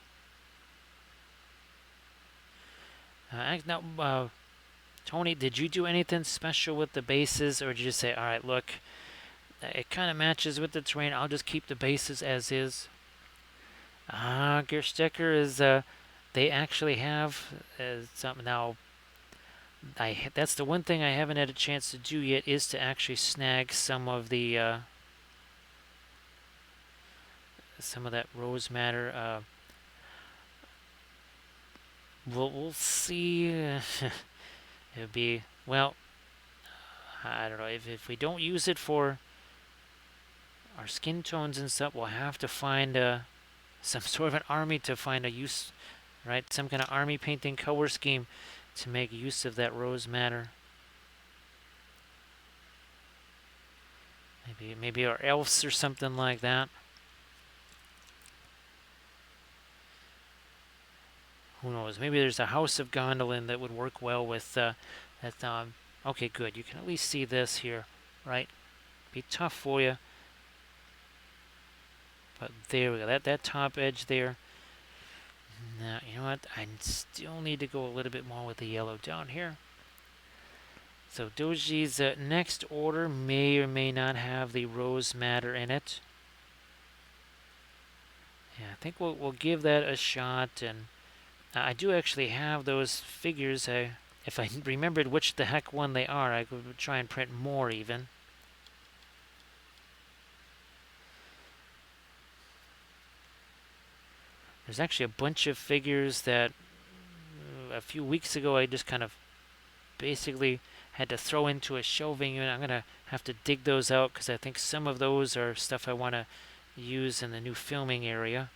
Now, Tony, did you do anything special with the bases, or did you just say, all right, look, it kind of matches with the terrain, I'll just keep the bases as is? Gerstecker is, they actually have something now. That's the one thing I haven't had a chance to do yet, is to actually snag some of that rose matter. We'll see. It'll be, well, I don't know, if we don't use it for our skin tones and stuff, we'll have to find some sort of an army to find a use, right? Some kind of army painting color scheme to make use of that rose matter. Maybe our elves or something like that. Who knows? Maybe there's a House of Gondolin that would work well with that. Okay, good. You can at least see this here, right? Be tough for you, but there we go. That top edge there. Now, you know what? I still need to go a little bit more with the yellow down here. So Doji's next order may or may not have the rose matter in it. Yeah, I think we'll give that a shot. And I do actually have those figures. If I remembered which the heck one they are, I could try and print more even. There's actually a bunch of figures that a few weeks ago I just kind of basically had to throw into a shelving unit. I'm gonna have to dig those out because I think some of those are stuff I want to use in the new filming area.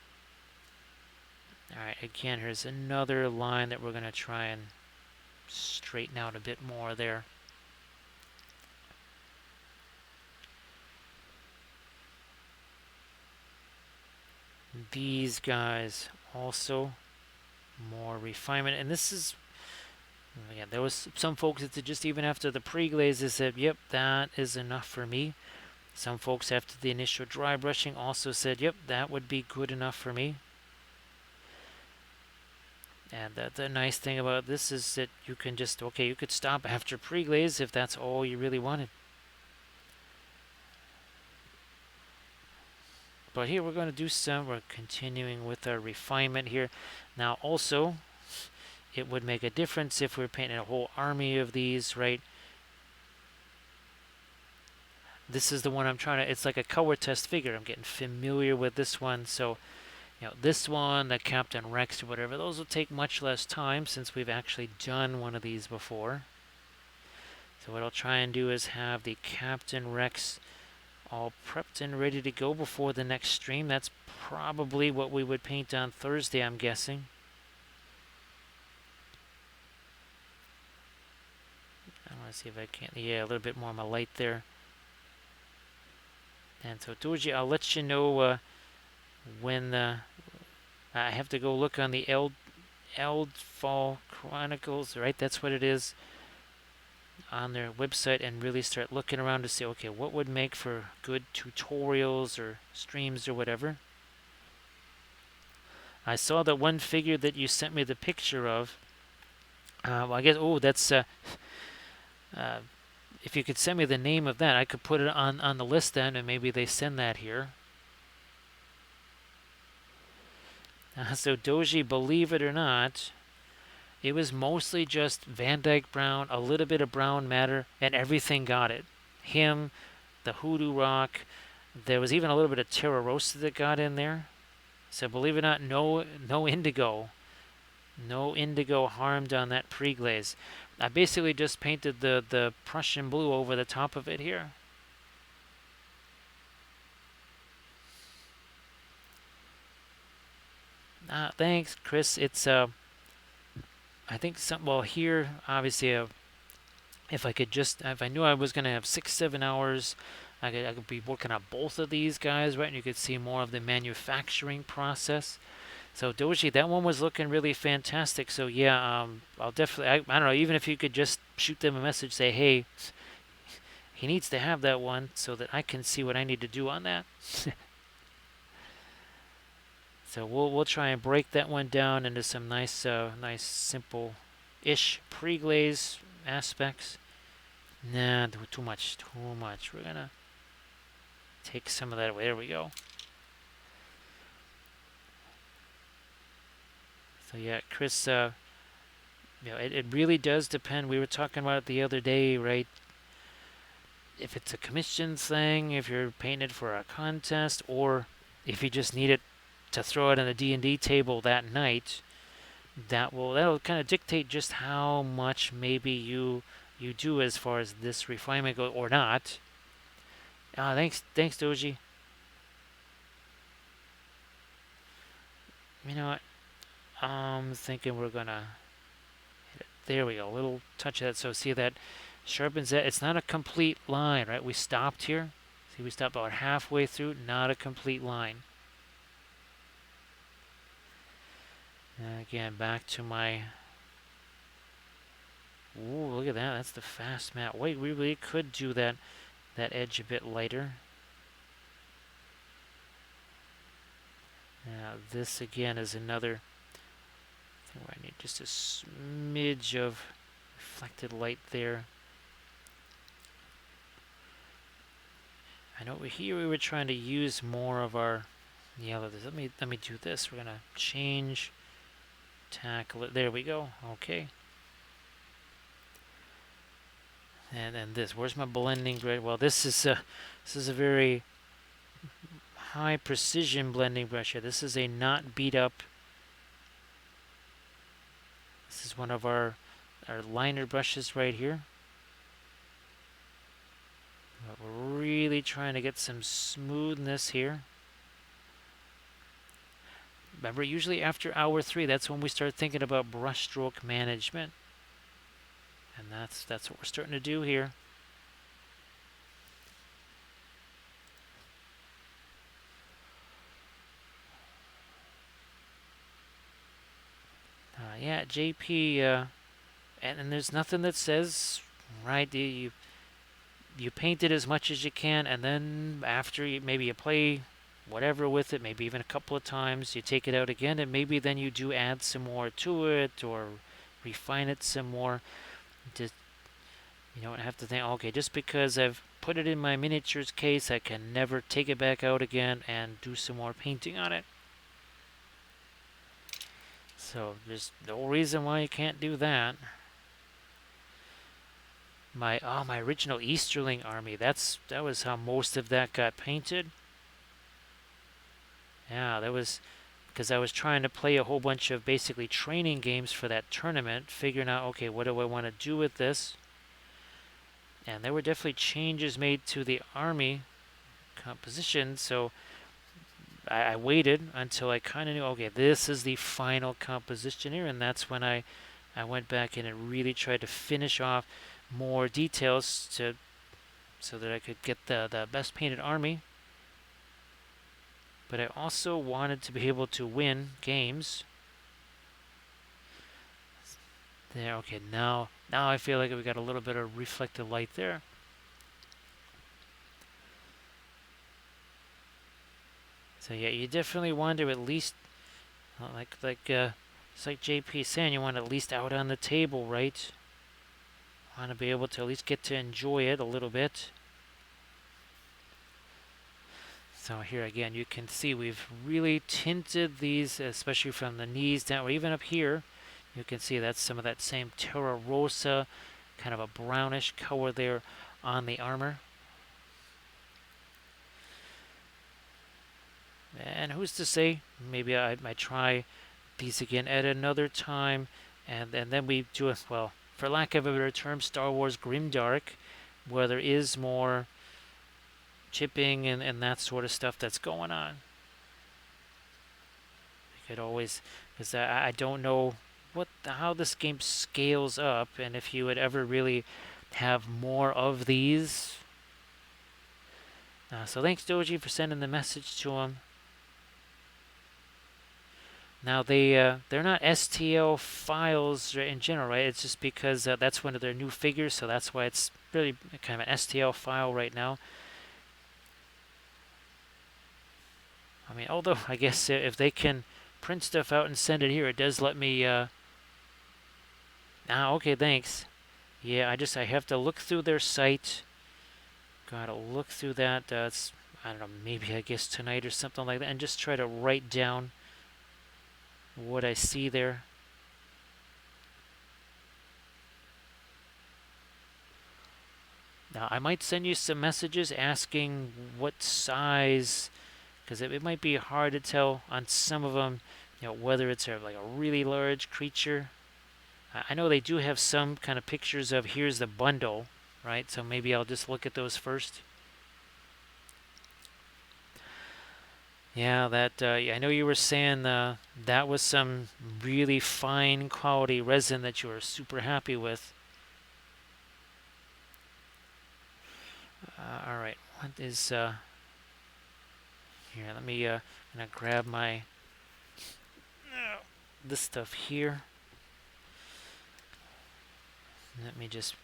All right, again, here's another line that we're gonna try and straighten out a bit more there. These guys also more refinement, and this is yeah. There was some folks that just even after the pre-glaze, they said, "Yep, that is enough for me." Some folks after the initial dry brushing also said, "Yep, that would be good enough for me." And the nice thing about this is that you can just you could stop after pre-glaze if that's all you really wanted. But here we're going to do we're continuing with our refinement here. Now also, it would make a difference if we were painting a whole army of these, right? This is the one I'm trying to, it's like a color test figure. I'm getting familiar with this one. So, this one, the Captain Rex or whatever, those will take much less time since we've actually done one of these before. So what I'll try and do is have the Captain Rex all prepped and ready to go before the next stream. That's probably what we would paint on Thursday, I'm guessing. I want to see if I can, yeah, a little bit more of my light there. And so Doji, I'll let you know when I have to go look on the Eldfall Chronicles, right? That's what it is, on their website, and really start looking around to see, okay, what would make for good tutorials or streams or whatever. I saw that one figure that you sent me the picture of. Well, I guess, that's, if you could send me the name of that, I could put it on the list then, and maybe they send that here. So Doji, believe it or not, it was mostly just Van Dyke Brown, a little bit of brown matter, and everything got it. Him, the Hoodoo Rock. There was even a little bit of Terra Rosa that got in there. So believe it or not, no indigo. No indigo harmed on that pre-glaze. I basically just painted the Prussian blue over the top of it here. Thanks, Chris. It's I think well here obviously if I knew I was gonna have 6-7 hours, I could be working on both of these guys, right? And you could see more of the manufacturing process. So Doji, that one was looking really fantastic. So yeah, I'll definitely, I don't know, even if you could just shoot them a message, say, hey, he needs to have that one so that I can see what I need to do on that. So we'll try and break that one down into some nice simple-ish pre-glaze aspects. Nah, too much. We're gonna take some of that away. There we go. So yeah, Chris, it really does depend. We were talking about it the other day, right? If it's a commission thing, if you're painting it for a contest, or if you just need it to throw it on a D&D table that night, that'll kind of dictate just how much maybe you do as far as this refinement goes or not. Thanks Doji. You know what? I'm thinking we're gonna hit it. There we go. A little touch of that. So see that sharpens that. It's not a complete line, right? We stopped here. See, we stopped about halfway through. Not a complete line. And again, back to my. Ooh, look at that. That's the fast mat. Wait, we really could do that edge a bit lighter. Now this again is another thing where I need just a smidge of reflected light there. I know here we were trying to use more of our Yeah, let me do this. We're gonna change tackle it. There we go. Okay. And then this. Where's my blending brush? Well, this is a very high precision blending brush here. This is a not beat up. This is one of our liner brushes right here. But we're really trying to get some smoothness here. Remember, usually after hour 3, that's when we start thinking about brushstroke management. And that's what we're starting to do here. Yeah, JP, and there's nothing that says, right, you paint it as much as you can, and then after maybe you play whatever with it, maybe even a couple of times, you take it out again, and maybe then you do add some more to it or refine it some more. Just, you don't have to think, okay, just because I've put it in my miniatures case, I can never take it back out again and do some more painting on it. So there's no reason why you can't do that. My original Easterling army, that was how most of that got painted. Yeah, that was because I was trying to play a whole bunch of basically training games for that tournament, figuring out, okay, what do I want to do with this? And there were definitely changes made to the army composition, so I waited until I kind of knew, okay, this is the final composition here, and that's when I went back in and really tried to finish off more details so that I could get the best painted army. But I also wanted to be able to win games. There, okay, now I feel like we got a little bit of reflective light there. So yeah, you definitely want to at least, it's like JP saying, you want at least out on the table, right? Want to be able to at least get to enjoy it a little bit. So here again, you can see we've really tinted these, especially from the knees down, or even up here. You can see that's some of that same Terra Rosa, kind of a brownish color there on the armor. And who's to say, maybe I might try these again at another time, and then we do a, well, for lack of a better term, Star Wars Grimdark, where there is more chipping and that sort of stuff that's going on. You could always, because I don't know how this game scales up, and if you would ever really have more of these. So thanks Doji for sending the message to him. Now they're not STL files in general, right? It's just because that's one of their new figures, so that's why it's really kind of an STL file right now. I mean, although I guess if they can print stuff out and send it here, it does let me. Okay, thanks. Yeah, I have to look through their site. Gotta look through that. It's I don't know, maybe I guess tonight or something like that, and just try to write down what I see there. Now, I might send you some messages asking what size, because it might be hard to tell on some of them, whether it's like a really large creature. I know they do have some kind of pictures of here's the bundle, right? So maybe I'll just look at those first. Yeah, I know you were saying that was some really fine quality resin that you were super happy with. All right, what is here? Let me I'm gonna grab my this stuff here. Let me just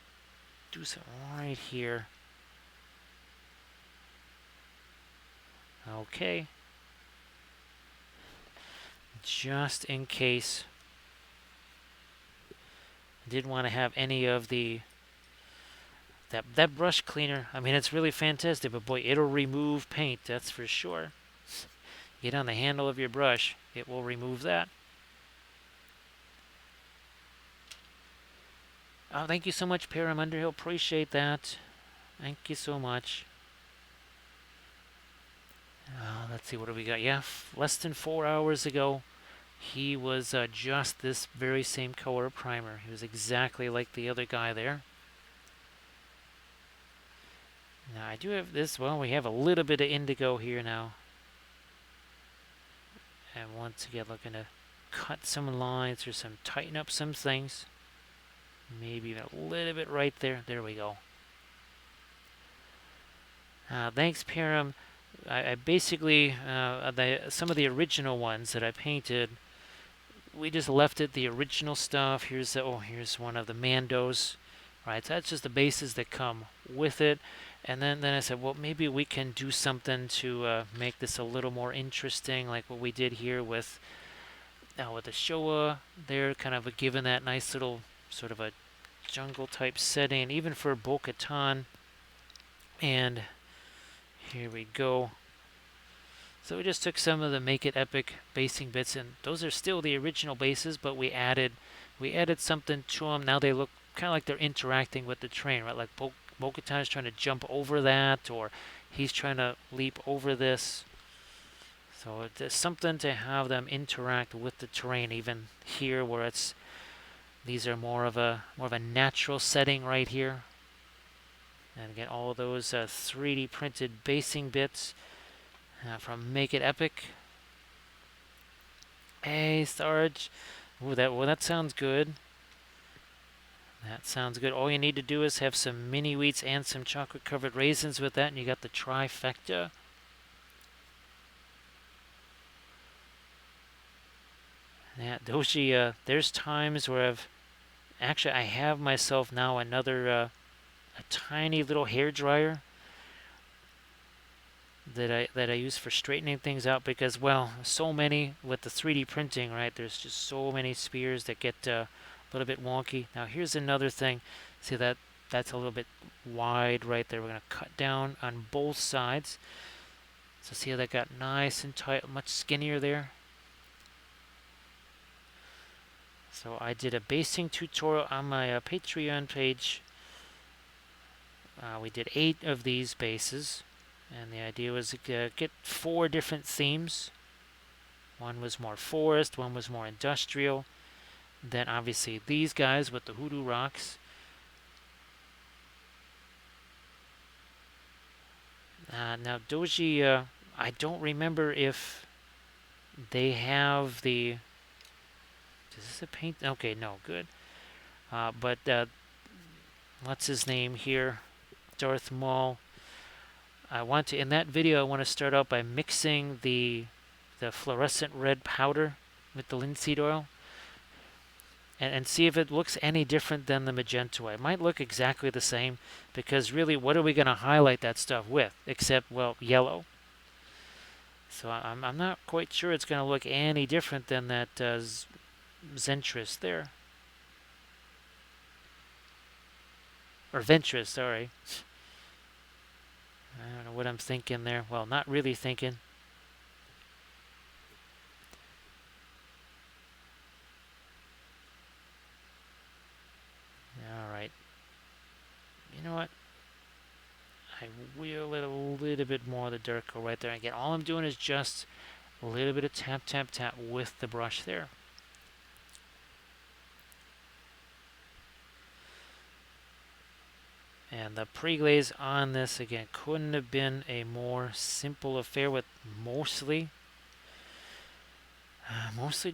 do something right here. Okay. Just in case I didn't want to have any of that brush cleaner. I mean, it's really fantastic, but boy, it'll remove paint, that's for sure. get on the handle of your brush, it will remove that. Oh, thank you so much, Param Underhill. Appreciate that. Thank you so much. Let's see, what do we got? Yeah, less than 4 hours ago, he was just this very same color primer. He was exactly like the other guy there. Now, I do have this. Well, we have a little bit of indigo here now. And once again, looking to cut some lines or tighten up some things. Maybe even a little bit right there. There we go. Thanks, Param. I basically, some of the original ones that I painted, we just left it the original stuff. Here's one of the Mandos, right? So that's just the bases that come with it. And then I said, well, maybe we can do something to make this a little more interesting, like what we did here with the Showa. They're kind of given that nice little sort of a jungle type setting, even for Bo-Katan. And here we go. So we just took some of the Make It Epic basing bits, and those are still the original bases, but we added something to them. Now they look kind of like they're interacting with the train, right? Like Bo-Katan is trying to jump over that, or he's trying to leap over this. So it's something to have them interact with the terrain, even here where these are more of a natural setting right here. And again, all of those 3D printed basing bits from Make It Epic. Hey, Sarge. Ooh, that sounds good. That sounds good. All you need to do is have some mini wheats and some chocolate covered raisins with that, and you got the trifecta. Yeah, Doshi, there's times where I have myself now another a tiny little hair dryer that I use for straightening things out, because, well, so many with the 3D printing, right? There's just so many spears that get a little bit wonky. Now here's another thing. See that's a little bit wide right there. We're going to cut down on both sides. So see how that got nice and tight, much skinnier there. So I did a basing tutorial on my Patreon page. We did 8 of these bases, and the idea was to get 4 different themes. One was more forest, one was more industrial. Then obviously these guys with the hoodoo rocks. Now Doji, I don't remember if they have the... Is this a paint? Okay, no, good. But what's his name here? Darth Maul. In that video, I want to start out by mixing the fluorescent red powder with the linseed oil, and see if it looks any different than the magenta. It might look exactly the same, because really, what are we going to highlight that stuff with, except, well, yellow? So I'm not quite sure it's going to look any different than that Zentris there. Or Ventress, sorry. I don't know what I'm thinking there. Well, not really thinking. Alright. You know what? I wheel it a little bit more of the Durko right there. Again, all I'm doing is just a little bit of tap, tap, tap with the brush there. And the pre-glaze on this, again, couldn't have been a more simple affair, with mostly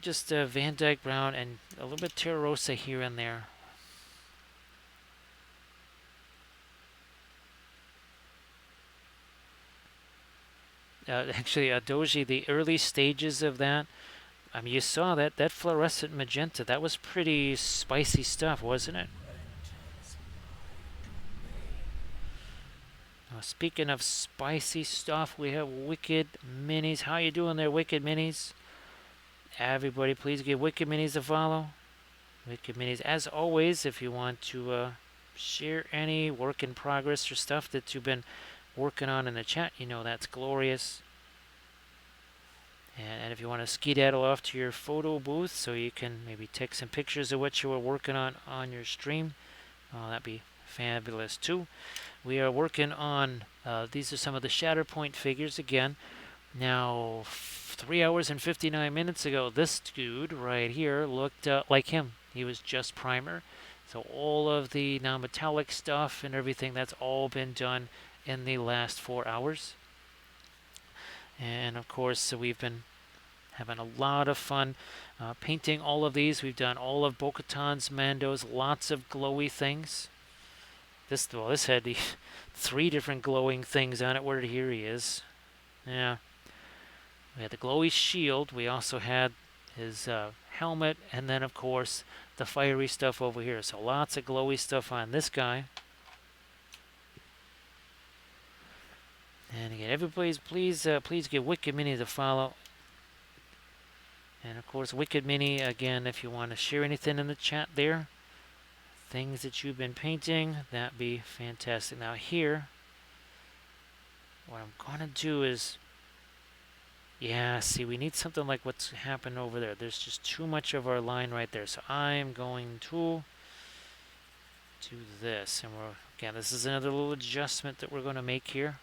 just Van Dyke Brown and a little bit Terra Rosa here and there. Actually, Doji, the early stages of that, I mean, you saw that fluorescent magenta. That was pretty spicy stuff, wasn't it? Speaking of spicy stuff, we have Wicked Minis. How you doing there, Wicked Minis? Everybody, please give Wicked Minis a follow. Wicked Minis, as always, if you want to share any work in progress or stuff that you've been working on in the chat, you know that's glorious. And if you want to skedaddle off to your photo booth so you can maybe take some pictures of what you were working on your stream, that'd be fabulous too. We are working on, these are some of the Shatterpoint figures again. Now, 3 hours and 59 minutes ago, this dude right here looked like him. He was just primer. So all of the now metallic stuff and everything, that's all been done in the last 4 hours. And of course, so we've been having a lot of fun painting all of these. We've done all of Bo-Katan's, Mando's, lots of glowy things. This had the 3 different glowing things on it. Where here he is. Yeah. We had the glowy shield. We also had his helmet, and then of course the fiery stuff over here. So lots of glowy stuff on this guy. And again, everybody, please give Wicked Mini a follow. And of course, Wicked Mini, again, if you want to share anything in the chat there, things that you've been painting, that'd be fantastic. Now here, what I'm gonna do is, yeah, see, we need something like what's happened over there. There's just too much of our line right there. So I'm going to do this. And again, this is another little adjustment that we're going to make here.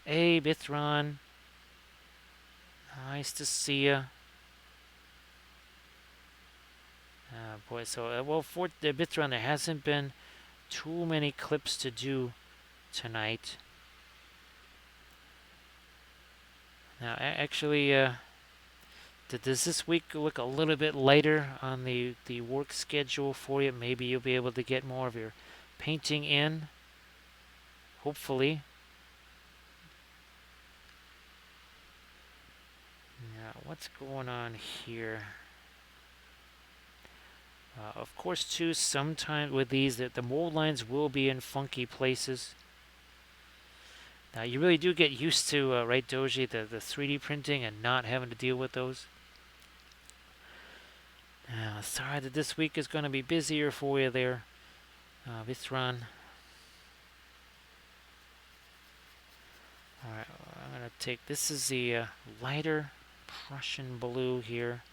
Hey, Bithron. Nice to see ya. Boy, so, well, for the Bithron, there hasn't been too many clips to do tonight. Now, actually, does this week look a little bit lighter on the work schedule for you? Maybe you'll be able to get more of your painting in. Hopefully. Now, what's going on here? Of course, too, sometimes with these, the mold lines will be in funky places. Now, you really do get used to, right, Doji, the 3D printing and not having to deal with those. Sorry that this week is going to be busier for you there, Vithran. Alright, I'm going to take, this is the lighter Prussian blue here.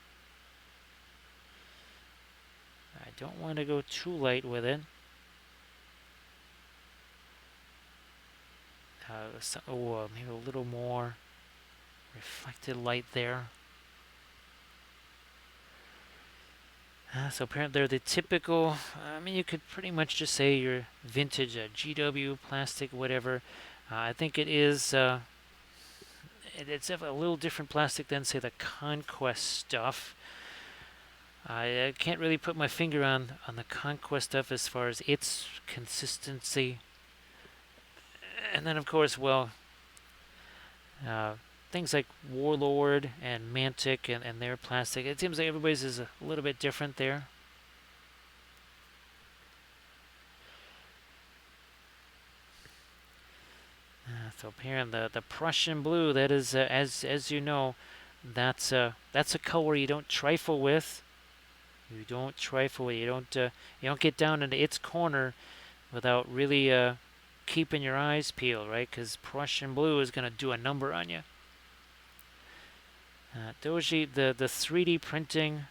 I don't want to go too light with it. Maybe a little more reflected light there. So apparently they're the typical, I mean, you could pretty much just say your vintage GW plastic, whatever. I think it is, it's a little different plastic than, say, the Conquest stuff. I can't really put my finger on the Conquest stuff as far as its consistency. And then, of course, well, things like Warlord and Mantic and their plastic. It seems like everybody's is a little bit different there. So apparently the Prussian blue, that is, as you know, that's a color you don't trifle with. You don't trifle with. You don't get down into its corner without really keeping your eyes peeled, right? Because Prussian blue is going to do a number on you. Doji, the 3D printing,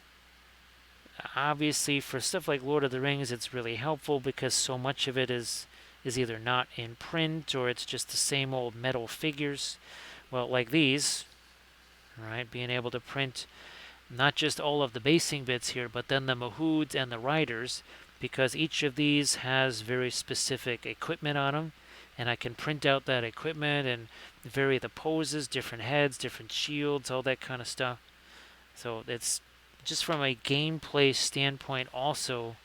obviously for stuff like Lord of the Rings, it's really helpful because so much of it is either not in print or it's just the same old metal figures. Well, like these, right? Being able to print not just all of the basing bits here, but then the Mahoods and the Riders, because each of these has very specific equipment on them, and I can print out that equipment and vary the poses, different heads, different shields, all that kind of stuff. So it's just from a gameplay standpoint also,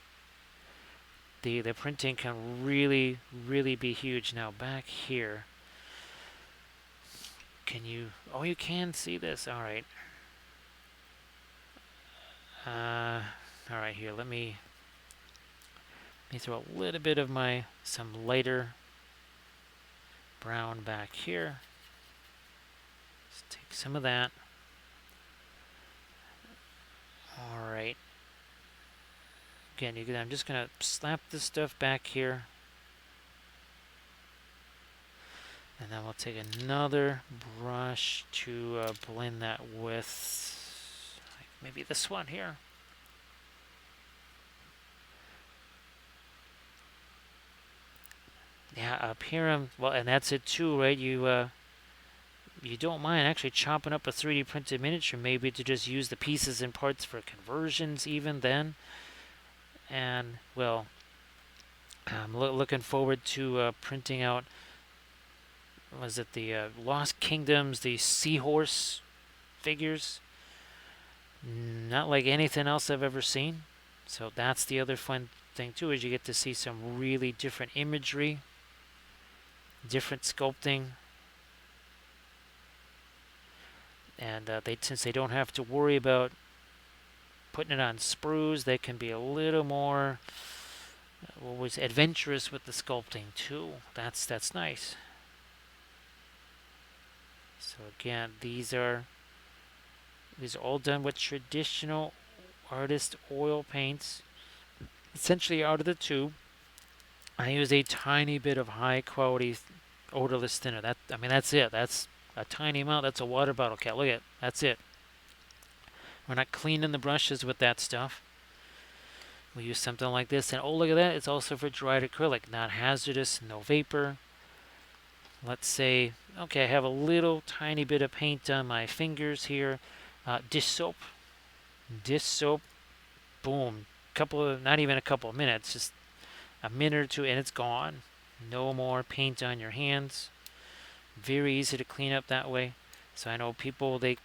the printing can really, really be huge. Now back here, can you, oh, you can see this, all right. All right, here, let me throw a little bit of some lighter brown back here. Let's take some of that. All right. Again, I'm just gonna slap this stuff back here. And then we'll take another brush to blend that with maybe this one here. Yeah, up here, well, and that's it too, right? You don't mind actually chopping up a 3D printed miniature, maybe to just use the pieces and parts for conversions, even then. And well, I'm looking forward to printing out. Was it the Lost Kingdoms, the seahorse figures? Not like anything else I've ever seen. So that's the other fun thing too, is you get to see some really different imagery, different sculpting, and since they don't have to worry about putting it on sprues, they can be a little more was adventurous with the sculpting too. That's nice. So again, these are all done with traditional artist oil paints, essentially out of the tube. I use a tiny bit of high quality odorless thinner. That's it. That's a tiny amount. That's a water bottle cap. Look at it. That's it. We're not cleaning the brushes with that stuff. We use something like this, and oh, look at that. It's also for dried acrylic, not hazardous, no vapor. Let's say, okay, I have a little tiny bit of paint on my fingers here. Dish soap. Dish soap. Boom. Not even a couple of minutes, just a minute or two, and it's gone. No more paint on your hands. Very easy to clean up that way. So I know people, they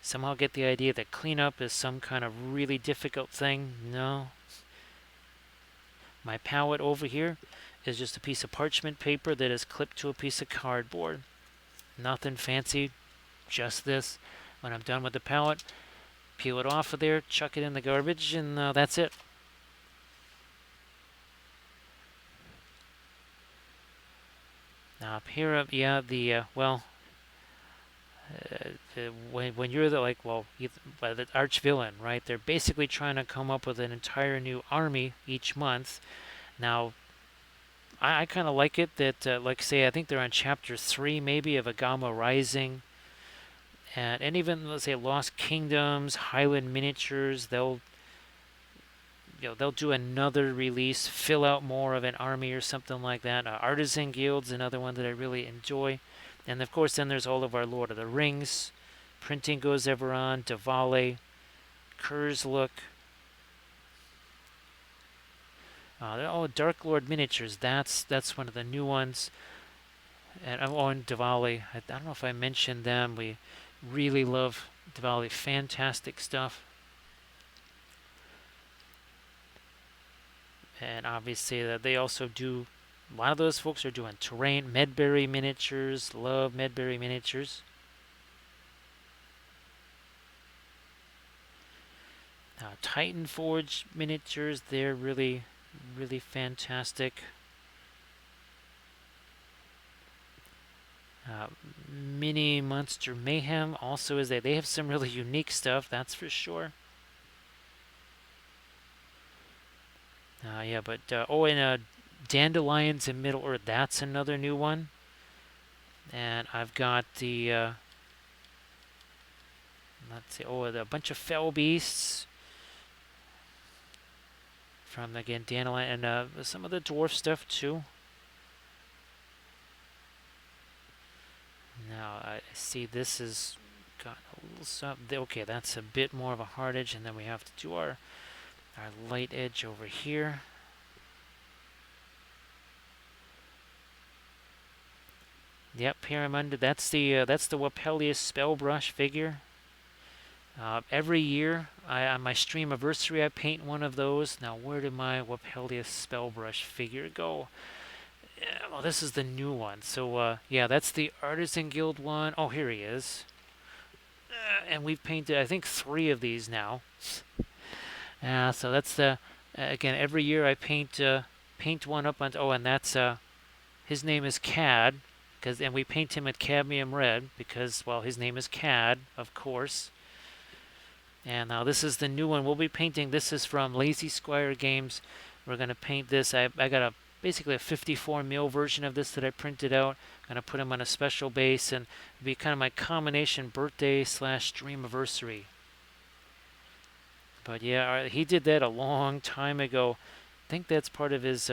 somehow get the idea that cleanup is some kind of really difficult thing. No. My palette over here is just a piece of parchment paper that is clipped to a piece of cardboard. Nothing fancy, just this. When I'm done with the palette, peel it off of there, chuck it in the garbage, and that's it. Now up here, yeah, when you're the arch villain, right? They're basically trying to come up with an entire new army each month. Now, I kind of like it that, like, say, I think they're on chapter 3, maybe, of Agama Rising, and even, let's say, Lost Kingdoms, Highland Miniatures. They'll do another release, fill out more of an army or something like that. Artisan Guild's another one that I really enjoy. And of course, then there's all of our Lord of the Rings. Printing goes ever on. Diwali, Kurzlook. Dark Lord miniatures. That's one of the new ones. And Diwali. I don't know if I mentioned them. We really love Diwali. Fantastic stuff. And obviously, they also do. A lot of those folks are doing terrain. Medbury miniatures. Love Medbury miniatures. Titan Forge miniatures, they're really, really fantastic. Mini Monster Mayhem also is they have some really unique stuff, that's for sure. Yeah, but and Dandelions in Middle Earth, that's another new one. And I've got the let's see, a bunch of Fell Beasts from again Dandelion, and some of the dwarf stuff too. Now I see this has got a little stuff. Okay, that's a bit more of a hard edge, and then we have to do our light edge over here. Yep, Pyramunda. That's the Wapelius spell brush figure. Every year, on my stream anniversary, I paint one of those. Now, where did my Wapelius spell brush figure go? Yeah, well, this is the new one. So, yeah, that's the Artisan Guild one. Oh, here he is. And we've painted, I think, 3 of these now. So that's the again. Every year I paint one up on. Oh, and that's his name is Cad, and we paint him at cadmium red because, well, his name is Cad, of course. And now this is the new one we'll be painting. This is from Lazy Squire Games. We're gonna paint this. I got a basically a 54 mil version of this that I printed out. I'm gonna put them on a special base and be kind of my combination birthday slash streamiversary. But yeah, he did that a long time ago. I think that's part of his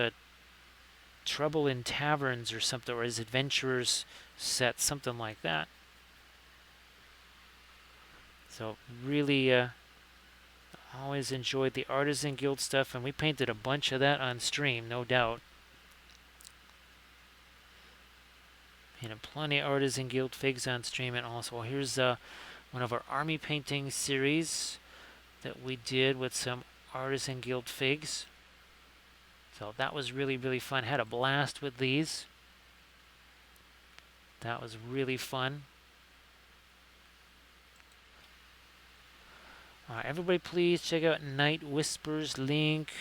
Trouble in Taverns or something, or his Adventurers set, something like that. So really always enjoyed the Artisan Guild stuff, and we painted a bunch of that on stream, no doubt. Painted plenty of Artisan Guild figs on stream, and also here's one of our army painting series that we did with some Artisan Guild figs. So that was really, really fun. Had a blast with these. That was really fun. Everybody please check out Night Whisper's link.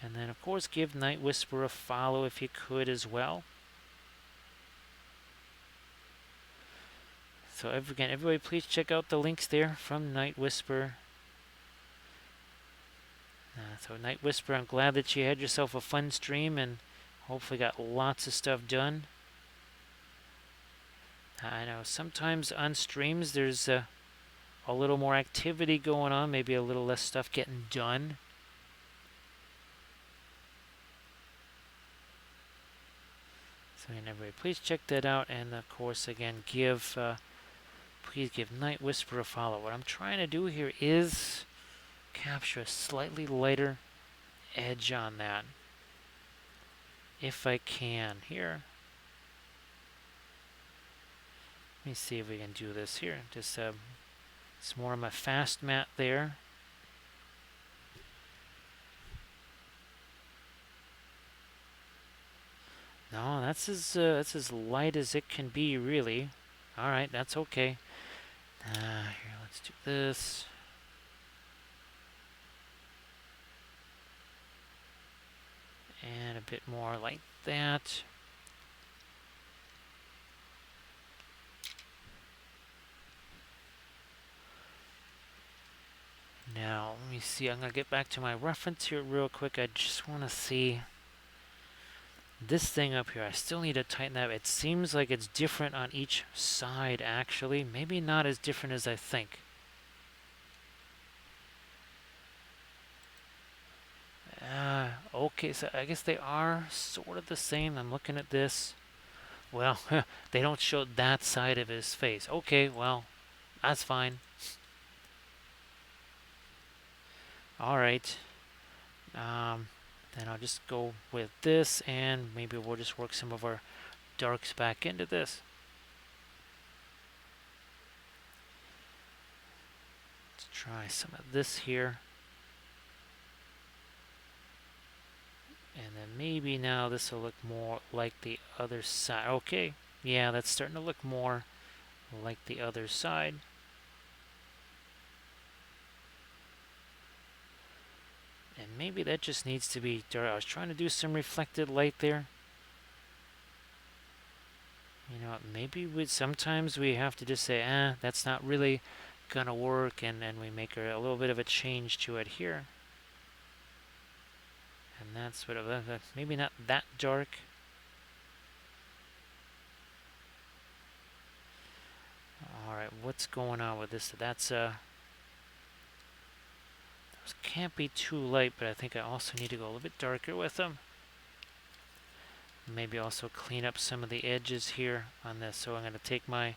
And then, of course, give Night Whisper a follow if you could as well. So again, everybody please check out the links there from Night Whisper. So Night Whisper, I'm glad that you had yourself a fun stream and hopefully got lots of stuff done. I know sometimes on streams there's a little more activity going on, maybe a little less stuff getting done. So again, everybody, please check that out, and of course, again, please give Night Whisper a follow. What I'm trying to do here is capture a slightly lighter edge on that, if I can. Here, let me see if we can do this here. Just it's more of my fast mat there. No, that's as light as it can be, really. All right, that's okay. Here, let's do this. And a bit more like that. Now, let me see. I'm going to get back to my reference here real quick. I just want to see this thing up here. I still need to tighten that. It seems like it's different on each side, actually. Maybe not as different as I think. Okay, so I guess they are sort of the same. I'm looking at this. Well, they don't show that side of his face. Okay, well, that's fine. All right. Then I'll just go with this, and maybe we'll just work some of our darks back into this. Let's try some of this here. And then maybe now this will look more like the other side. Okay, yeah, that's starting to look more like the other side. And maybe that just needs to be dark. I was trying to do some reflected light there. You know, maybe sometimes we have to just say, that's not really gonna work, and we make a little bit of a change to it here. And that's sort of maybe not that dark. All right, what's going on with this? That's those can't be too light, but I think I also need to go a little bit darker with them. Maybe also clean up some of the edges here on this. So I'm going to take my,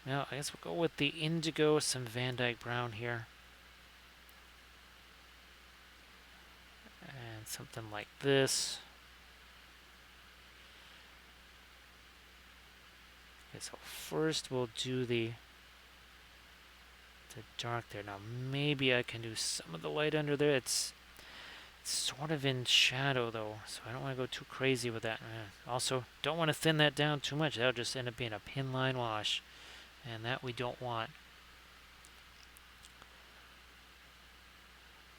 well, I guess we'll go with the indigo, some Van Dyke brown here. And something like this. Okay, so first we'll do the dark there. Now maybe I can do some of the light under there. It's sort of in shadow though, so I don't want to go too crazy with that. Also, don't want to thin that down too much. That'll just end up being a pin line wash, and that we don't want.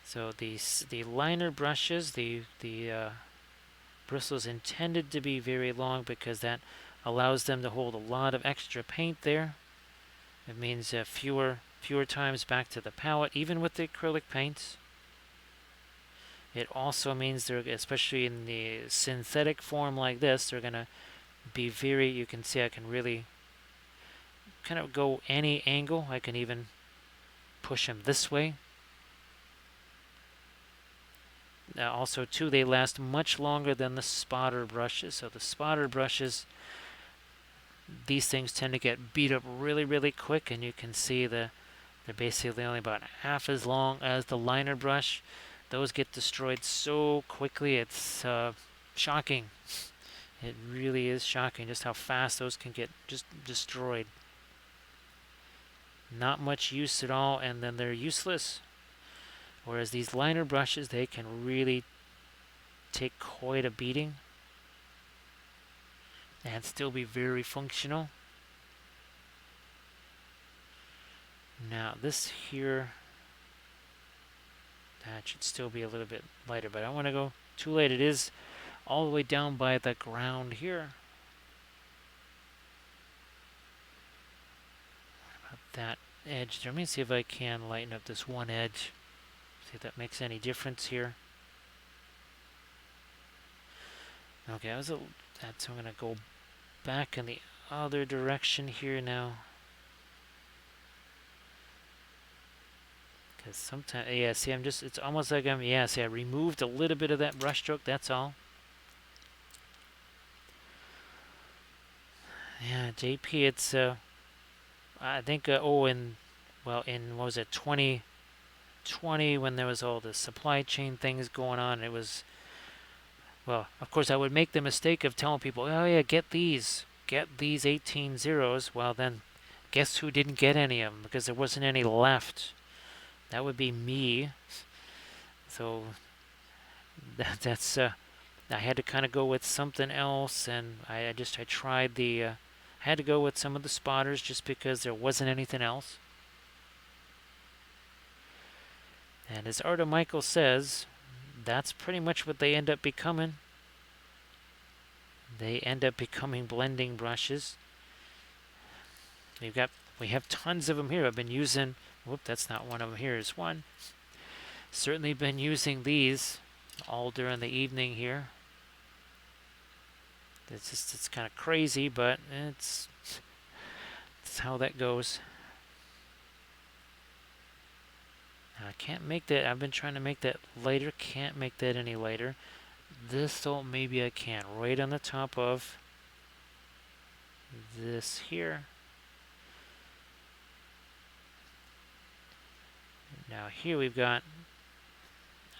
So the liner brushes, the bristles intended to be very long because that allows them to hold a lot of extra paint there. It means fewer times back to the palette, even with the acrylic paints. It also means they're, especially in the synthetic form like this, they're going to be very, you can see I can really kind of go any angle. I can even push them this way. Also, too, they last much longer than the spotter brushes. So the spotter brushes, these things tend to get beat up really, really quick, and you can see they're basically only about half as long as the liner brush. Those get destroyed so quickly, it's shocking. It really is shocking just how fast those can get just destroyed. Not much use at all, and then they're useless. Whereas these liner brushes, they can really take quite a beating and still be very functional. Now this here, that should still be a little bit lighter, but I don't want to go too light. It is all the way down by the ground here. What about that edge there? Let me see if I can lighten up this one edge. See if that makes any difference here. Okay, that was a, that's, I'm going to go back in the other direction here now. Because sometimes, yeah, see, I'm just, it's almost like I'm, yeah, see, I removed a little bit of that brush stroke, that's all. Yeah, JP, it's, I think, oh, well, in, what was it, 2020, when there was all the supply chain things going on, it was, well, of course, I would make the mistake of telling people, oh, yeah, get these 18 zeros. Well, then, guess who didn't get any of them? Because there wasn't any left. That would be me. So, that's, I had to kind of go with something else, and I tried the, I had to go with some of the spotters just because there wasn't anything else. And as Arda Michael says, that's pretty much what they end up becoming. They end up becoming blending brushes. We have tons of them here. I've been using, whoop, that's not one of them. Here's one. Certainly been using these all during the evening here. It's kind of crazy, but it's how that goes. Now, I can't make that. I've been trying to make that lighter. Can't make that any lighter. This, though, maybe I can. Right on the top of this here. Now here we've got,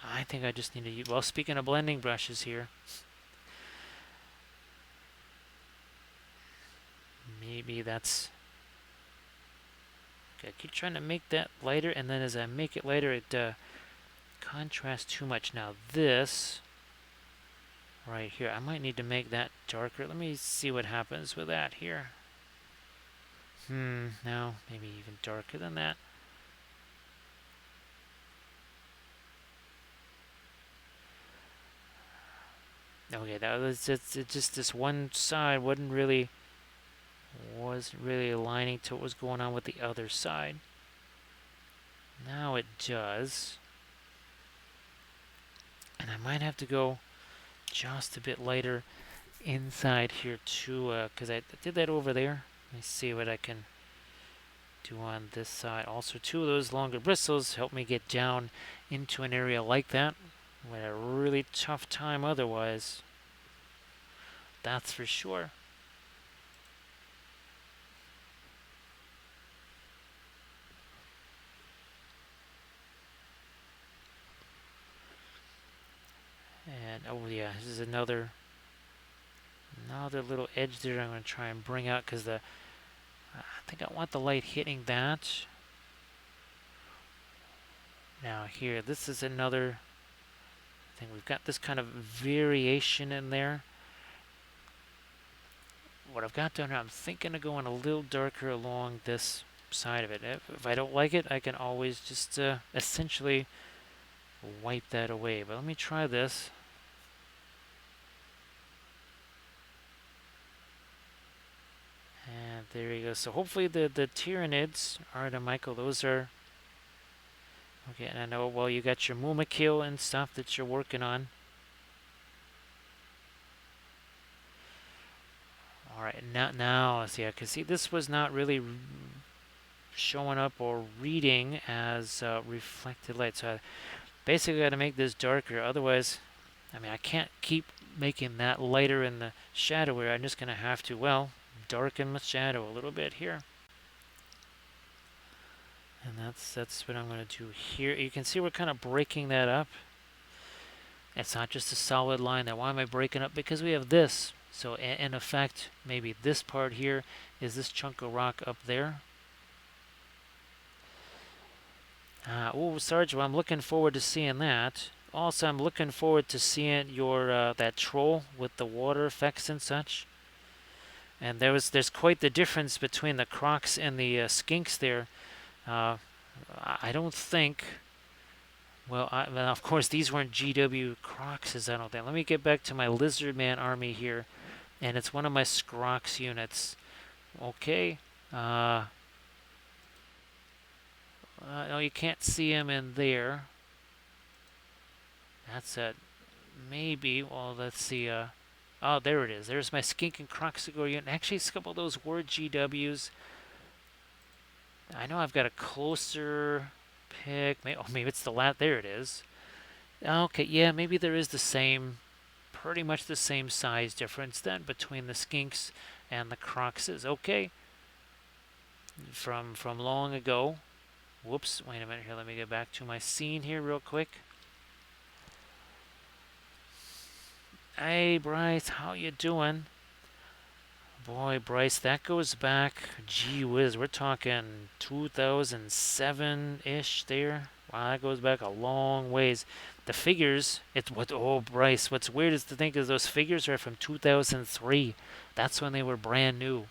I think I just need to use, well, speaking of blending brushes here, maybe that's, okay, I keep trying to make that lighter, and then as I make it lighter, it contrasts too much. Now this right here, I might need to make that darker. Let me see what happens with that here. No, maybe even darker than that. Okay, that was just this one side wasn't really aligning to what was going on with the other side. Now it does. And I might have to go just a bit lighter inside here too, because I did that over there. Let me see what I can do on this side. Also, two of those longer bristles help me get down into an area like that. I had a really tough time otherwise. That's for sure. And oh yeah, this is another little edge there I'm going to try and bring out, because I think I want the light hitting that. Now here, this is another thing. We've got this kind of variation in there. What I've got down here, I'm thinking of going a little darker along this side of it. If I don't like it, I can always just essentially wipe that away. But let me try this. And there you go. So hopefully the Tyranids, Arda Michael, those are Okay, and I know, well, you got your Mumakil and stuff that you're working on. All right, now, see, I can see this was not really showing up or reading as reflected light. So I basically got to make this darker. Otherwise, I mean, I can't keep making that lighter in the shadow area. I'm just going to have to, well, darken the shadow a little bit here. And that's what I'm going to do here. You can see we're kind of breaking that up. It's not just a solid line. Now, why am I breaking up? Because we have this. So, in effect, maybe this part here is this chunk of rock up there. Oh, Sarge, well, I'm looking forward to seeing that. Also, I'm looking forward to seeing your that troll with the water effects and such. And there's quite the difference between the crocs and the skinks there. Uh, I don't think. Well, of course, these weren't GW crocs, I don't think. Let me get back to my lizard man army here, and it's one of my scrox units. Okay. No, you can't see him in there. That's a maybe. Well, let's see. Oh, there it is. There's my skink and croxigore unit. Actually, it's a couple of those word GWs. I know I've got a closer pick. Maybe it's the lat. There it is. Okay, yeah, maybe there is the same, pretty much the same size difference then between the skinks and the croxes. Okay, from long ago. Whoops, wait a minute here. Let me get back to my scene here real quick. Hey, Bryce, how you doing? Boy, Bryce, that goes back, gee whiz, we're talking 2007-ish there. Wow, that goes back a long ways. The figures, oh, Bryce, what's weird is to think is those figures are from 2003. That's when they were brand new.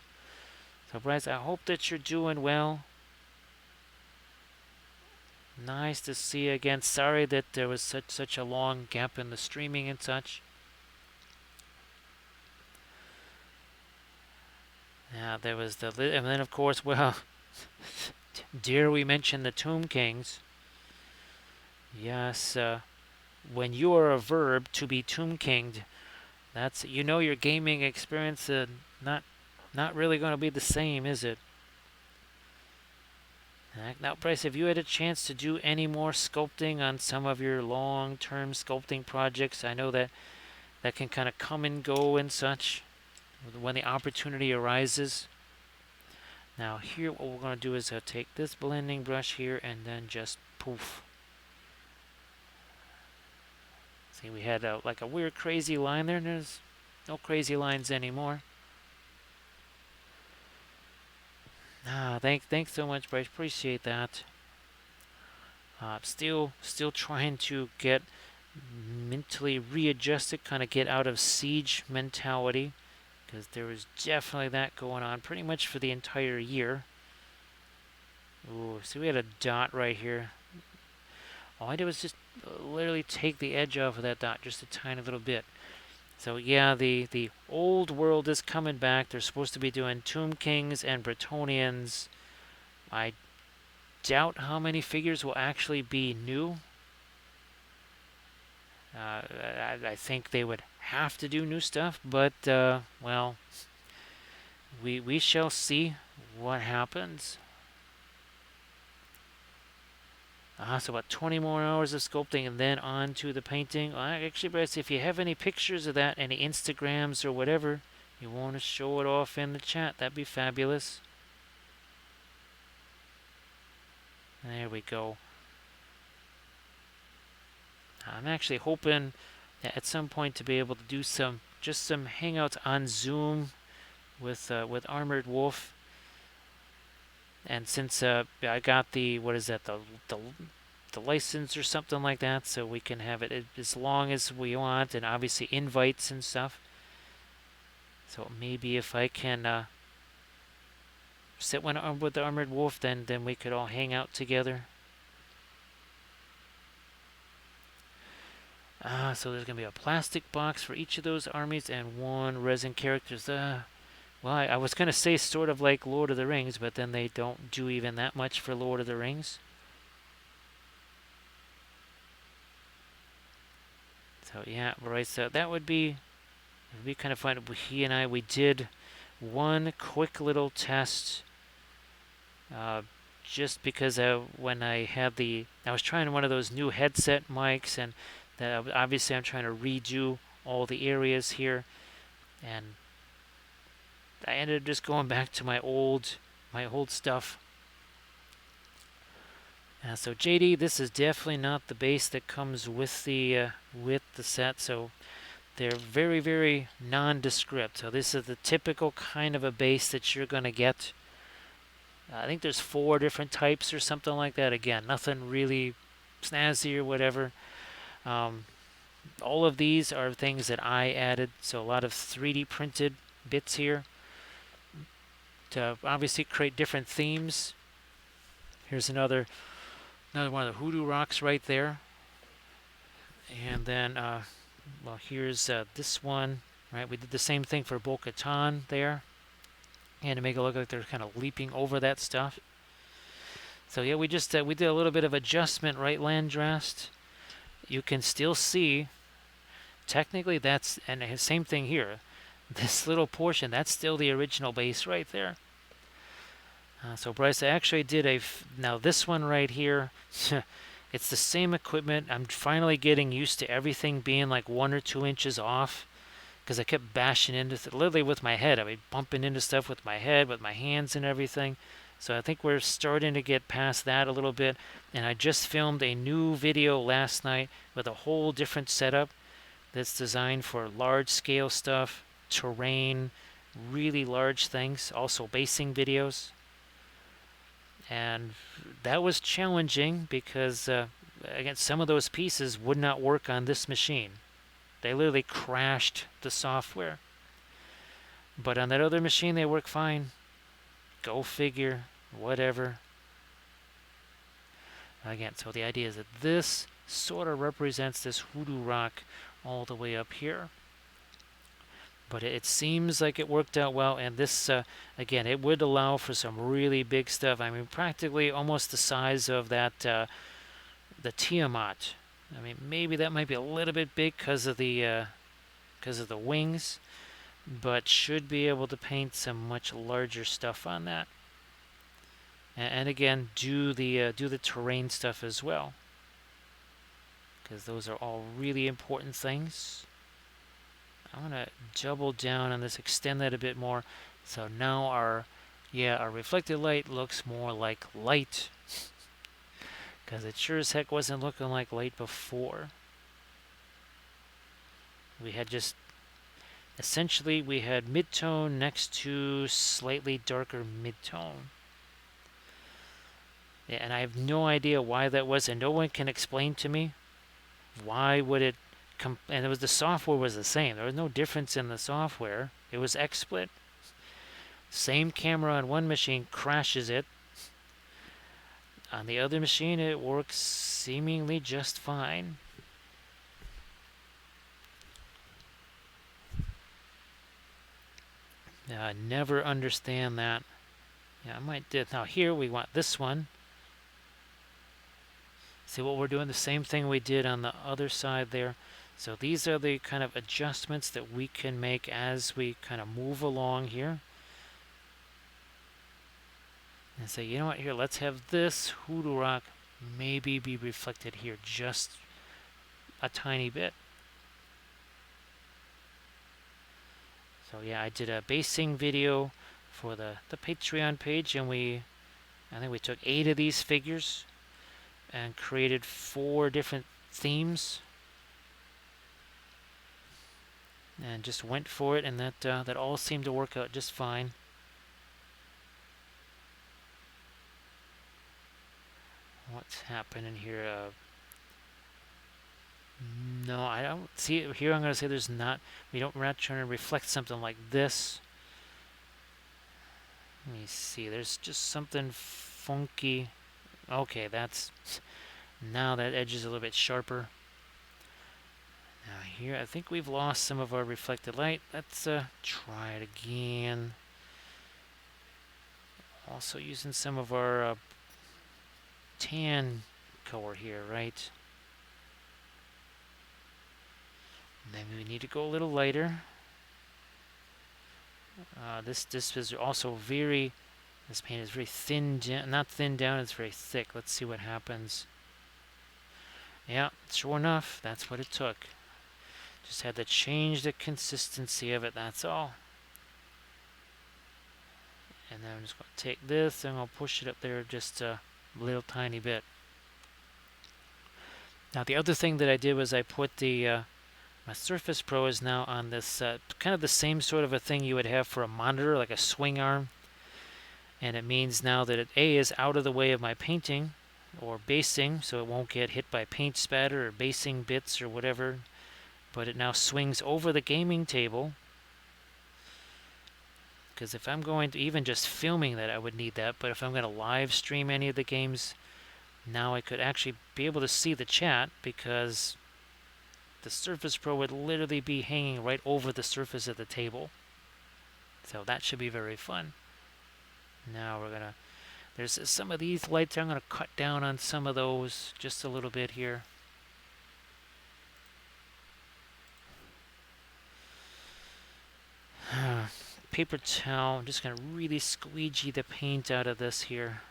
So, Bryce, I hope that you're doing well. Nice to see you again. Sorry that there was such a long gap in the streaming and such. Yeah, there was and then of course, well, dare we mention the Tomb Kings? Yes, when you are a verb to be Tomb Kinged, that's your gaming experience not really going to be the same, is it? Now, Bryce, have you had a chance to do any more sculpting on some of your long-term sculpting projects? I know that can kind of come and go and such when the opportunity arises. Now here what we're going to do is take this blending brush here and then just poof. See, we had like a weird crazy line there, and there's no crazy lines anymore. Thanks so much, Bryce. Appreciate that. Still trying to get mentally readjusted, kind of get out of siege mentality, because there was definitely that going on pretty much for the entire year. Ooh, see, we had a dot right here. All I did was just literally take the edge off of that dot just a tiny little bit. So yeah, the old world is coming back. They're supposed to be doing Tomb Kings and Bretonians. I doubt how many figures will actually be new. I think they would have to do new stuff, but well, we shall see what happens. So about 20 more hours of sculpting and then on to the painting. Actually, Bryce, if you have any pictures of that, any Instagrams or whatever, you want to show it off in the chat, that'd be fabulous. There we go. I'm actually hoping at some point to be able to do some hangouts on Zoom with Armored Wolf. And since I got the what is that the license or something like that, so we can have it as long as we want, and obviously invites and stuff. So maybe if I can sit with the Armored Wolf, then we could all hang out together. So there's gonna be a plastic box for each of those armies and one resin characters. Well, I was gonna say sort of like Lord of the Rings, but then they don't do even that much for Lord of the Rings. So yeah, right. So that would be kind of fun. He and I we did one quick little test, uh, just because when I was trying one of those new headset mics, and that obviously I'm trying to redo all the areas here, and I ended up just going back to my old stuff. So JD, this is definitely not the bass that comes with the set. So they're very, very nondescript. So this is the typical kind of a bass that you're going to get. I think there's 4 different types or something like that. Again, nothing really snazzy or whatever. Um, all of these are things that I added. So a lot of 3D printed bits here to obviously create different themes. Here's another one of the Hoodoo Rocks right there. And then, well, here's this one. Right, we did the same thing for Bo-Katan there, and to make it look like they're kind of leaping over that stuff. So yeah, we did a little bit of adjustment, right, Landrast? You can still see, technically that's, and same thing here. This little portion, that's still the original bass right there. So Bryce, I actually did now this one right here, it's the same equipment. I'm finally getting used to everything being like 1 or 2 inches off, because I kept bashing into literally with my head. I mean, bumping into stuff with my head, with my hands and everything. So I think we're starting to get past that a little bit. And I just filmed a new video last night with a whole different setup that's designed for large scale stuff, terrain, really large things, also basing videos. And that was challenging because, again, some of those pieces would not work on this machine. They literally crashed the software. But on that other machine, they work fine. Go figure, whatever. Again, so the idea is that this sort of represents this Hoodoo Rock all the way up here. But it seems like it worked out well, and this, again, it would allow for some really big stuff. I mean, practically almost the size of the Tiamat. I mean, maybe that might be a little bit big because of the wings, but should be able to paint some much larger stuff on that. And again, do the terrain stuff as well, because those are all really important things. I'm gonna double down on this, extend that a bit more. So now our reflected light looks more like light, because it sure as heck wasn't looking like light before. We had just essentially we had midtone next to slightly darker midtone. Yeah, and I have no idea why that was, and no one can explain to me why would it and it was the software was the same. There was no difference in the software. It was XSplit. Same camera on one machine crashes it. On the other machine, it works seemingly just fine. I never understand that. Yeah, I might do. Now here we want this one. See what we're doing? The same thing we did on the other side there. So these are the kind of adjustments that we can make as we kind of move along here. And say, you know what, here, let's have this Hoodoo Rock maybe be reflected here just a tiny bit. So yeah, I did a basing video for the Patreon page, and I think we took 8 of these figures and created 4 different themes, and just went for it, and that all seemed to work out just fine. What's happening here? No, I don't see it here. I'm going to say there's not. We're not trying to reflect something like this. Let me see. There's just something funky. Okay, now that edge is a little bit sharper. Now here, I think we've lost some of our reflected light. Let's try it again. Also using some of our tan color here, right? Then we need to go a little lighter. This is also very. This paint is very thin, not thin down. It's very thick. Let's see what happens. Yeah, sure enough, that's what it took. Just had to change the consistency of it. That's all. And then I'm just going to take this and I'll push it up there just a little tiny bit. Now the other thing that I did was I put my Surface Pro is now on this kind of the same sort of a thing you would have for a monitor, like a swing arm. And it means now that it is out of the way of my painting or basing, so it won't get hit by paint spatter or basing bits or whatever. But it now swings over the gaming table. Because if I'm going to, even just filming that, I would need that. But if I'm going to live stream any of the games, now I could actually be able to see the chat because the Surface Pro would literally be hanging right over the surface of the table. So that should be very fun. Now we're going to, there's some of these lights, I'm going to cut down on some of those just a little bit here. Paper towel, I'm just going to really squeegee the paint out of this here.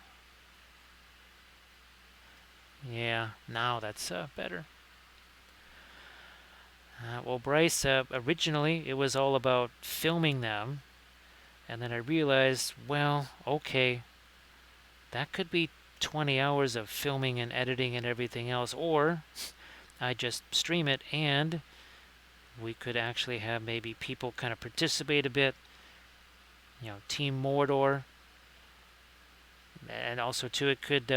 Yeah, now that's better. Well, Bryce, originally it was all about filming them, and then I realized, well, okay, that could be 20 hours of filming and editing and everything else, or I just stream it and we could actually have maybe people kind of participate a bit, Team Mordor, and also too it could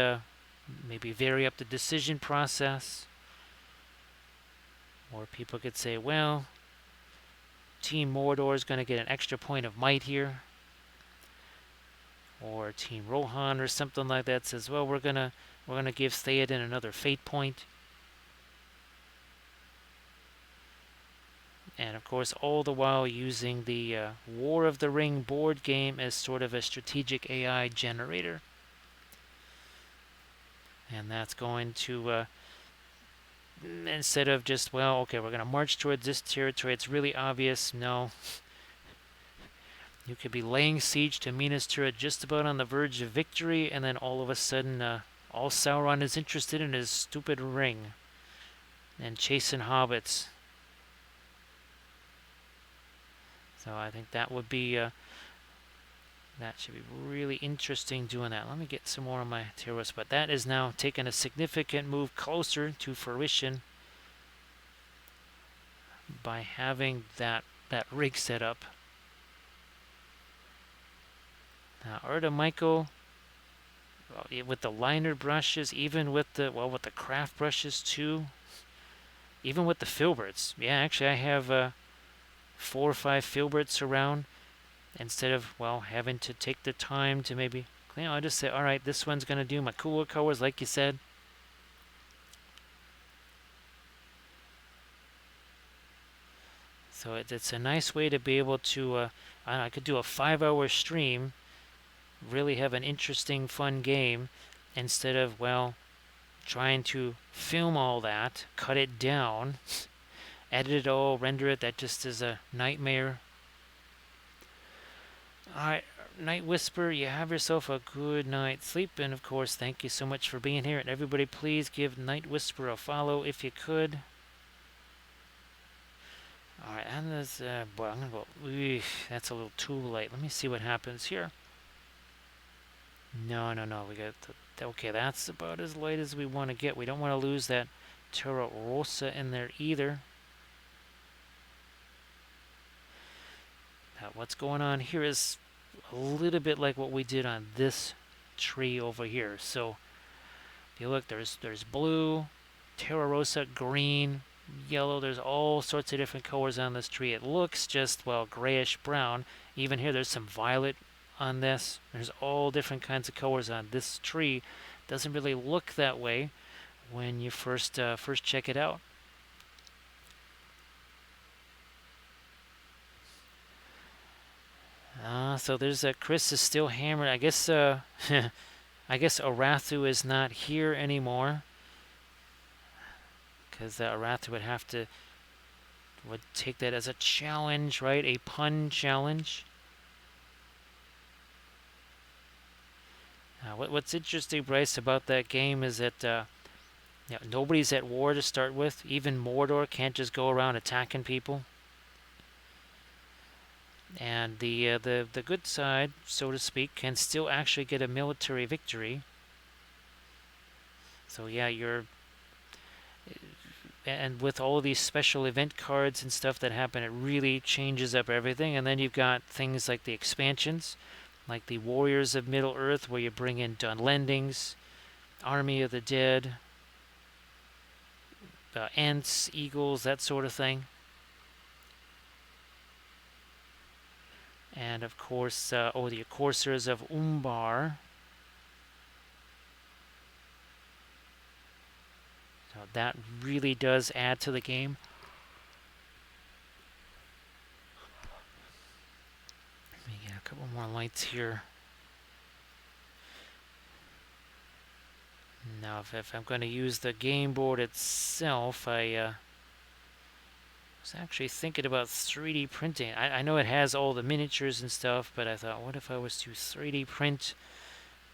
maybe vary up the decision process, or people could say, well, Team Mordor is going to get an extra point of might here, or Team Rohan or something like that says, well, we're gonna give Theoden another fate point. And of course, all the while using the War of the Ring board game as sort of a strategic AI generator. And that's going to, instead of just, well, okay, we're going to march towards this territory, it's really obvious. No. You could be laying siege to Minas Tirith just about on the verge of victory, and then all of a sudden, all Sauron is interested in his stupid ring and chasing hobbits. So I think that would be, that should be really interesting doing that. Let me get some more on my Tyros, but that is now taking a significant move closer to fruition by having that rig set up. Now, Arda Michael, with the liner brushes, even with the craft brushes too, even with the filberts. Yeah, actually I have 4 or 5 filberts around. Instead of, well, having to take the time to maybe, I just say, all right, this one's going to do my cooler colors, like you said. So it's a nice way to be able to, I could do a 5-hour stream, really have an interesting, fun game, instead of, well, trying to film all that, cut it down, edit it all, render it. That just is a nightmare. Alright, Night Whisper, you have yourself a good night's sleep, and of course, thank you so much for being here. And everybody, please give Night Whisper a follow if you could. Alright, and this, boy, I'm gonna go, that's a little too late. Let me see what happens here. No, we got, okay, that's about as light as we want to get. We don't want to lose that Terra Rosa in there either. Now, what's going on here is a little bit like what we did on this tree over here. So if you look, there's blue, Terra Rosa, green, yellow. There's all sorts of different colors on this tree. It looks just, well, grayish brown. Even here, there's some violet on this. There's all different kinds of colors on this tree. Doesn't really look that way when you first check it out. So there's Chris is still hammered. I guess I guess Arathu is not here anymore, because Arathu would have to would take that as a challenge, right? A pun challenge. What's interesting, Bryce, about that game is that nobody's at war to start with. Even Mordor can't just go around attacking people. And the good side, so to speak, can still actually get a military victory. So yeah, and with all these special event cards and stuff that happen, it really changes up everything. And then you've got things like the expansions, like the Warriors of Middle Earth, where you bring in Dunlendings, Army of the Dead, Ents, Eagles, that sort of thing. And of course, the Coursers of Umbar. So that really does add to the game. Let me get a couple more lights here. Now, if I'm going to use the game board itself, I was actually thinking about 3D printing. I know it has all the miniatures and stuff, but I thought, what if I was to 3D print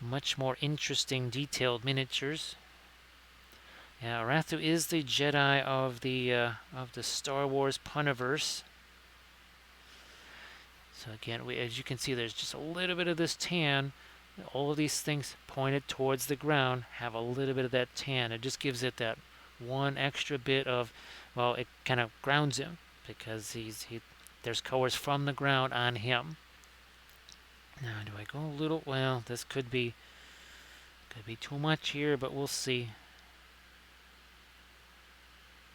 much more interesting, detailed miniatures? Yeah, Rathu is the Jedi of the Star Wars Puniverse. So again, as you can see, there's just a little bit of this tan. All of these things pointed towards the ground have a little bit of that tan. It just gives it that one extra bit of, well, it kind of grounds him because there's colors from the ground on him. Now, do I go a little? Well, this could be too much here, but we'll see.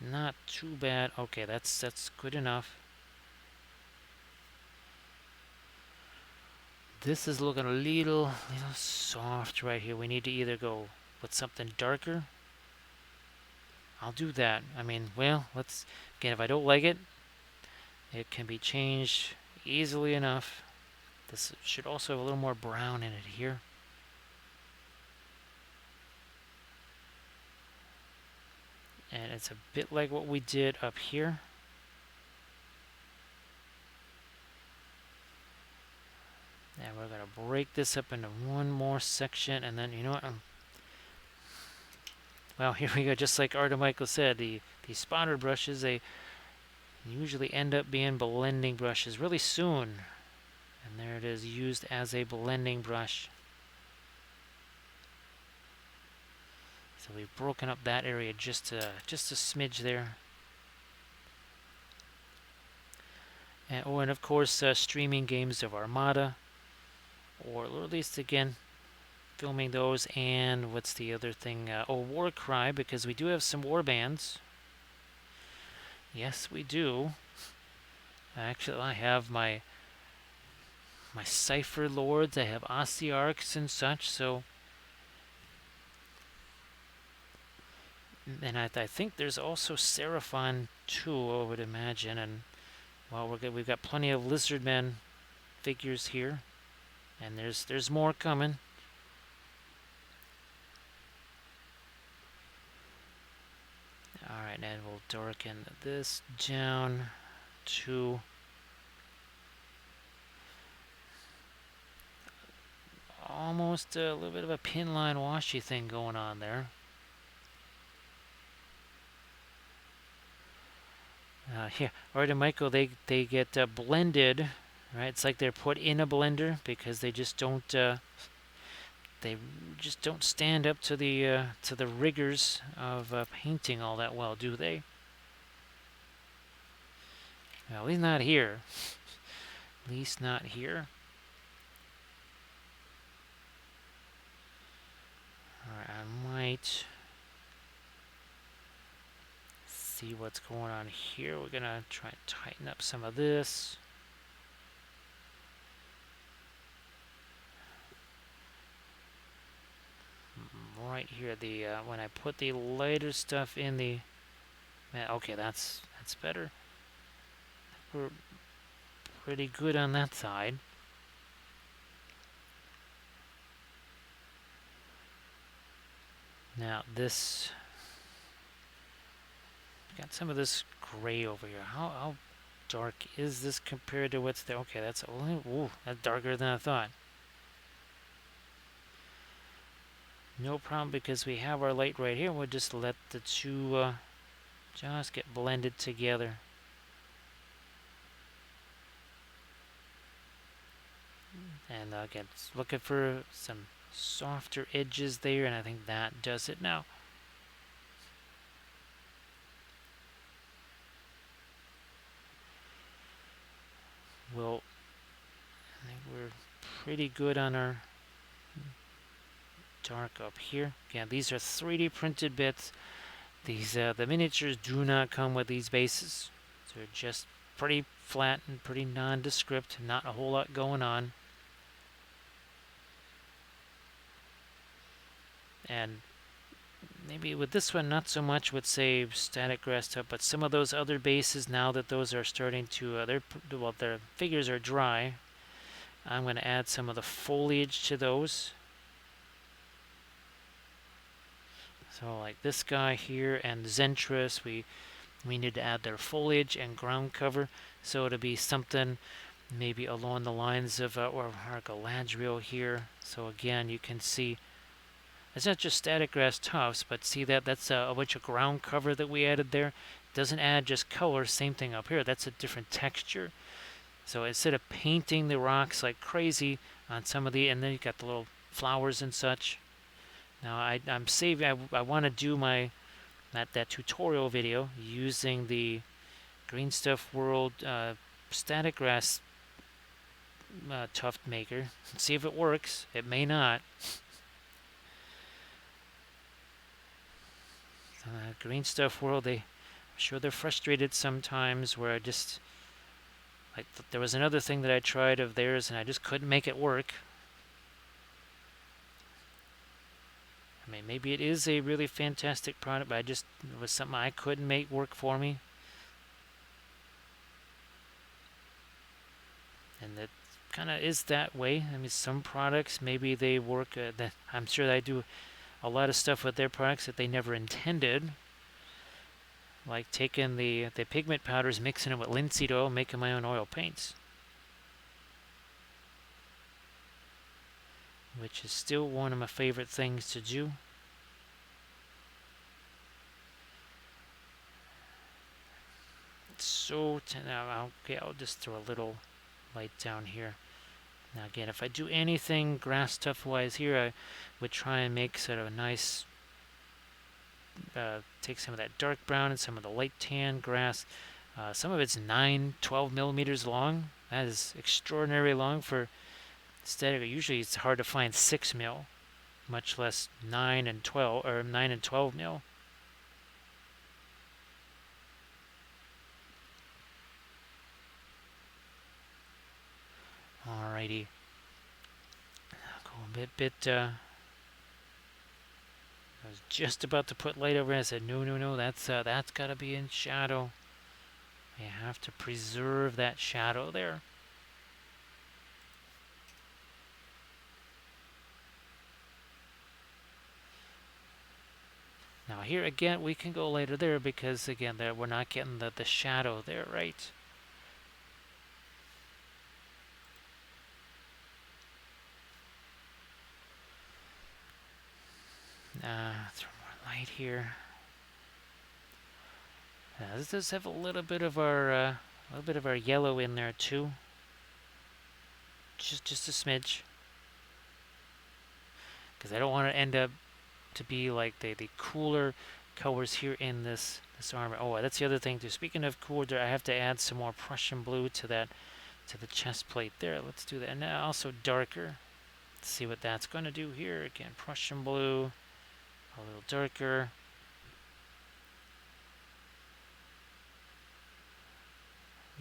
Not too bad. Okay, that's good enough. This is looking a little soft right here. We need to either go with something darker. I'll do that. I mean, well, let's again. If I don't like it, it can be changed easily enough. This should also have a little more brown in it here. And it's a bit like what we did up here. And we're going to break this up into one more section. And then, you know what? Well, here we go. Just like Arda Michael said, these spotter brushes, they usually end up being blending brushes really soon. And there it is, used as a blending brush. So we've broken up that area just a smidge there. And of course, streaming games of Armada, or at least again, filming those. And what's the other thing? Warcry, because we do have some war bands. Yes, we do. Actually, I have my Cipher Lords. I have Ossiarchs and such. So, and I think there's also Seraphon too, I would imagine. And well, we've got plenty of Lizardmen figures here, and there's more coming. All right, and we'll darken this down to almost a little bit of a pinline washy thing going on there. Here, Art and Michael, they get blended, right? It's like they're put in a blender because they just don't stand up to the rigors of painting all that well, do they? Well, at least not here. At least not here. Alright, I might see what's going on here. We're gonna try and tighten up some of this. Right here, when I put the lighter stuff in the, okay, that's better. We're pretty good on that side. Now this got some of this gray over here. How dark is this compared to what's there? Okay, that's a little, ooh, that's darker than I thought. No problem because we have our light right here. We'll just let the two just get blended together. And again, looking for some softer edges there, and I think that does it now. Well, I think we're pretty good on our dark up here. Again, these are 3D printed bits. These the miniatures do not come with these bases. They're just pretty flat and pretty nondescript. Not a whole lot going on. And maybe with this one, not so much with, say, static grass type, but some of those other bases, now that those are starting to, their figures are dry, I'm going to add some of the foliage to those. So like this guy here and Zentris, we need to add their foliage and ground cover. So it'll be something maybe along the lines of, or our Galadriel here. So again, you can see it's not just static grass tufts, but see that's a bunch of ground cover that we added there. It doesn't add just color, same thing up here. That's a different texture. So instead of painting the rocks like crazy on some of the, and then you got the little flowers and such. Now I'm saving, I want to do that tutorial video using the Green Stuff World static grass tuft maker. See if it works. It may not. Green Stuff World, I'm sure they're frustrated sometimes where I just, like, there was another thing that I tried of theirs and I just couldn't make it work. I mean, maybe it is a really fantastic product, but it was something I couldn't make work for me. And that kind of is that way. I mean, some products, maybe they work, I'm sure that I do a lot of stuff with their products that they never intended. Like taking the pigment powders, mixing them with linseed oil, making my own oil paints. Which is still one of my favorite things to do. So, now, okay, I'll just throw a little light down here. Now again, if I do anything grass stuff wise here, I would try and make sort of a nice, take some of that dark brown and some of the light tan grass. Some of it's 9-12 millimeters long. That is extraordinarily long for static. Usually it's hard to find 6 mil, much less 9 and 12 or 9 and 12 mil. Alrighty. Go a bit. I was just about to put light over it. I said, no, that's got to be in shadow. You have to preserve that shadow there. Now here again, we can go later there because again, there we're not getting the shadow there, right? Throw more light here. This does have a little bit of our yellow in there too. Just a smidge, because I don't want to end up to be like the cooler colors here in this armor. Oh, that's the other thing too. Speaking of cooler, I have to add some more Prussian blue to the chest plate there. Let's do that. And also darker. Let's see what that's going to do here. Again, Prussian blue, a little darker.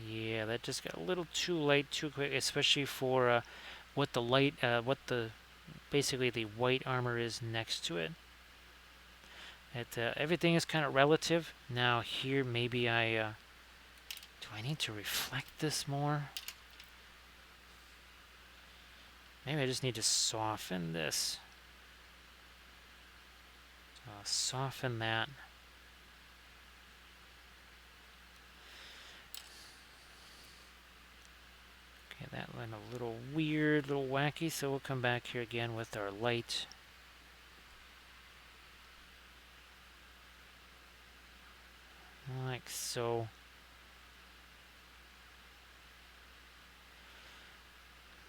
Yeah, that just got a little too light too quick, especially for what the light, basically the white armor is next to it. Everything is kind of relative. Now here, maybe do I need to reflect this more? Maybe I just need to soften this. So I'll soften that. Okay, that went a little weird, a little wacky, so we'll come back here again with our light. Like so.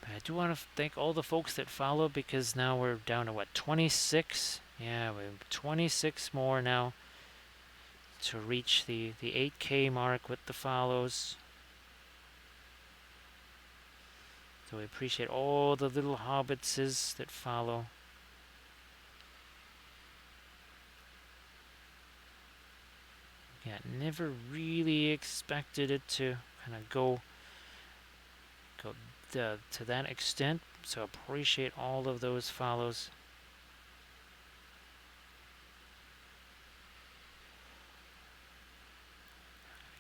But I do want to thank all the folks that follow, because now we're down to what, 26? Yeah, we have 26 more now to reach the 8K mark with the follows. So we appreciate all the little hobbitses that follow. Yeah, never really expected it to kind of go to that extent. So appreciate all of those follows.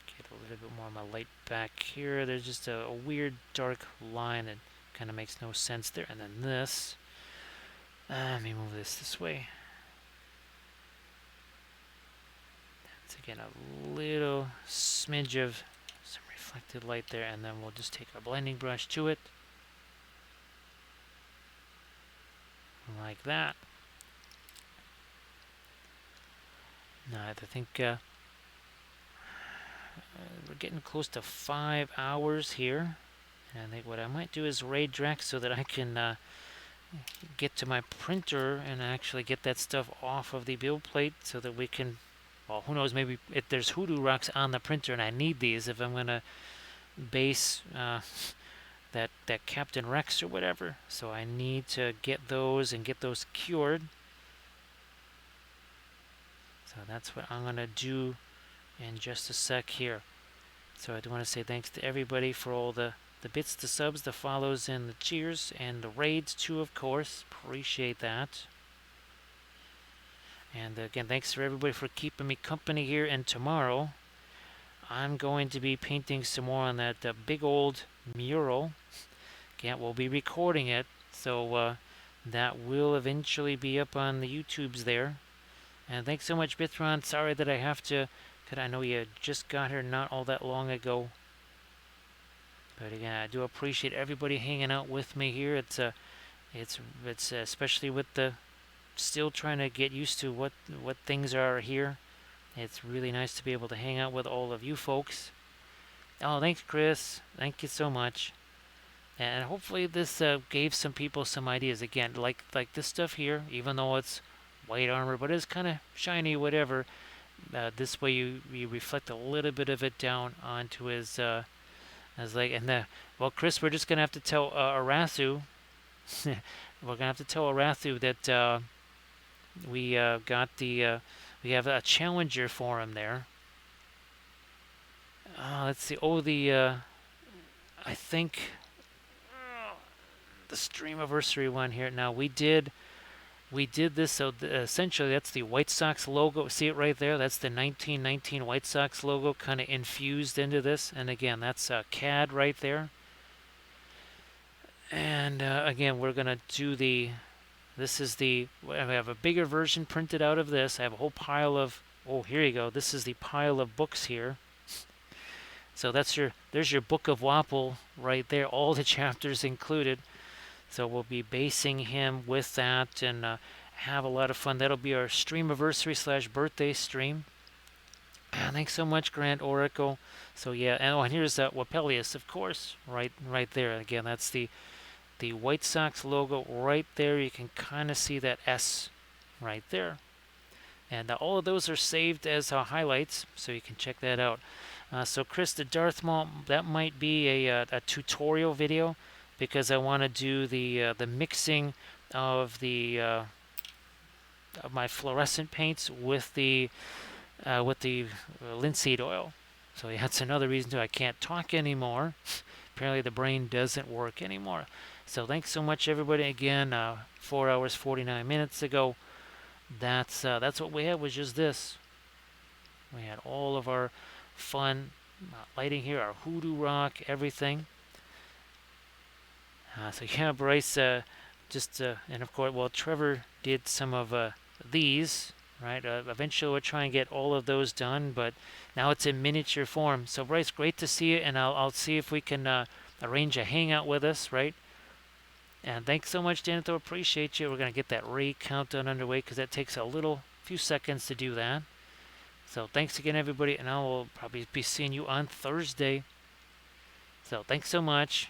Get a little bit more of my light back here. There's just a weird dark line that kind of makes no sense there. And then this. Let me move this way. That's again a little smidge of some reflected light there, and then we'll just take our blending brush to it. Like that. Now I think we're getting close to 5 hours here. And I think what I might do is raid Drex so that I can get to my printer and actually get that stuff off of the build plate so that we can, well, who knows, maybe if there's hoodoo rocks on the printer and I need these if I'm going to base that Captain Rex or whatever. So I need to get those and get those cured. So that's what I'm going to do in just a sec here. So I do want to say thanks to everybody for all the bits, the subs, the follows, and the cheers, and the raids too, of course. Appreciate that. And again, thanks for everybody for keeping me company here. And tomorrow, I'm going to be painting some more on that big old mural. Again, we'll be recording it, so that will eventually be up on the YouTubes there. And thanks so much, Bithron. Sorry that I have to, because I know you just got here not all that long ago. But again, I do appreciate everybody hanging out with me here. It's especially with the still trying to get used to what things are here. It's really nice to be able to hang out with all of you folks. Oh, thanks, Chris. Thank you so much. And hopefully this gave some people some ideas. Again, like this stuff here, even though it's white armor, but it's kind of shiny, whatever. This way you reflect a little bit of it down onto his leg. And well, Chris, we're just gonna have to tell Arathu. We're gonna have to tell Arathu that we got we have a challenger for him there. Let's see. Oh, I think the stream anniversary one here. Now we did this, so essentially that's the White Sox logo. See it right there? That's the 1919 White Sox logo kind of infused into this. And again, that's CAD right there. And again, we're going to do this is I have a bigger version printed out of this. I have a whole pile of, oh, here you go. This is the pile of books here. So there's your Book of Wapple right there, all the chapters included. So we'll be basing him with that and have a lot of fun. That'll be our streamiversary/birthday stream. Thanks so much, Grant Oracle. So yeah, and here's Wapelius, of course, right there. Again, that's the White Sox logo right there. You can kind of see that S right there. And all of those are saved as highlights, so you can check that out. So Chris, the Darth Maul, that might be a tutorial video, because I want to do the mixing of of my fluorescent paints with the linseed oil. So yeah, that's another reason too. I can't talk anymore. Apparently the brain doesn't work anymore. So thanks so much, everybody. Again, 4 hours 49 minutes ago. That's what we had, was just this. We had all of our fun lighting here, our hoodoo rock, everything. So yeah, Bryce, and of course, well, Trevor did some of these, right? Eventually we'll try and get all of those done, but now it's in miniature form. So Bryce, great to see you, and I'll see if we can arrange a hangout with us, right? And thanks so much, Danito. Appreciate you. We're going to get that raid countdown underway because that takes a few seconds to do that. So thanks again, everybody, and I will probably be seeing you on Thursday. So thanks so much.